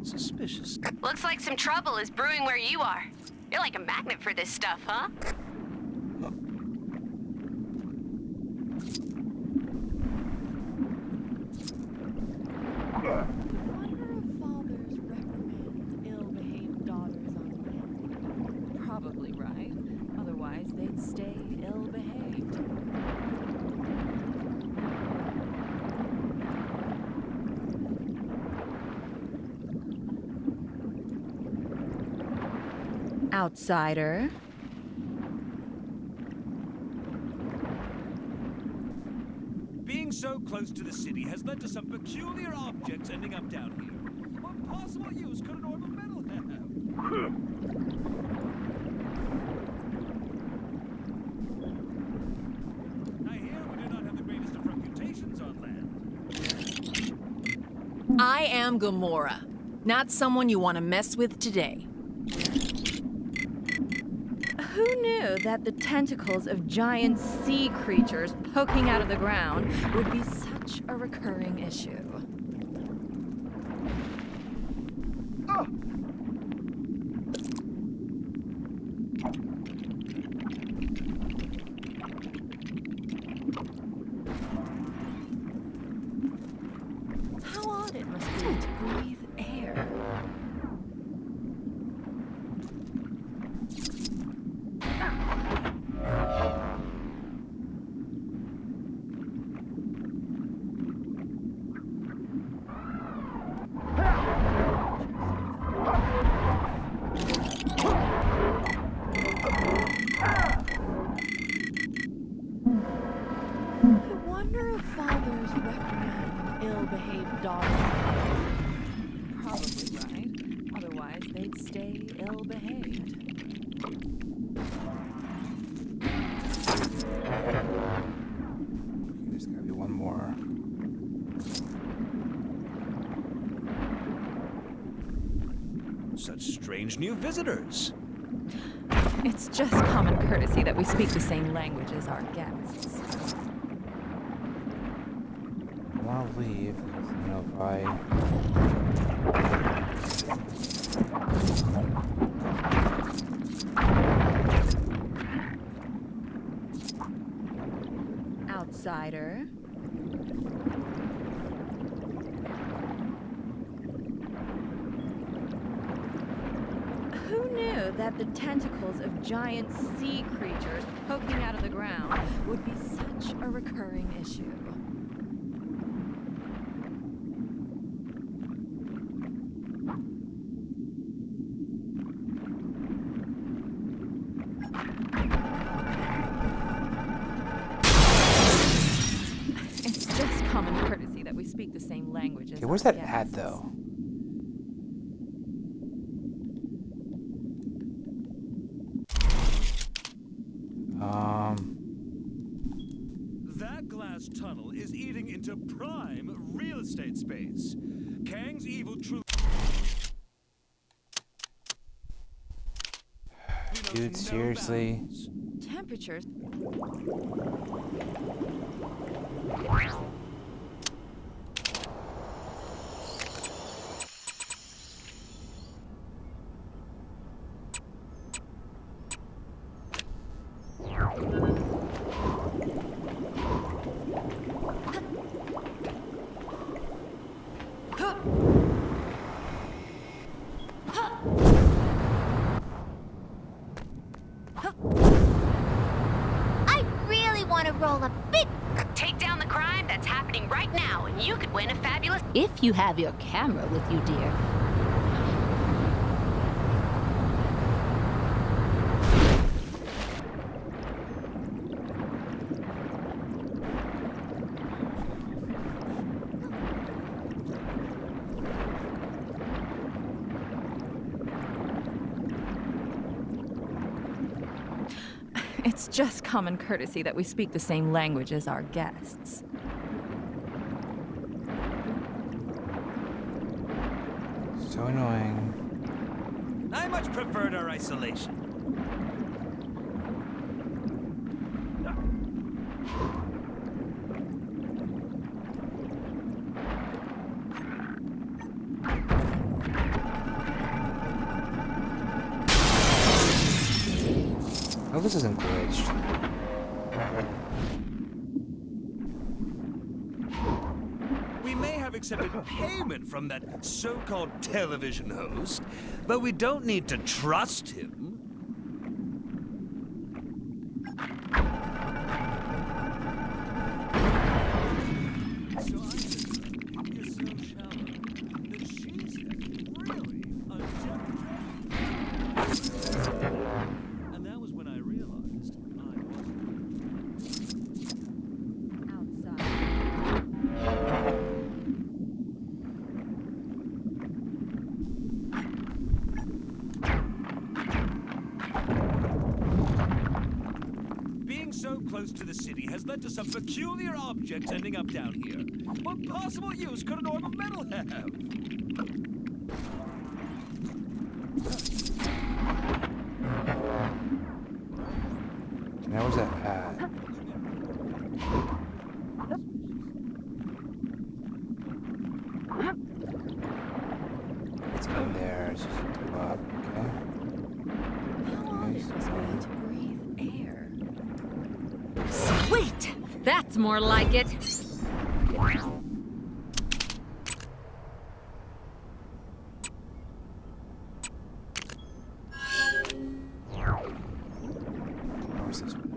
Suspicious. Looks like some trouble is brewing where you are. You're like a magnet for this stuff, huh? Probably right. Otherwise, they'd stay ill-behaved. Outsider. Being so close to the city has led to some peculiar objects ending up down here. What possible use could an orb of metal have? I hear we do not have the greatest of reputations on land. I am Gamora, not someone you want to mess with today. Who knew that the tentacles of giant sea creatures poking out of the ground would be such a recurring issue? ill-behaved daughters. Probably right. Otherwise, they'd stay ill-behaved. There's gotta be one more. Such strange new visitors. It's just common courtesy that we speak the same language as our guests. I wanna leave. You know, if I... Outsider. Who knew that the tentacles of giant sea creatures poking out of the ground would be such a recurring issue? It's just common courtesy that we speak the same language as Okay, where's our that at, guests. though? That glass tunnel is eating into prime real estate space. Kang's evil truth. Dude, seriously? Temperatures. I really want to roll a big... Take down the crime that's happening right now, and you could win a fabulous... If you have your camera with you, dear. It's just common courtesy that we speak the same language as our guests. So annoying. I much preferred our isolation. Oh, this isn't glitched. We may have accepted payment from that so-called television host, but we don't need to trust him. And that was when I realized I Being so close to the city has led to some peculiar objects ending up down here. What possible use could an orb of metal have? Now where's that at? It's in there. It's just go up. Okay. How long it must be to breathe air? Sweet! That's more like it. Where's this one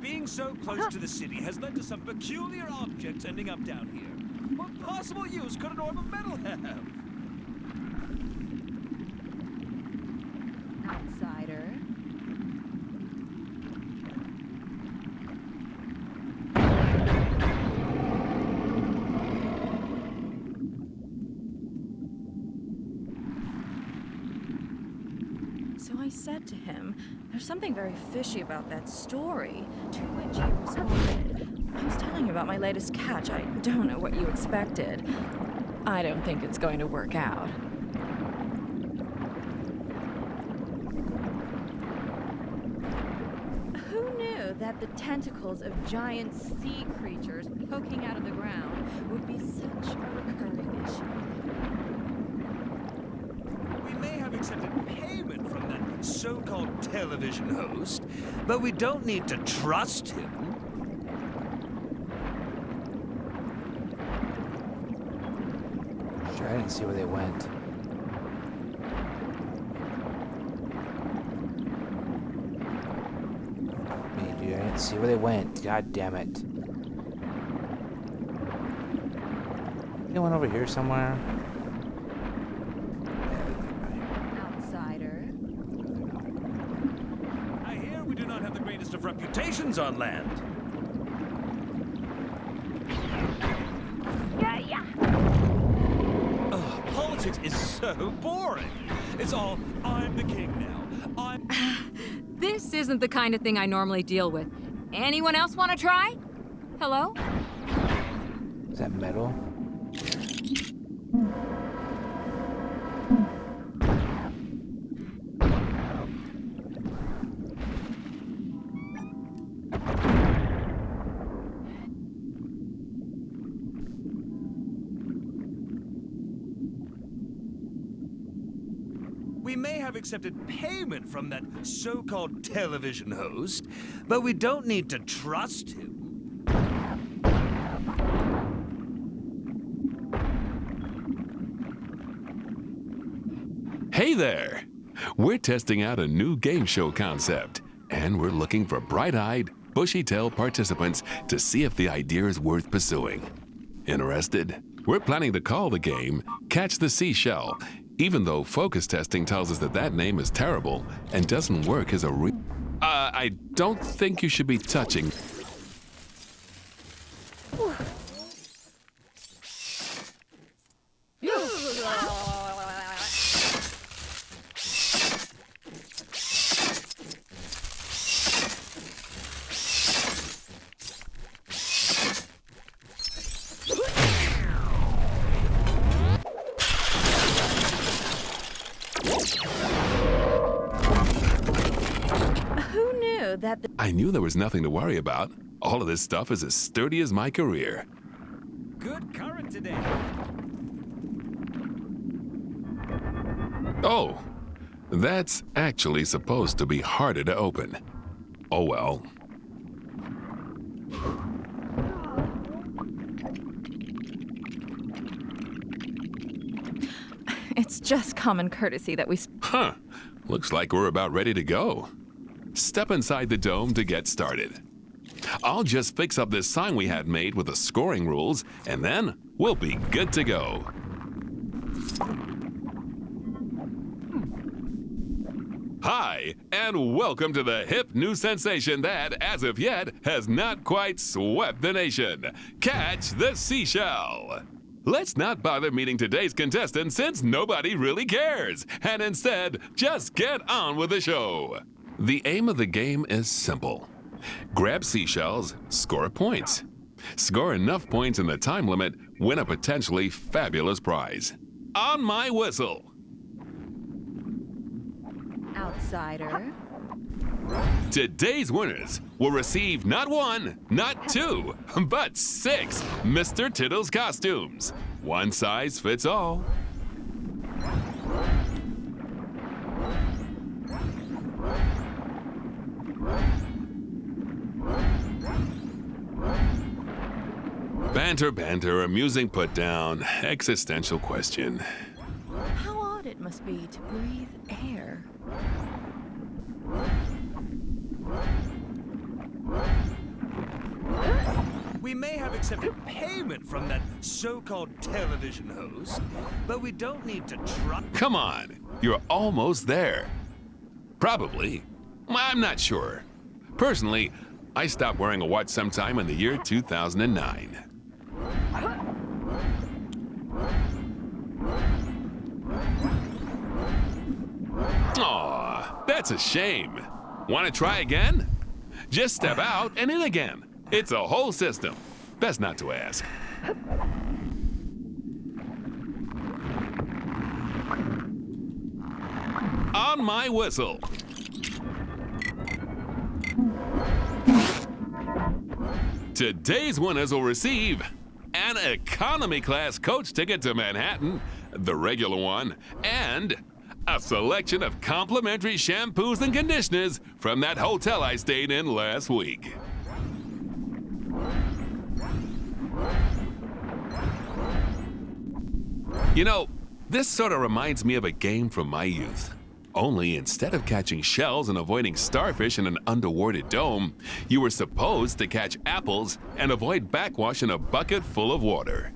Being so close to the city has led to some peculiar objects ending up down here. What possible use could an orb of metal have? Outsider. So I said to him, there's something very fishy about that story, to which he responded, I was telling you about my latest catch. I don't know what you expected. I don't think it's going to work out. Who knew that the tentacles of giant sea creatures poking out of the ground would be such a recurring issue? We may have accepted payment from that so-called television host, but we don't need to trust him. Sure, I didn't see where they went. Me, dude, I didn't see where they went. God damn it. Anyone over here somewhere? Outsider. I hear we do not have the greatest of reputations on land. Ugh, politics is so boring. It's all, I'm the king now. This isn't the kind of thing I normally deal with. Anyone else want to try? Hello? Is that metal? We may have accepted payment from that so-called television host, but we don't need to trust him. Hey there! We're testing out a new game show concept, and we're looking for bright-eyed, bushy-tailed participants to see if the idea is worth pursuing. Interested? We're planning to call the game Catch the Seashell, even though focus testing tells us that that name is terrible and doesn't work as a I don't think you should be touching. That I knew there was nothing to worry about. All of this stuff is as sturdy as my career. Good current today. Oh, that's actually supposed to be harder to open. Oh well. It's just common courtesy that we... Huh. Looks like we're about ready to go. Step inside the dome to get started. I'll just fix up this sign we had made with the scoring rules, and then we'll be good to go. Hi, and welcome to the hip new sensation that, as of yet, has not quite swept the nation. Catch the Seashell. Let's not bother meeting today's contestant since nobody really cares, and instead, just get on with the show. The aim of the game is simple. Grab seashells, score points. Score enough points in the time limit, win a potentially fabulous prize. On my whistle. Outsider. Today's winners will receive not 1, not 2, but 6 Mr. Tittles costumes. One size fits all. Banter, amusing put down, existential question. must be to breathe air. We may have accepted payment from that so-called television host, but we don't need to trust. Come on, you're almost there. Probably. I'm not sure. Personally, I stopped wearing a watch sometime in the year 2009. Aw, that's a shame. Want to try again? Just step out and in again. It's a whole system. Best not to ask. On my whistle. Today's winners will receive an economy class coach ticket to Manhattan, the regular one, and a selection of complimentary shampoos and conditioners from that hotel I stayed in last week. You know, this sort of reminds me of a game from my youth. Only instead of catching shells and avoiding starfish in an underwater dome, you were supposed to catch apples and avoid backwash in a bucket full of water.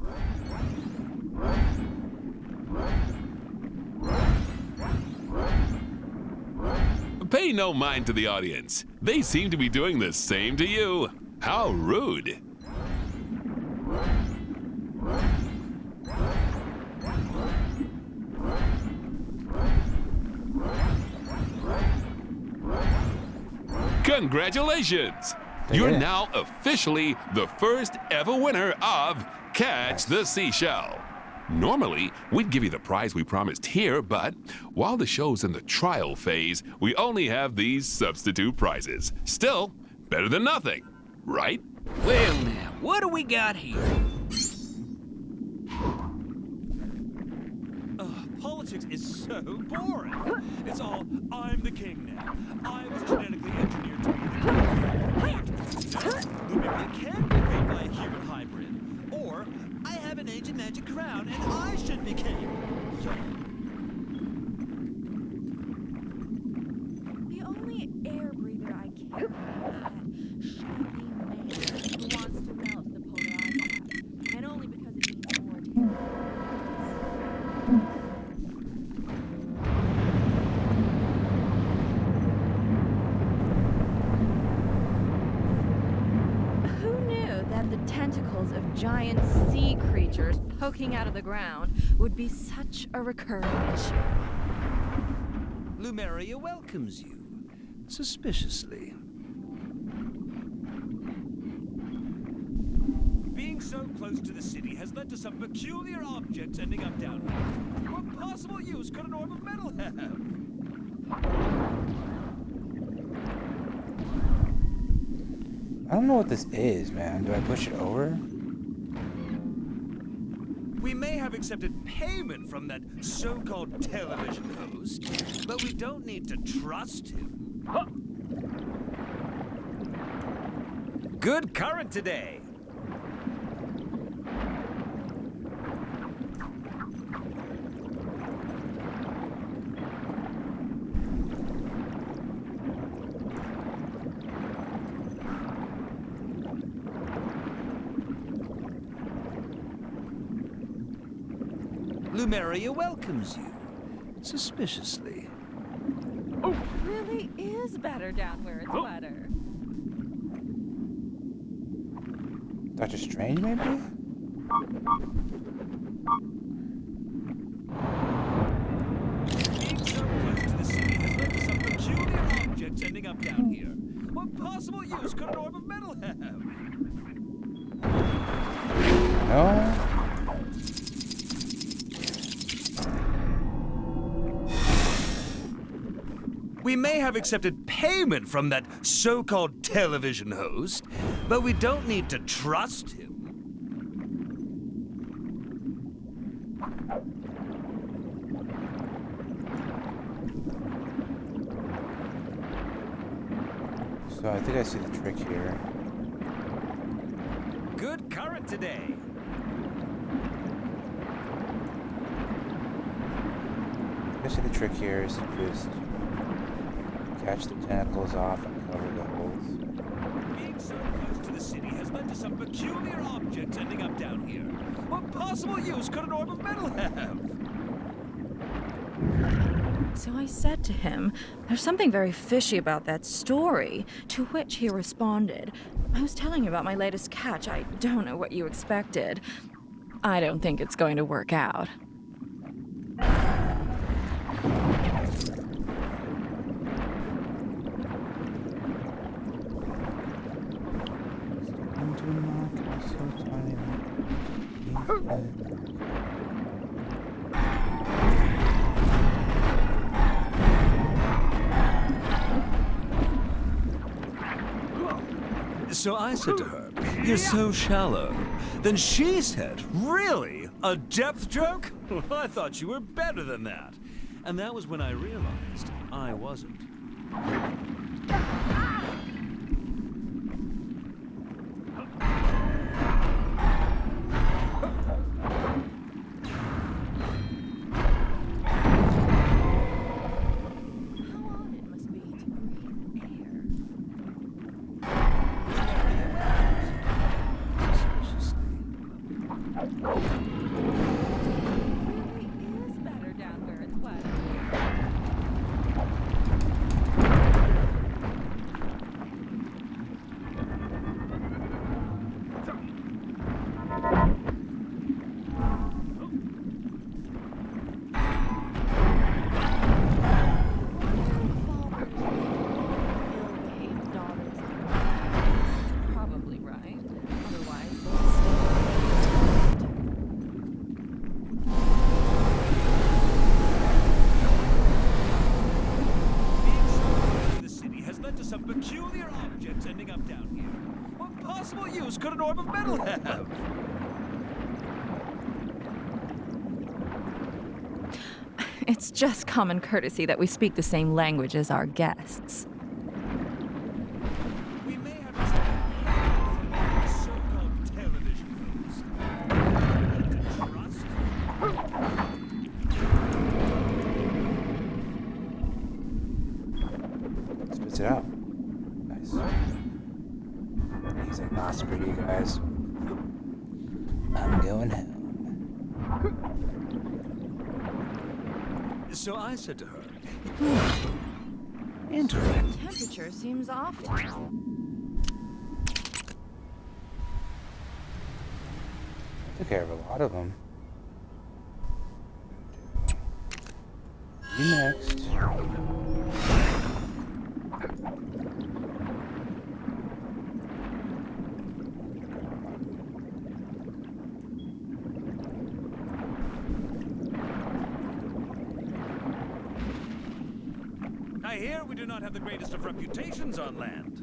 Pay no mind to the audience. They seem to be doing the same to you. How rude. Congratulations! You're now officially the first ever winner of Catch the Seashell. Normally, we'd give you the prize we promised here, but while the show's in the trial phase, we only have these substitute prizes. Still, better than nothing, right? Well now, what do we got here? Politics is so boring. It's all, I'm the king now. I was genetically engineered to be the king. Lumeria can be made by a human hybrid. Or, I have an ancient magic crown and I should be king. The only air breather I care about is that shiny man who wants to melt the polar ice cap, and only because it means more to him. Who knew that the tentacles of giant sea creatures poking out of the ground would be such a recurring issue? Lumeria welcomes you. Suspiciously. Being so close to the city has led to some peculiar objects ending up down here. What possible use could an orb of metal have? I don't know what this is, man. Do I push it over? We may have accepted payment from that so-called television host, but we don't need to trust him. Good current today. Lumeria welcomes you. Suspiciously. It really is better down where it's wetter. Doctor Strange, maybe? Being so close to the city has led to some peculiar objects ending up down here. What possible use could an orb of metal have? No? We may have accepted payment from that so-called television host, but we don't need to trust him. So I think I see the trick here. Good current today. guess the trick here is to just catch the tentacles off and cover the holes. Being so close to the city has led to some peculiar objects ending up down here. What possible use could an orb of metal have? So I said to him, there's something very fishy about that story, to which he responded, I was telling you about my latest catch. I don't know what you expected. I don't think it's going to work out. So I said to her, "You're so shallow." Then she said, "Really? A depth joke? I thought you were better than that." And that was when I realized I wasn't. Some peculiar objects ending up down here. What possible use could an orb of metal have? It's just common courtesy that we speak the same language as our guests. We may have to so-called television hosts. Spits it out. Nice. He's agnostic for you guys. I'm going home. So I said to her, Interesting. Temperature seems off. Took care of a lot of them. You next. I hear we do not have the greatest of reputations on land.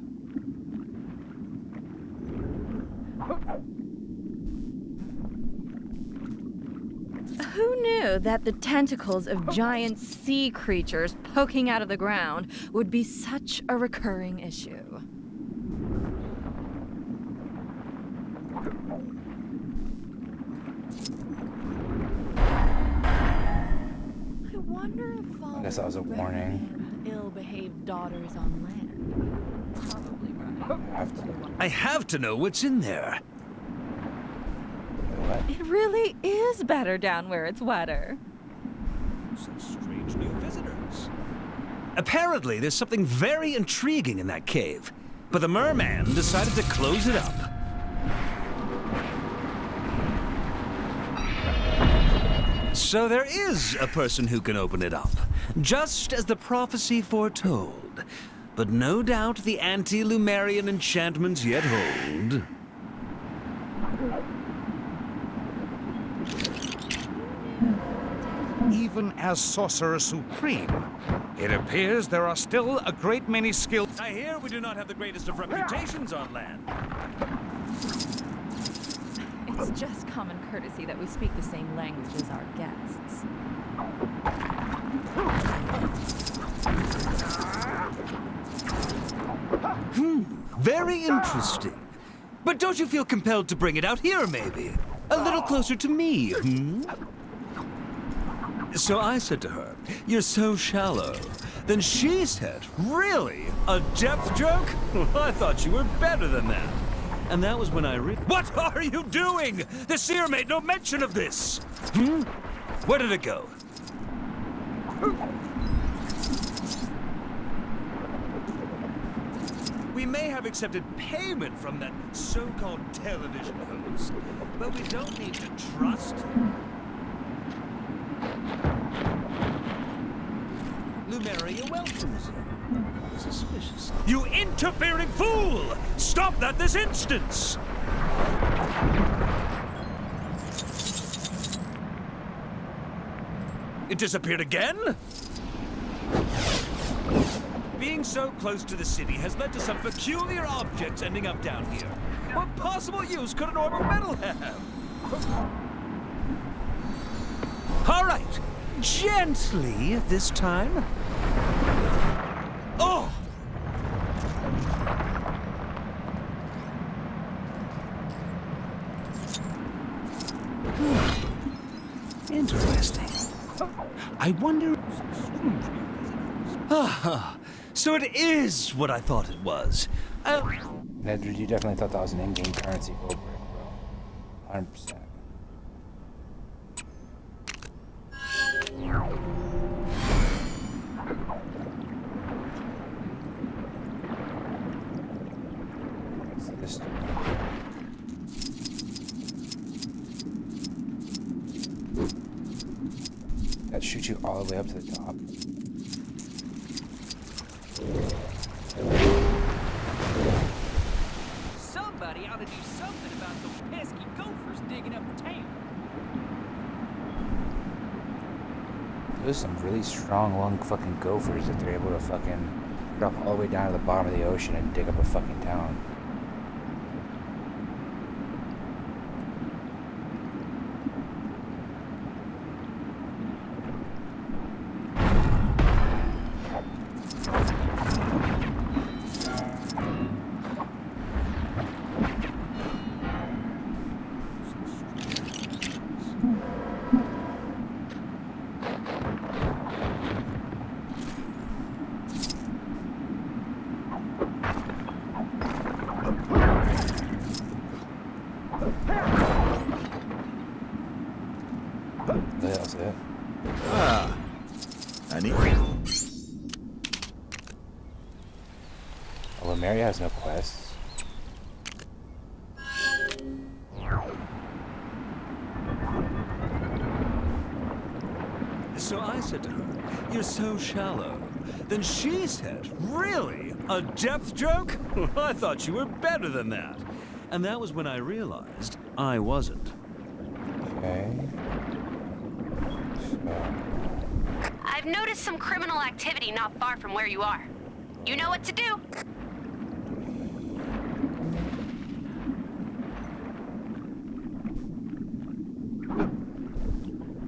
Who knew that the tentacles of giant sea creatures poking out of the ground would be such a recurring issue? I wonder if I guess that was a warning. Ill-behaved daughters on land. Probably right. I have to know what's in there. It really is better down where it's wetter. Some strange new visitors. Apparently, there's something very intriguing in that cave, but the merman decided to close it up. So there is a person who can open it up, just as the prophecy foretold. But no doubt the anti-Lumerian enchantments yet hold. Even as Sorcerer Supreme, it appears there are still a great many skills. I hear we do not have the greatest of reputations on land. It's just common courtesy that we speak the same language as our guests. Very interesting. But don't you feel compelled to bring it out here, maybe? A little closer to me, So I said to her, "You're so shallow." Then she said, "Really? A depth joke? I thought you were better than that." And that was when I What are you doing? The seer made no mention of this. Where did it go? We may have accepted payment from that so-called television host, but we don't need to trust him. Lumeria welcomes you. Suspicious. You interfering fool! Stop that this instant! It disappeared again? Being so close to the city has led to some peculiar objects ending up down here. What possible use could an orb of metal have? All right, gently this time. Oh! Interesting. I wonder... So it is what I thought it was. Nedrid, you definitely thought that was an in-game currency gold brick, bro. 100%. What's this? That shoots you all the way up to the top. Somebody ought to do something about those pesky gophers digging up the town. There's some really strong lung fucking gophers if they're able to fucking drop all the way down to the bottom of the ocean and dig up a fucking town. That's it. Ah, I need. Oh, Lemuria has no quests. So I said to her, "You're so shallow." Then she said, "Really? A depth joke? I thought you were better than that." And that was when I realized I wasn't. Okay. I've noticed some criminal activity not far from where you are. You know what to do.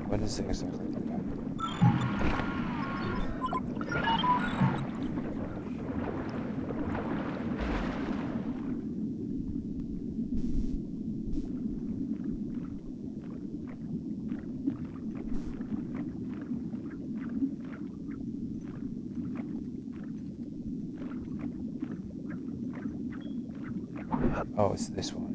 What is this? Oh, it's this one.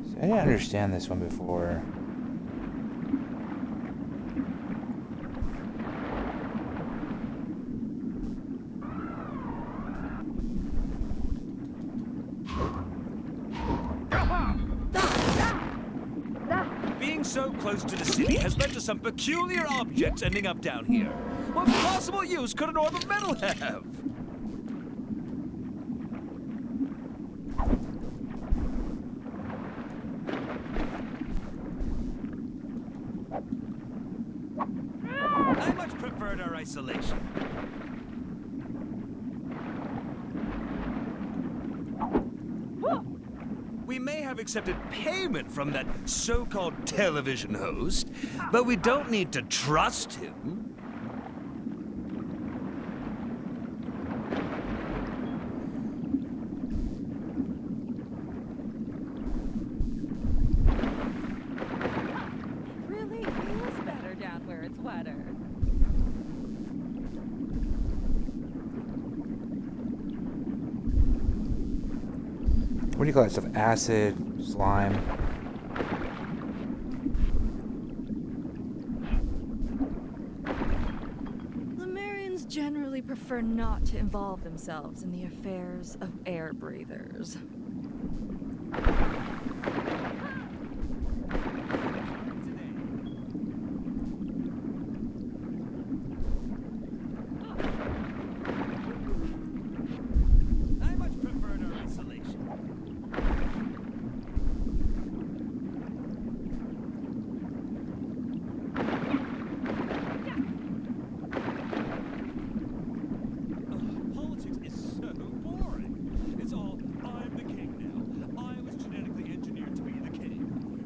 So I didn't understand this one before. Being so close to the city has led to some peculiar objects ending up down here. What possible use could an orb of metal have? I much preferred our isolation. We may have accepted payment from that so-called television host, but we don't need to trust him. It really feels better down where it's wetter. What do you call that stuff? Acid, slime. Lemurians generally prefer not to involve themselves in the affairs of air breathers. I much preferred our isolation. Politics is so boring. It's all, I'm the king now. I was genetically engineered to be the king.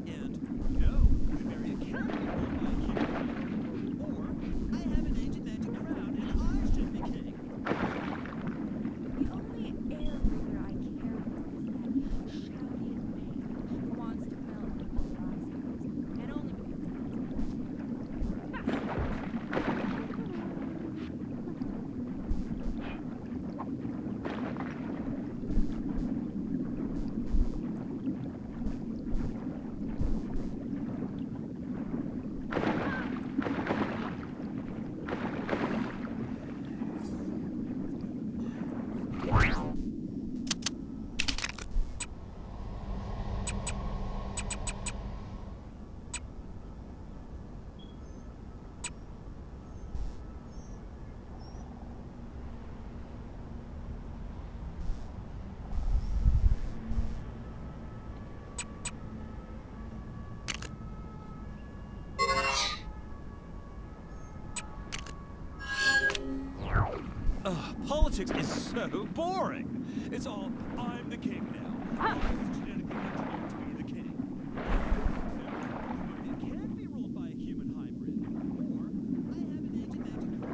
And no, Lumeria can't be ruled by a human. Or, I have an ancient magic crown and I should be king. The only air breather I care for is that shouty man who wants to melt the polar ice caps, and only Politics is so boring. It's all, I'm the king now. I was genetically engineered to be the king. No, it can't be ruled by a human hybrid. Or, I have an ancient magic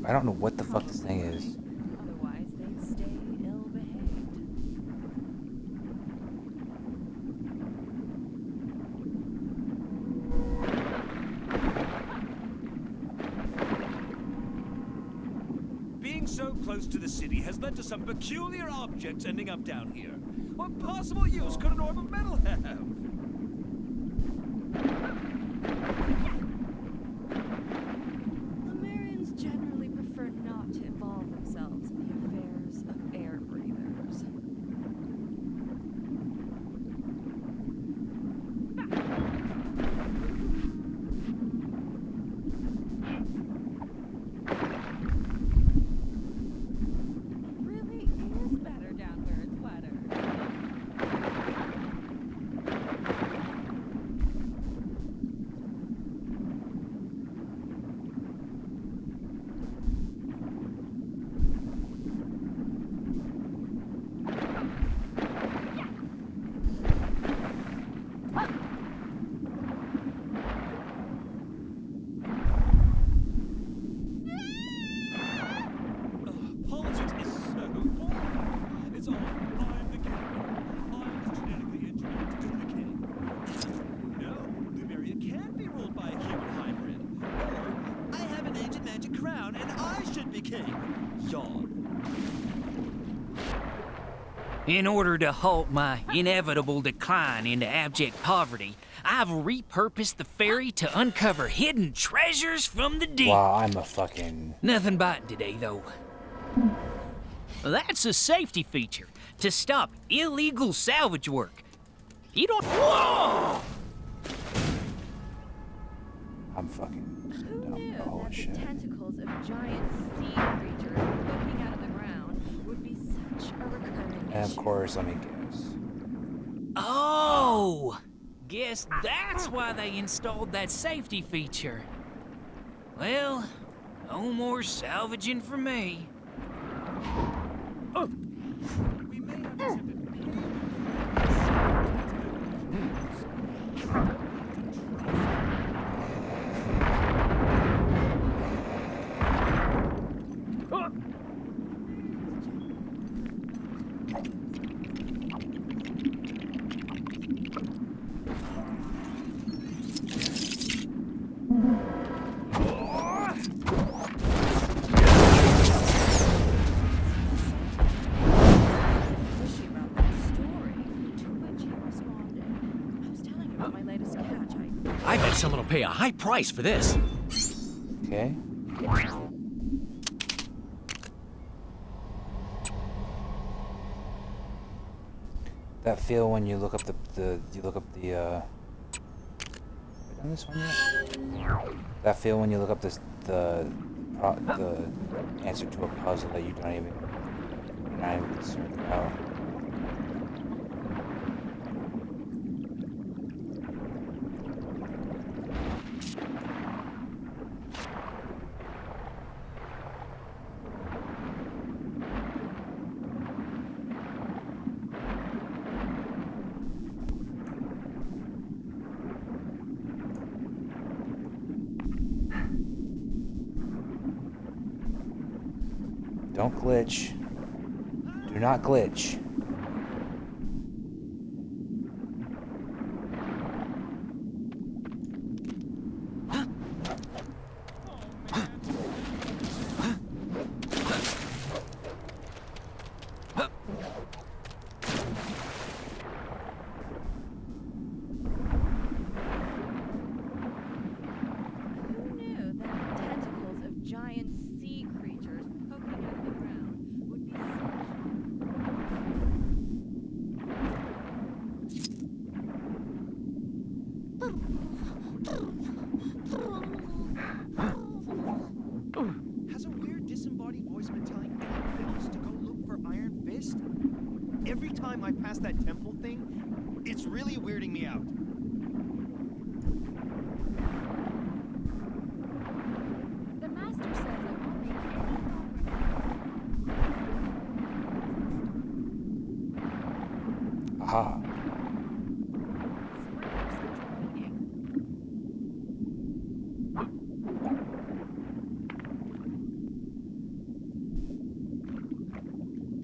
I don't know what the fuck this thing is. otherwise they'd stay ill-behaved. Being so close to the city has led to some peculiar objects ending up down here. What possible use could an orb of metal have? Lemurians generally prefer not to involve themselves in the affairs of air breathers. It really is better down where it's wetter. Politics is so boring. It's all, I'm the king. I was genetically engineered to be the king. No, Lumeria can't be ruled by a human hybrid. Or, I have an ancient magic crown and I should be king. Yawn. In order to halt my inevitable decline into abject poverty, I've repurposed the ferry to uncover hidden treasures from the deep. Wow, I'm a fucking... Nothing biting today, though. That's a safety feature to stop illegal salvage work. You don't... Whoa! I'm fucking... Who knew Oh, that shit. the tentacles of giant sea creatures poking out of the ground would be such a recurring And of issue? course, let me guess. Oh! Guess that's why they installed that safety feature. Well, no more salvaging for me. We may have accepted fishy about that story, to which he responded, I was telling you about my latest catch. I bet someone will pay a high price for this. Okay. That feel when you look up have we done this one yet? That feel when you look up the answer to a puzzle that you're not even concerned about. Don't glitch. Do not glitch. Who knew that the tentacles of giant sea creatures poking out of the ground would be such... Has a weird disembodied voice been telling anyone else to go look for Iron Fist? Every time I pass that temple thing, it's really weirding me out. The master says I won't make any Aha.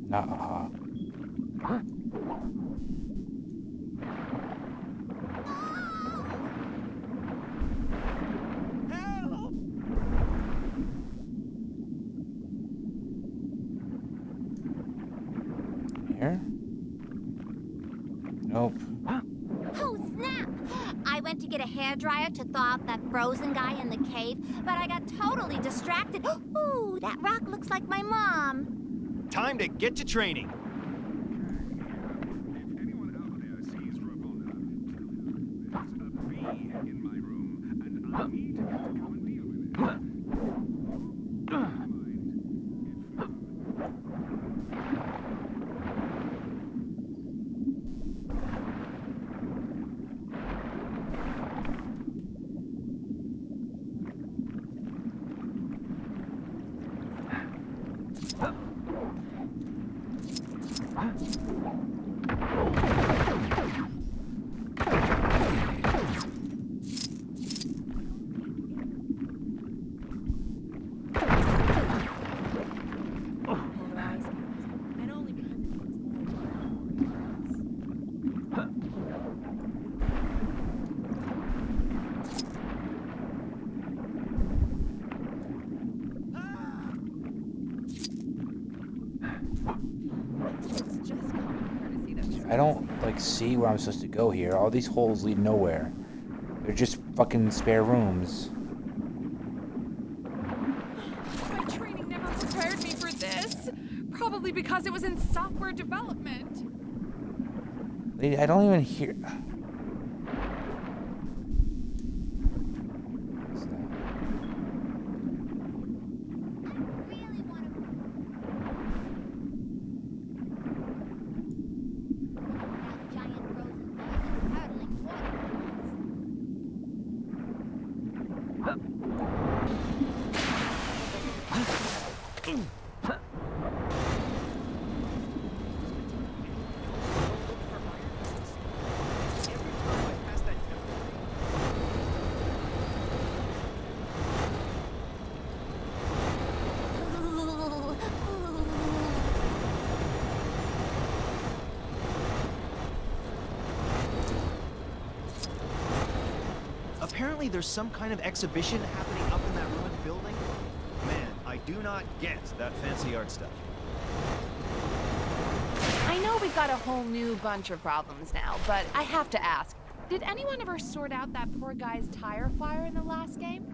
Not aha. Here? Nope. Oh, snap! I went to get a hairdryer to thaw out that frozen guy in the cave, but I got totally distracted. Ooh, that rock looks like my mom. Time to get to training. It's just coming I don't, like, see where I'm supposed to go here. All these holes lead nowhere. They're just fucking spare rooms. My training never prepared me for this. Probably because it was in software development. I don't even hear... Apparently there's some kind of exhibition happening up in that ruined building. Man, I do not get that fancy art stuff. I know we've got a whole new bunch of problems now, but I have to ask, did anyone ever sort out that poor guy's tire fire in the last game?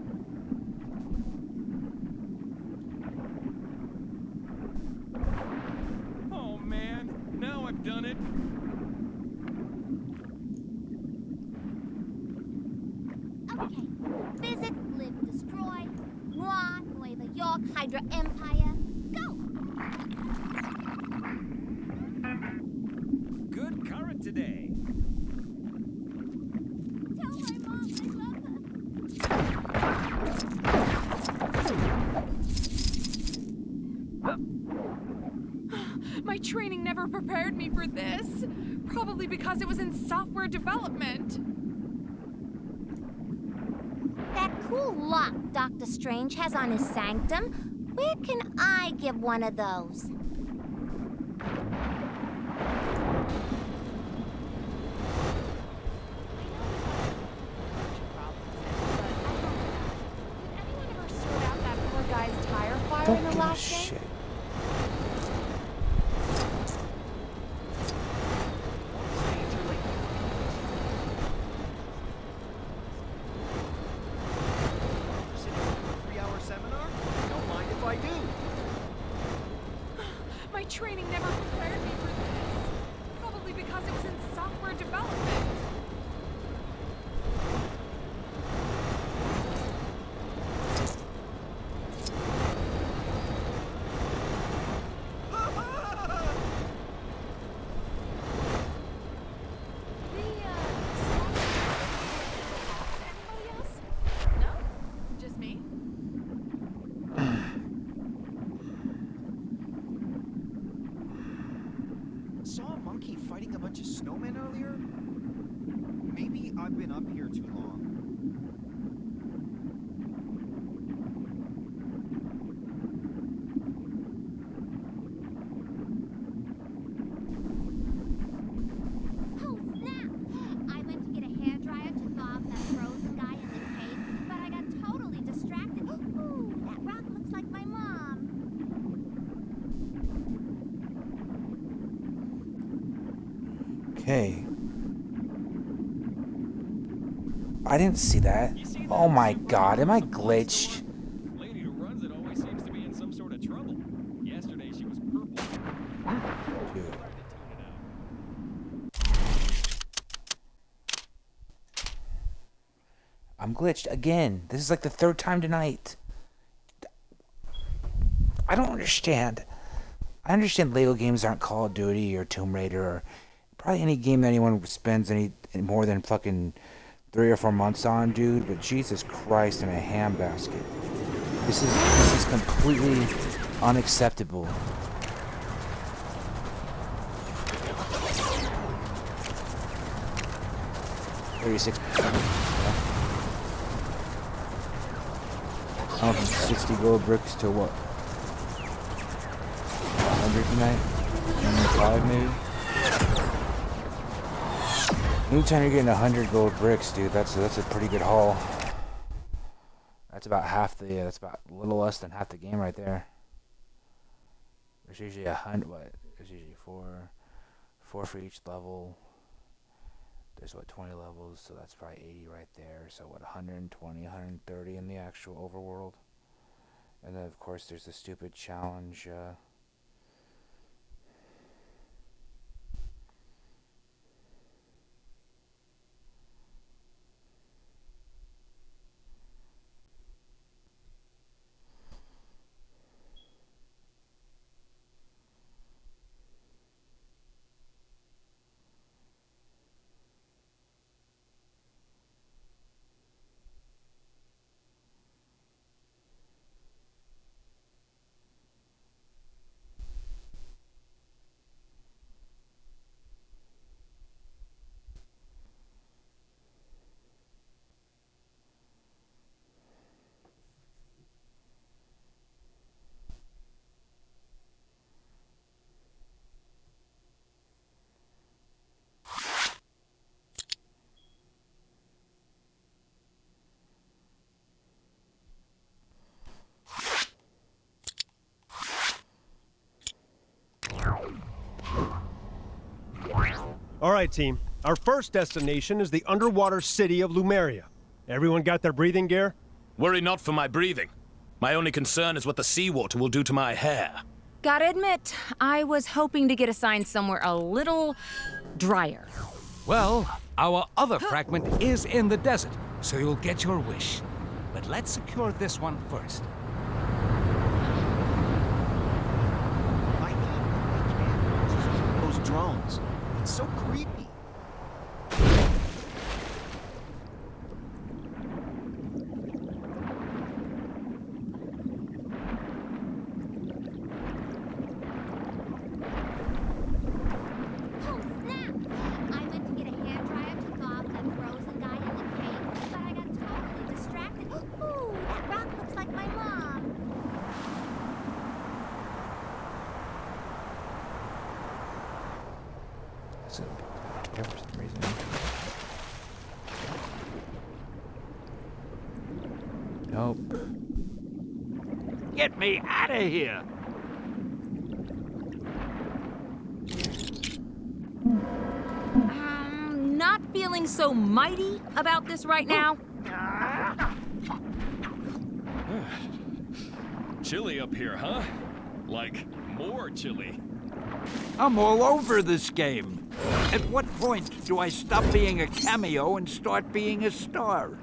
Oh man, now I've done it. Okay. Visit, live, destroy. Noir, Nueva York, Hydra Empire. Go! Good current today. Tell my mom I love her. My training never prepared me for this. Probably because it was in software development. That cool lock Dr. Strange has on his sanctum, where can I get one of those? Anyone ever sort out that poor guy's tire fire Don't in the give a last game? shit. My training never prepared me for this. Probably because it was in software development. Anybody else? No? Just me? Saw a monkey fighting a bunch of snowmen earlier? Maybe I've been up here too long. Oh, snap! I went to get a hairdryer to thaw off that frozen guy in the cave, but I got totally distracted. Ooh, that rock looks like my mom. Okay. I didn't see that. Oh my god, am I glitched? Lady who runs it always seems to be in some sort of trouble. Yesterday she was purple. Dude. I'm glitched again. This is like the third time tonight. I don't understand. I understand Lego games aren't Call of Duty or Tomb Raider or probably any game that anyone spends any more than fucking 3 or 4 months on, dude. But Jesus Christ, in a ham basket. This is completely unacceptable. $36. I went from 60 gold bricks to what? 100 tonight? 105 maybe? Anytime you're getting 100 gold bricks, dude, that's a pretty good haul. That's about half the, that's about a little less than half the game right there. There's usually 100, what? There's usually 4 for each level. There's what, 20 levels, so that's probably 80 right there. So what, 120, 130 in the actual overworld. And then of course there's the stupid challenge. All right, team. Our first destination is the underwater city of Lumeria. Everyone got their breathing gear? Worry not for my breathing. My only concern is what the seawater will do to my hair. Gotta admit, I was hoping to get assigned somewhere a little drier. Well, our other fragment is in the desert, so you'll get your wish. But let's secure this one first. Those drones. It's so creepy. For some reason. Nope. Get me out of here! Not feeling so mighty about this right now. Chilly up here, huh? Like, more chilly. I'm all over this game. At what point do I stop being a cameo and start being a star?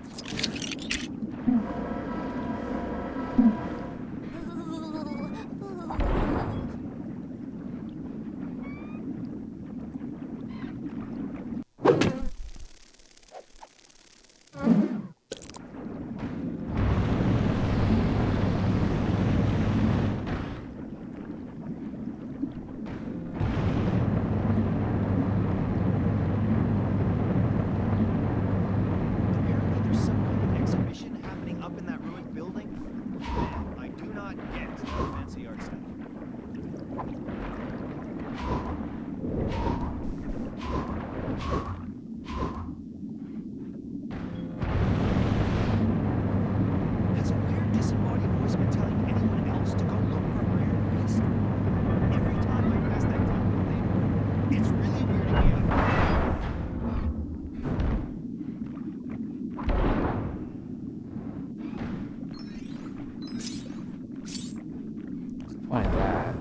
Like that.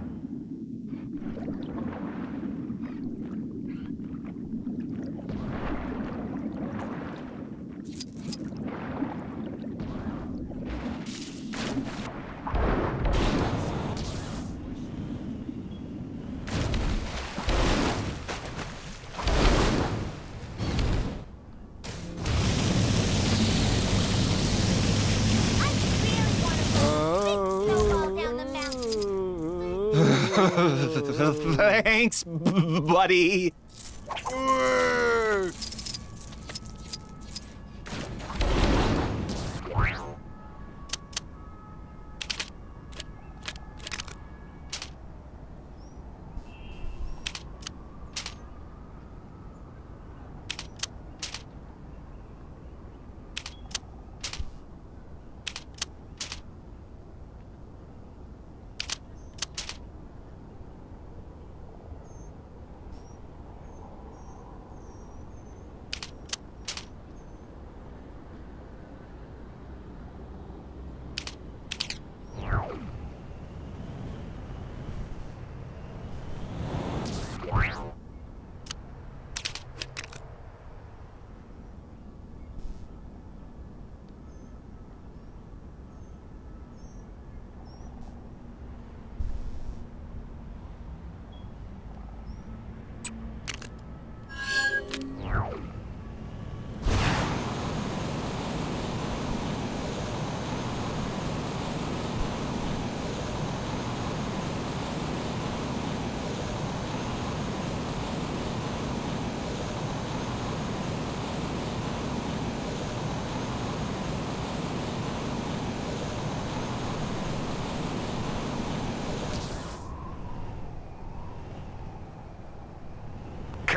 Thanks, buddy.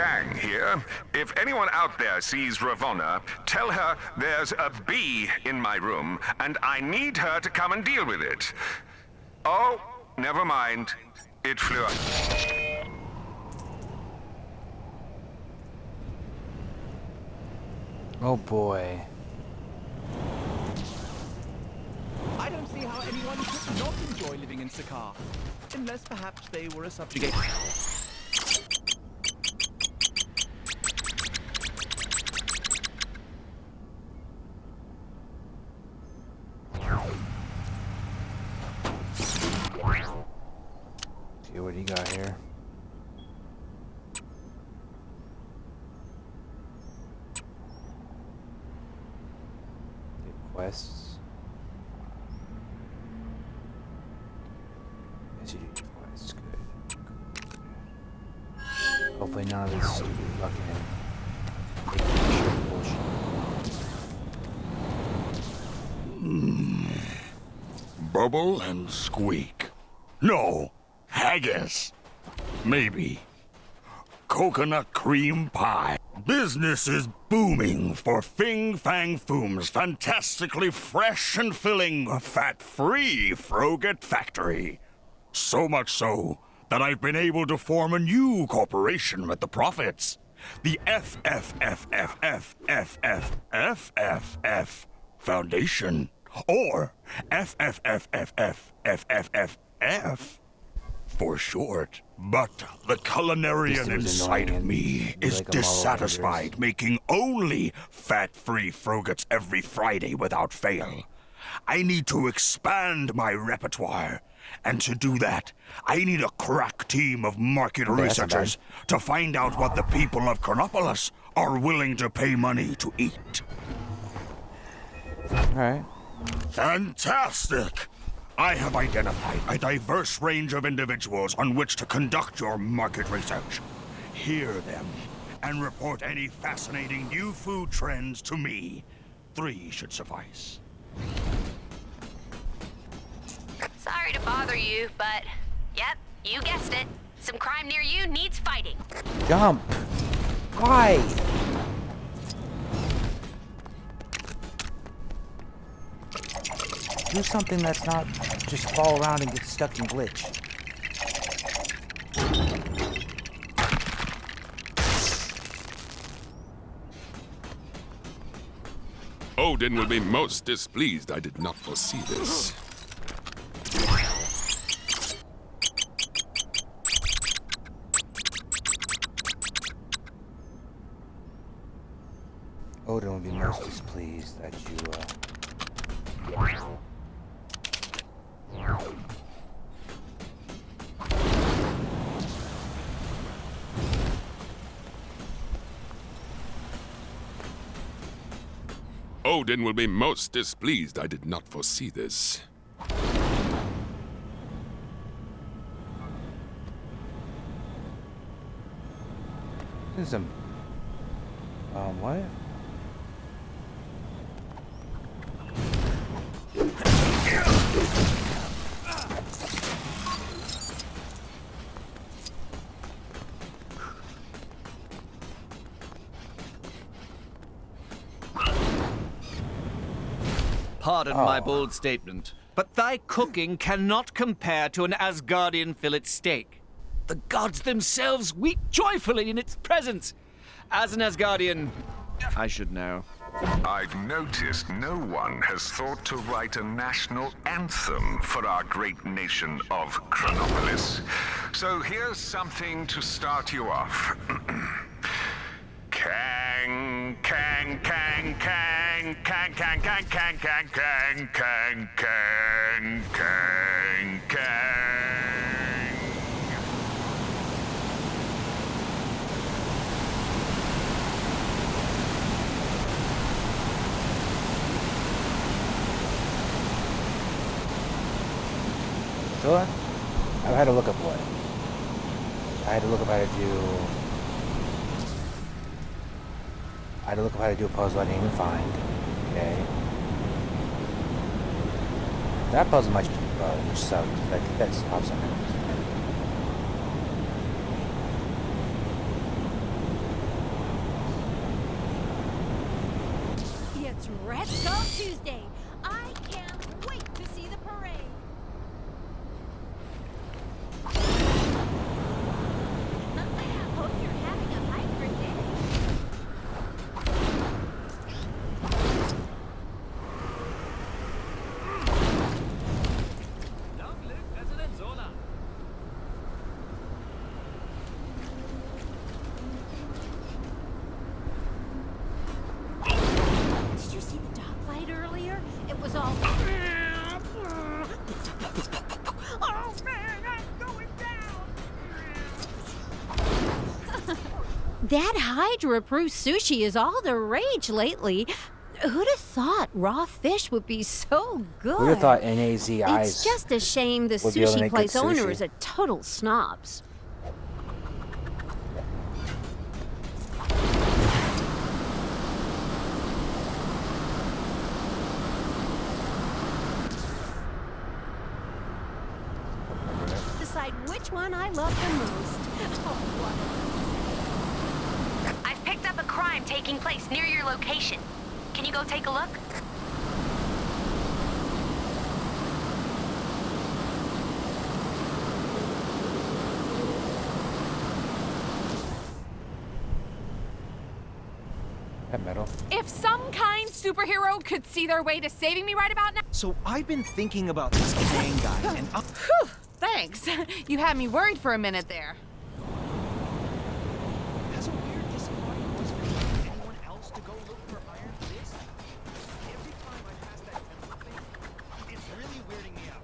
Kang here. If anyone out there sees Ravonna, tell her there's a bee in my room, and I need her to come and deal with it. Oh, never mind. It flew out. Oh boy. I don't see how anyone could not enjoy living in Sakaar. Unless perhaps they were a subjugate. See what he got here. Get quests. Yes, you do get quests. Good. Hopefully none of this stupid fucking bullshit. Bubble and squeak. No, haggis. Maybe. Coconut cream pie. Business is booming for Fing Fang Foom's fantastically fresh and filling, fat-free Froget factory. So much so that I've been able to form a new corporation with the profits. The FFFFFFFFF Foundation. Or FFFFFFFF for short. But the culinarian inside of me is dissatisfied making only fat-free Frogets every Friday without fail. I need to expand my repertoire. And to do that, I need a crack team of market researchers to find out what the people of Chronopolis are willing to pay money to eat. Alright. Fantastic! I have identified a diverse range of individuals on which to conduct your market research. Hear them and report any fascinating new food trends to me. 3 should suffice. Sorry to bother you, but yep, you guessed it. Some crime near you needs fighting. Jump! Why? Do something that's not just fall around and get stuck and glitch. Odin will be most displeased. I did not foresee this. Odin will be most displeased that you, Odin will be most displeased. I did not foresee this. There's some, what? Pardon my bold statement, but thy cooking cannot compare to an Asgardian fillet steak. The gods themselves weep joyfully in its presence. As an Asgardian, I should know. I've noticed no one has thought to write a national anthem for our great nation of Chronopolis. So here's something to start you off. Kang, Kang, Kang, Kang, Kang, Kang, Kang, Kang, Kang, Kang, Kang, Kang, Kang, Kang. Sure. I had to look up what. I had to look up how to do a puzzle I didn't even find. Okay. That puzzle might suck. I think that stops on it. That Hydra-proof sushi is all the rage lately. Who'd have thought raw fish would be so good? Who'd have thought NAZ Eyes It's just a shame the would be able to sushi make good place owner sushi. is a total snobs. Decide which one I love the most. I've picked up a crime taking place near your location. Can you go take a look? That metal. If some kind superhero could see their way to saving me right about now. So I've been thinking about this Kang guy, and Whew, thanks. You had me worried for a minute there. has a weird disembodied voice for anyone else to go look for Iron Fist? Every time I pass that temple thing, it's really weirding me out.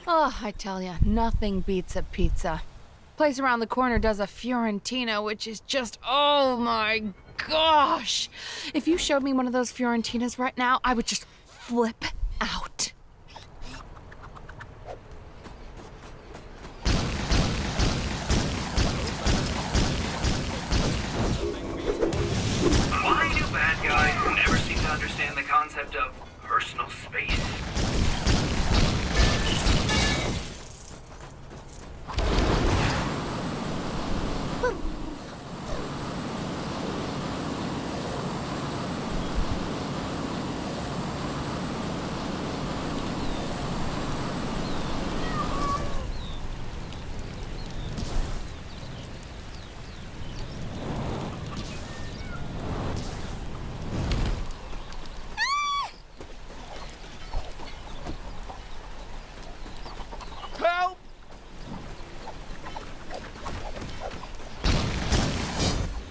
Oh, I tell ya, nothing beats a pizza. Place around the corner does a Fiorentina, which is just, oh my gosh! If you showed me one of those Fiorentinas right now, I would just flip out. Why do bad guys never seem to understand the concept of personal space? Help!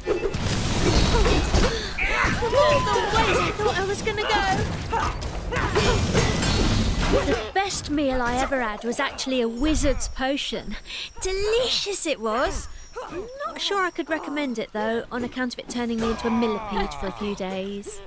The way I thought I was gonna go. The best meal I ever had was actually a wizard's potion. Delicious it was. Not sure I could recommend it though, on account of it turning me into a millipede for a few days.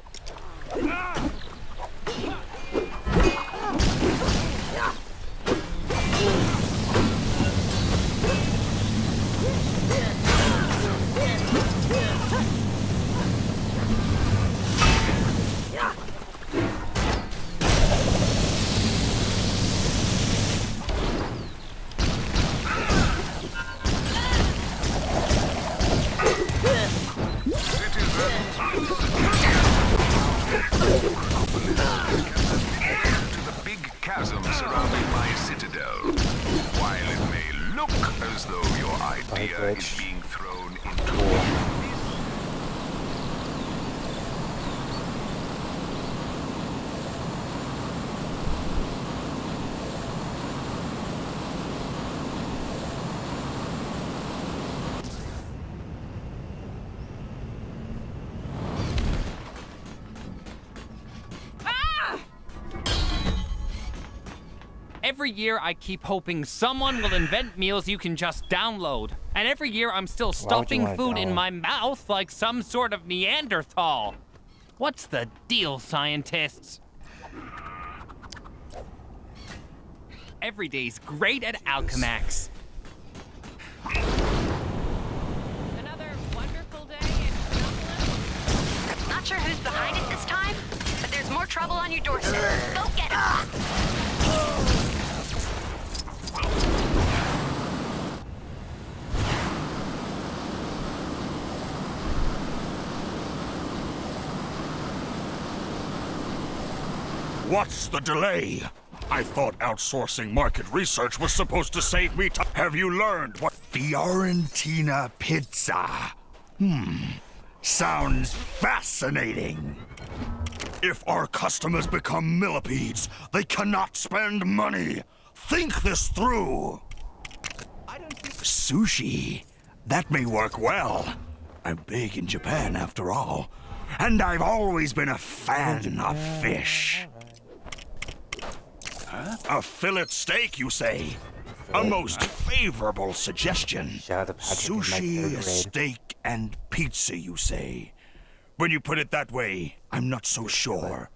To the big chasm surrounding my citadel. While it may look as though your idea is being thrown into Every year I keep hoping someone will invent meals you can just download. And every year I'm still Why would you stuffing wanna food in download? my mouth like some sort of Neanderthal. What's the deal, scientists? Every day's great at Alchemax. Another wonderful day in Metropolis. Not sure who's behind it this time, but there's more trouble on your doorstep. Go get him! What's the delay? I thought outsourcing market research was supposed to save me time. Have you learned what Fiorentina pizza? Sounds fascinating. If our customers become millipedes, they cannot spend money. Think this through. Sushi. That may work well. I'm big in Japan, after all. And I've always been a fan of fish. Huh? A fillet steak, you say? A most favorable suggestion. Shout out to Patrick in my Sushi, third grade. steak, and pizza, you say? When you put it that way, I'm not so sure.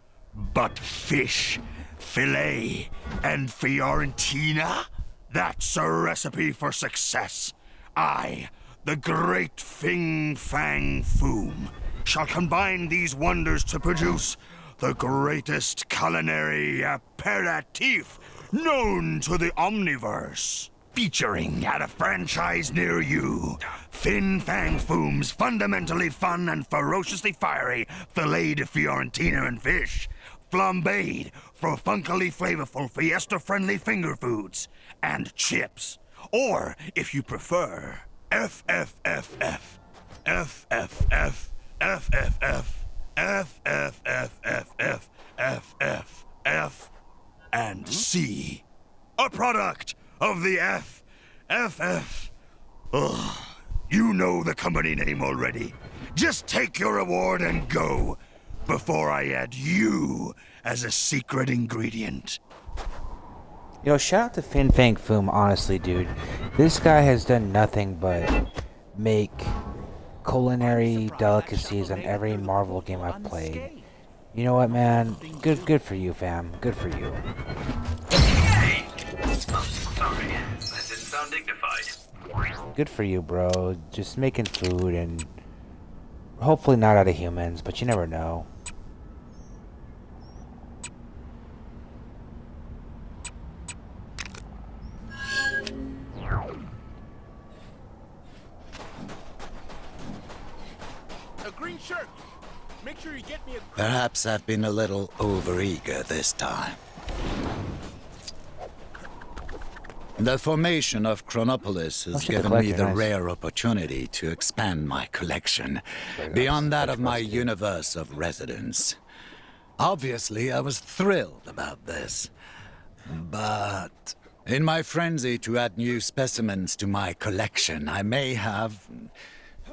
But fish, filet, and Fiorentina? That's a recipe for success. I, the great Fing Fang Foom, shall combine these wonders to produce the greatest culinary aperitif known to the Omniverse. Featuring at a franchise near you, Fin Fang Foom's fundamentally fun and ferociously fiery filet de Fiorentina and fish, flambéed for funkily flavorful fiesta-friendly finger foods, and chips. Or, if you prefer, FFFF, FFF, FFF, FFFFF, FFF, and C. A product of the FFF. Ugh, you know the company name already. Just take your reward and go, before I add you as a secret ingredient. Yo, shout out to Fin Fang Foom, honestly, dude. This guy has done nothing but make culinary delicacies on every Marvel game I've played. You know what, man? Good for you, fam. Good for you. Hey! Oh, sorry. That didn't sound dignified. Good for you, bro. Just making food and hopefully not out of humans, but you never know. A green shirt. Make sure you get me a... Perhaps I've been a little overeager this time. The formation of Chronopolis has given me the rare opportunity to expand my collection beyond that of my universe of residence. Obviously, I was thrilled about this. But in my frenzy to add new specimens to my collection, I may have...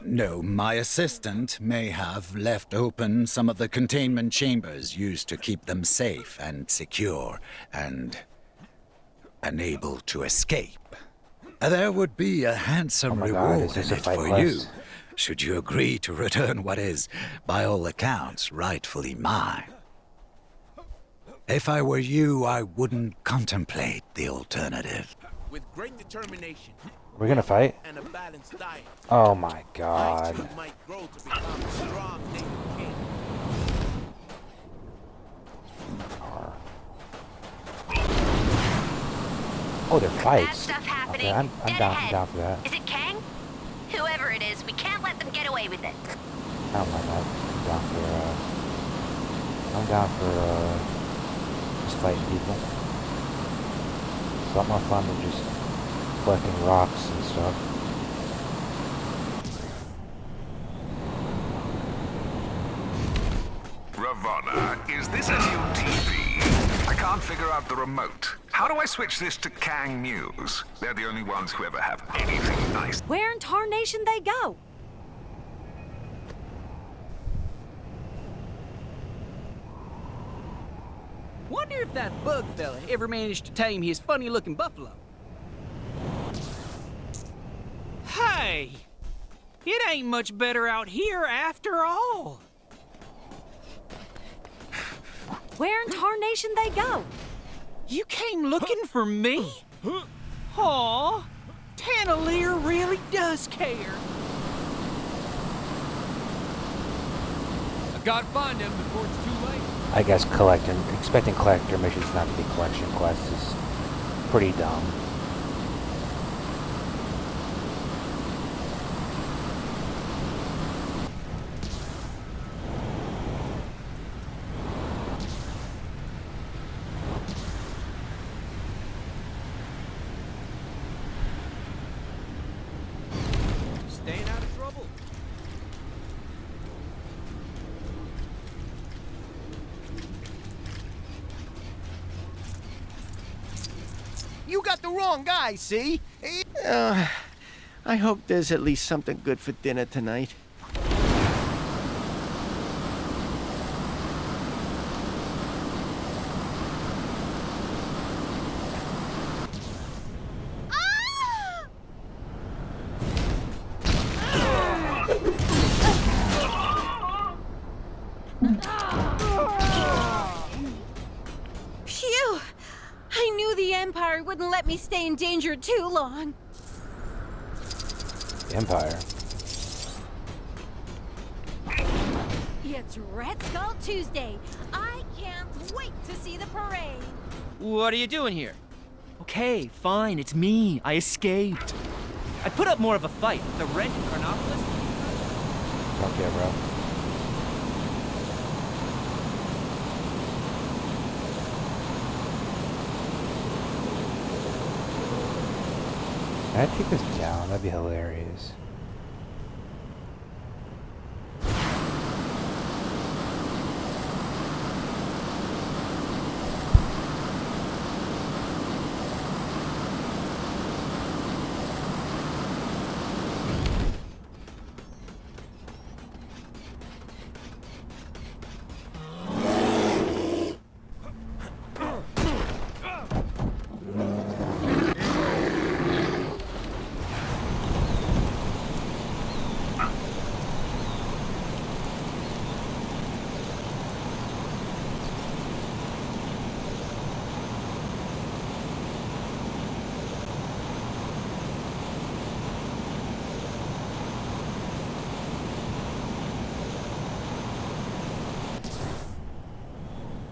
No, my assistant may have left open some of the containment chambers used to keep them safe and secure and unable to escape. There would be a handsome reward in it for you, should you agree to return what is, by all accounts, rightfully mine. If I were you, I wouldn't contemplate the alternative. With great determination. We're gonna fight? And a balanced diet. Oh my god. I too might grow to become a strong native king. Oh, they're fights. Stuff happening. Okay, I'm down for that. Is it Kang? Whoever it is, we can't let them get away with it. I don't mind that. I'm down for just fighting people. It's a lot more fun than just collecting rocks and stuff. Ravonna, is this a new TV? I can't figure out the remote. How do I switch this to Kang News? They're the only ones who ever have anything nice. Where in tarnation they go? Wonder if that bug fella ever managed to tame his funny-looking buffalo. Hey! It ain't much better out here after all. Where in tarnation they go? You came looking for me? Aw, Tanalier really does care. I gotta find him before it's too late. I guess expecting collector missions not to be collection quests is pretty dumb. Staying out of trouble. You got the wrong guy, see? I hope there's at least something good for dinner tonight. Empire wouldn't let me stay in danger too long. The Empire. It's Red Skull Tuesday. I can't wait to see the parade. What are you doing here? Okay, fine, it's me. I escaped. I put up more of a fight. The Red Chronopolis. Okay, bro. Can I take this down? That'd be hilarious.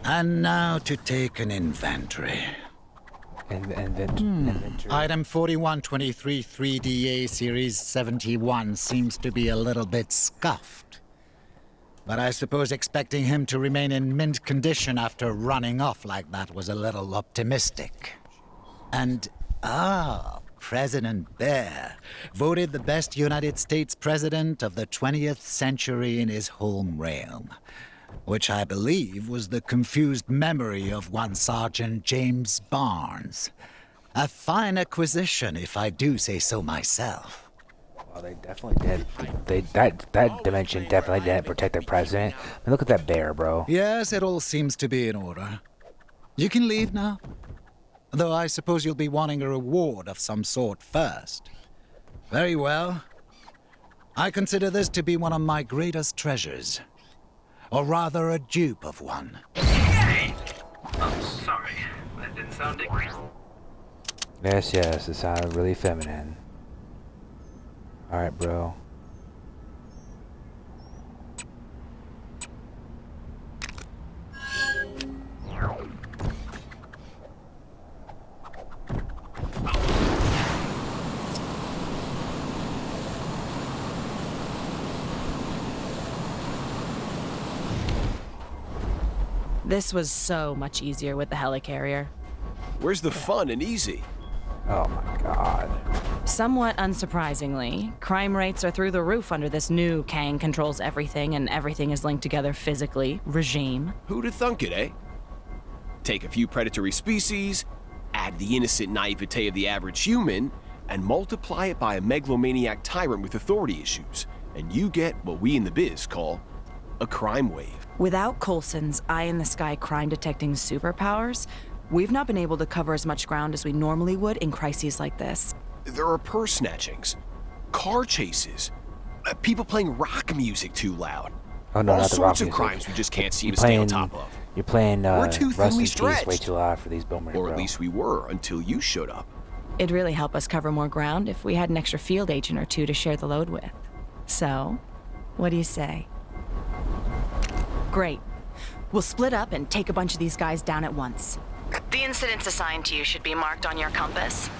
And now to take an inventory. Inventory. Item 4123 3DA Series 71 seems to be a little bit scuffed. But I suppose expecting him to remain in mint condition after running off like that was a little optimistic. And, President Bear, voted the best United States president of the 20th century in his home realm, which I believe was the confused memory of one Sergeant James Barnes. A fine acquisition, if I do say so myself. Well, they definitely did. That dimension definitely didn't protect their president. I mean, look at that bear, bro. Yes, it all seems to be in order. You can leave now. Though I suppose you'll be wanting a reward of some sort first. Very well. I consider this to be one of my greatest treasures. Or rather, a dupe of one. Hey! Oh, sorry. That didn't sound dignified. Yes, it sounded really feminine. Alright, bro. This was so much easier with the helicarrier. Where's the fun and easy? Oh my god. Somewhat unsurprisingly, crime rates are through the roof under this new Kang controls everything and everything is linked together physically regime. Who'da thunk it, eh? Take a few predatory species, add the innocent naivete of the average human, and multiply it by a megalomaniac tyrant with authority issues, and you get what we in the biz call a crime wave. Without Coulson's eye-in-the-sky crime-detecting superpowers, we've not been able to cover as much ground as we normally would in crises like this. There are purse snatchings, car chases, people playing rock music too loud. Oh no, all not the rock sorts of music. crimes we just can't seem to stay on top of. You're playing We're too Rust thinly in Peace stretched. way too loud for these boomers, Or bro. at least we were until you showed up. It'd really help us cover more ground if we had an extra field agent or two to share the load with. So, what do you say? Great. We'll split up and take a bunch of these guys down at once. The incidents assigned to you should be marked on your compass.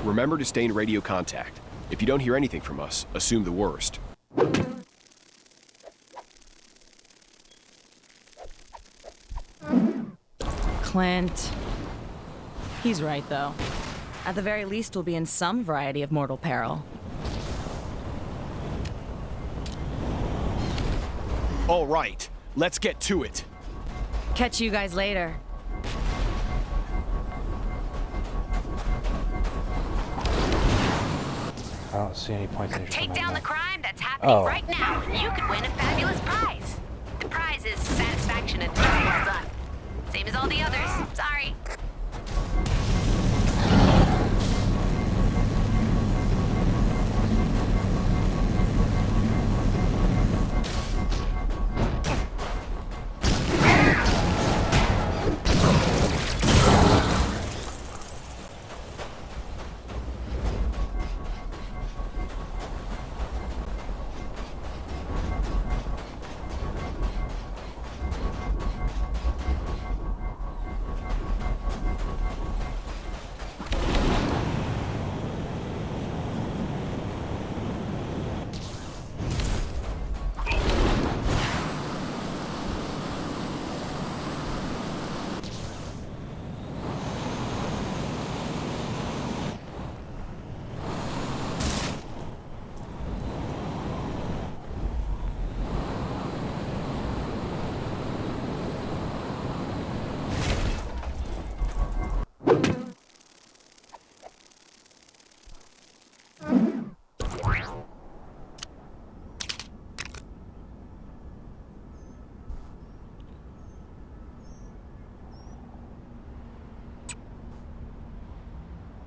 Remember to stay in radio contact. If you don't hear anything from us, assume the worst. Clint. He's right, though. At the very least, we'll be in some variety of mortal peril. All right, let's get to it. Catch you guys later. I don't see any points in Take down the crime that's happening right now. You could win a fabulous prize. The prize is satisfaction and job well done. Same as all the others. Sorry.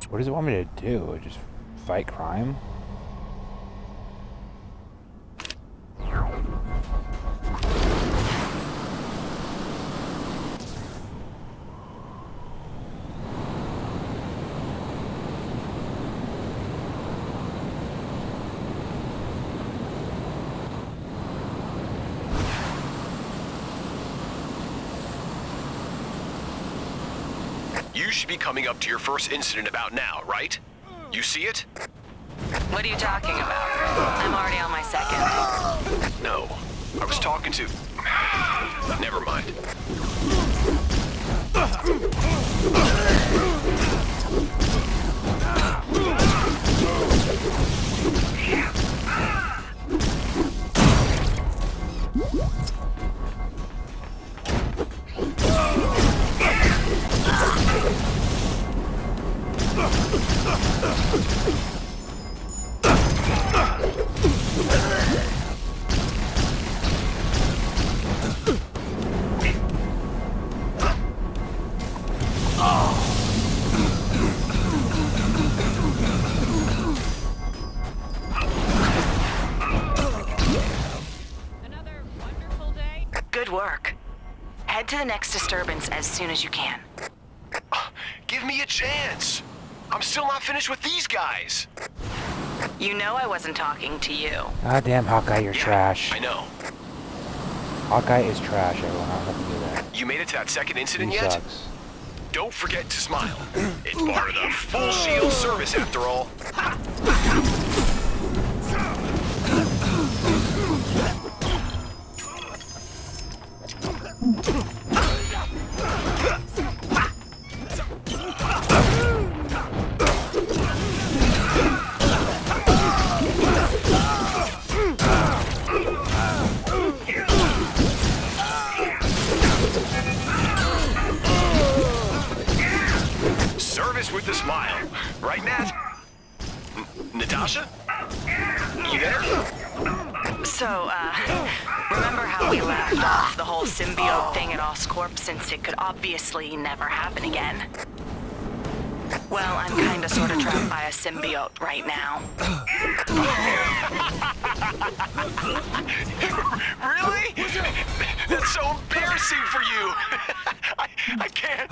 What does it want me to do? Just fight crime? You should be coming up to your first incident about now, right? You see it? What are you talking about? I'm already on my second. No. I was talking to... Never mind. Good work. Head to the next disturbance as soon as you can. Give me a chance. I'm still not finished with these guys. You know I wasn't talking to you. Goddamn, Hawkeye, you're trash. I know. Hawkeye is trash, everyone. I don't have to do that. You made it to that second incident He yet? sucks. Don't forget to smile. It's part of the full shield service after all. Service with the smile. Right, Nat? Natasha? You there? So, remember how we left off the whole symbiote thing at Oscorp, since it could obviously never happen again? Well, I'm kinda sorta trapped by a symbiote right now. Really? That's so embarrassing for you. I can't.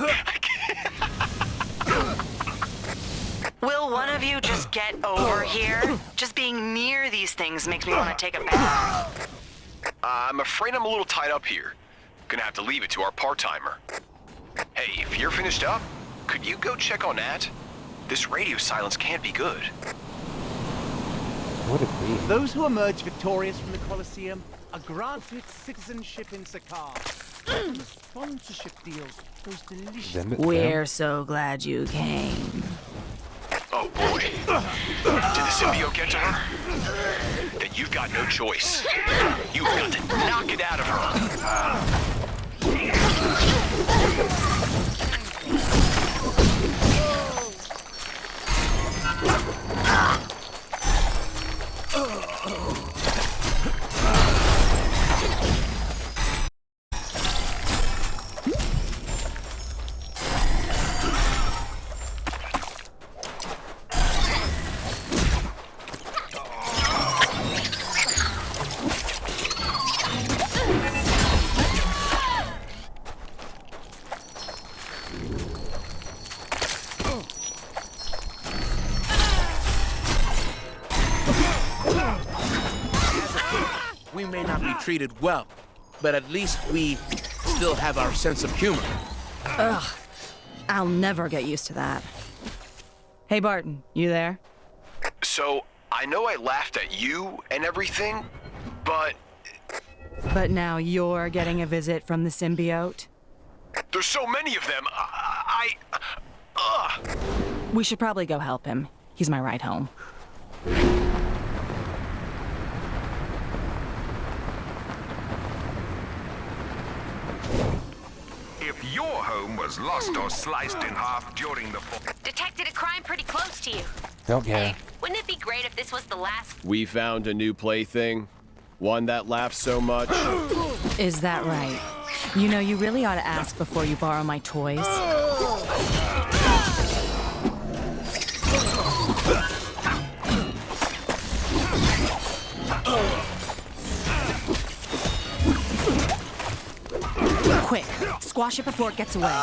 Will one of you just get over here? Just being near these things makes me want to take a bath. I'm afraid I'm a little tied up here. Gonna have to leave it to our part-timer. Hey, if you're finished up, could you go check on Nat? This radio silence can't be good. What a be? Those who emerge victorious from the Colosseum are granted citizenship in Sakaar. And the sponsorship deals, those delicious... We're so glad you came. Oh boy. Did the symbiote get to her? Then you've got no choice. You've got to knock it out of her. We may not be treated well, but at least we still have our sense of humor. Ugh. I'll never get used to that. Hey, Barton, you there? So, I know I laughed at you and everything, but... But now you're getting a visit from the symbiote? There's so many of them. We should probably go help him. He's my ride home. If your home was lost or sliced in half during the... Detected a crime pretty close to you. Don't care. Wouldn't it be great if this was the last? We found a new plaything. One that laughs so much. Is that right? You know, you really ought to ask before you borrow my toys. Quick, squash it before it gets away.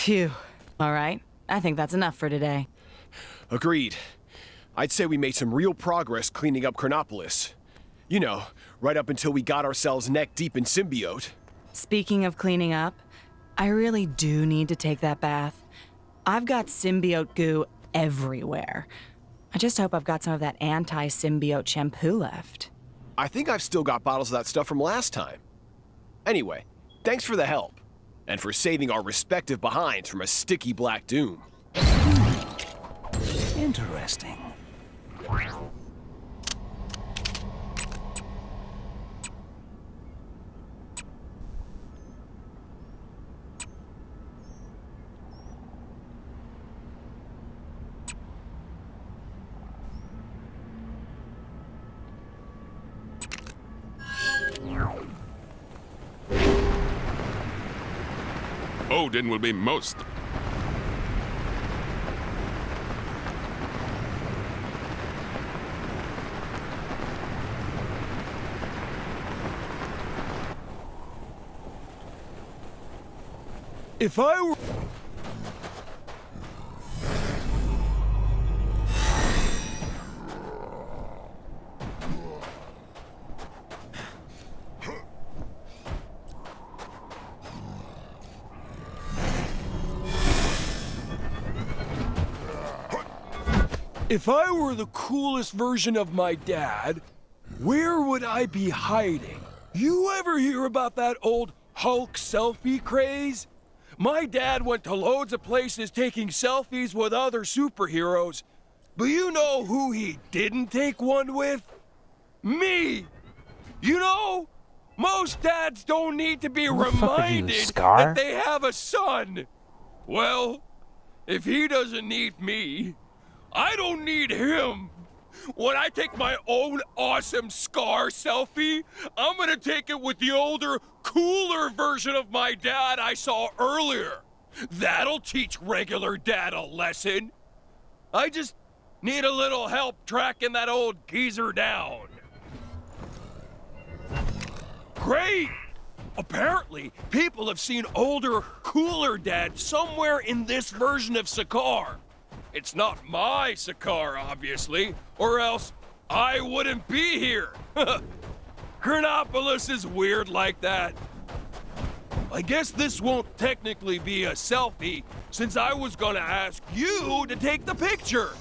Phew. All right. I think that's enough for today. Agreed. I'd say we made some real progress cleaning up Chronopolis. You know, right up until we got ourselves neck deep in symbiote. Speaking of cleaning up, I really do need to take that bath. I've got symbiote goo everywhere. I just hope I've got some of that anti-symbiote shampoo left. I think I've still got bottles of that stuff from last time. Anyway, thanks for the help. And for saving our respective behinds from a sticky black doom. Interesting. Odin will be most... If I were... If I were the coolest version of my dad, where would I be hiding? You ever hear about that old Hulk selfie craze? My dad went to loads of places taking selfies with other superheroes. But you know who he didn't take one with? Me! You know, most dads don't need to be reminded that they have a son. Well, if he doesn't need me, I don't need him. When I take my own awesome Scar selfie, I'm gonna take it with the older, cooler version of my dad I saw earlier. That'll teach regular dad a lesson. I just need a little help tracking that old geezer down. Great! Apparently, people have seen older, cooler dad somewhere in this version of Sakaar. It's not my Sakaar, obviously, or else I wouldn't be here. Chronopolis is weird like that. I guess this won't technically be a selfie, since I was gonna ask you to take the picture.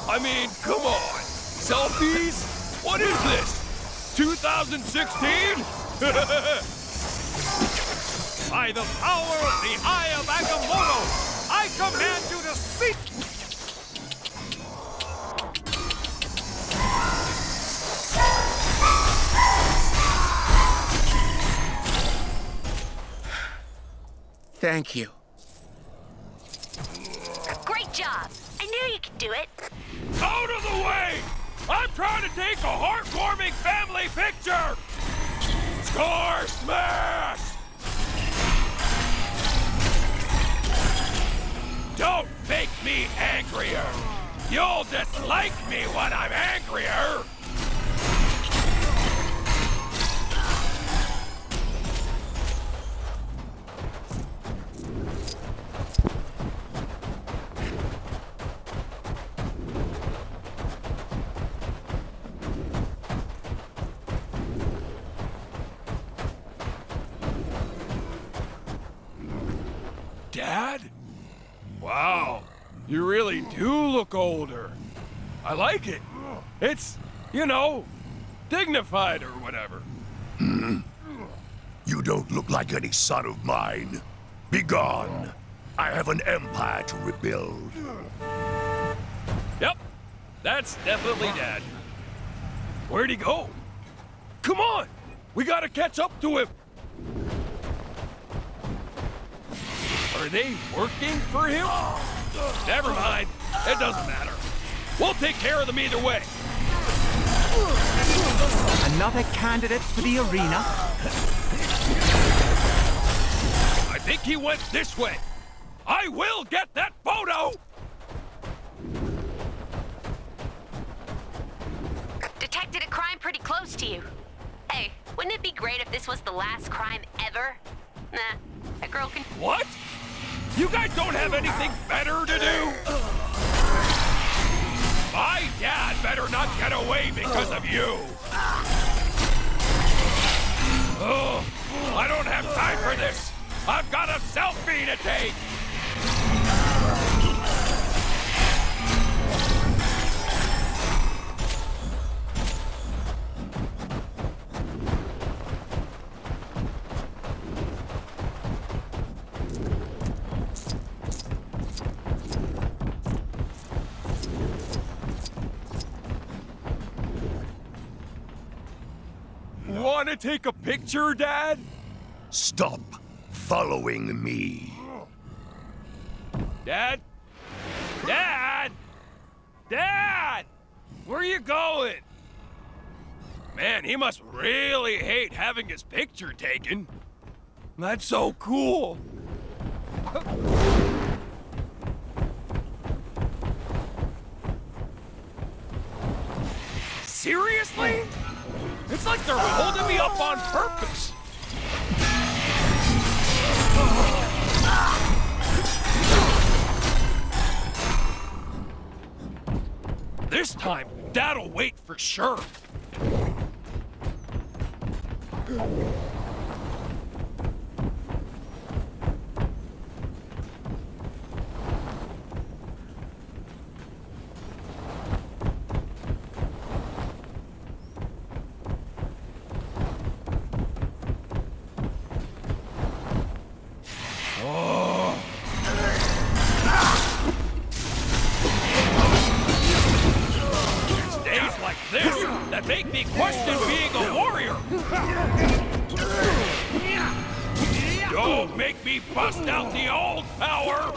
I mean, come on. Selfies? What is this? 2016? By the power of the Eye of Agamotto, I command you to speak! Thank you. Great job. I knew you could do it. Out of the way! I'm trying to take a heartwarming family picture! Scar smash! Don't make me angrier! You'll dislike me when I'm angrier! Dad? Wow, you really do look older. I like it. It's, you know, dignified or whatever. You don't look like any son of mine. Begone. I have an empire to rebuild. Yep, that's definitely Dad. Where'd he go? Come on! We gotta catch up to him! Are they working for him? Never mind. It doesn't matter. We'll take care of them either way. Another candidate for the arena? I think he went this way. I will get that photo! Detected a crime pretty close to you. Hey, wouldn't it be great if this was the last crime ever? Nah, a girl can... What? You guys don't have anything better to do? My dad better not get away because of you. Oh, I don't have time for this. I've got a selfie to take. Want to take a picture, Dad? Stop following me. Dad? Dad? Dad! Where are you going? Man, he must really hate having his picture taken. That's so cool. Seriously? It's like they're holding me up on purpose. This time, Dad'll wait for sure. That make me question being a warrior. Don't make me bust out the old power.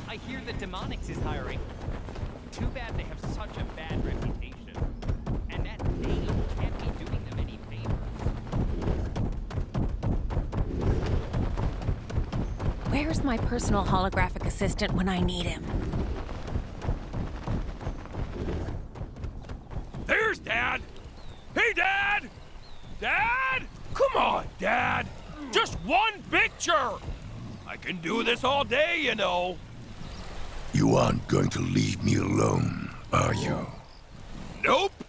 I hear that Demonics is hiring. Too bad they have such a bad reputation. And that name can't be doing them any favors. Where's my personal holographic assistant when I need him? There's Dad! Hey, Dad! Dad! Come on, Dad! Just one picture! I can do this all day, you know. You aren't going to leave me alone, are you? Nope.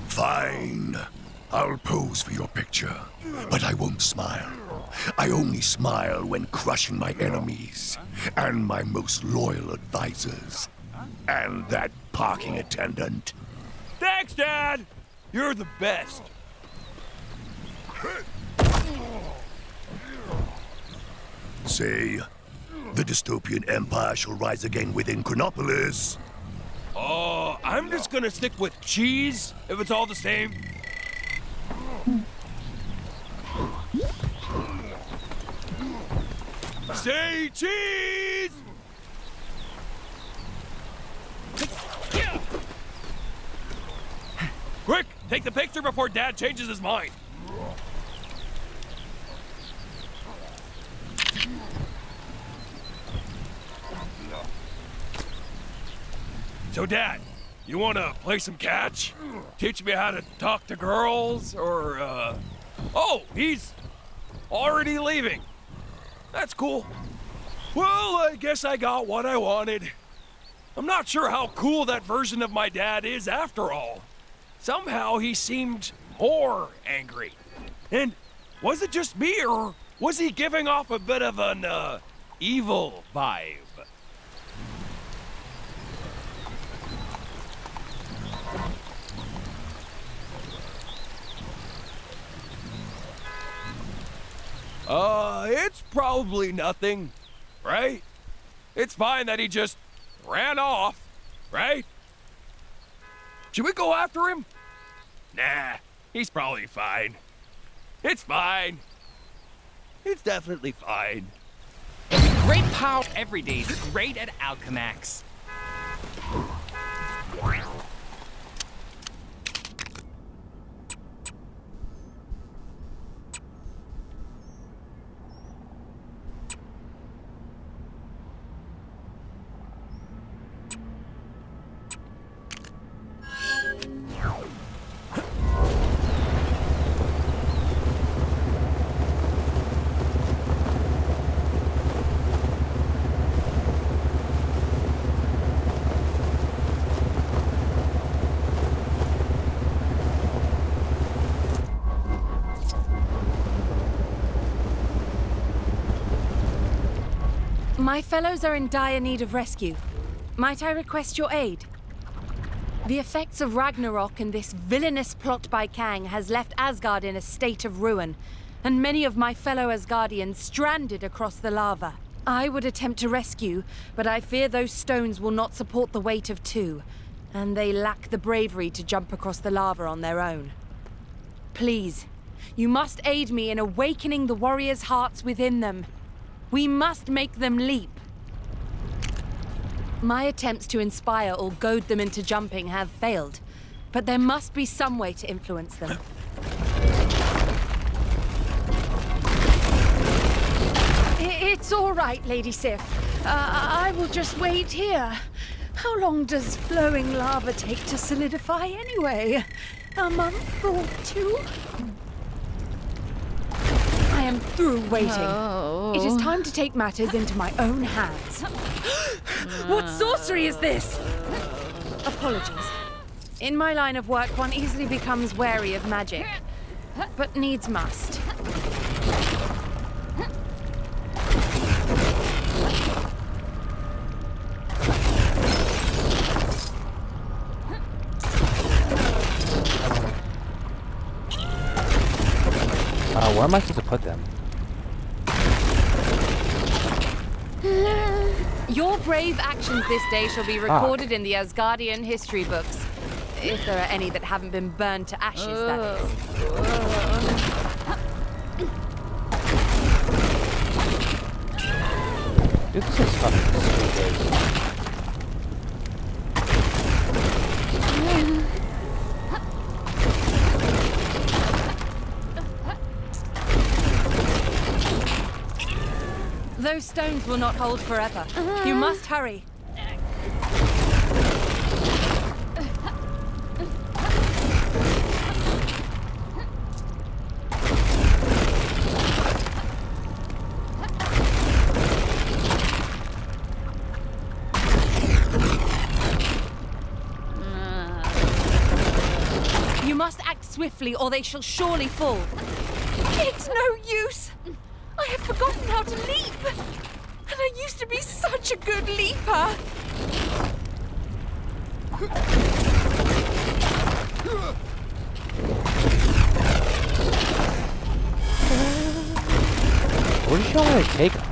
Fine. I'll pose for your picture, but I won't smile. I only smile when crushing my enemies, and my most loyal advisors, and that parking attendant. Thanks, Dad! You're the best. Say, the dystopian empire shall rise again within Chronopolis. I'm just gonna stick with cheese, if it's all the same. Say cheese! Quick, take the picture before Dad changes his mind. So, Dad, you want to play some catch? Teach me how to talk to girls, or, Oh, he's already leaving. That's cool. Well, I guess I got what I wanted. I'm not sure how cool that version of my dad is after all. Somehow he seemed more angry. And was it just me, or was he giving off a bit of an, evil vibe? It's probably nothing, right? It's fine that he just ran off, right? Should we go after him? Nah, he's probably fine. It's fine. It's definitely fine. Great power every day is great at Alchemax. My fellows are in dire need of rescue. Might I request your aid? The effects of Ragnarok and this villainous plot by Kang has left Asgard in a state of ruin, and many of my fellow Asgardians stranded across the lava. I would attempt to rescue, but I fear those stones will not support the weight of two, and they lack the bravery to jump across the lava on their own. Please, you must aid me in awakening the warriors' hearts within them. We must make them leap. My attempts to inspire or goad them into jumping have failed, but there must be some way to influence them. It's all right, Lady Sif. I will just wait here. How long does flowing lava take to solidify anyway? A month or two? I am through waiting. Oh. It is time to take matters into my own hands. What sorcery is this? Apologies. In my line of work, one easily becomes wary of magic, but needs must. Where am I supposed to put them? Your brave actions this day shall be recorded in the Asgardian history books. If there are any that haven't been burned to ashes, that is. This is fucking stupid. Those stones will not hold forever. You must hurry. You must act swiftly, or they shall surely fall. It's no use. I have forgotten how to leap. And I used to be such a good leaper. Where did y'all want to take them?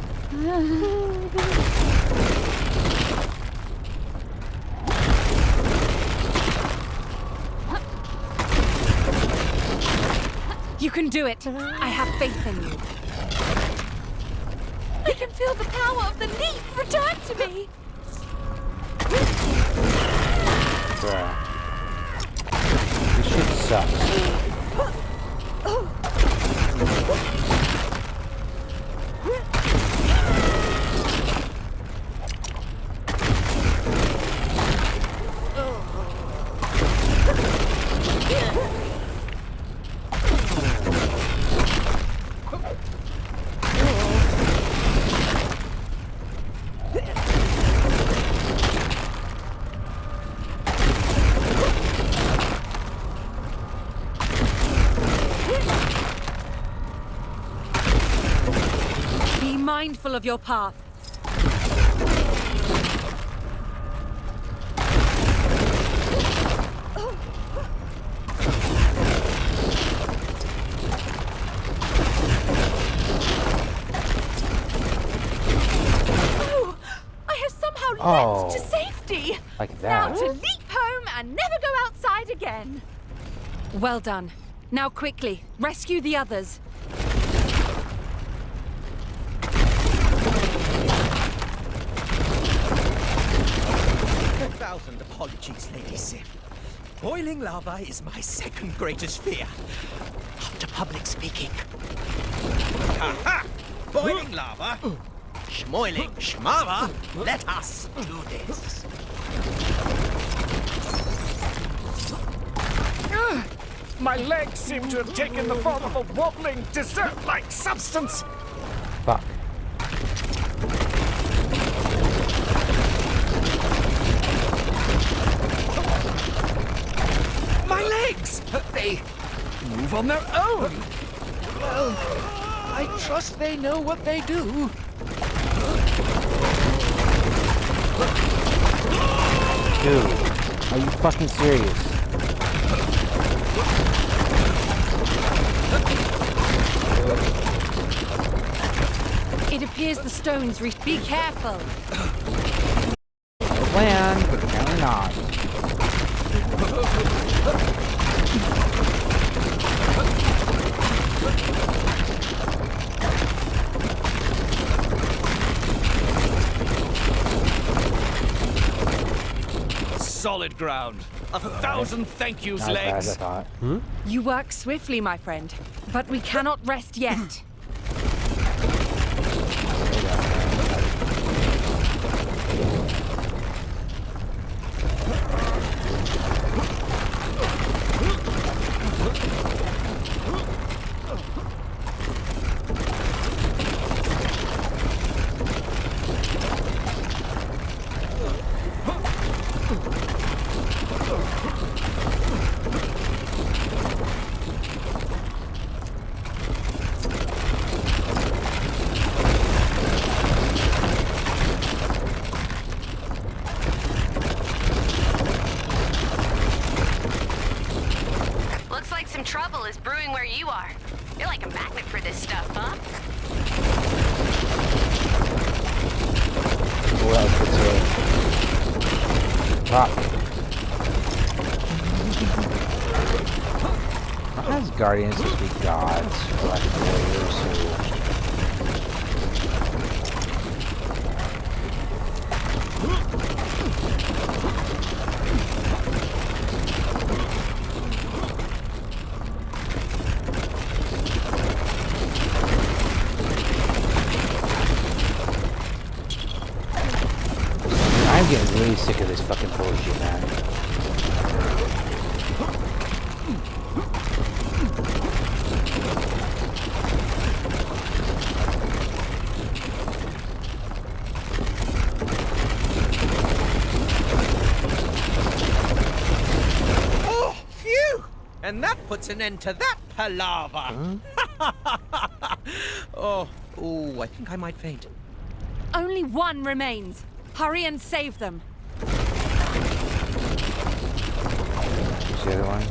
You can do it. I have faith in you. I can feel the power of the leap return to me. Bruh. This shit sucks. mindful of your path. Oh, I have somehow leapt to safety. Like Now that. to leap home and never go outside again. Well done. Now quickly, rescue the others. 1,000 apologies, Lady Sif. Boiling lava is my second greatest fear, after public speaking. Ha! Boiling lava? Schmoiling schmava? Let us do this. My legs seem to have taken the form of a wobbling, dessert-like substance. Fuck. My legs! They move on their own. Well, I trust they know what they do. Dude, are you fucking serious? It appears the stones reach. Be careful. Plan, but apparently not. Solid ground. 1,000 thank yous, Not as bad as legs. I thought. You work swiftly, my friend, but we cannot rest yet. Looks like some trouble is brewing where you are. You're like a magnet for this stuff, huh? Oh, that was good too. Fuck. As guardians supposed to be gods, or like warriors who... I'm getting really sick of this fucking bullshit, man. Oh, phew! And that puts an end to that palaver. Oh, I think I might faint. Only one remains. Hurry and save them. Who's the other one?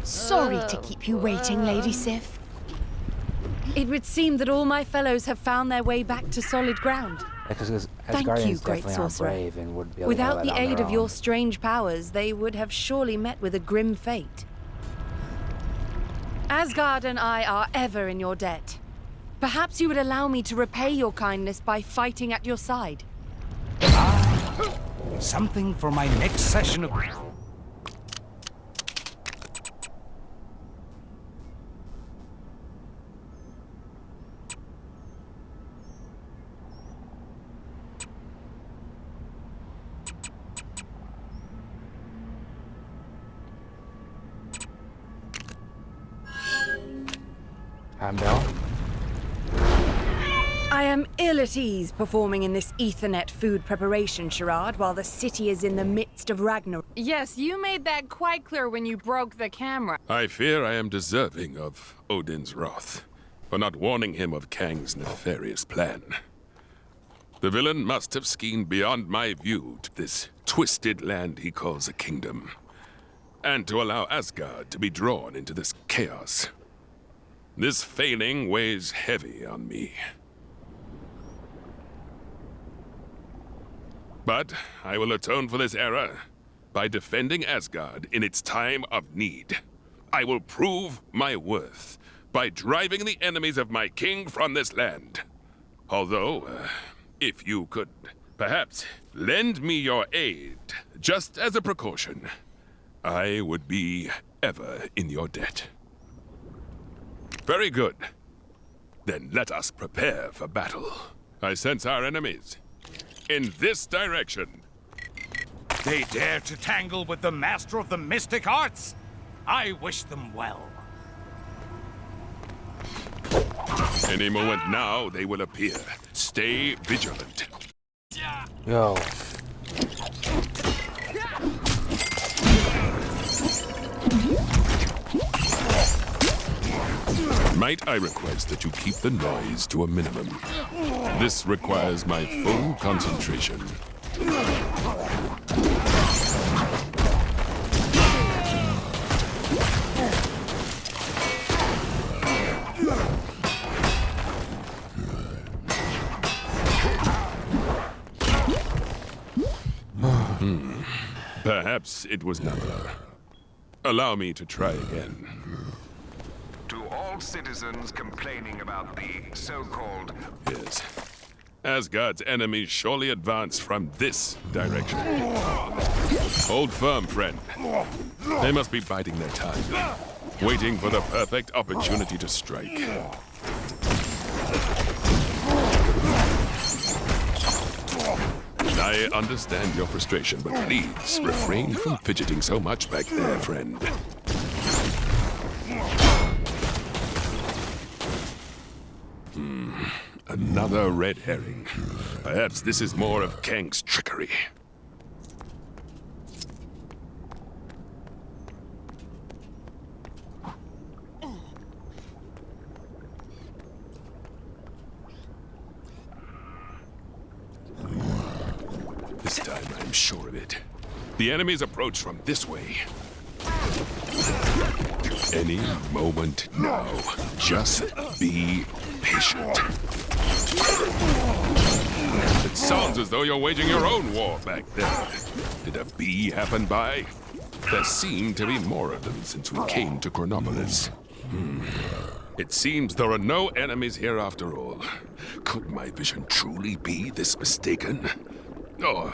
Sorry to keep you waiting, Lady Sif. It would seem that all my fellows have found their way back to solid ground. Because Thank Asgardians you, great definitely aren't sorcerer. brave and would be able Without to the handle that on aid their of your own. strange powers, they would have surely met with a grim fate. Asgard and I are ever in your debt. Perhaps you would allow me to repay your kindness by fighting at your side. Something for my next session of... Heimdall. I am ill at ease performing in this Ethernet food preparation charade while the city is in the midst of Ragnarok. Yes, you made that quite clear when you broke the camera. I fear I am deserving of Odin's wrath for not warning him of Kang's nefarious plan. The villain must have schemed beyond my view to this twisted land he calls a kingdom, and to allow Asgard to be drawn into this chaos. This failing weighs heavy on me. But I will atone for this error by defending Asgard in its time of need. I will prove my worth by driving the enemies of my king from this land. Although, if you could perhaps lend me your aid, just as a precaution, I would be ever in your debt. Very good. Then let us prepare for battle. I sense our enemies in this direction. They dare to tangle with the master of the mystic arts? I wish them well. Any moment now, they will appear. Stay vigilant. Yo. Might I request that you keep the noise to a minimum? This requires my full concentration. Perhaps it was never. Allow me to try again. To all citizens complaining about the so-called... Yes. Asgard's enemies surely advance from this direction. Hold firm, friend. They must be biding their time, waiting for the perfect opportunity to strike. I understand your frustration, but please refrain from fidgeting so much back there, friend. Another red herring. Perhaps this is more of Kang's trickery. This time I'm sure of it. The enemies approach from this way. Any moment now. Just be patient. It sounds as though you're waging your own war back there. Did a bee happen by? There seem to be more of them since we came to Chronopolis. It seems there are no enemies here after all. Could my vision truly be this mistaken? Or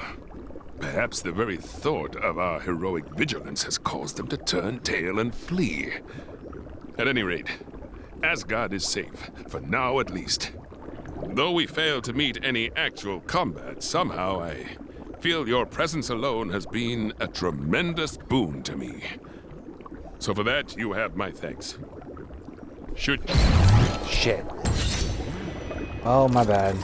perhaps the very thought of our heroic vigilance has caused them to turn tail and flee. At any rate, Asgard is safe, for now at least. Though we failed to meet any actual combat, somehow I feel your presence alone has been a tremendous boon to me. So for that, you have my thanks. Should... Shit. Oh, my bad.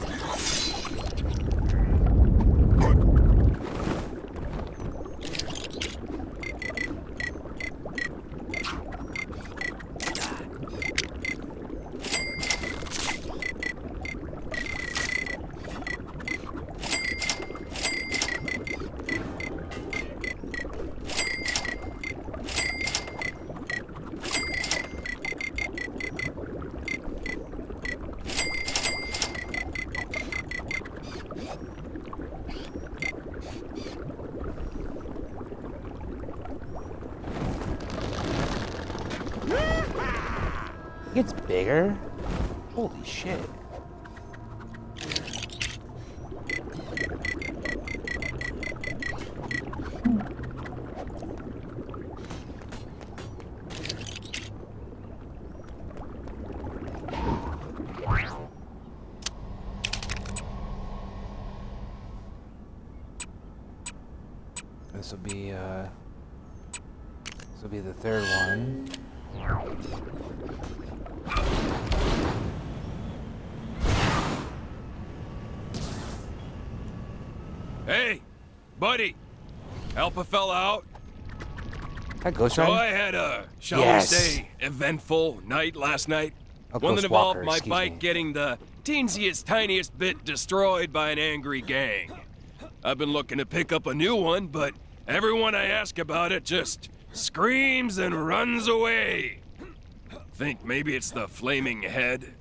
It's bigger? Holy shit. This will be the third one. Hey, buddy, help a fella out? That Ghost So Rider? I had a, shall Yes. we say, eventful night last night. Oh, One Ghost that involved Walker, my excuse bike me. getting the teensiest, tiniest bit destroyed by an angry gang. I've been looking to pick up a new one, but everyone I ask about it just screams and runs away. Think maybe it's the flaming head?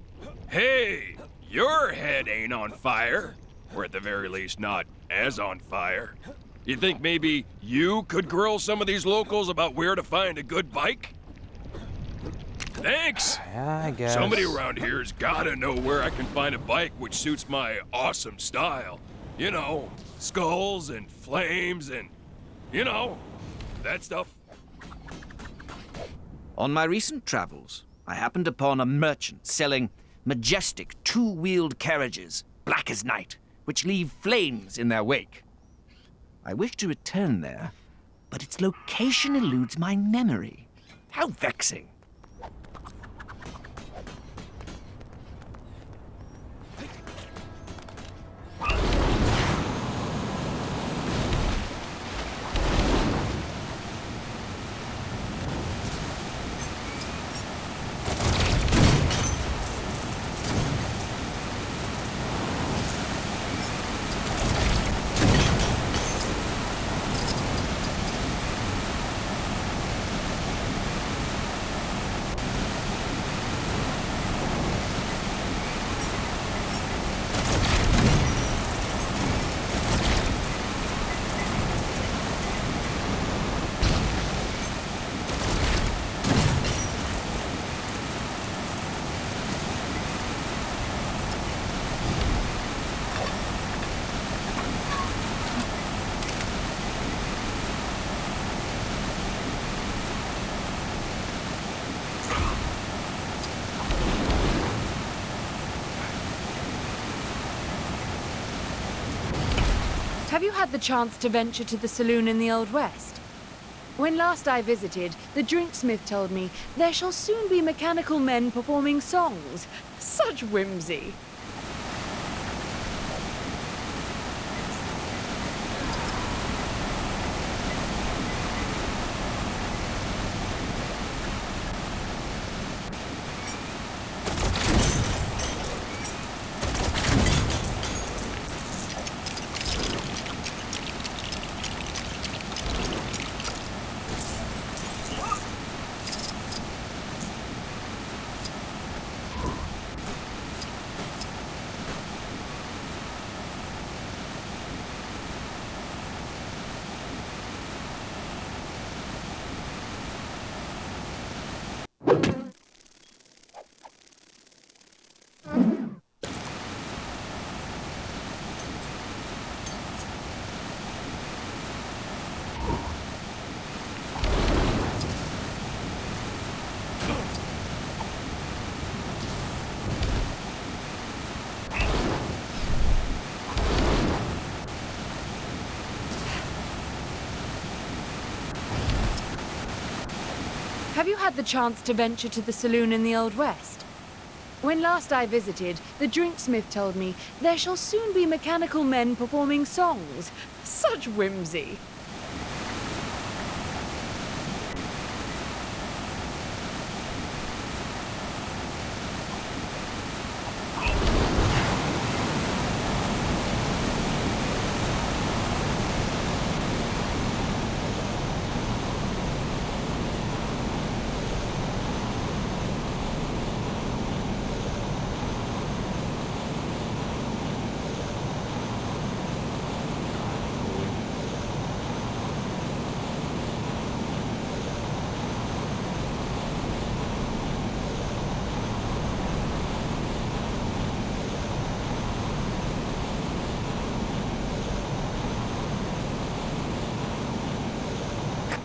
Hey, your head ain't on fire. Or at the very least, not as on fire. You think maybe you could grill some of these locals about where to find a good bike? Thanks! Yeah, I guess. Somebody around here's gotta know where I can find a bike which suits my awesome style. You know, skulls and flames and, you know, that stuff. On my recent travels, I happened upon a merchant selling majestic two-wheeled carriages, black as night, which leave flames in their wake. I wish to return there, but its location eludes my memory. How vexing. Have you had the chance to venture to the saloon in the Old West? When last I visited, the drinksmith told me there shall soon be mechanical men performing songs. Such whimsy. Have you had the chance to venture to the saloon in the Old West? When last I visited, the drinksmith told me there shall soon be mechanical men performing songs. Such whimsy.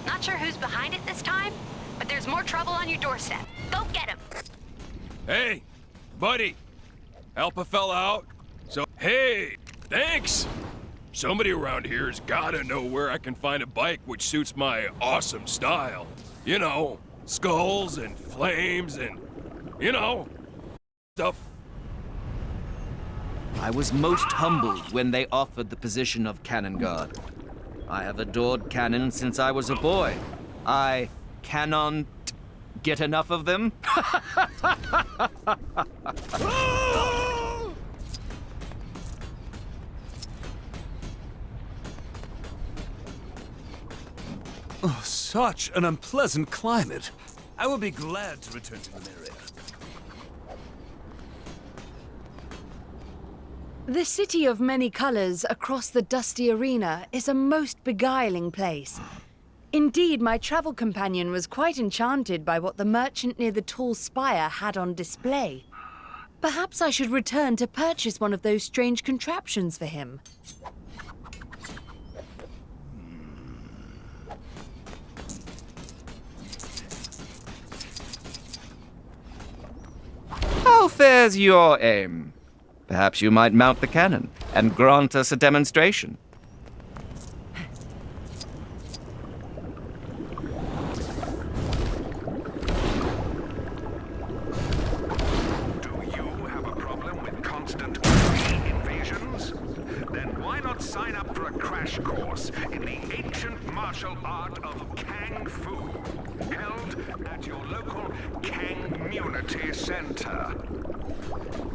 Not sure who's behind it this time, but there's more trouble on your doorstep. Go get him. Hey, buddy, help a fella out? So, hey, thanks! Somebody around here's gotta know where I can find a bike which suits my awesome style. You know, skulls and flames and, you know, stuff? I was most humbled when they offered the position of cannon guard. I have adored cannon since I was a boy. I cannot get enough of them. Oh, such an unpleasant climate. I will be glad to return to the area. The city of many colors across the dusty arena is a most beguiling place. Indeed, my travel companion was quite enchanted by what the merchant near the tall spire had on display. Perhaps I should return to purchase one of those strange contraptions for him. How fares your aim? Perhaps you might mount the cannon and grant us a demonstration. Then why not sign up for a crash course in the ancient martial art of Kang Fu, held at your local Kangmunity Center?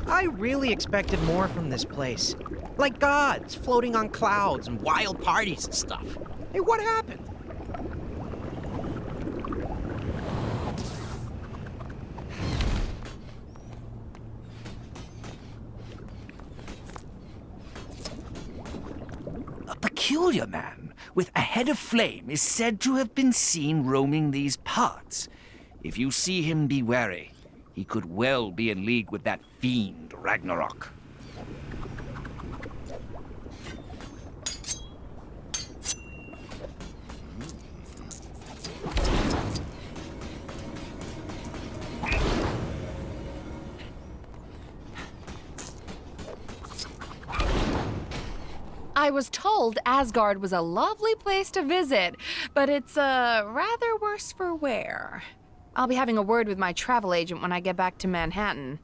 I really expected more from this place. Like gods floating on clouds and wild parties and stuff. Hey, what happened? A peculiar man with a head of flame is said to have been seen roaming these parts. If you see him, be wary. He could well be in league with that fiend, Ragnarok. I was told Asgard was a lovely place to visit, but it's rather worse for wear. I'll be having a word with my travel agent when I get back to Manhattan.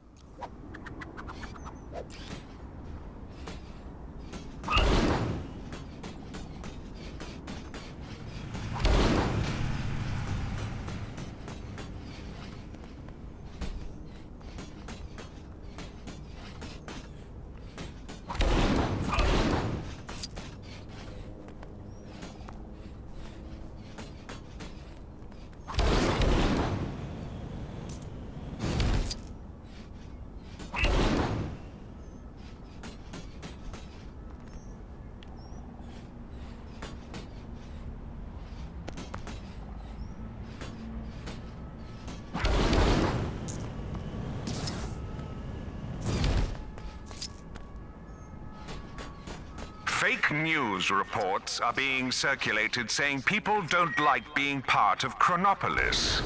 Fake news reports are being circulated saying people don't like being part of Chronopolis.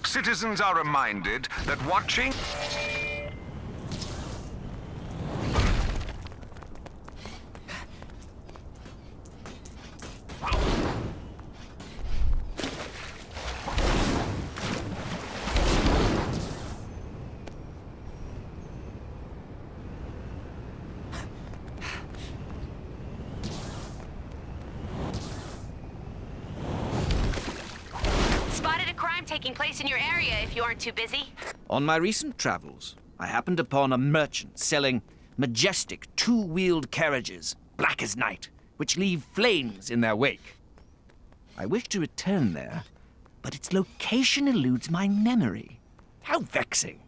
Citizens are reminded that watching... taking place in your area if you aren't too busy. On my recent travels, I happened upon a merchant selling majestic two-wheeled carriages, black as night, which leave flames in their wake. I wish to return there, but its location eludes my memory. How vexing.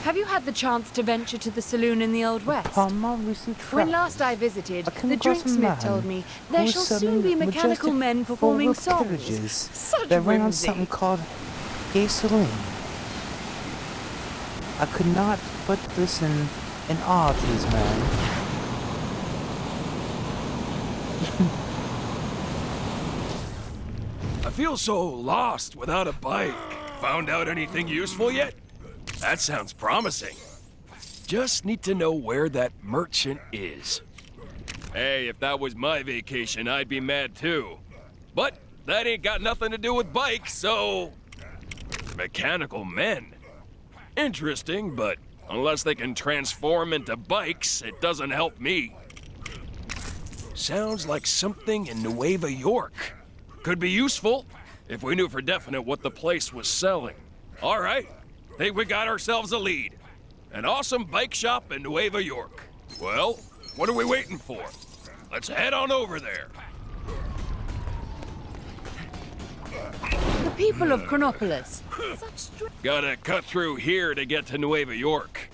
Have you had the chance to venture to the saloon in the Old West? Upon my recent When travels, last I visited, I came the across a drinksmith man told me who there was shall soon selling be mechanical majestic men performing four-wheel songs. carriages Such that ran on whimsy. something called gasoline. I could not but listen in awe to this man. I feel so lost without a bike. Found out anything useful yet? That sounds promising. Just need to know where that merchant is. Hey, if that was my vacation, I'd be mad too. But that ain't got nothing to do with bikes, so... Mechanical men. Interesting, but unless they can transform into bikes, it doesn't help me. Sounds like something in Nueva York. Could be useful if we knew for definite what the place was selling. All right, think we got ourselves a lead. An awesome bike shop in Nueva York. Well, what are we waiting for? Let's head on over there. The people of Chronopolis. Gotta cut through here to get to Nueva York.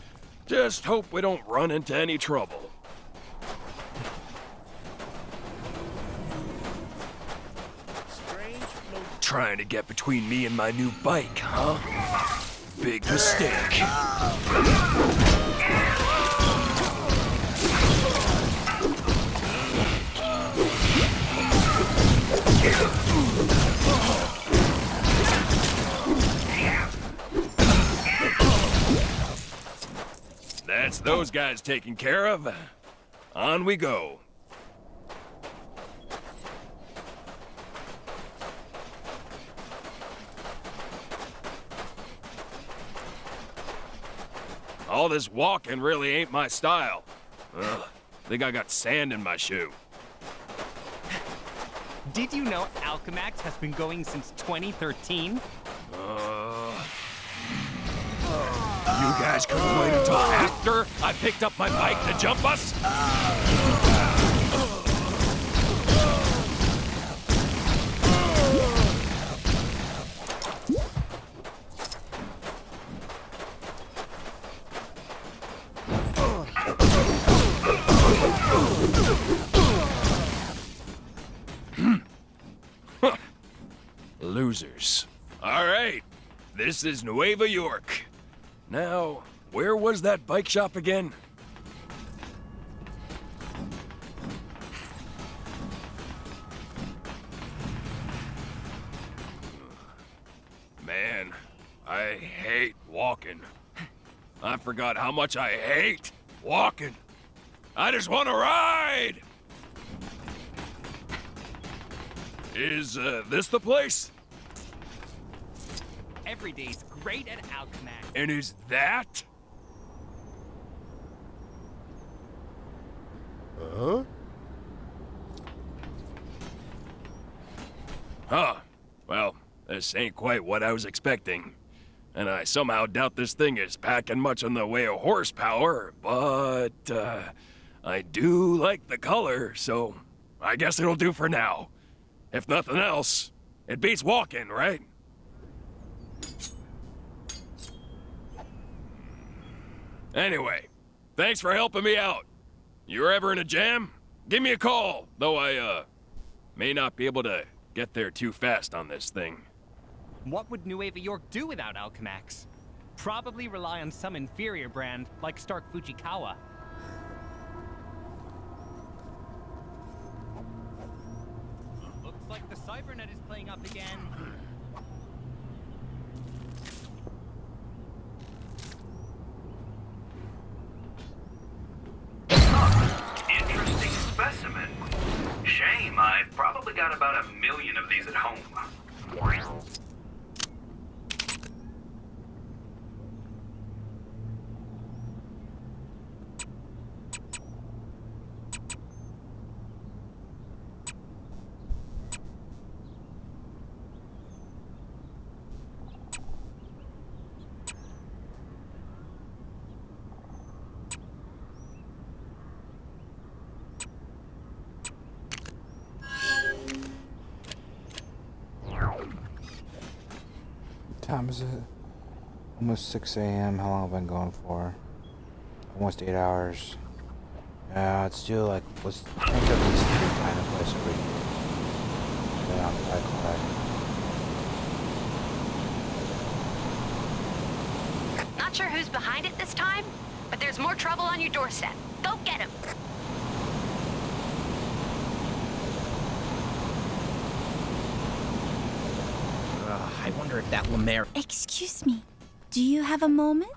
Just hope we don't run into any trouble. Trying to get between me and my new bike, huh? Big mistake. That's those guys taken care of. On we go. All this walking really ain't my style. Ugh, think I got sand in my shoe. Did you know Alchemax has been going since 2013? You guys couldn't wait until after I picked up my bike to jump us? Losers. All right, this is Nueva York. Now, where was that bike shop again? Man, I hate walking. I forgot how much I hate walking. I just want to ride! Is this the place? Every day's great at Alchemax. And is that? Huh? Huh. Well, this ain't quite what I was expecting. And I somehow doubt this thing is packing much in the way of horsepower, but, I do like the color, so I guess it'll do for now. If nothing else, it beats walking, right? Anyway, thanks for helping me out. You're ever in a jam? Give me a call, though I, may not be able to get there too fast on this thing. What would Nueva York do without Alchemax? Probably rely on some inferior brand, like Stark Fujikawa. Looks like the Cybernet is playing up again. Interesting specimen. Shame, I've probably got about 1 million of these at home. What time is it? Almost 6 a.m. How long have I been going for? Almost 8 hours. Yeah, let's do like, let's think of these 3 kind of places we can. Then I'll try quick. Not sure who's behind it this time, but there's more trouble on your doorstep. Go get him. I want wonder if that Lemaire... Excuse me. Do you have a moment?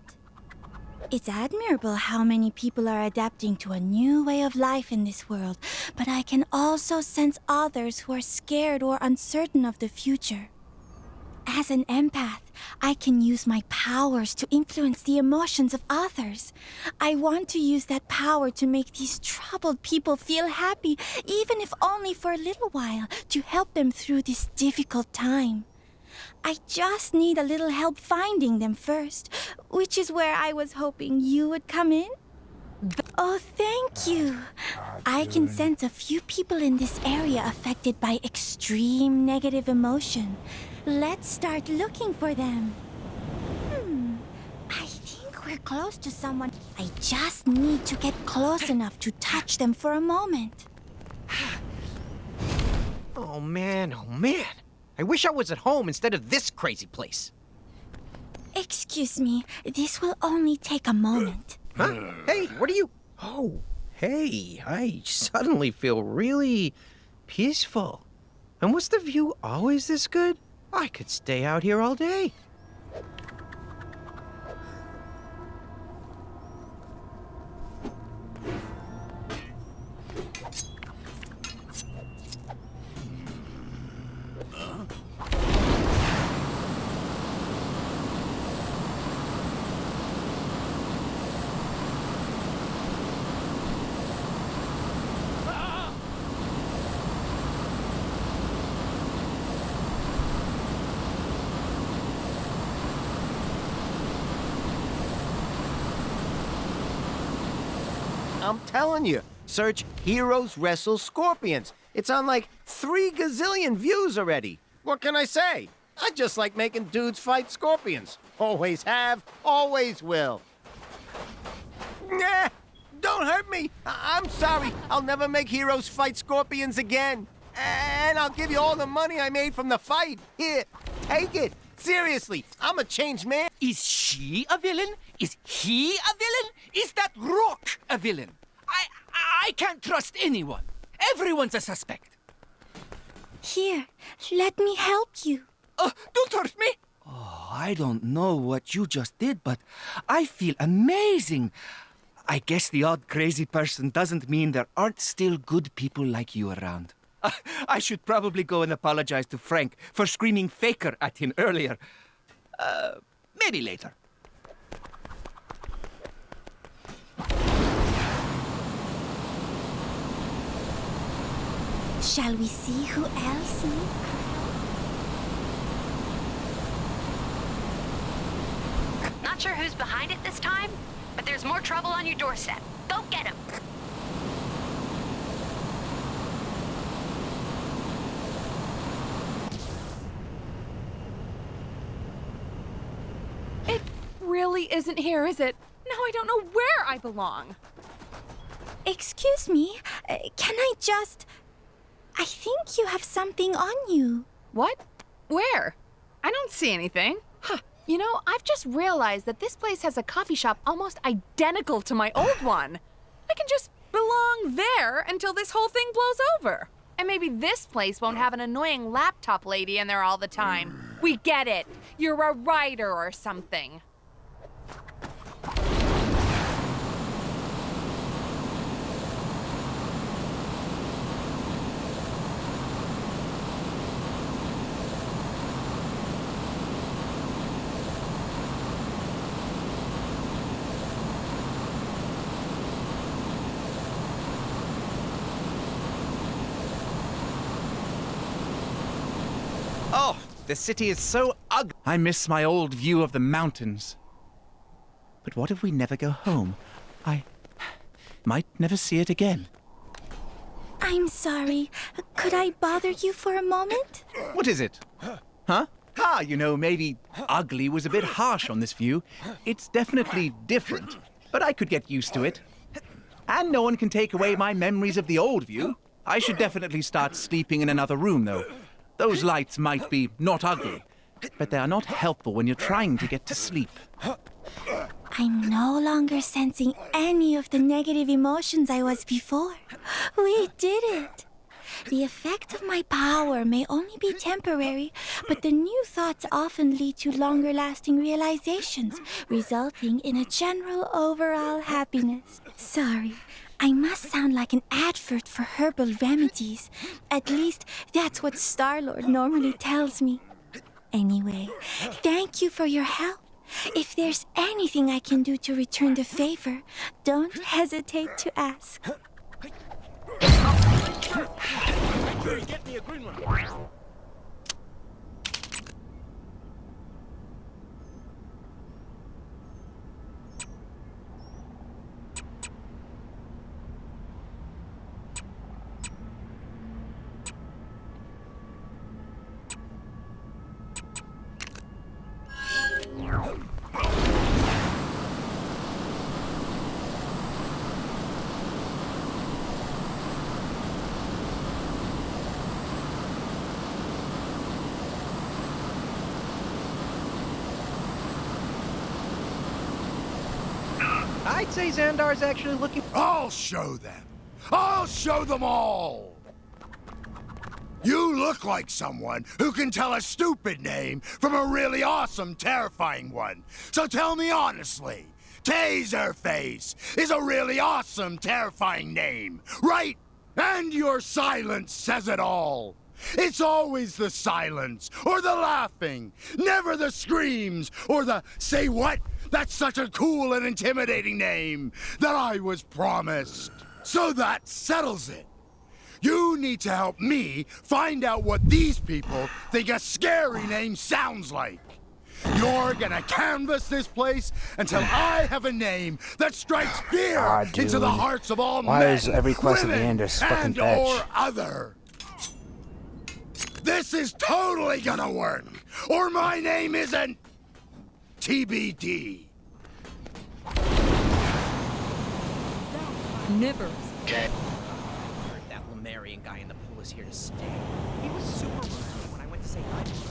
It's admirable how many people are adapting to a new way of life in this world, but I can also sense others who are scared or uncertain of the future. As an empath, I can use my powers to influence the emotions of others. I want to use that power to make these troubled people feel happy, even if only for a little while, to help them through this difficult time. I just need a little help finding them first, which is where I was hoping you would come in. Oh, thank you. I can sense a few people in this area affected by extreme negative emotion. Let's start looking for them. I think we're close to someone. I just need to get close enough to touch them for a moment. Oh man, oh man. I wish I was at home instead of this crazy place. Excuse me, this will only take a moment. Huh? Hey, what are you... Oh, hey, I suddenly feel really peaceful. And was the view always this good? I could stay out here all day. I'm telling you, search Heroes Wrestle Scorpions. It's on like 3 gazillion views already. What can I say? I just like making dudes fight scorpions. Always have, always will. Nah, don't hurt me. I'm sorry. I'll never make heroes fight scorpions again. And I'll give you all the money I made from the fight. Here, take it. Seriously, I'm a changed man. Is she a villain? Is he a villain? Is that Rock a villain? I can't trust anyone. Everyone's a suspect. Here, let me help you. Don't hurt me. Oh, I don't know what you just did, but I feel amazing. I guess the odd crazy person doesn't mean there aren't still good people like you around. I should probably go and apologize to Frank for screaming faker at him earlier. Maybe later. Shall we see who else needs our help? Not sure who's behind it this time, but there's more trouble on your doorstep. Go get him. It really isn't here, is it? Now I don't know where I belong. Excuse me, can I just... I think you have something on you. What? Where? I don't see anything. Huh. You know, I've just realized that this place has a coffee shop almost identical to my old one. I can just belong there until this whole thing blows over. And maybe this place won't have an annoying laptop lady in there all the time. We get it. You're a writer or something. Oh, the city is so ugly. I miss my old view of the mountains. But what if we never go home? I might never see it again. I'm sorry. Could I bother you for a moment? What is it? Huh? You know, maybe ugly was a bit harsh on this view. It's definitely different, but I could get used to it. And no one can take away my memories of the old view. I should definitely start sleeping in another room, though. Those lights might be not ugly, but they are not helpful when you're trying to get to sleep. I'm no longer sensing any of the negative emotions I was before. We did it. The effect of my power may only be temporary, but the new thoughts often lead to longer-lasting realizations, resulting in a general overall happiness. Sorry, I must sound like an advert for herbal remedies. At least, that's what Star-Lord normally tells me. Anyway, thank you for your help. If there's anything I can do to return the favor, don't hesitate to ask. Get me a green one. I'd say Xandar's actually looking... I'll show them. I'll show them all. You look like someone who can tell a stupid name from a really awesome, terrifying one. So tell me honestly, Taserface is a really awesome, terrifying name, right? And your silence says it all. It's always the silence, or the laughing, never the screams, or the say what? That's such a cool and intimidating name that I was promised. So that settles it. You need to help me find out what these people think a scary name sounds like. You're gonna canvass this place until I have a name that strikes fear into the hearts of all Why men, is every quest at the women, end just fucking and fetch? or other. This is totally gonna work, or my name isn't TBD. Never. Heard that Lemurian guy in the pool is here to stay. He was super rude to me when I went to say hi to him.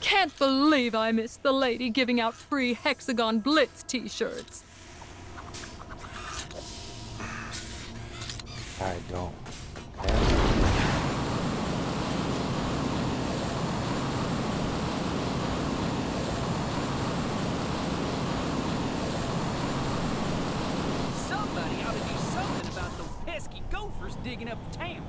Can't believe I missed the lady giving out free Hexagon Blitz t-shirts. I don't. Somebody ought to do something about those pesky gophers digging up the town.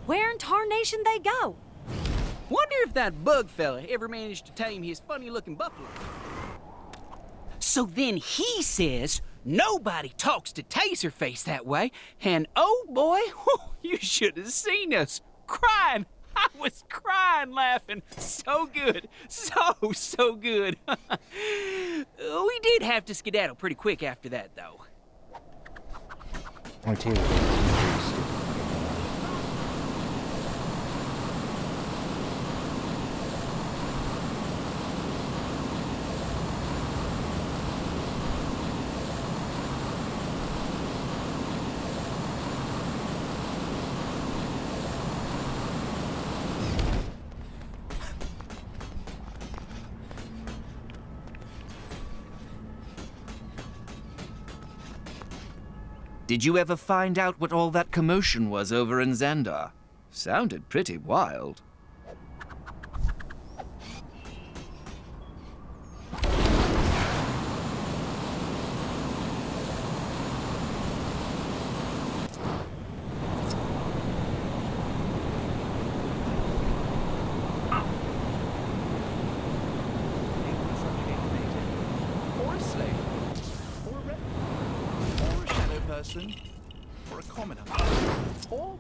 Where in tarnation they go? Wonder if that bug fella ever managed to tame his funny-looking buffalo. So then he says nobody talks to Taserface that way, and oh boy, you should have seen us crying. I was crying laughing. So good. So good. We did have to skedaddle pretty quick after that, though. Only two. Did you ever find out what all that commotion was over in Xandar? Sounded pretty wild. Or a slave. Or a rebel. Or a shadow person. Or a commoner. Or...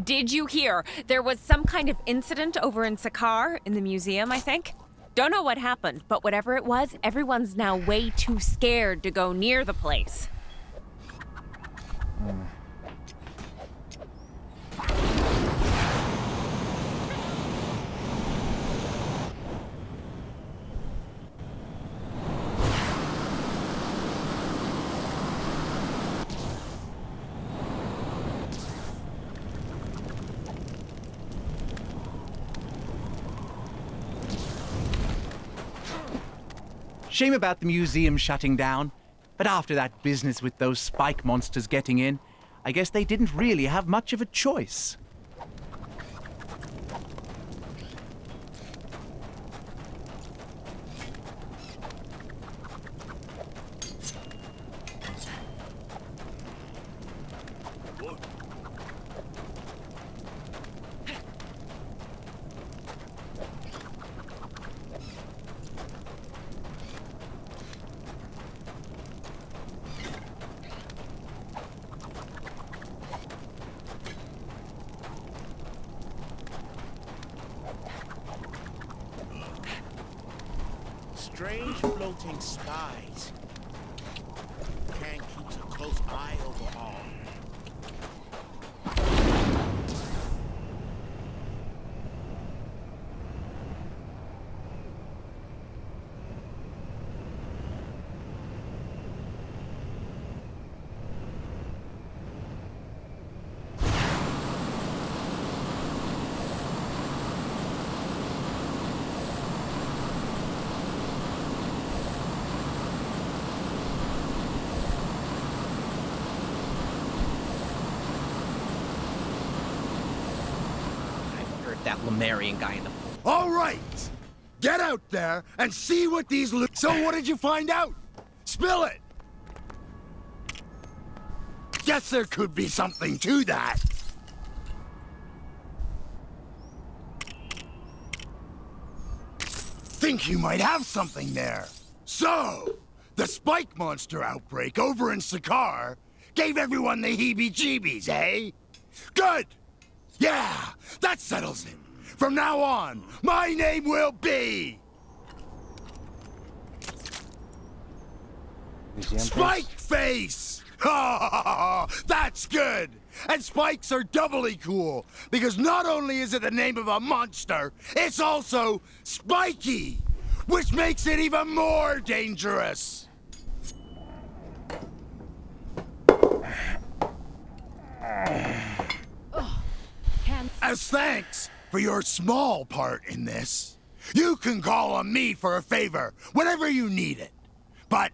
Did you hear? There was some kind of incident over in Sakar, in the museum, I think. Don't know what happened, but whatever it was, everyone's now way too scared to go near the place. Shame about the museum shutting down. But after that business with those spike monsters getting in, I guess they didn't really have much of a choice. Strange floating spies. Kang keeps a close eye over all. That Lemurian guy in the... All right! Get out there and see what these So what did you find out? Spill it! Guess there could be something to that. Think you might have something there. So, the spike monster outbreak over in Sakaar gave everyone the heebie-jeebies, eh? Good! Yeah, that settles it. From now on, my name will be... Spike Face! That's good! And spikes are doubly cool, because not only is it the name of a monster, it's also spiky, which makes it even more dangerous! As thanks for your small part in this, you can call on me for a favor whenever you need it. But,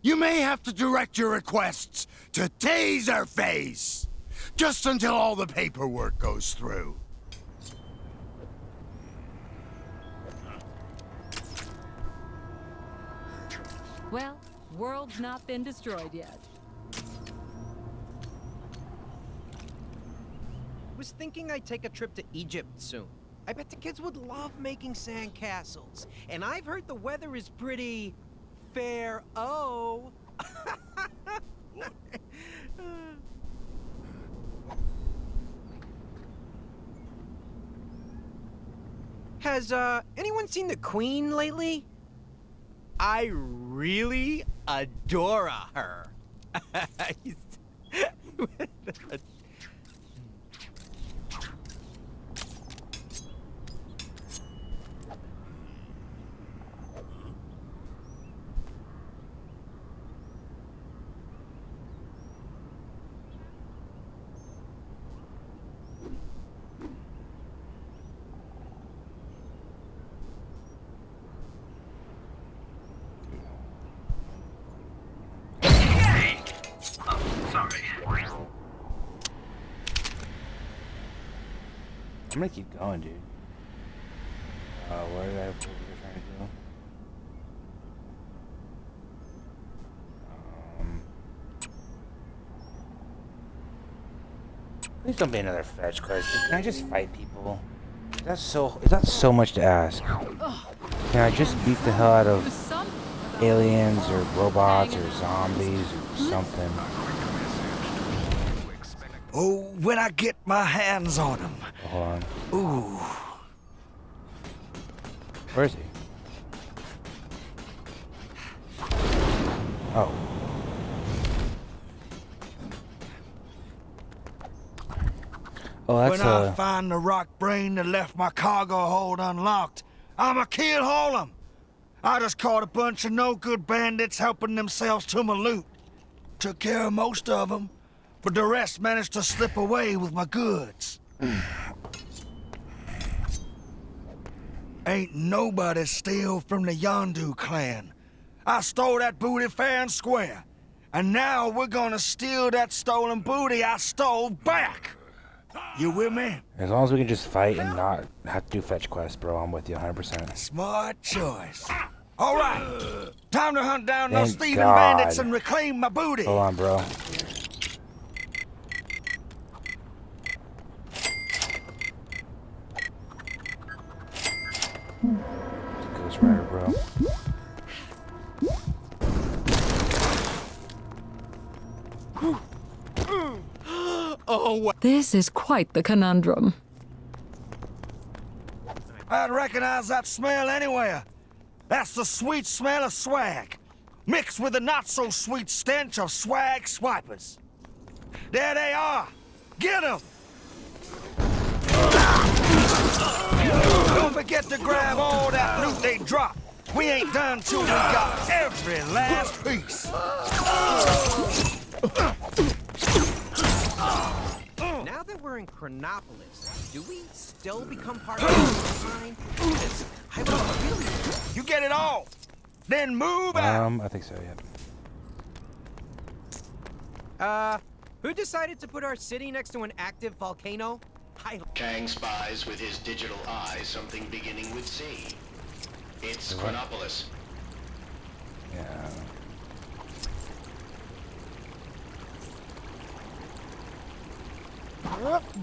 you may have to direct your requests to Taserface, just until all the paperwork goes through. Well, world's not been destroyed yet. Was thinking I'd take a trip to Egypt soon. I bet the kids would love making sand castles. And I've heard the weather is pretty... fair. Oh. Has, anyone seen the Queen lately? I really adore her. Sorry. I'm gonna keep going, dude. What did I what was I trying to do? Please don't be another fetch quest. Can I just fight people? Is that so much to ask? Can I just beat the hell out of aliens or robots or zombies or something? Oh, when I get my hands on him. Hold on. Ooh. Where is he? Oh. Oh, that's when I find the rock brain that left my cargo hold unlocked, I'ma kill all 'em. I just caught a bunch of no-good bandits helping themselves to my loot. Took care of most of them, but the rest managed to slip away with my goods. Ain't nobody steal from the Yondu clan. I stole that booty fair and square. And now we're gonna steal that stolen booty I stole back. You with me? As long as we can just fight and not have to do fetch quests, bro, I'm with you 100%. Smart choice. All right, time to hunt down those Thank thieving God. bandits and reclaim my booty. Hold on, bro. Ghost Rider, bro. Oh, this is quite the conundrum. I'd recognize that smell anywhere. That's the sweet smell of swag, mixed with the not-so-sweet stench of swag swipers. There they are. Get them! Don't forget to grab all that loot they drop. We ain't done till we got every last piece. Now that we're in Chronopolis, do we still become part of the line? Because I would really... You get it all. Then move out. I think so, yeah. Who decided to put our city next to an active volcano? Kang spies with his digital eye something beginning with C. It's Chronopolis. Yeah.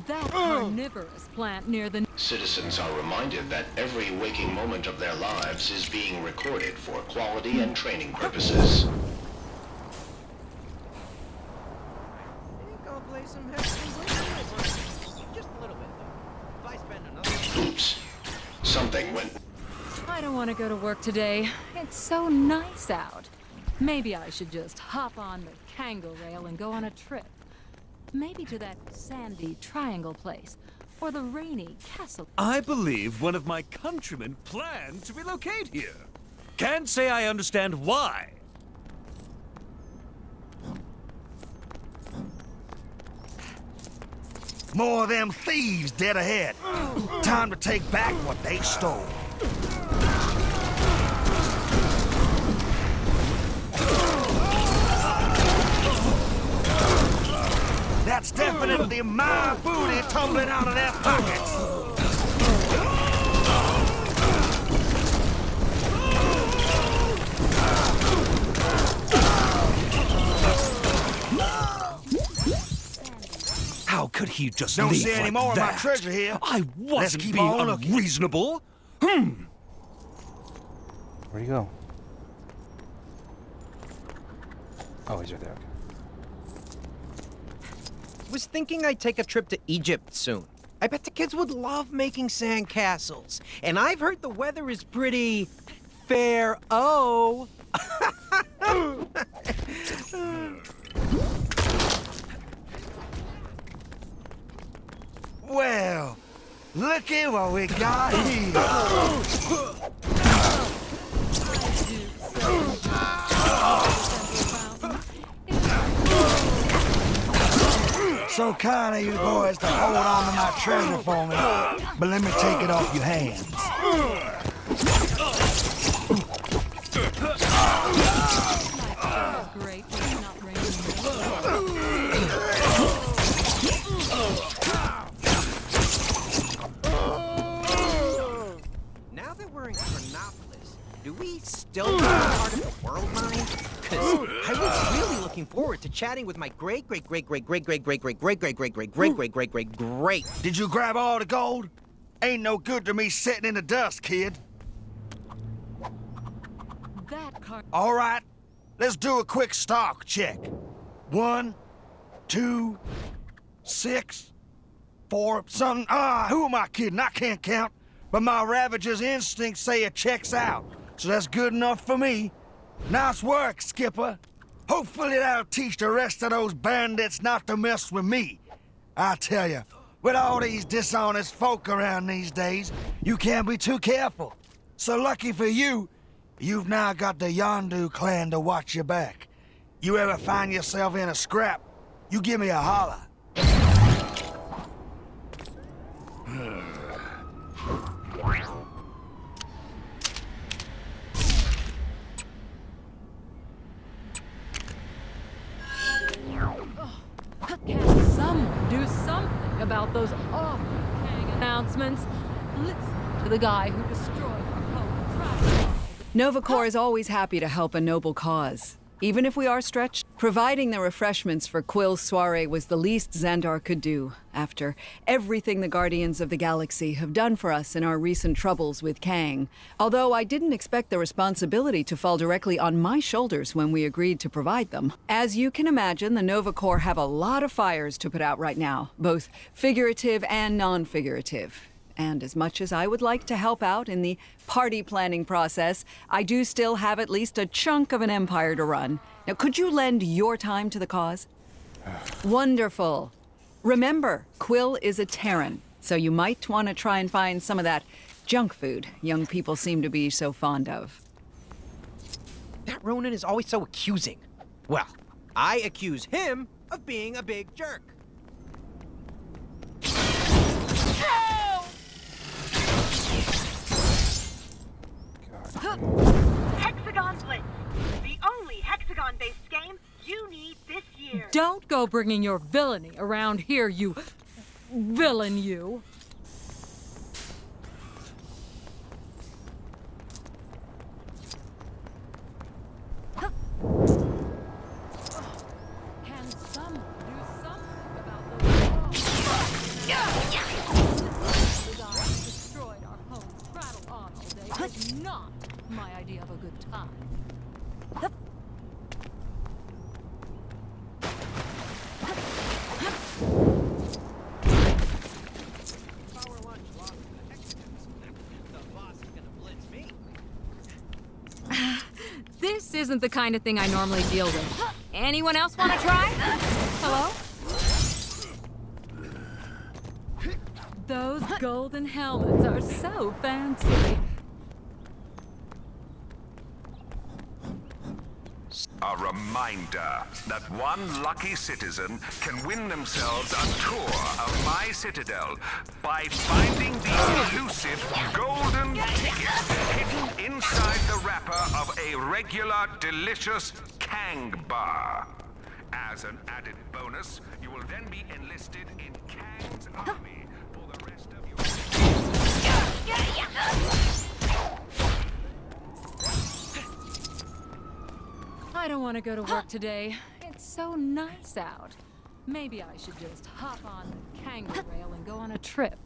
That carnivorous plant near the... Citizens are reminded that every waking moment of their lives is being recorded for quality and training purposes. I'll play some just a little bit, though. If I spend another... Oops. Something went... I don't want to go to work today. It's so nice out. Maybe I should just hop on the Kangol rail and go on a trip. Maybe to that sandy triangle place, or the rainy castle. I believe one of my countrymen planned to relocate here. Can't say I understand why. More of them thieves dead ahead. Time to take back what they stole. That's definitely my booty tumbling out of their pockets. How could he just Don't leave see any like more that? of my treasure here. I Let's wasn't keep being on looking. unreasonable. Where'd he go? Oh, he's right there. Okay. Was thinking I'd take a trip to Egypt soon. I bet the kids would love making sand castles. And I've heard the weather is pretty... fair. Oh. Well, look at what we got here. So kind of you boys to hold on to my treasure for me, but let me take it off your hands. Great. Now that we're in Chronopolis, do we still become part of the world line? Because I was really looking forward to chatting with my great. Did you grab all the gold? Ain't no good to me sitting in the dust, kid. That car... All right, let's do a quick stock check. 1, 2, 6, 4, something. Who am I kidding? I can't count. But my Ravager's instincts say it checks out. So that's good enough for me. Nice work, Skipper. Hopefully that'll teach the rest of those bandits not to mess with me. I tell you, with all these dishonest folk around these days, you can't be too careful. So lucky for you, you've now got the Yondu clan to watch your back. You ever find yourself in a scrap, you give me a holler. about those awful Kang announcements. Listen to the guy who destroyed our home. Nova Corps is always happy to help a noble cause. Even if we are stretched, providing the refreshments for Quill's soiree was the least Xandar could do, after everything the Guardians of the Galaxy have done for us in our recent troubles with Kang. Although I didn't expect the responsibility to fall directly on my shoulders when we agreed to provide them. As you can imagine, the Nova Corps have a lot of fires to put out right now, both figurative and non-figurative. And as much as I would like to help out in the party planning process, I do still have at least a chunk of an empire to run. Now, could you lend your time to the cause? Wonderful. Remember, Quill is a Terran, so you might want to try and find some of that junk food young people seem to be so fond of. That Ronan is always so accusing. Well, I accuse him of being a big jerk. Hexagon Blitz, the only Hexagon-based game you need this year. Don't go bringing your villainy around here, you villain, you. Can someone do something about those The guy who destroyed our homes, prattle on all day, is not my idea of a good time. This isn't the kind of thing I normally deal with. Anyone else want to try? Hello? Those golden helmets are so fancy. A reminder that one lucky citizen can win themselves a tour of my citadel by finding the elusive golden ticket hidden inside the wrapper of a regular, delicious Kang bar. As an added bonus, you will then be enlisted in Kang's army for the rest of your I don't want to go to work today. It's so nice out. Maybe I should just hop on the Kangaroo Rail and go on a trip.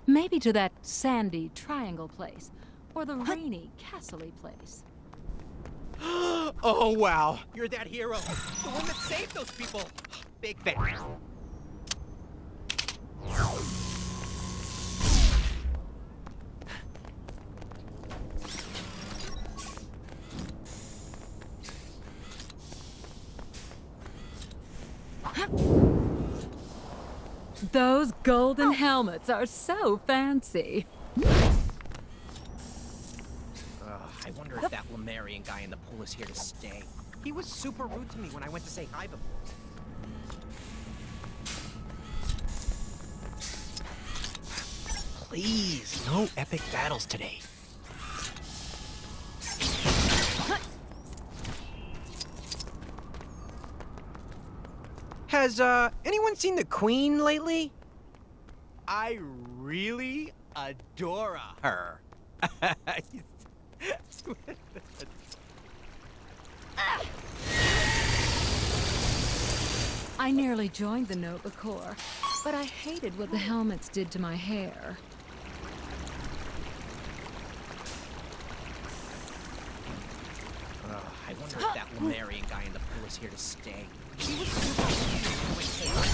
Maybe to that sandy triangle place, or the rainy Castle-y place. Oh, wow. You're that hero. The one that saved those people. Big fan. Those golden helmets are so fancy. I wonder if that Lemurian guy in the pool is here to stay. He was super rude to me when I went to say hi before. Please, no epic battles today. Has, anyone seen the Queen lately? I really adore her. I nearly joined the Nova Corps, but I hated what the helmets did to my hair. I wonder if that Lemurian guy in the pool is here to stay. He was super rude when I went to say hi.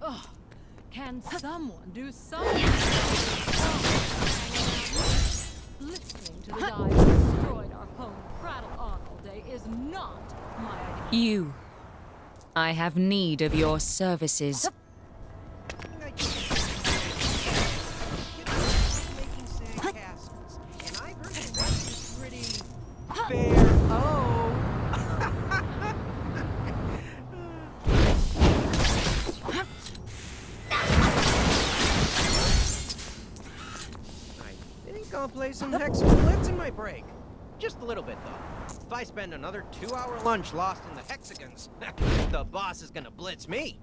Ugh. Can someone do something? Listening to the guy who destroyed our home, prattle on all day, is not my idea. You. I have need of your services. I'll play some Hexagon Blitz in my break. Just a little bit, though. If I spend another 2-hour lunch lost in the hexagons, the boss is gonna blitz me.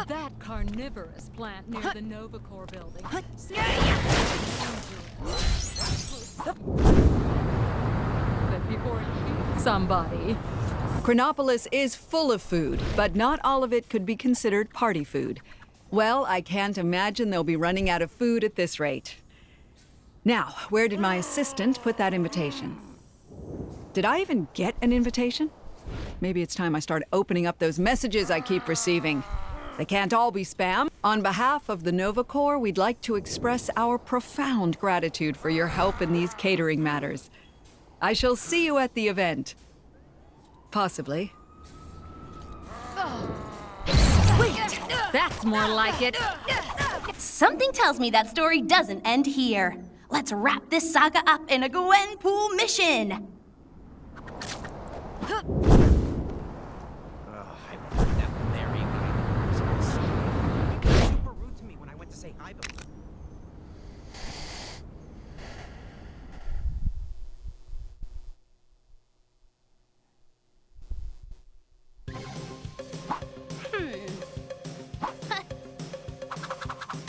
That carnivorous plant near the Novacore building. But before it shoots somebody. Chronopolis is full of food, but not all of it could be considered party food. Well, I can't imagine they'll be running out of food at this rate. Now, where did my assistant put that invitation? Did I even get an invitation? Maybe it's time I start opening up those messages I keep receiving. They can't all be spam. On behalf of the Novacore, we'd like to express our profound gratitude for your help in these catering matters. I shall see you at the event. Possibly. Wait, that's more like it. Something tells me that story doesn't end here. Let's wrap this saga up in a Gwenpool mission. Super rude to me when I went to say hi before.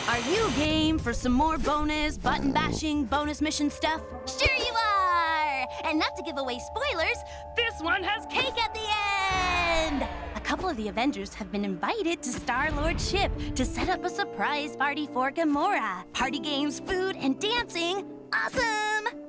Are you game for some more bonus button bashing bonus mission stuff? Sure you are! And not to give away spoilers, this one has cake at the end! A couple of the Avengers have been invited to Star-Lord's ship to set up a surprise party for Gamora. Party games, food, and dancing. Awesome!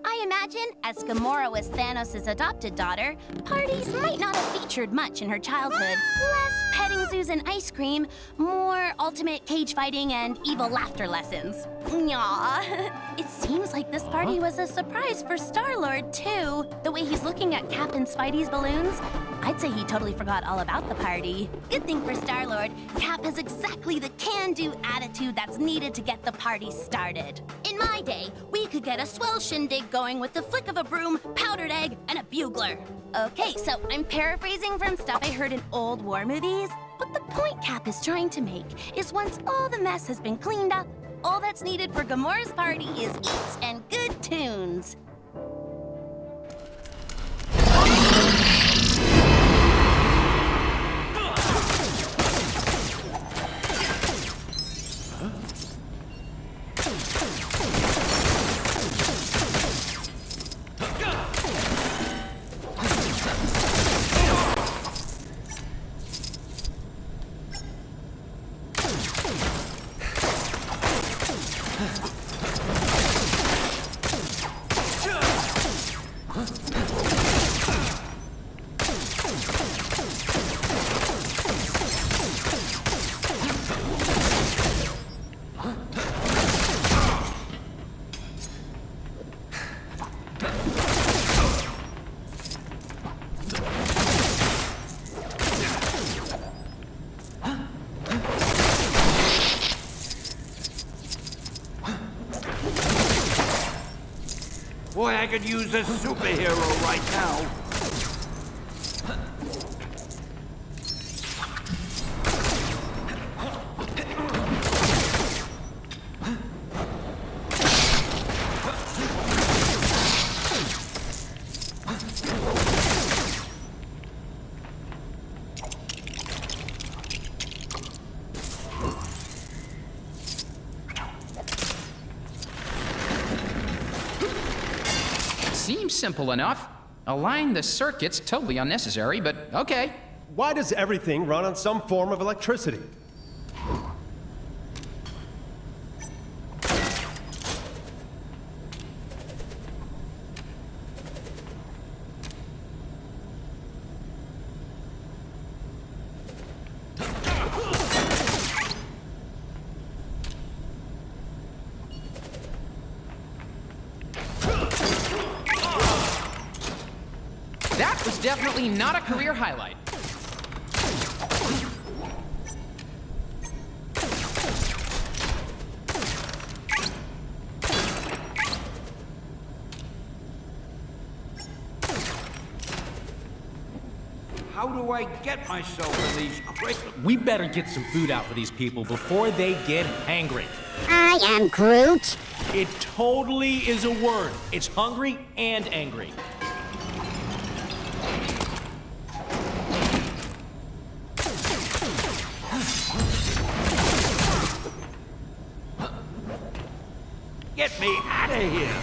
I imagine, as Gamora was Thanos' adopted daughter, parties might not have featured much in her childhood. Less petting zoos and ice cream, more ultimate cage fighting and evil laughter lessons. Nyah. It seems like this party was a surprise for Star-Lord, too. The way he's looking at Cap and Spidey's balloons, I'd say he totally forgot all about the party. Good thing for Star-Lord, Cap has exactly the can-do attitude that's needed to get the party started. In my day, we could get a swell shindig going with the flick of a broom, powdered egg, and a bugler. Okay, so I'm paraphrasing from stuff I heard in old war movies, but the point Cap is trying to make is once all the mess has been cleaned up, all that's needed for Gamora's party is eats and good tunes. Boy, I could use a superhero right now. Seems simple enough. Align the circuits, totally unnecessary, but okay. Why does everything run on some form of electricity? That was definitely not a career highlight. How do I get myself in these crazy... We better get some food out for these people before they get hangry. I am Groot. It totally is a word. It's hungry and angry. Get me out of here!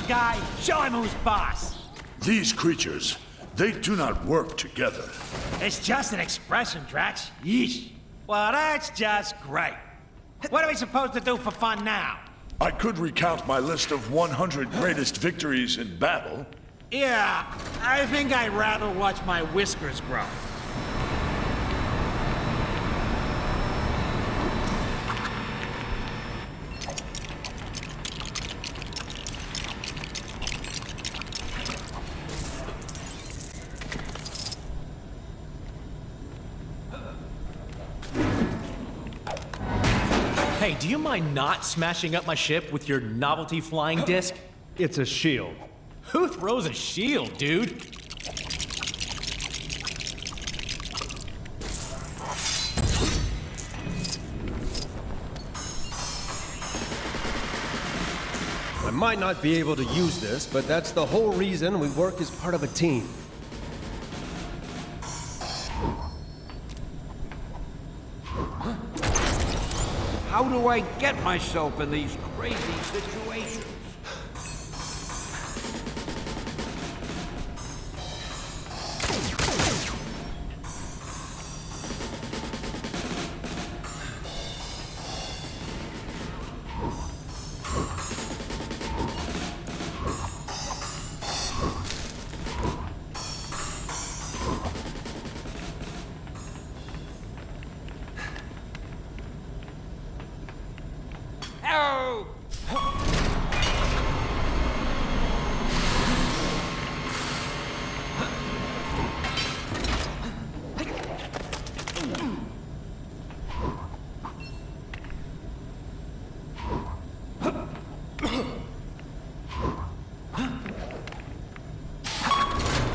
Guy, show him who's boss. These creatures, they do not work together. It's just an expression, Drax. Yeesh. Well, that's just great. What are we supposed to do for fun now? I could recount my list of 100 greatest victories in battle. Yeah, I think I'd rather watch my whiskers grow. Hey, do you mind not smashing up my ship with your novelty flying disc? It's a shield. Who throws a shield, dude? I might not be able to use this, but that's the whole reason we work as part of a team. How do I get myself in these crazy situations?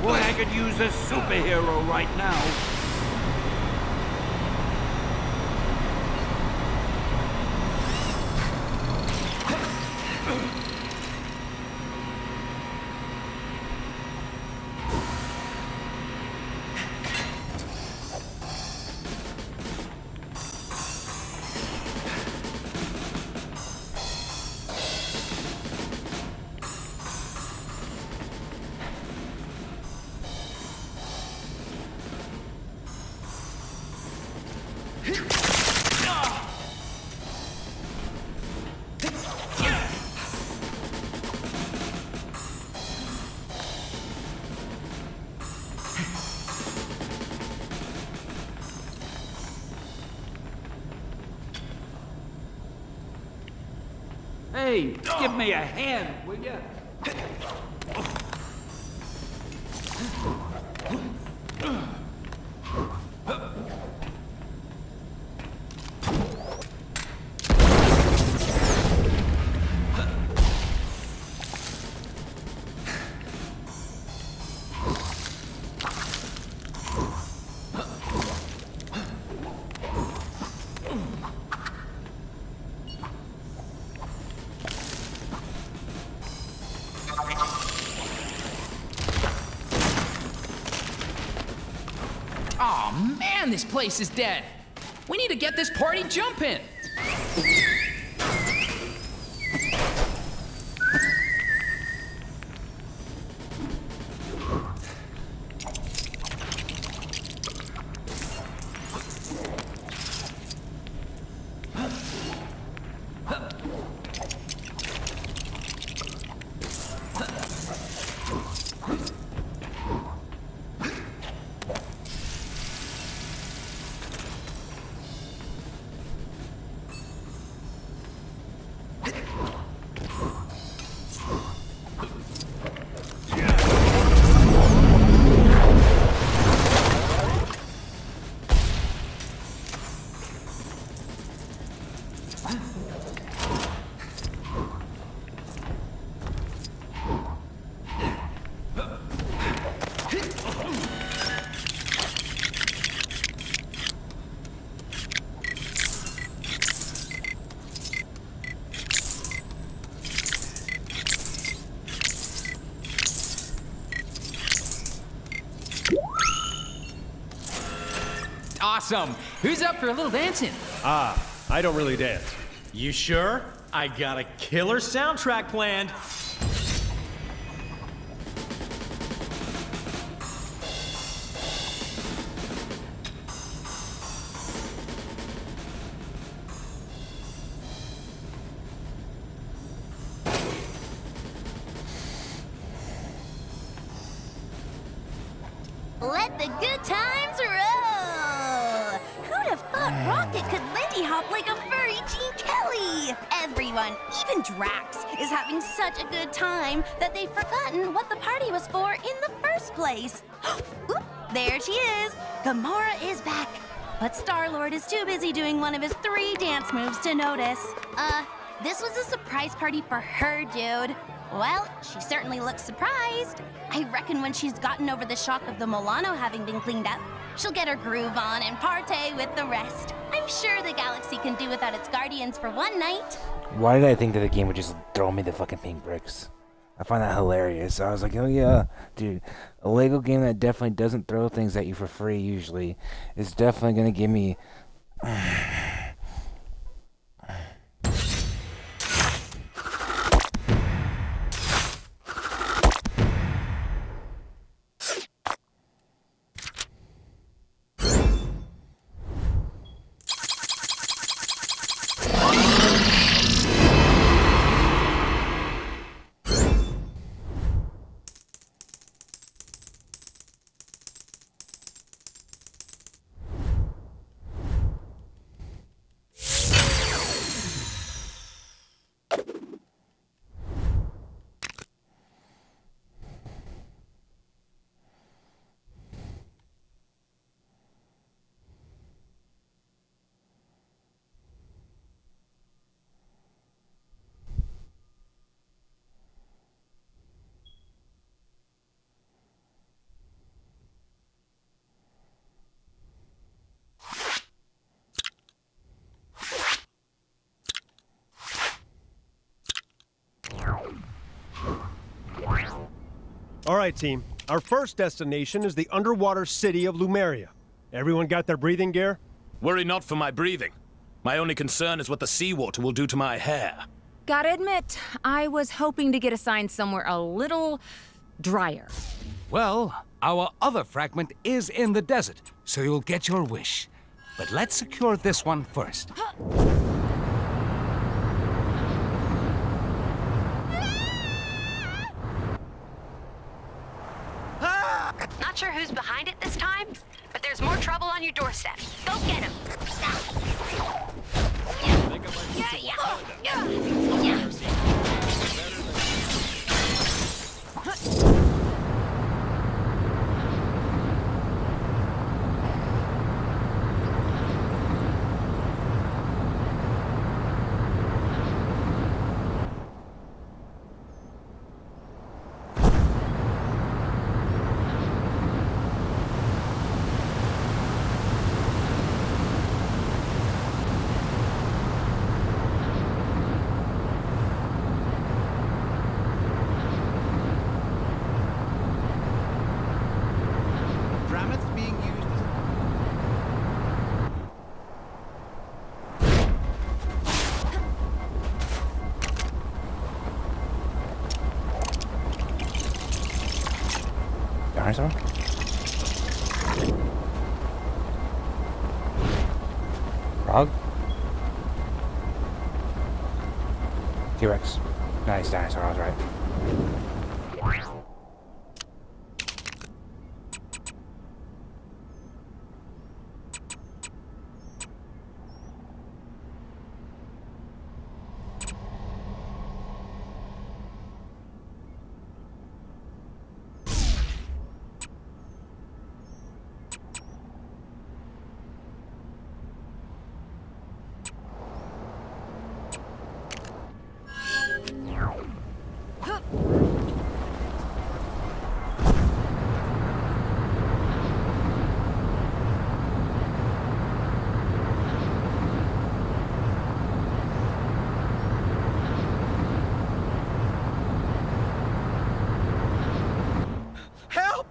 Boy, I could use a superhero right now. Hey, give me a hand, will ya? Aw, man, this place is dead. We need to get this party jumping. Awesome. Who's up for a little dancing? Ah, I don't really dance. You sure? I got a killer soundtrack planned. Let the good times roll! Who'd have thought Rocket could Lindy hop like a furry Gene Kelly? Everyone, even Drax, is having such a good time that they've forgotten what the party was for in the first place. Oop, there she is! Gamora is back. But Star-Lord is too busy doing one of his 3 dance moves to notice. This was a surprise party for her, dude. Well, she certainly looks surprised. I reckon when she's gotten over the shock of the Milano having been cleaned up, she'll get her groove on and partay with the rest. I'm sure the galaxy can do without its guardians for one night. Why did I think that the game would just throw me the fucking pink bricks? I find that hilarious. I was like, oh yeah, dude, a Lego game that definitely doesn't throw things at you for free usually is definitely gonna give me... All right, team. Our first destination is the underwater city of Lumeria. Everyone got their breathing gear? Worry not for my breathing. My only concern is what the seawater will do to my hair. Gotta admit, I was hoping to get assigned somewhere a little drier. Well, our other fragment is in the desert, so you'll get your wish. But let's secure this one first. Not sure who's behind it this time, but there's more trouble on your doorstep. Go get him. Dinosaur? Frog? T-Rex. Nice dinosaur, I was right. Help!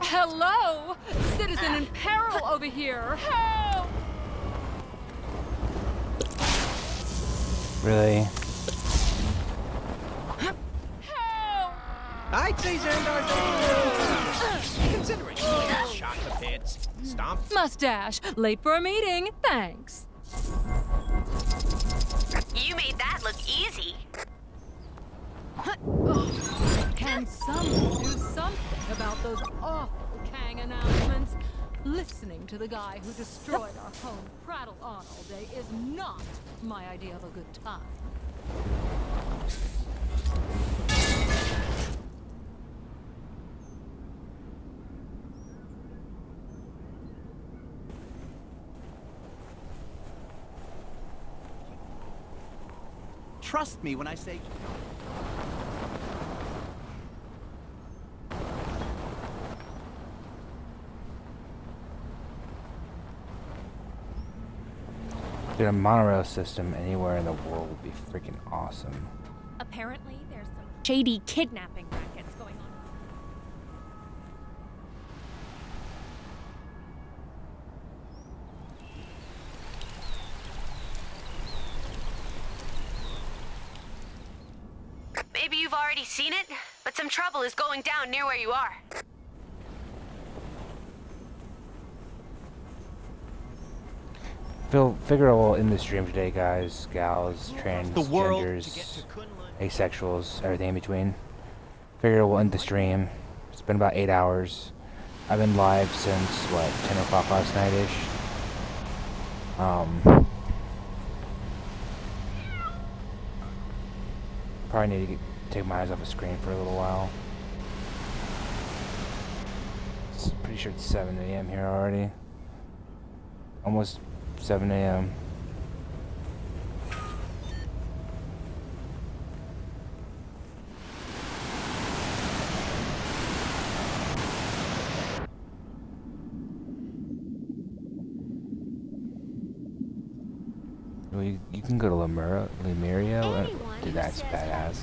Hello? Citizen in peril over here. Help! Really? I'd say Xandar's considering shot the pits, stomp. Mustache, late for a meeting. Thanks. You made that look easy. Can someone do something about those awful Kang announcements? Listening to the guy who destroyed our home prattle on all day is not my idea of a good time. Trust me when I say... Dude, a monorail system anywhere in the world would be freaking awesome. Apparently, there's some shady kidnapping rackets going on. Maybe you've already seen it, but some trouble is going down near where you are. Figure we'll end the stream today, guys, gals, transgenders, asexuals, everything in between. Figure we'll end the stream. It's been about 8 hours. I've been live since, what, 10 o'clock last night-ish. Probably need to take my eyes off the screen for a little while. Pretty sure it's 7 a.m. here already. Almost 7 a.m. Well, you can go to Lemuria. Dude, that's badass.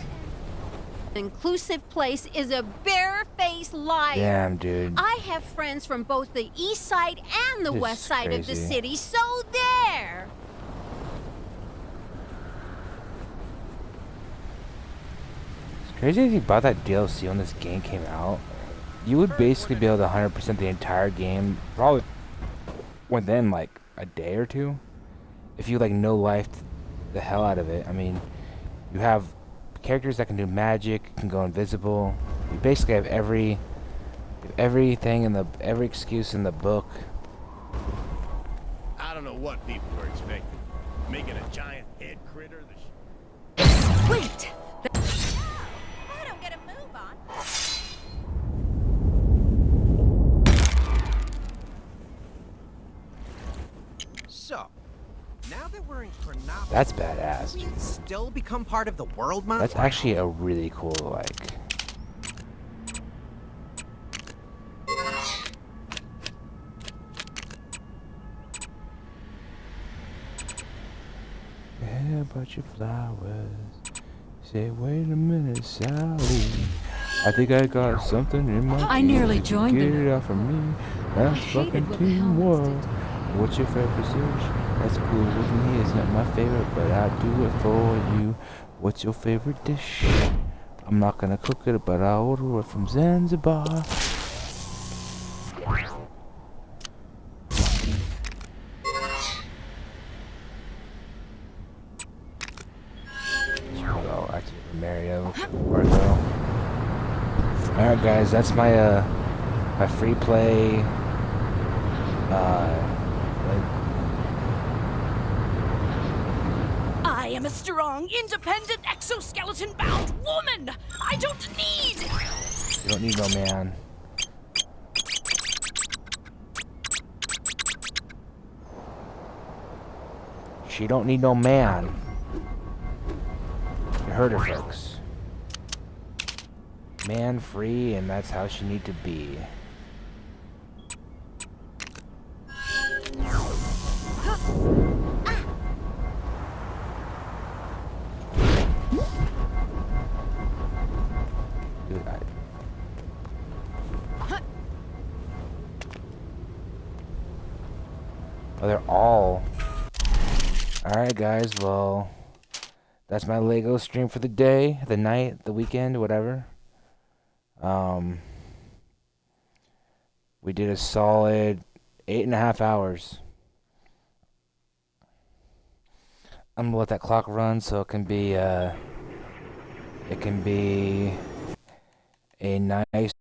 Inclusive place is a barefaced liar. Damn, dude. I have friends from both the east side and the This west is side of the crazy. city, so there. It's crazy if you bought that DLC when this game came out. You would basically be able to 100% the entire game, probably within like a day or two, if you like no-lifed the hell out of it. I mean, you have characters that can do magic, can go invisible. You basically have everything in the every excuse in the book. I don't know what people were expecting. Making a giant head critter Wait! I don't get a move on. So, now that we're in Chronopolis, That's badass, we dude. still become part of the world, Mom? That's actually a really cool, like... Yeah, about your flowers. Say, wait a minute, Sally. I think I got something in my I ear. nearly If you joined Get them. it out from me. That's fucking teamwork. What's your favorite position? That's cool with me. It's not my favorite, but I'll do it for you. What's your favorite dish? I'm not gonna cook it, but I'll order it from Zanzibar. Alright guys, that's my my free play I am a strong, independent, exoskeleton-bound woman! I don't need... you don't need no man. She don't need no man. You heard her, folks. Man free, and that's how she need to be. Dude, oh, they're all... Alright guys, well, that's my Lego stream for the day, the night, the weekend, whatever. We did a solid 8.5 hours. I'm gonna let that clock run so it can be a nice